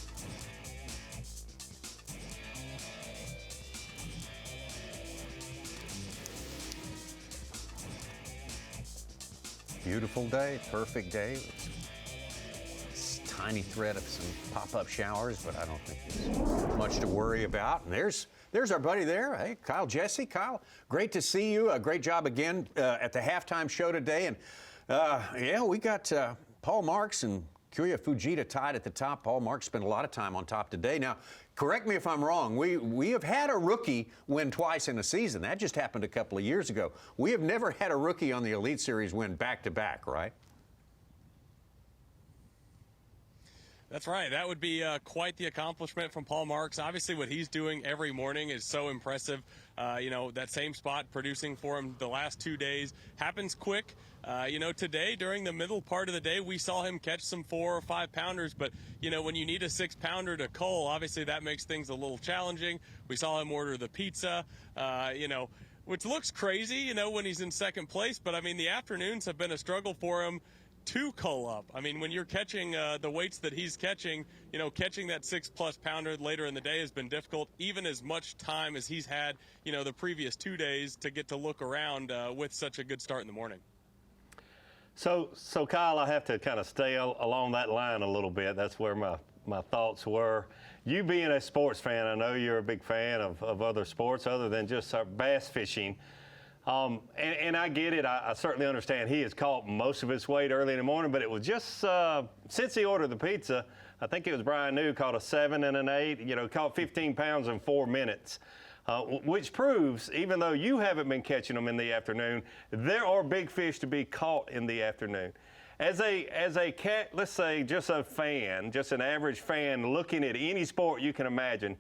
Beautiful day, perfect day. It's a tiny threat of some pop-up showers, but I don't think there's much to worry about. And there's our buddy there. Hey, Kyle Jesse. Kyle, great to see you. Great job again at the halftime show today. And yeah, we got Paul Marks and Kyoya Fujita tied at the top. Paul Marks spent a lot of time on top today. Now, correct me if I'm wrong. We have had a rookie win twice in a season. That just happened a couple of years ago. We have never had a rookie on the Elite Series win back-to-back, right? That's right. That would be quite the accomplishment from Paul Marks. Obviously, what he's doing every morning is so impressive. You know, that same spot producing for him the last 2 days happens quick. You know, today, during the middle part of the day, we saw him catch some 4 or 5 pounders. But, you know, when you need a 6 pounder to cull, obviously that makes things a little challenging. We saw him order the pizza, you know, which looks crazy, you know, when he's in second place. But, I mean, the afternoons have been a struggle for him to cull up. I mean, when you're catching the weights that he's catching, you know, catching that 6+ pounder later in the day has been difficult, even as much time as he's had, you know, the previous 2 days to get to look around with such a good start in the morning. So Kyle, I have to kind of stay along that line a little bit. That's where my thoughts were. You being a sports fan, I know you're a big fan of other sports other than just bass fishing. And I get it. I certainly understand he has caught most of his weight early in the morning, but it was just since he ordered the pizza, I think it was Brian New caught a 7 and an 8, you know, caught 15 pounds in 4 minutes, which proves, even though you haven't been catching them in the afternoon, there are big fish to be caught in the afternoon. As a cat, let's say just a fan, just an average fan looking at any sport you can imagine,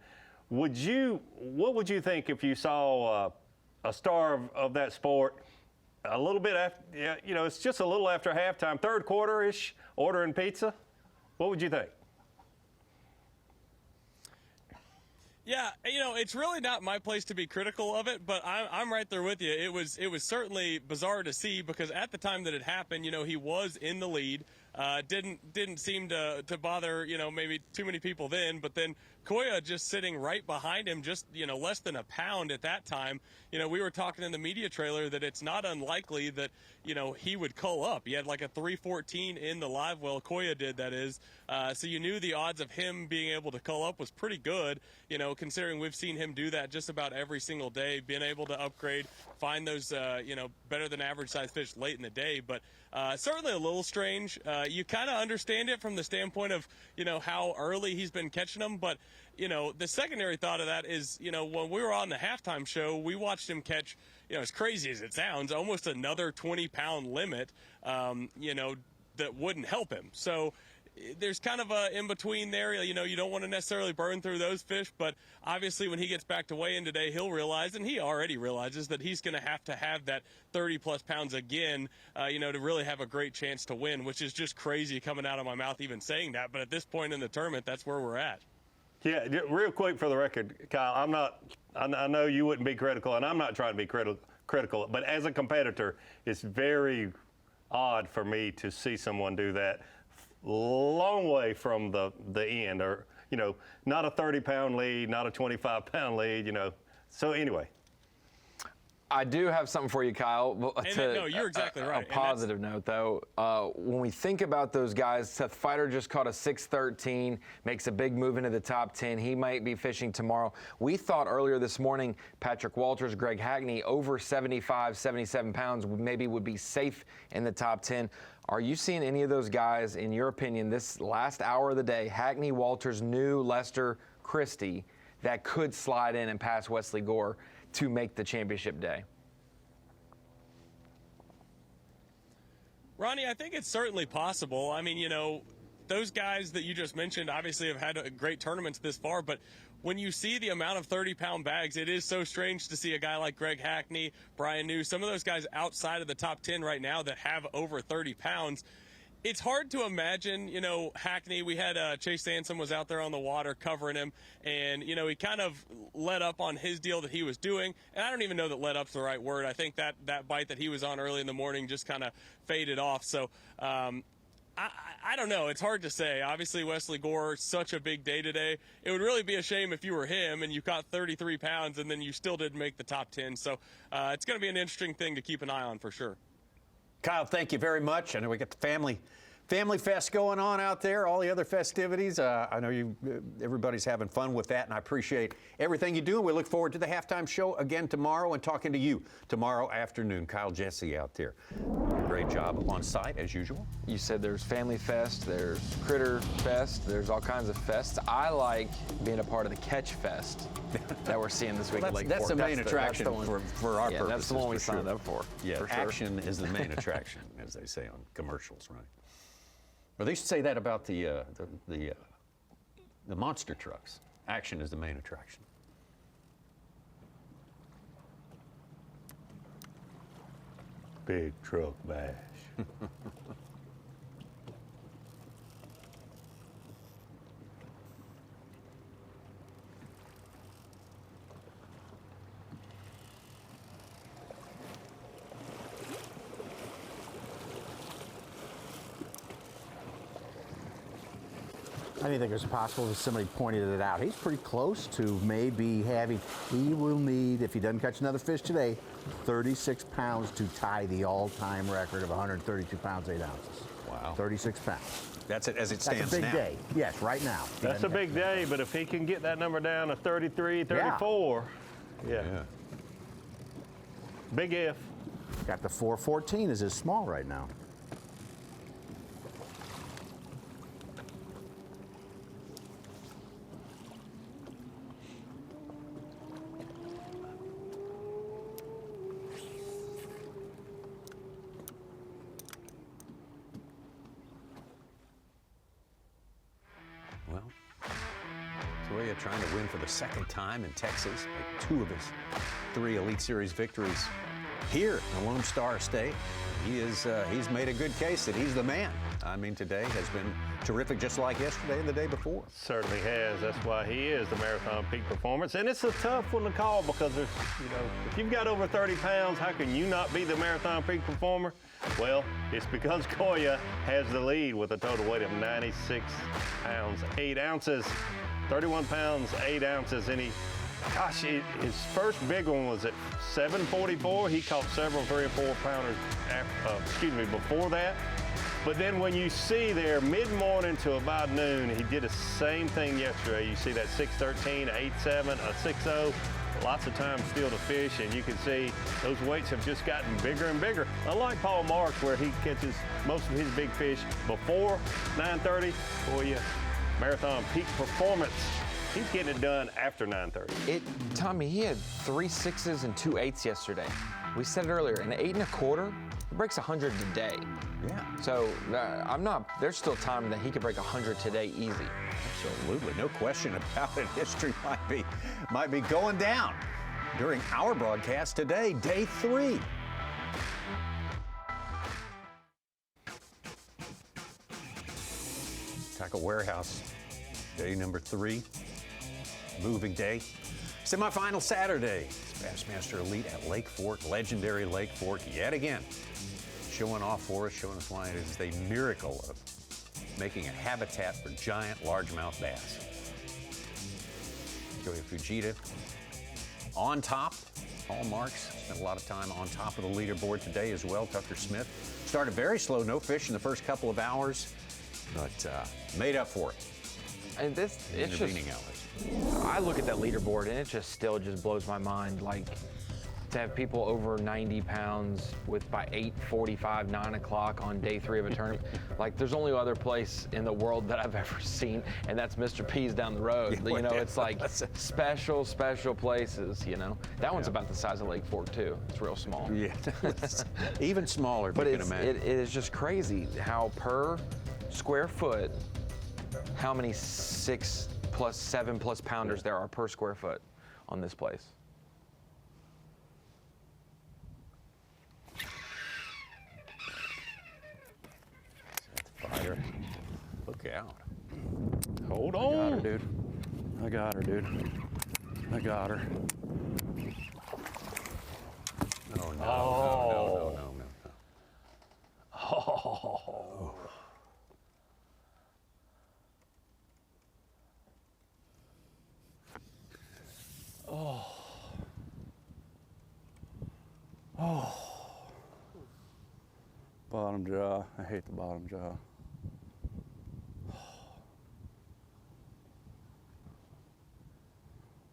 what would you think if you saw a star of that sport a little bit after, you know, it's just a little after halftime, third quarter-ish, ordering pizza? What would you think? Yeah, you know, it's really not my place to be critical of it, but I'm right there with you. It was certainly bizarre to see because at the time that it happened, you know, he was in the lead. Didn't seem to bother, you know, maybe too many people then, but then Kyoya just sitting right behind him, just, you know, less than a pound at that time. You know, we were talking in the media trailer that it's not unlikely that, you know, he would cull up. He had like a 314 in the live well. Kyoya did, that is. So you knew the odds of him being able to cull up was pretty good, you know, considering we've seen him do that just about every single day, being able to upgrade, find those, you know, better than average size fish late in the day. But certainly a little strange. You kind of understand it from the standpoint of, you know, how early he's been catching them. But, you know, the secondary thought of that is, you know, when we were on the halftime show, we watched him catch, you know, as crazy as it sounds, almost another 20-pound limit, you know, that wouldn't help him. So there's kind of a in-between there. You know, you don't want to necessarily burn through those fish, but obviously when he gets back to weigh-in today, he'll realize, and he already realizes, that he's going to have that 30-plus pounds again, you know, to really have a great chance to win, which is just crazy coming out of my mouth even saying that. But at this point in the tournament, that's where we're at. Yeah, real quick for the record, Kyle, I know you wouldn't be critical, and I'm not trying to be critical, but as a competitor, it's very odd for me to see someone do that long way from the end, or, you know, not a 30-pound lead, not a 25-pound lead, you know. So anyway. I do have something for you, Kyle. No, you're exactly right. A positive note, though. When we think about those guys, Seth Fighter just caught a 613, makes a big move into the top 10. He might be fishing tomorrow. We thought earlier this morning Patrick Walters, Greg Hackney, over 75, 77 pounds, maybe would be safe in the top 10. Are you seeing any of those guys, in your opinion, this last hour of the day, Hackney, Walters, New, Lester, Christie, that could slide in and pass Wesley Gore to make the championship day? Ronnie, I think it's certainly possible. I mean, you know, those guys that you just mentioned obviously have had great tournaments this far, but when you see the amount of 30-pound bags, it is so strange to see a guy like Greg Hackney, Brian New, some of those guys outside of the top 10 right now that have over 30 pounds. It's hard to imagine, you know, Hackney. We had Chase Sansom was out there on the water covering him, and, you know, he kind of let up on his deal that he was doing. And I don't even know that let up's the right word. I think that bite that he was on early in the morning just kind of faded off. So I don't know. It's hard to say. Obviously, Wesley Gore, such a big day today. It would really be a shame if you were him and you caught 33 pounds and then you still didn't make the top 10. So it's going to be an interesting thing to keep an eye on for sure. Kyle, thank you very much. I know we got the family fest going on out there, all the other festivities. I know everybody's having fun with that, and I appreciate everything you do. And we look forward to the halftime show again tomorrow and talking to you tomorrow afternoon. Kyle Jesse out there. Great job on site, as usual. You said there's Family Fest, there's Critter Fest, there's all kinds of fests. I like being a part of the Catch Fest that we're seeing this week at Lake Fork. That's the main attraction for our purposes. That's the one we signed up for. Yeah, for sure. Action is the main attraction, as they say on commercials, right? Well, they should say that about the monster trucks. Action is the main attraction. Big truck bash. I didn't think it was possible if somebody pointed it out. He's pretty close to maybe having, he will need, if he doesn't catch another fish today, 36 pounds to tie the all-time record of 132 pounds, 8 ounces. Wow. 36 pounds. That's it as it stands now. That's a big day. Yes, right now. That's a big day, but if he can get that number down to 33, 34, yeah. Big if. Got the 414 is his small right now. Well, Kyoya trying to win for the second time in Texas. Like 2 of his 3 Elite Series victories here in Lone Star State. He's made a good case that he's the man. I mean, today has been terrific, just like yesterday and the day before. Certainly has. That's why he is the Marathon Peak Performance. And it's a tough one to call because there's, if you've got over 30 pounds, how can you not be the Marathon Peak Performer? Well, it's because Kyoya has the lead with a total weight of 96 pounds, 8 ounces. 31 pounds, 8 ounces. And his first big one was at 744. He caught several 3 or 4 pounders before that. But then when you see there mid-morning to about noon, he did the same thing yesterday. You see that 613, 87, a 60. Lots of time still to fish, and you can see those weights have just gotten bigger and bigger. Unlike Paul Marks, where he catches most of his big fish before 9:30, Kyoya Marathon Peak Performance, he's getting it done after 9:30. Tommy, he had 3 6s and 2 8s yesterday. We said it earlier, an 8 1/4, he breaks 100 today. Yeah. So there's still time that he could break 100 today easy. Absolutely, no question about it. History might be going down during our broadcast today, day 3. Tackle Warehouse, day number 3, moving day. Semifinal Saturday, it's Bassmaster Elite at Lake Fork, legendary Lake Fork yet again. Showing off for us, showing us why it is a miracle of making a habitat for giant largemouth bass. Kyoya Fujita on top. Paul Marks spent a lot of time on top of the leaderboard today as well. Tucker Smith started very slow, no fish in the first couple of hours, but made up for it. And I look at that leaderboard and it still blows my mind. Like, to have people over 90 pounds by 8:45, 9 o'clock on day 3 of a tournament. Like, there's only other place in the world that I've ever seen, and that's Mr. P's down the road. It's like special places, That one's about the size of Lake Fork, too. It's real small. Yeah, even smaller, but you can imagine. It is just crazy how per square foot, how many 6+ 7+ pounders there are per square foot on this place. Fire. Look out. Hold on. I got her, dude. I got her, dude. I got her. Oh, no. Oh. No. Oh. Oh. Oh. Bottom jaw. I hate the bottom jaw.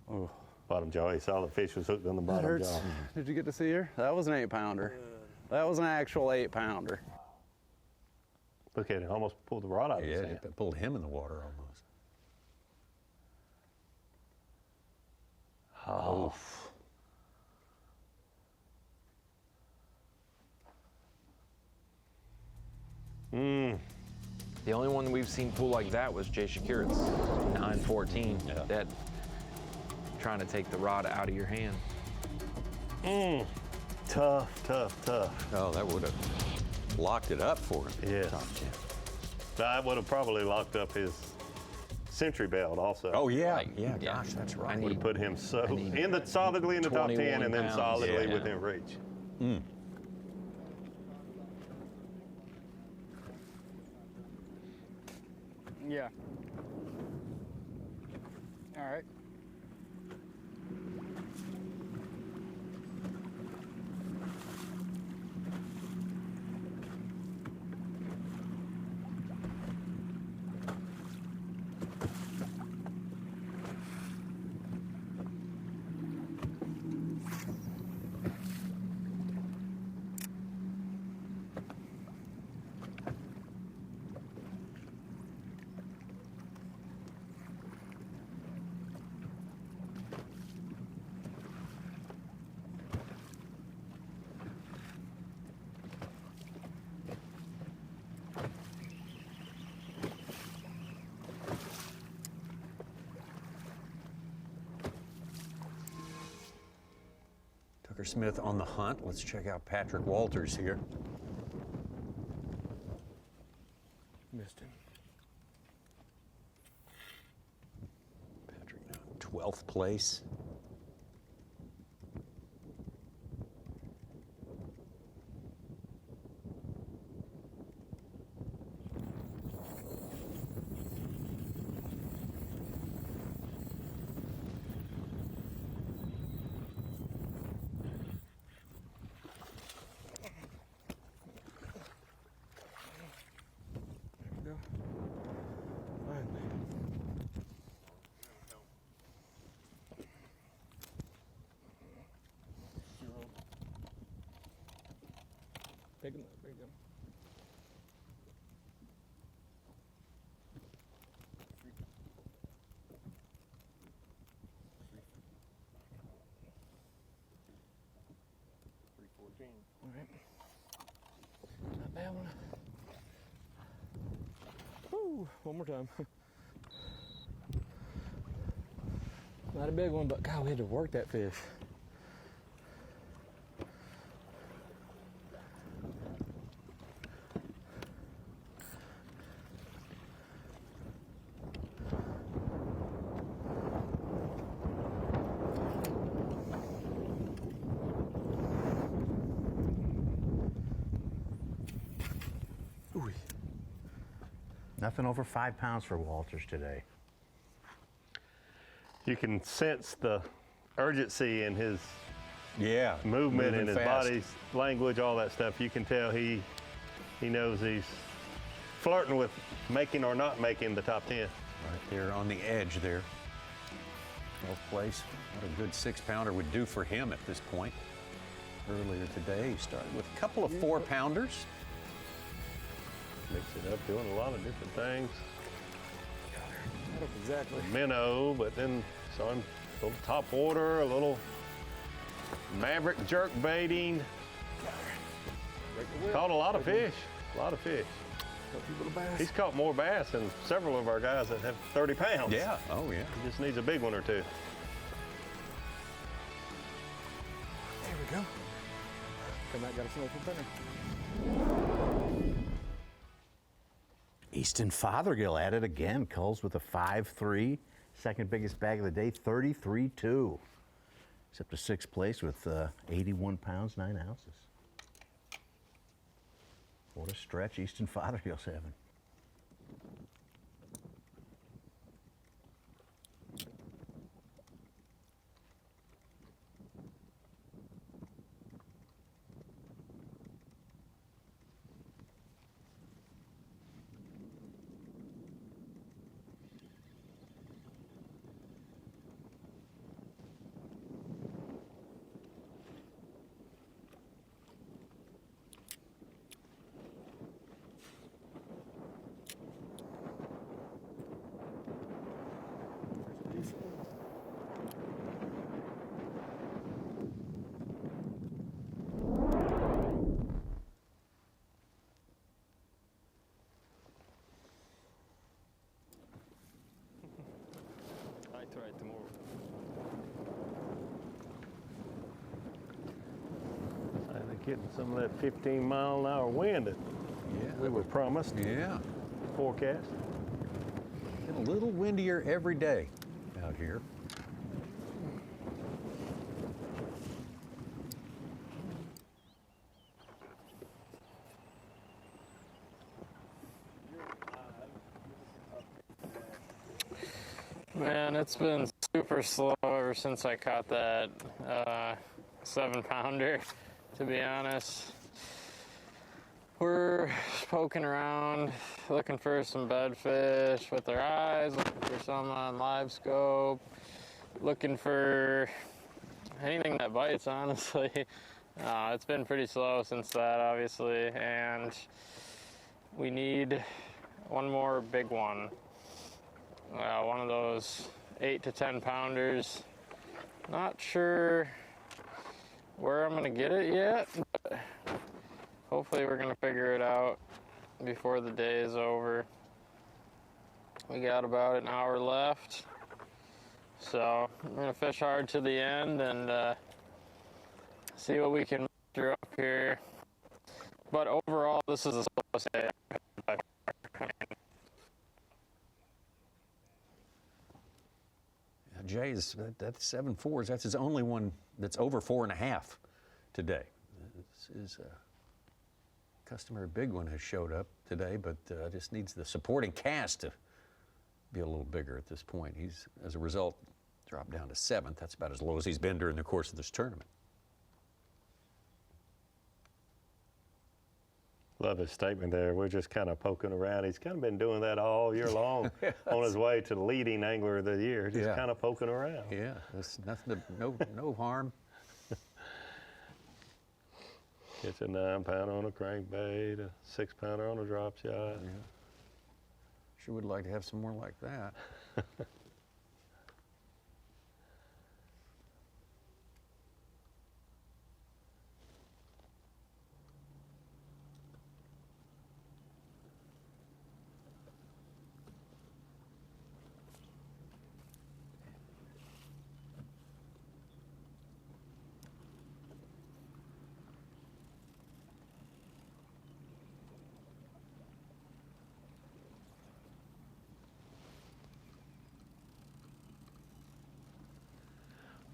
Oh. Bottom jaw. He saw the fish was hooked on the bottom jaw. Did you get to see her? That was an 8-pounder. That was an actual 8-pounder. Look at it. Almost pulled the rod out of his hand. It pulled him in the water almost. Oh. The only one we've seen pull like that was Jay Shakira's 914. Yeah. That trying to take the rod out of your hand. Tough. Oh, that would have locked it up for him. Yeah. That would have probably locked up his Sentry belt also. Oh, yeah. Yeah, gosh, that's right. Would have put him solidly in the top 10 and then solidly within reach. Yeah. All right. Tucker Smith on the hunt. Let's check out Patrick Walters here. Missed him. Patrick now in 12th place. Pick him up, there you go. All right. Not bad one. Woo, one more time. Not a big one, but God, we had to work that fish. Nothing over 5 pounds for Walters today. You can sense the urgency in his movement moving and his fast. body's language, all that stuff. You can tell he knows he's flirting with making or not making the top 10. Right there on the edge there. 12th place. What a good 6-pounder would do for him at this point. Earlier today, he started with a couple of 4-pounders. Mix it up, doing a lot of different things. Exactly. Minnow, but then saw him a little top water, a little maverick jerk baiting. Caught a lot of fish, a lot of fish. He's caught more bass than several of our guys that have 30 pounds. Yeah, oh yeah. He just needs a big one or two. There we go. Come out, got a snow for dinner. Easton Fathergill at it again. Culls with a 5.3. Second biggest bag of the day, 33.2. He's up to 6th place with 81 pounds, 9 ounces. What a stretch Easton Fathergill's having. Right tomorrow. They're getting some of that 15-mile-an-hour wind that we were promised. Yeah. Forecast. Getting a little windier every day out here. Man, it's been super slow ever since I caught that 7-pounder, to be honest. We're poking around, looking for some bedfish with our eyes, looking for some on live scope, looking for anything that bites, honestly. It's been pretty slow since that, obviously, and we need one more big one. One of those 8 to 10 pounders. Not sure where I'm gonna get it yet, but hopefully we're gonna figure it out before the day is over. We got about an hour left, so I'm gonna fish hard to the end and See what we can muster up here. But overall, this is the slowest day I've had by far. Jay's, that's 7.4s. That's his only one that's over 4.5 today. This is a customary big one has showed up today, but just needs the supporting cast to be a little bigger at this point. He's, as a result, dropped down to 7th. That's about as low as he's been during the course of this tournament. Love his statement there. We're just kind of poking around. He's kind of been doing that all year long on his way to the leading angler of the year, just kind of poking around. Yeah, there's nothing to, no harm. Catch a 9-pounder on a crankbait, a 6-pounder on a drop shot. Yeah. Sure would like to have some more like that.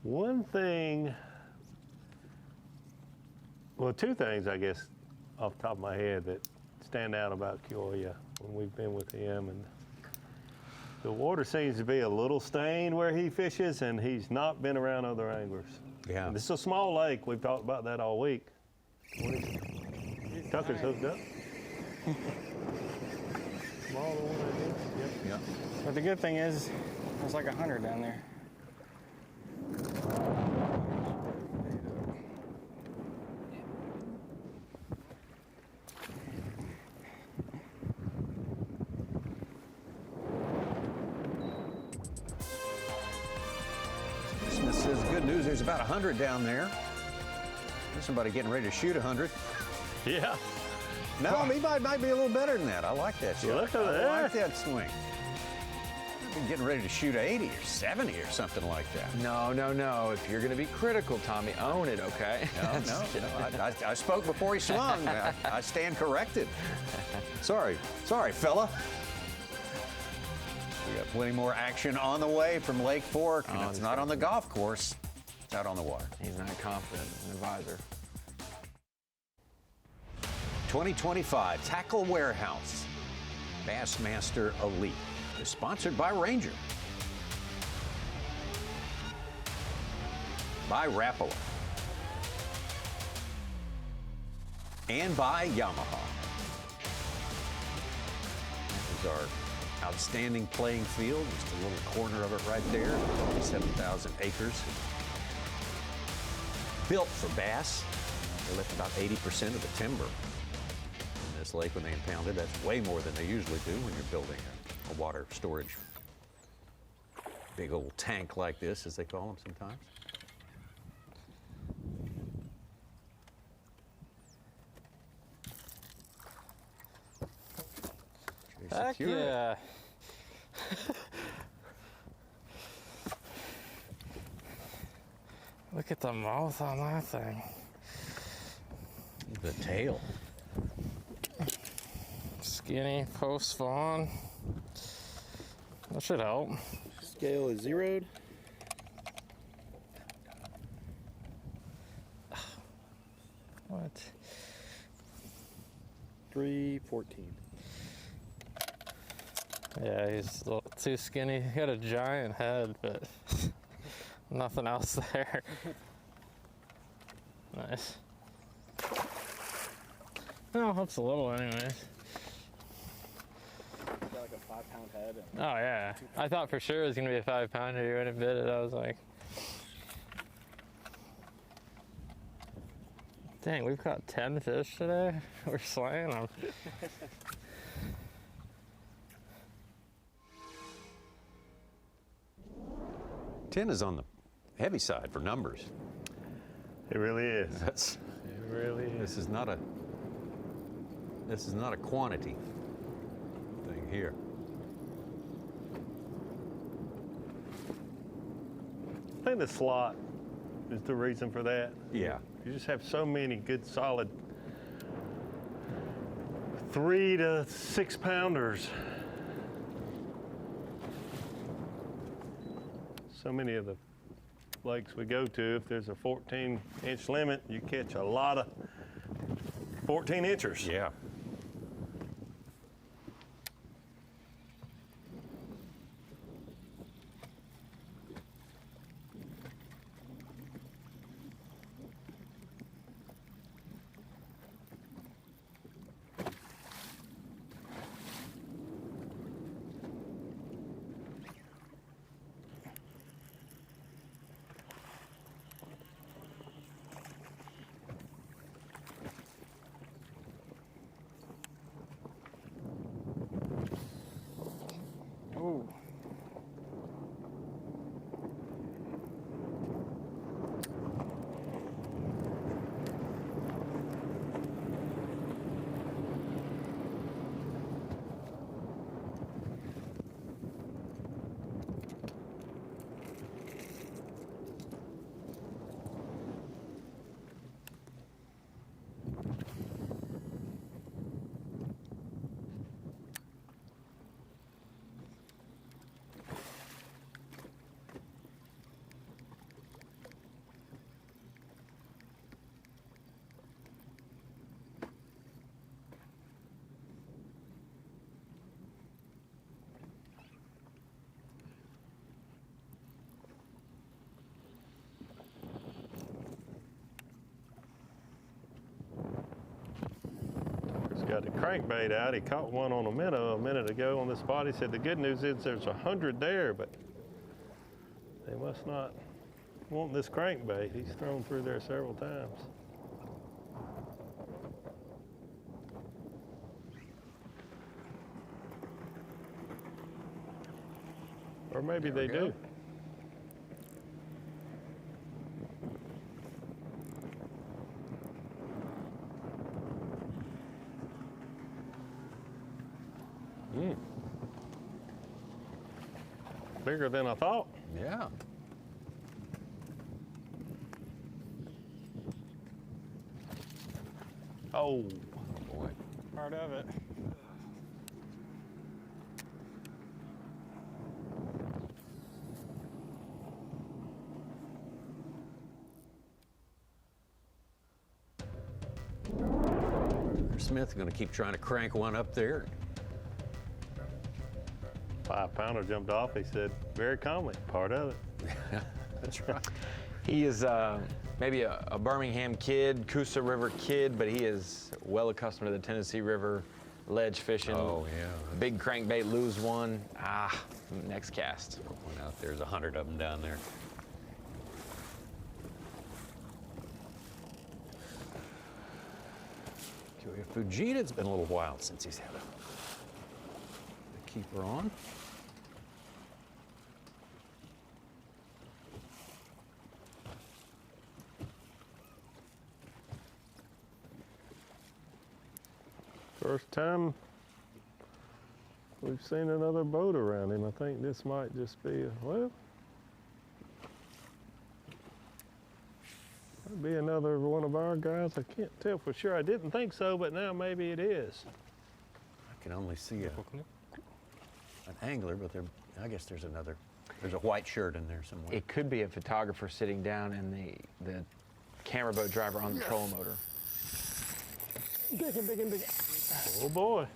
One thing, well, two things, I guess, off the top of my head that stand out about Kyoya when we've been with him. And the water seems to be a little stained where he fishes, and he's not been around other anglers. Yeah. And it's a small lake. We've talked about that all week. Tucker's hooked up. Small one, I guess. Yep. Yep. But the good thing is, there's like 100 down there. Smith says good news, there's about 100 down there. There's somebody getting ready to shoot 100. Yeah. No, he might be a little better than that. I like that shot. Look at that. I like that swing. I've been getting ready to shoot 80 or 70 or something like that. No. If you're going to be critical, Tommy, own it, okay? No. I spoke before he swung. I stand corrected. Sorry, fella. We got plenty more action on the way from Lake Fork, and it's not on the golf course. It's out on the water. He's not confident in the visor. 2025 Tackle Warehouse Bassmaster Elite is sponsored by Ranger, by Rapala, and by Yamaha. This is our outstanding playing field, just a little corner of it right there, 7,000 acres. Built for bass. They lift about 80% of the timber in this lake when they impound it. That's way more than they usually do when you're building a water storage. Big old tank like this, as they call them sometimes. Heck yeah. Look at the mouth on that thing. The tail. Skinny, post spawn. That should help. Scale is zeroed. What? 314. Yeah, he's a little too skinny. He got a giant head, but nothing else there. Nice. No, helps a little anyways. Got like a 5-pound head. Oh yeah. I thought for sure it was gonna be a 5-pounder when it bit it. I was like, dang, we've caught 10 fish today. We're slaying them. 10 is on the heavy side for numbers. It really is. It really is. This is not a quantity thing here. I think the slot is the reason for that. Yeah. You just have so many good, solid 3 to 6 pounders. So many of the lakes we go to, if there's a 14-inch limit, you catch a lot of 14-inchers. Yeah. Ooh. Got the crankbait out. He caught one on a minute ago on this spot. He said the good news is there's 100 there, but they must not want this crankbait. He's thrown through there several times. Or maybe they do. Bigger than I thought. Yeah. Oh. Boy. Part of it. Smith going to keep trying to crank one up there. 5-pounder jumped off. He said, very calmly, part of it. That's right. He is maybe a Birmingham kid, Coosa River kid, but he is well accustomed to the Tennessee River ledge fishing. Oh, yeah. Big crankbait, lose one. Next cast. One out there's 100 of them down there. Kyoya Fujita, it's been a little while since he's had a keeper on. First time we've seen another boat around him. I think this might just be, well, might be another one of our guys. I can't tell for sure. I didn't think so, but now maybe it is. I can only see an angler, but I guess there's a white shirt in there somewhere. It could be a photographer sitting down and the camera boat driver on the trolling motor. Big and big and big. Oh boy.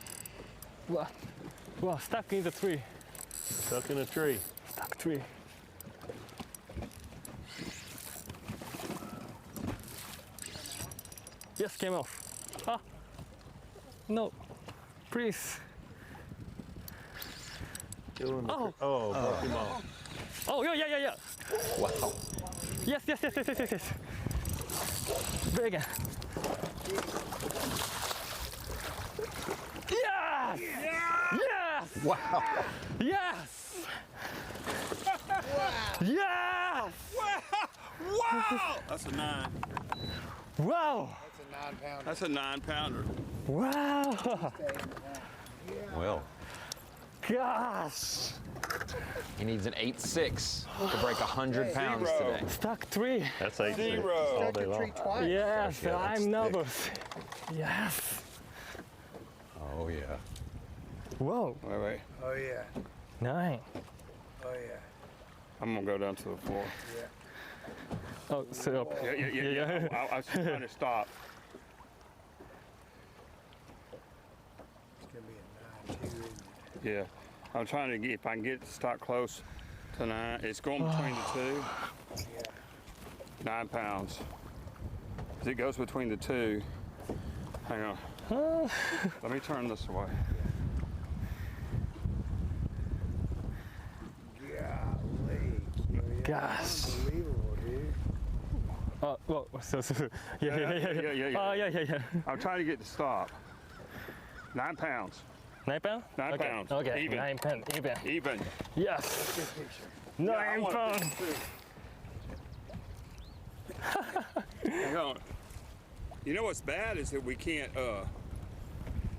Well, stuck in the tree. Stuck in a tree. Stuck tree. Yes, came off. Ah. No. Please. Oh, broke him off. Oh, yeah. Wow. Yes. Big. Yes! Yes! Wow. Yes! Yes! Wow! That's a 9. Wow! That's a 9-pounder. Wow! Well. Gosh! He needs an 8.6 to break 100 pounds today. Stuck 3. That's 8 Zero. all day long. Yes, Yeah, that's I'm nervous. Yes. Oh, yeah. Whoa. Wait. Oh, yeah. 9. Oh, yeah. I'm gonna go down to the floor. Oh, sit up. Yeah. I was trying to stop. It's going to be a 9, 2, isn't it? Yeah. I'm trying to get, if I can get stock close to 9. It's going between the two. 9 pounds. As it goes between the two. Hang on. Let me turn this away. Gosh. Unbelievable, dude. Oh, well, yeah. I'm trying to get to stop. 9 pounds. 9 pounds? 9 okay. pounds. Okay, Even. 9 pounds. Even. Yes. Yeah, I 9 want pounds. this too. Hang on. You know what's bad is that we can't,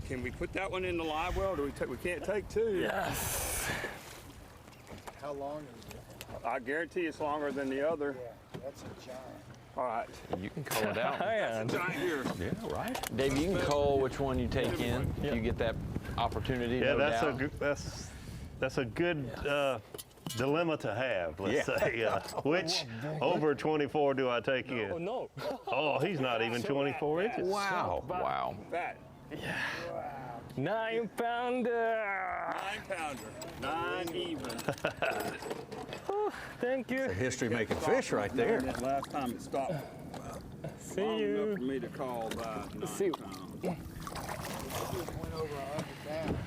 can we put that one in the live well? Or do we can't take 2? Yes. How long is it? I guarantee it's longer than the other. Yeah, that's a giant. All right. You can call it out. That's a giant here. Yeah, right. Dave, you can call which one you take in if you get that opportunity. Yeah, no that's doubt. a good. That's a good dilemma to have. Let's say, which over 24 do I take in? Oh, no. Oh, he's not even 24 inches. Wow. Wow. Fat. 9 pounder. 9 pounder. 9 even. Oh, thank you. A history-making fish right there. That last time it stopped. See Long you. enough for me to call that 9 See you. pounds. Went over 100 pounds.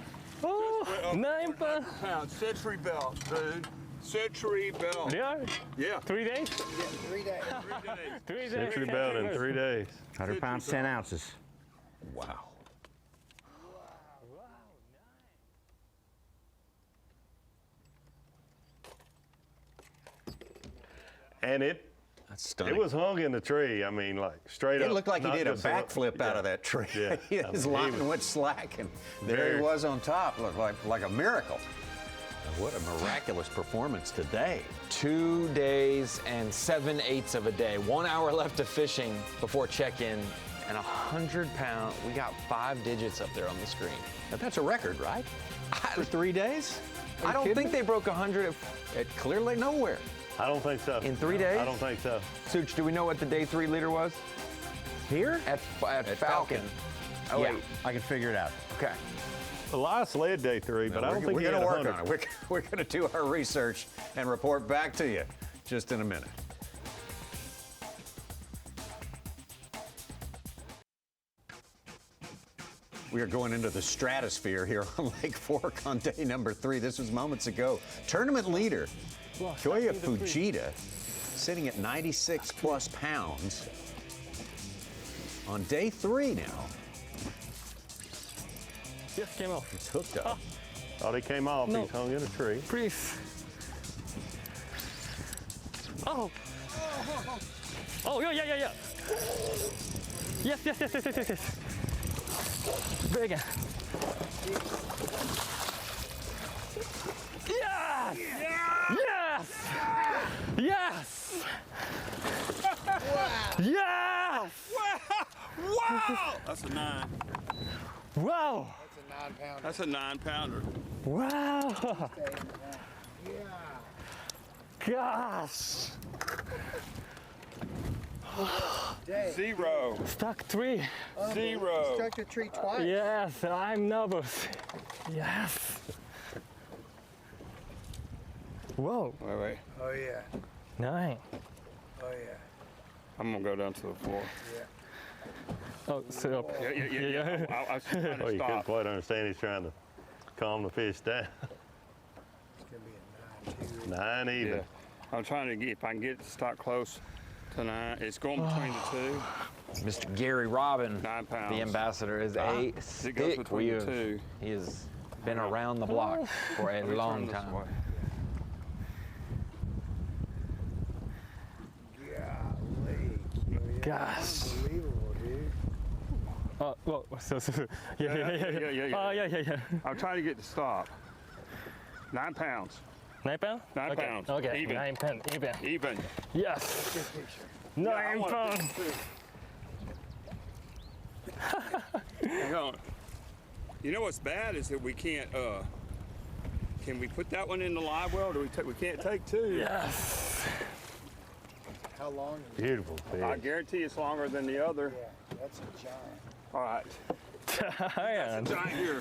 Oh, 9 pounds. Pound Sentry belt, dude. Sentry belt. Yeah. Yeah. 3 days? Yeah, 3 days. 3 days. Century belt in 3 days. 100 pounds, 10 ounces. Wow. And That's stunning. it was hung in the tree. I mean, like straight up. It looked like he not did a just backflip out of that tree. Yeah. His I mean, line he was went slack, and there very- he was on top. Looked like a miracle. What a miraculous performance today. 2 days and 7/8 of a day. 1 hour left of fishing before check-in, and 100 pound. We got 5 digits up there on the screen. Now, that's a record, right? For 3 days? I don't think they broke 100 At clearly nowhere. I don't think so. in 3 days. I don't think so. Such, do we know what the day 3 leader was? Here? At Falcon. Oh, Yeah, wait. I can figure it out. Okay. Elias led day 3, but I don't think we're he had going to work 100. on it. We're going to do our research and report back to you just in a minute. We are going into the stratosphere here on Lake Fork on day number 3. This was moments ago. Tournament leader, Kyoya Fujita, sitting at 96 plus pounds on day 3 now. Just came off. It's hooked up. Thought he came off. No. He's hung in a tree. Please. Oh. Oh, yeah. Yes. Big. Yes! Yeah! Yes! Yes! Wow! Yes! Wow! That's a 9. Wow! That's a 9 pounder. Wow! Gosh! 0. Stuck 3. 0. Struck the tree twice. Yes, I'm nervous. Yes. Whoa. Wait. Oh, yeah. 9. Oh, yeah. I'm going to go down to the floor. Oh, sit up. Yeah. I was trying to Oh, you couldn't stop. quite understand. He's trying to calm the fish down. It's going to be a 9, 2. 9 even. Yeah. I'm trying to get, if I can get stock close to 9. It's going between the 2. Mr. Gary Robin, 9 pounds. the ambassador, is a It goes stick. between the 2. He has been around the block for a Let me long turn this time. way. Gosh. Unbelievable, dude. Oh, well, yeah. Yeah. Oh, yeah. I'm trying to get to stop. 9 pounds. 9 pounds? 9 okay. pounds. Okay, Even. 9 pounds, even. Even. Yes. Yeah, I 9 want a pounds. picture, too. Hang on. You know what's bad is that we can't, can we put that one in the live well? Or we can't take two? Yes. How long? Beautiful fish. I guarantee it's longer than the other. Yeah, that's a giant. All right. Giant. That's a giant here.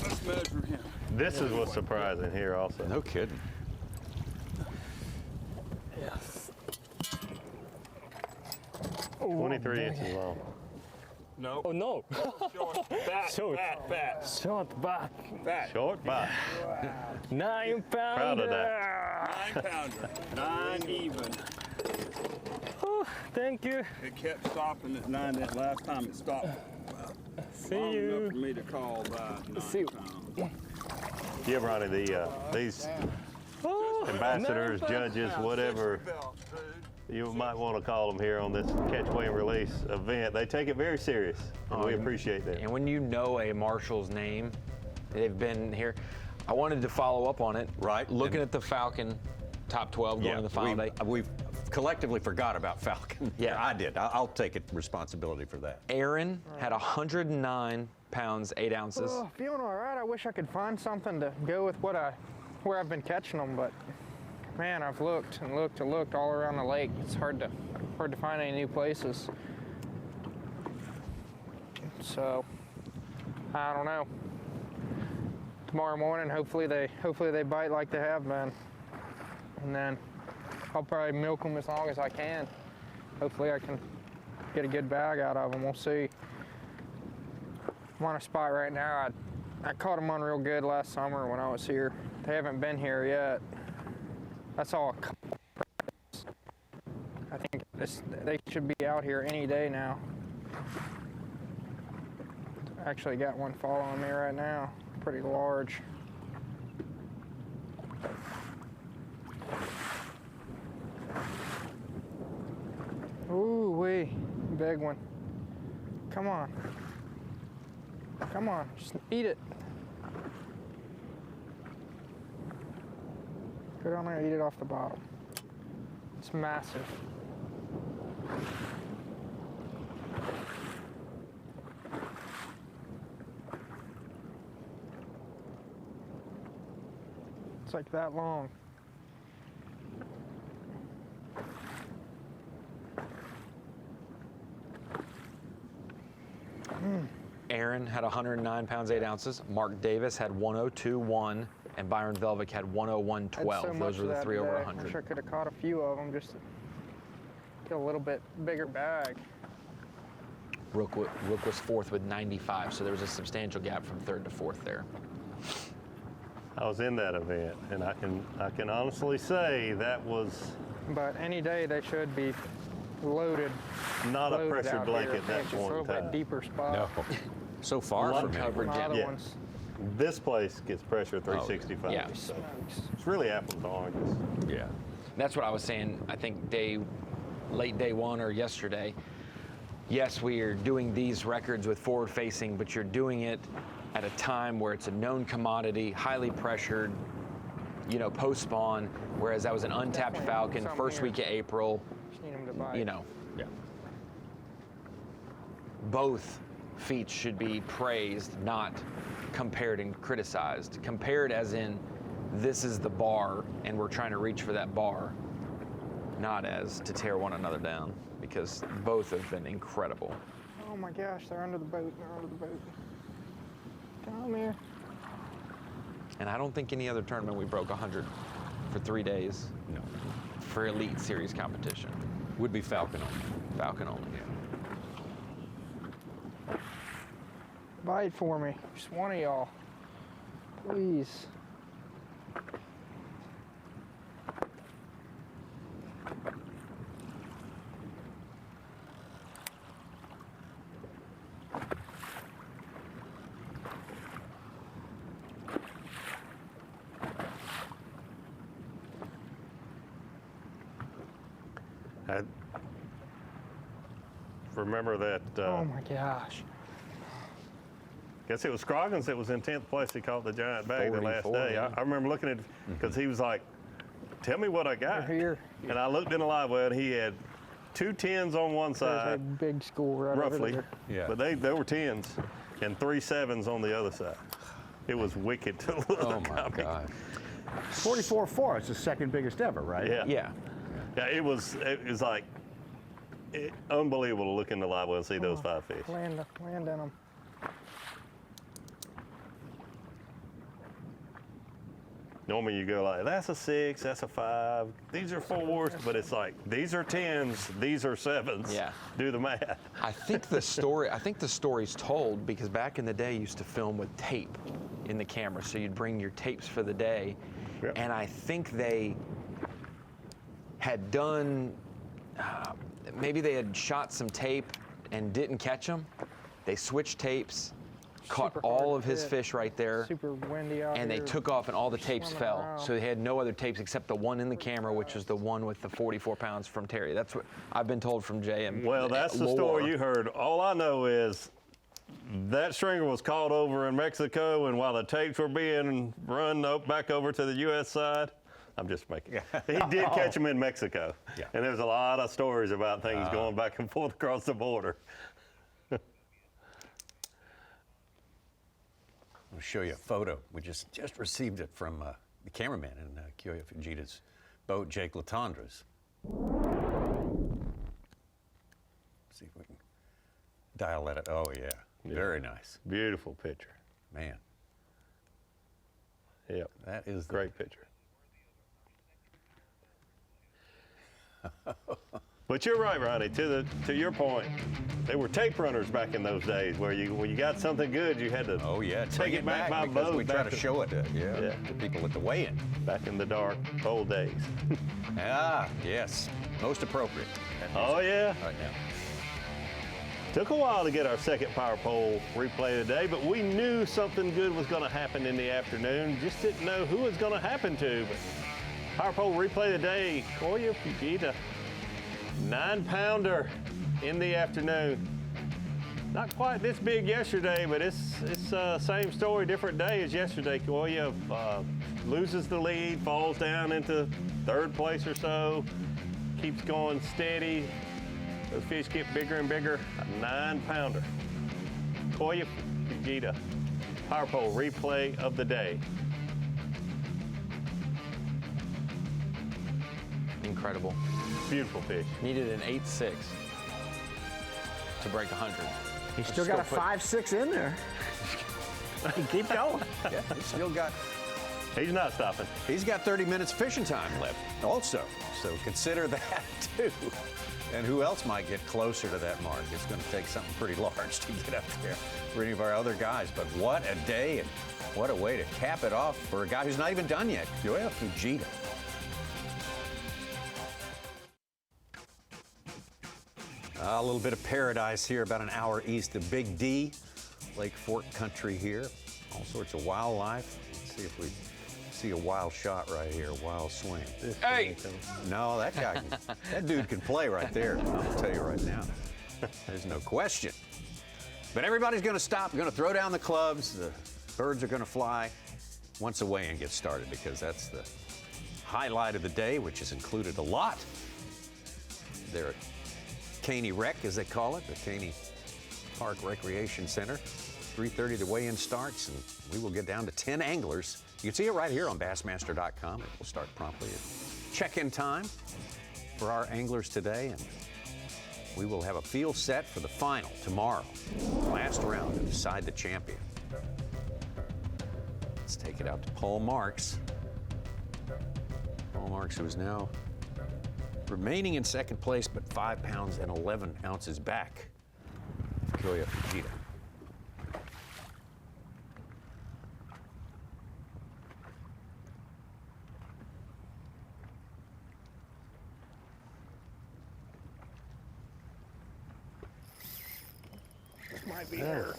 Let's measure him. This is what's surprising here also. No kidding. Yes. 23 inches long. No. Oh no. Short. Fat. Short. Fat. Short back. Fat. Short bite. 9 pounds. Proud of that. 9 pounder. 9 even. Oh, thank you. It kept stopping at 9 that last time it stopped. See Long you. enough for me to call that 9 See you. pounds. Yeah, Ronnie, these ambassadors, judges, whatever you might want to call them here on this catch, weigh, and release event, they take it very serious, and we appreciate that. And when you know a marshal's name, they've been here. I wanted to follow up on it. Right. Looking at the Falcon top 12 going to the final day. We've collectively forgot about Falcon. Yeah. I did. I'll take responsibility for that. Aaron had 109 pounds, 8 ounces. Oh, feeling all right. I wish I could find something to go with where I've been catching them, but man, I've looked and looked and looked all around the lake. It's hard to find any new places. So I don't know. Tomorrow morning, hopefully they bite like they have been, and then I'll probably milk them as long as I can. Hopefully I can get a good bag out of them. We'll see. I'm on a spot right now. I caught them on real good last summer when I was here. They haven't been here yet. I saw a couple. I think they should be out here any day now. Actually got one following me right now. Pretty large. Ooh wee, big one. Come on. Come on, just eat it. Go down there, eat it off the bottom. It's massive. It's like that long. Aaron had 109 pounds, 8 ounces. Mark Davis had 102.1, and Byron Velvick had 101.12. Those were the three over 100. I wish I could have caught a few of them just to get a little bit bigger bag. Rook was fourth with 95, so there was a substantial gap from third to fourth there. I was in that event, and I can honestly say that was. But any day they should be loaded. Not a loaded pressure out blanket here. at that Just a point in little bit time. deeper spot. No. So far Lot from here. coverage. Other Yeah. ones. This place gets pressure 365. yeah. So it's really apples to oranges. Yeah. That's what I was saying, I think late day one or yesterday. Yes, we are doing these records with forward facing, but you're doing it at a time where it's a known commodity, highly pressured, post spawn, whereas that was an untapped falcon, Some first here. week of April, Just need them to bite. Yeah. Both feats should be praised, not compared and criticized. Compared as in, this is the bar, and we're trying to reach for that bar, not as to tear one another down, because both have been incredible. Oh my gosh, they're under the boat. They're under the boat. Down there. And I don't think any other tournament we broke 100 for 3 days. No. For Elite Series competition. Would be Falcon only. Falcon only, yeah. Bite for me. Just one of y'all. Please. I remember that. Oh my gosh. Guess it was Scroggins that was in 10th place. He caught the giant bag the last 44, day. yeah. I remember looking at, because he was like, tell me what I got. Here. And I looked in the live well, and he had 2 10s on one There's a side, big school right roughly. over there. But they were 10s, and 3 7s on the other side. It was wicked to look. Oh my God. 44.4. It's the second biggest ever, right? Yeah. Yeah. Yeah, it was like unbelievable to look in the live well and see those 5 fish. Land in them. Normally you go like, that's a 6, that's a 5, these are 4s, but it's like, these are 10s, these are 7s. Yeah. Do the math. I think the story's told because back in the day you used to film with tape in the camera, so you'd bring your tapes for the day, and I think they had done, maybe they had shot some tape and didn't catch them. They switched tapes, caught Super all hard of to his hit. fish right there, Super windy out and they here. took off and all the tapes Swimming fell. around. So they had no other tapes except the one in the camera, which was the one with the 44 pounds from Terry. That's what I've been told from Jay. And Well, that's the story you heard. All I know is that stringer was caught over in Mexico, and while the tapes were being run back over to the U.S. side, I'm just making. He did catch them in Mexico, and there's a lot of stories about things going back and forth across the border. I'll show you a photo. We just received it from the cameraman in Kyoya Fujita's boat, Jake Latondra's. See if we can dial that. Oh yeah, very nice. Beautiful picture. Man. Yep. That is great picture. But you're right, Ronnie. To your point, they were tape runners back in those days, where when you got something good, you had to take it back by boat. We try to show it to people at the weigh-in. Back in the dark, old days. Yes, most appropriate. Oh yeah. Right now. Took a while to get our second power pole replay today, but we knew something good was going to happen in the afternoon. Just didn't know who it was going to happen to. But power pole replay today, Kyoya Fujita, 9-pounder in the afternoon. Not quite this big yesterday, but it's same story, different day as yesterday. Kyoya loses the lead, falls down into 3rd place or so, keeps going steady. Those fish get bigger and bigger. A 9-pounder. Kyoya Fujita, power pole replay of the day. Incredible. Beautiful fish. Needed an 8.6 to break 100. He's still got a 5.6 in there. He keep going. Yeah, he's still got. He's not stopping. He's got 30 minutes fishing time left also. So consider that too. And who else might get closer to that mark? It's going to take something pretty large to get up there for any of our other guys. But what a day and what a way to cap it off for a guy who's not even done yet. Kyoya Fujita. A little bit of paradise here, about an hour east of Big D, Lake Fork country here. All sorts of wildlife. Let's see if we see a wild shot right here, a wild swing. Hey! No, that guy, that dude can play right there. I'll tell you right now. There's no question. But everybody's going to stop, going to throw down the clubs. The birds are going to fly once the weigh-in gets started, because that's the highlight of the day, which has included a lot. They're at Caney Rec, as they call it, the Caney Park Recreation Center. 3:30 the weigh-in starts, and we will get down to 10 anglers. You can see it right here on Bassmaster.com. It will start promptly at check-in time for our anglers today, and we will have a field set for the final tomorrow. Last round to decide the champion. Let's take it out to Paul Marks. Paul Marks, who is now remaining in second place, but 5 pounds and 11 ounces back. Kyoya Fujita. This might be her.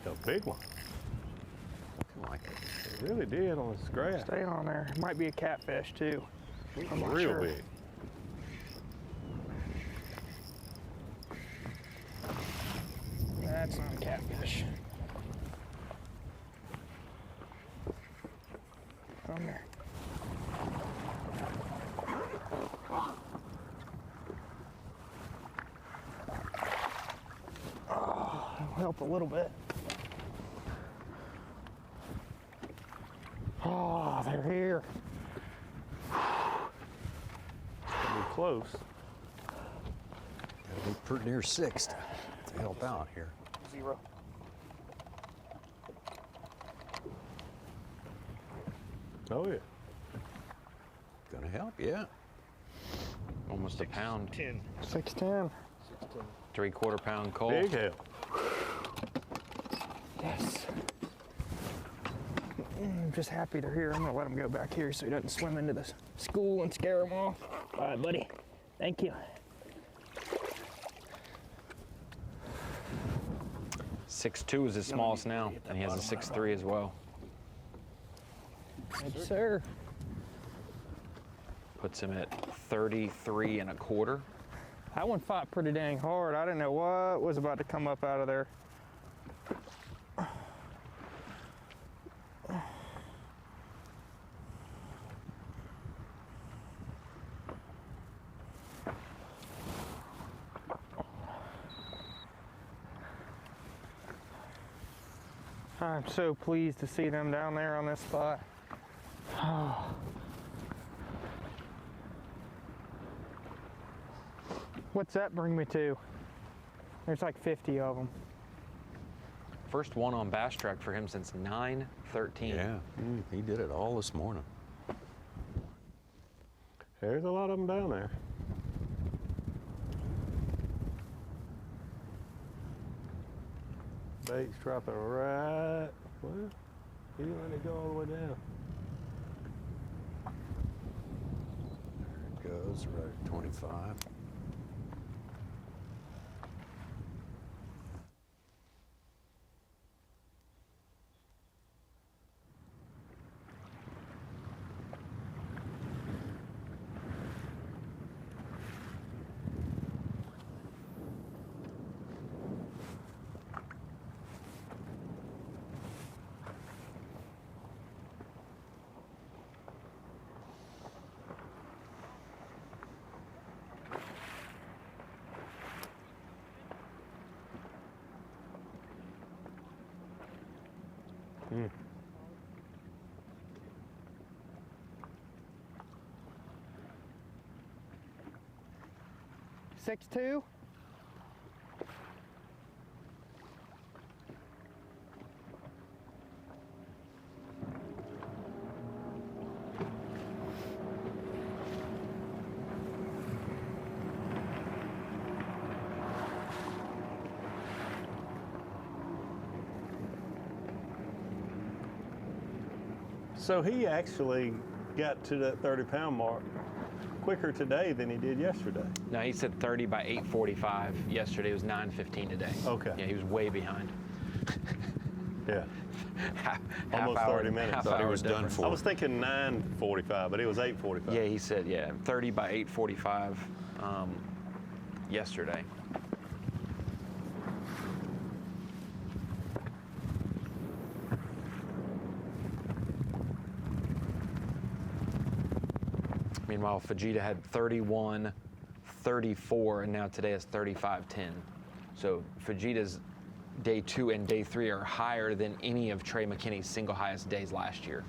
A big one. Like it. It really did on the scratch. Stay on there. It might be a catfish too. I'm not Real sure. big. That's not a catfish. On there. Oh, that'll help a little bit. Oh, they're here. We're close. Gotta be pretty near 6 to help out here. 0. Oh, yeah. Gonna help, yeah. Almost a pound. 10. 6'10". 3/4 pound cold. Big help. Yes. I'm just happy they're here. I'm gonna let him go back here so he doesn't swim into the school and scare him off. All right, buddy. Thank you. 6'2" is his smallest now, and he has a 6'3" as well. Thank you, sir. Puts him at 33 1/4. That one fought pretty dang hard. I didn't know what was about to come up out of there. I'm so pleased to see them down there on this spot. Oh. What's that bring me to? There's like 50 of them. First one on Bass Track for him since 9/13. Yeah, he did it all this morning. There's a lot of them down there. Bait's dropping right. Well, he didn't let it go all the way down. There it goes, right at 25. Mm. Six two. So he actually got to that 30-pound mark quicker today than he did yesterday. No, he said 30 by 8:45. Yesterday was 9:15 today. Okay. Yeah, he was way behind. Yeah. half Almost hour, 30 minutes. half Thought he hour was done difference. for. I was thinking 9:45, but it was 8:45. Yeah, he said, 30 by 8:45 yesterday. Meanwhile, Fujita had 31-34, and now today is 35-10. So Fujita's day 2 and day 3 are higher than any of Trey McKinney's single highest days last year.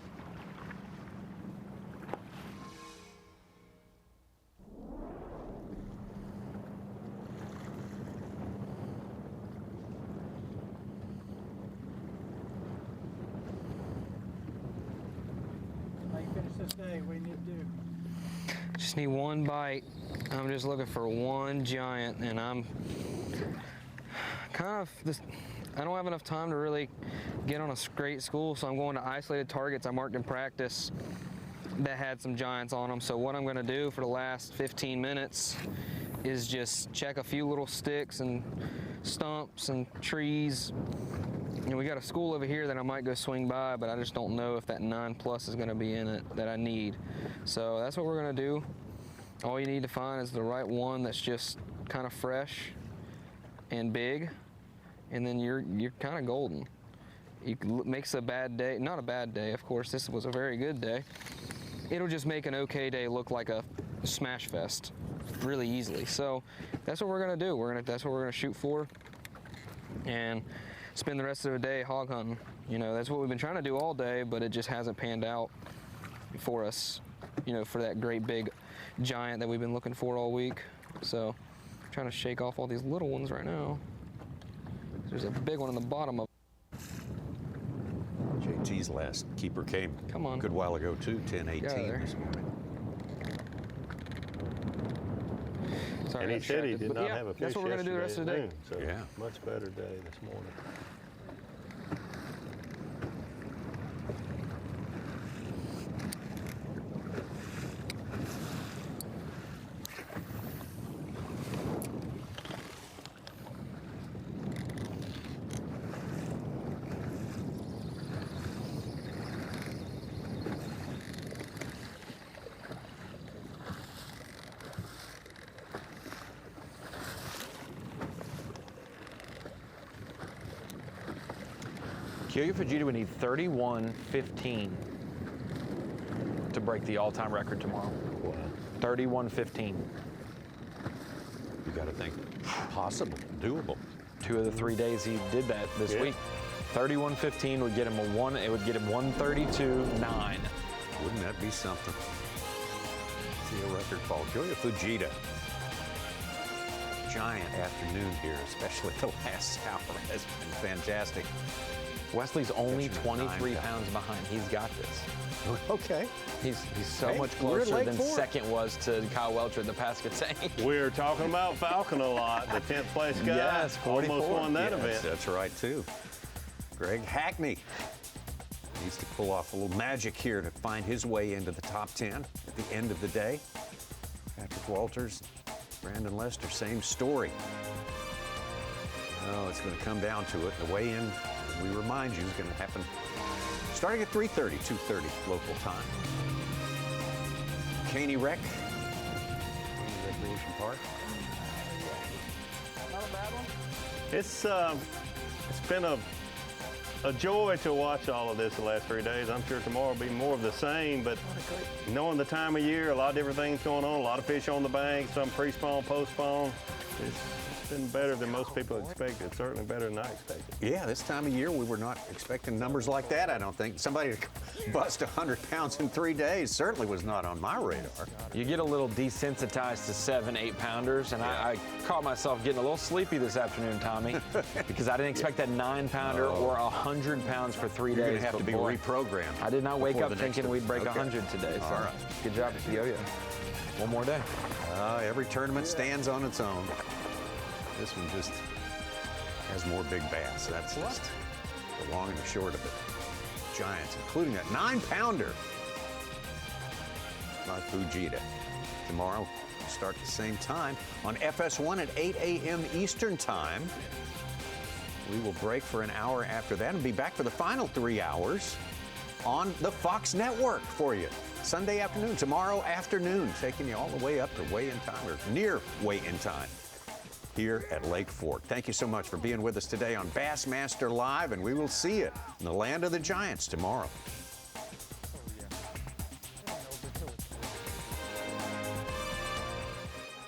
How you finish this day? What do you need to do? Just need one bite. I'm just looking for one giant, and I'm kind of just, I don't have enough time to really get on a great school, so I'm going to isolated targets I marked in practice that had some giants on them. So what I'm going to do for the last 15 minutes is just check a few little sticks and stumps and trees. And we got a school over here that I might go swing by, but I just don't know if that 9+ is going to be in it that I need. So that's what we're going to do. All you need to find is the right one that's just kind of fresh and big, and then you're kind of golden. Makes a bad day, not a bad day, of course, this was a very good day. It'll just make an okay day look like a smash fest really easily. So that's what we're gonna do. That's what we're gonna shoot for, and spend the rest of the day hog hunting. You know, that's what we've been trying to do all day, but it just hasn't panned out for us, you know, for that great big giant that we've been looking for all week. So I'm trying to shake off all these little ones right now. There's a big one in the bottom of JT's last keeper came a good while ago too, 10-18 this morning. Sorry, And he said he did not have a fish that's what we're gonna do the rest of the day. So much better day this morning. Kyoya Fujita would need 31.15 to break the all-time record tomorrow. Wow. 31.15. You got to think possible, doable. 2 of the 3 days he did that this week. 31.15 would get him it would get him 132.9. Wouldn't that be something? See a record fall. Kyoya Fujita. Giant afternoon here, especially the last hour has been fantastic. Wesley's only 23 pounds behind. He's got this. Okay. He's so much closer than second was to Kyle Welcher at the Pasquotank. We're talking about Falcon a lot. The 10th place guy. Yes, 44. Almost won that event. That's right, too. Greg Hackney needs to pull off a little magic here to find his way into the top 10 at the end of the day. Patrick Walters, Brandon Lester, same story. Oh, it's going to come down to it. The weigh-in, we remind you, is going to happen starting at 3:30, 2:30 local time. McKinney Rec, Recreation Park. Not a bad one. It's been a joy to watch all of this the last 3 days. I'm sure tomorrow will be more of the same, but knowing the time of year, a lot of different things going on, a lot of fish on the bank, some pre-spawn, post-spawn. It's been better than most people expected, certainly better than I expected. Yeah, this time of year, we were not expecting numbers like that, I don't think. Somebody to bust 100 pounds in 3 days certainly was not on my radar. You get a little desensitized to 7-8 pounders, and I caught myself getting a little sleepy this afternoon, Tommy, because I didn't expect that 9 pounder or 100 pounds for 3 days. You're gonna have to be reprogrammed. I did not wake up thinking we'd break 100 today. So All right. Good job, Kyoya. One more day. Every tournament stands on its own. This one just has more big bass. That's just the long and the short of it. Giants, including that 9-pounder by Fujita. Tomorrow, we'll start at the same time on FS1 at 8 a.m. Eastern Time. We will break for an hour after that and be back for the final 3 hours on the Fox Network for you. Sunday afternoon, tomorrow afternoon, taking you all the way up to weigh-in time, or near weigh-in time, here at Lake Fork. Thank you so much for being with us today on Bassmaster Live, and we will see you in the land of the Giants tomorrow.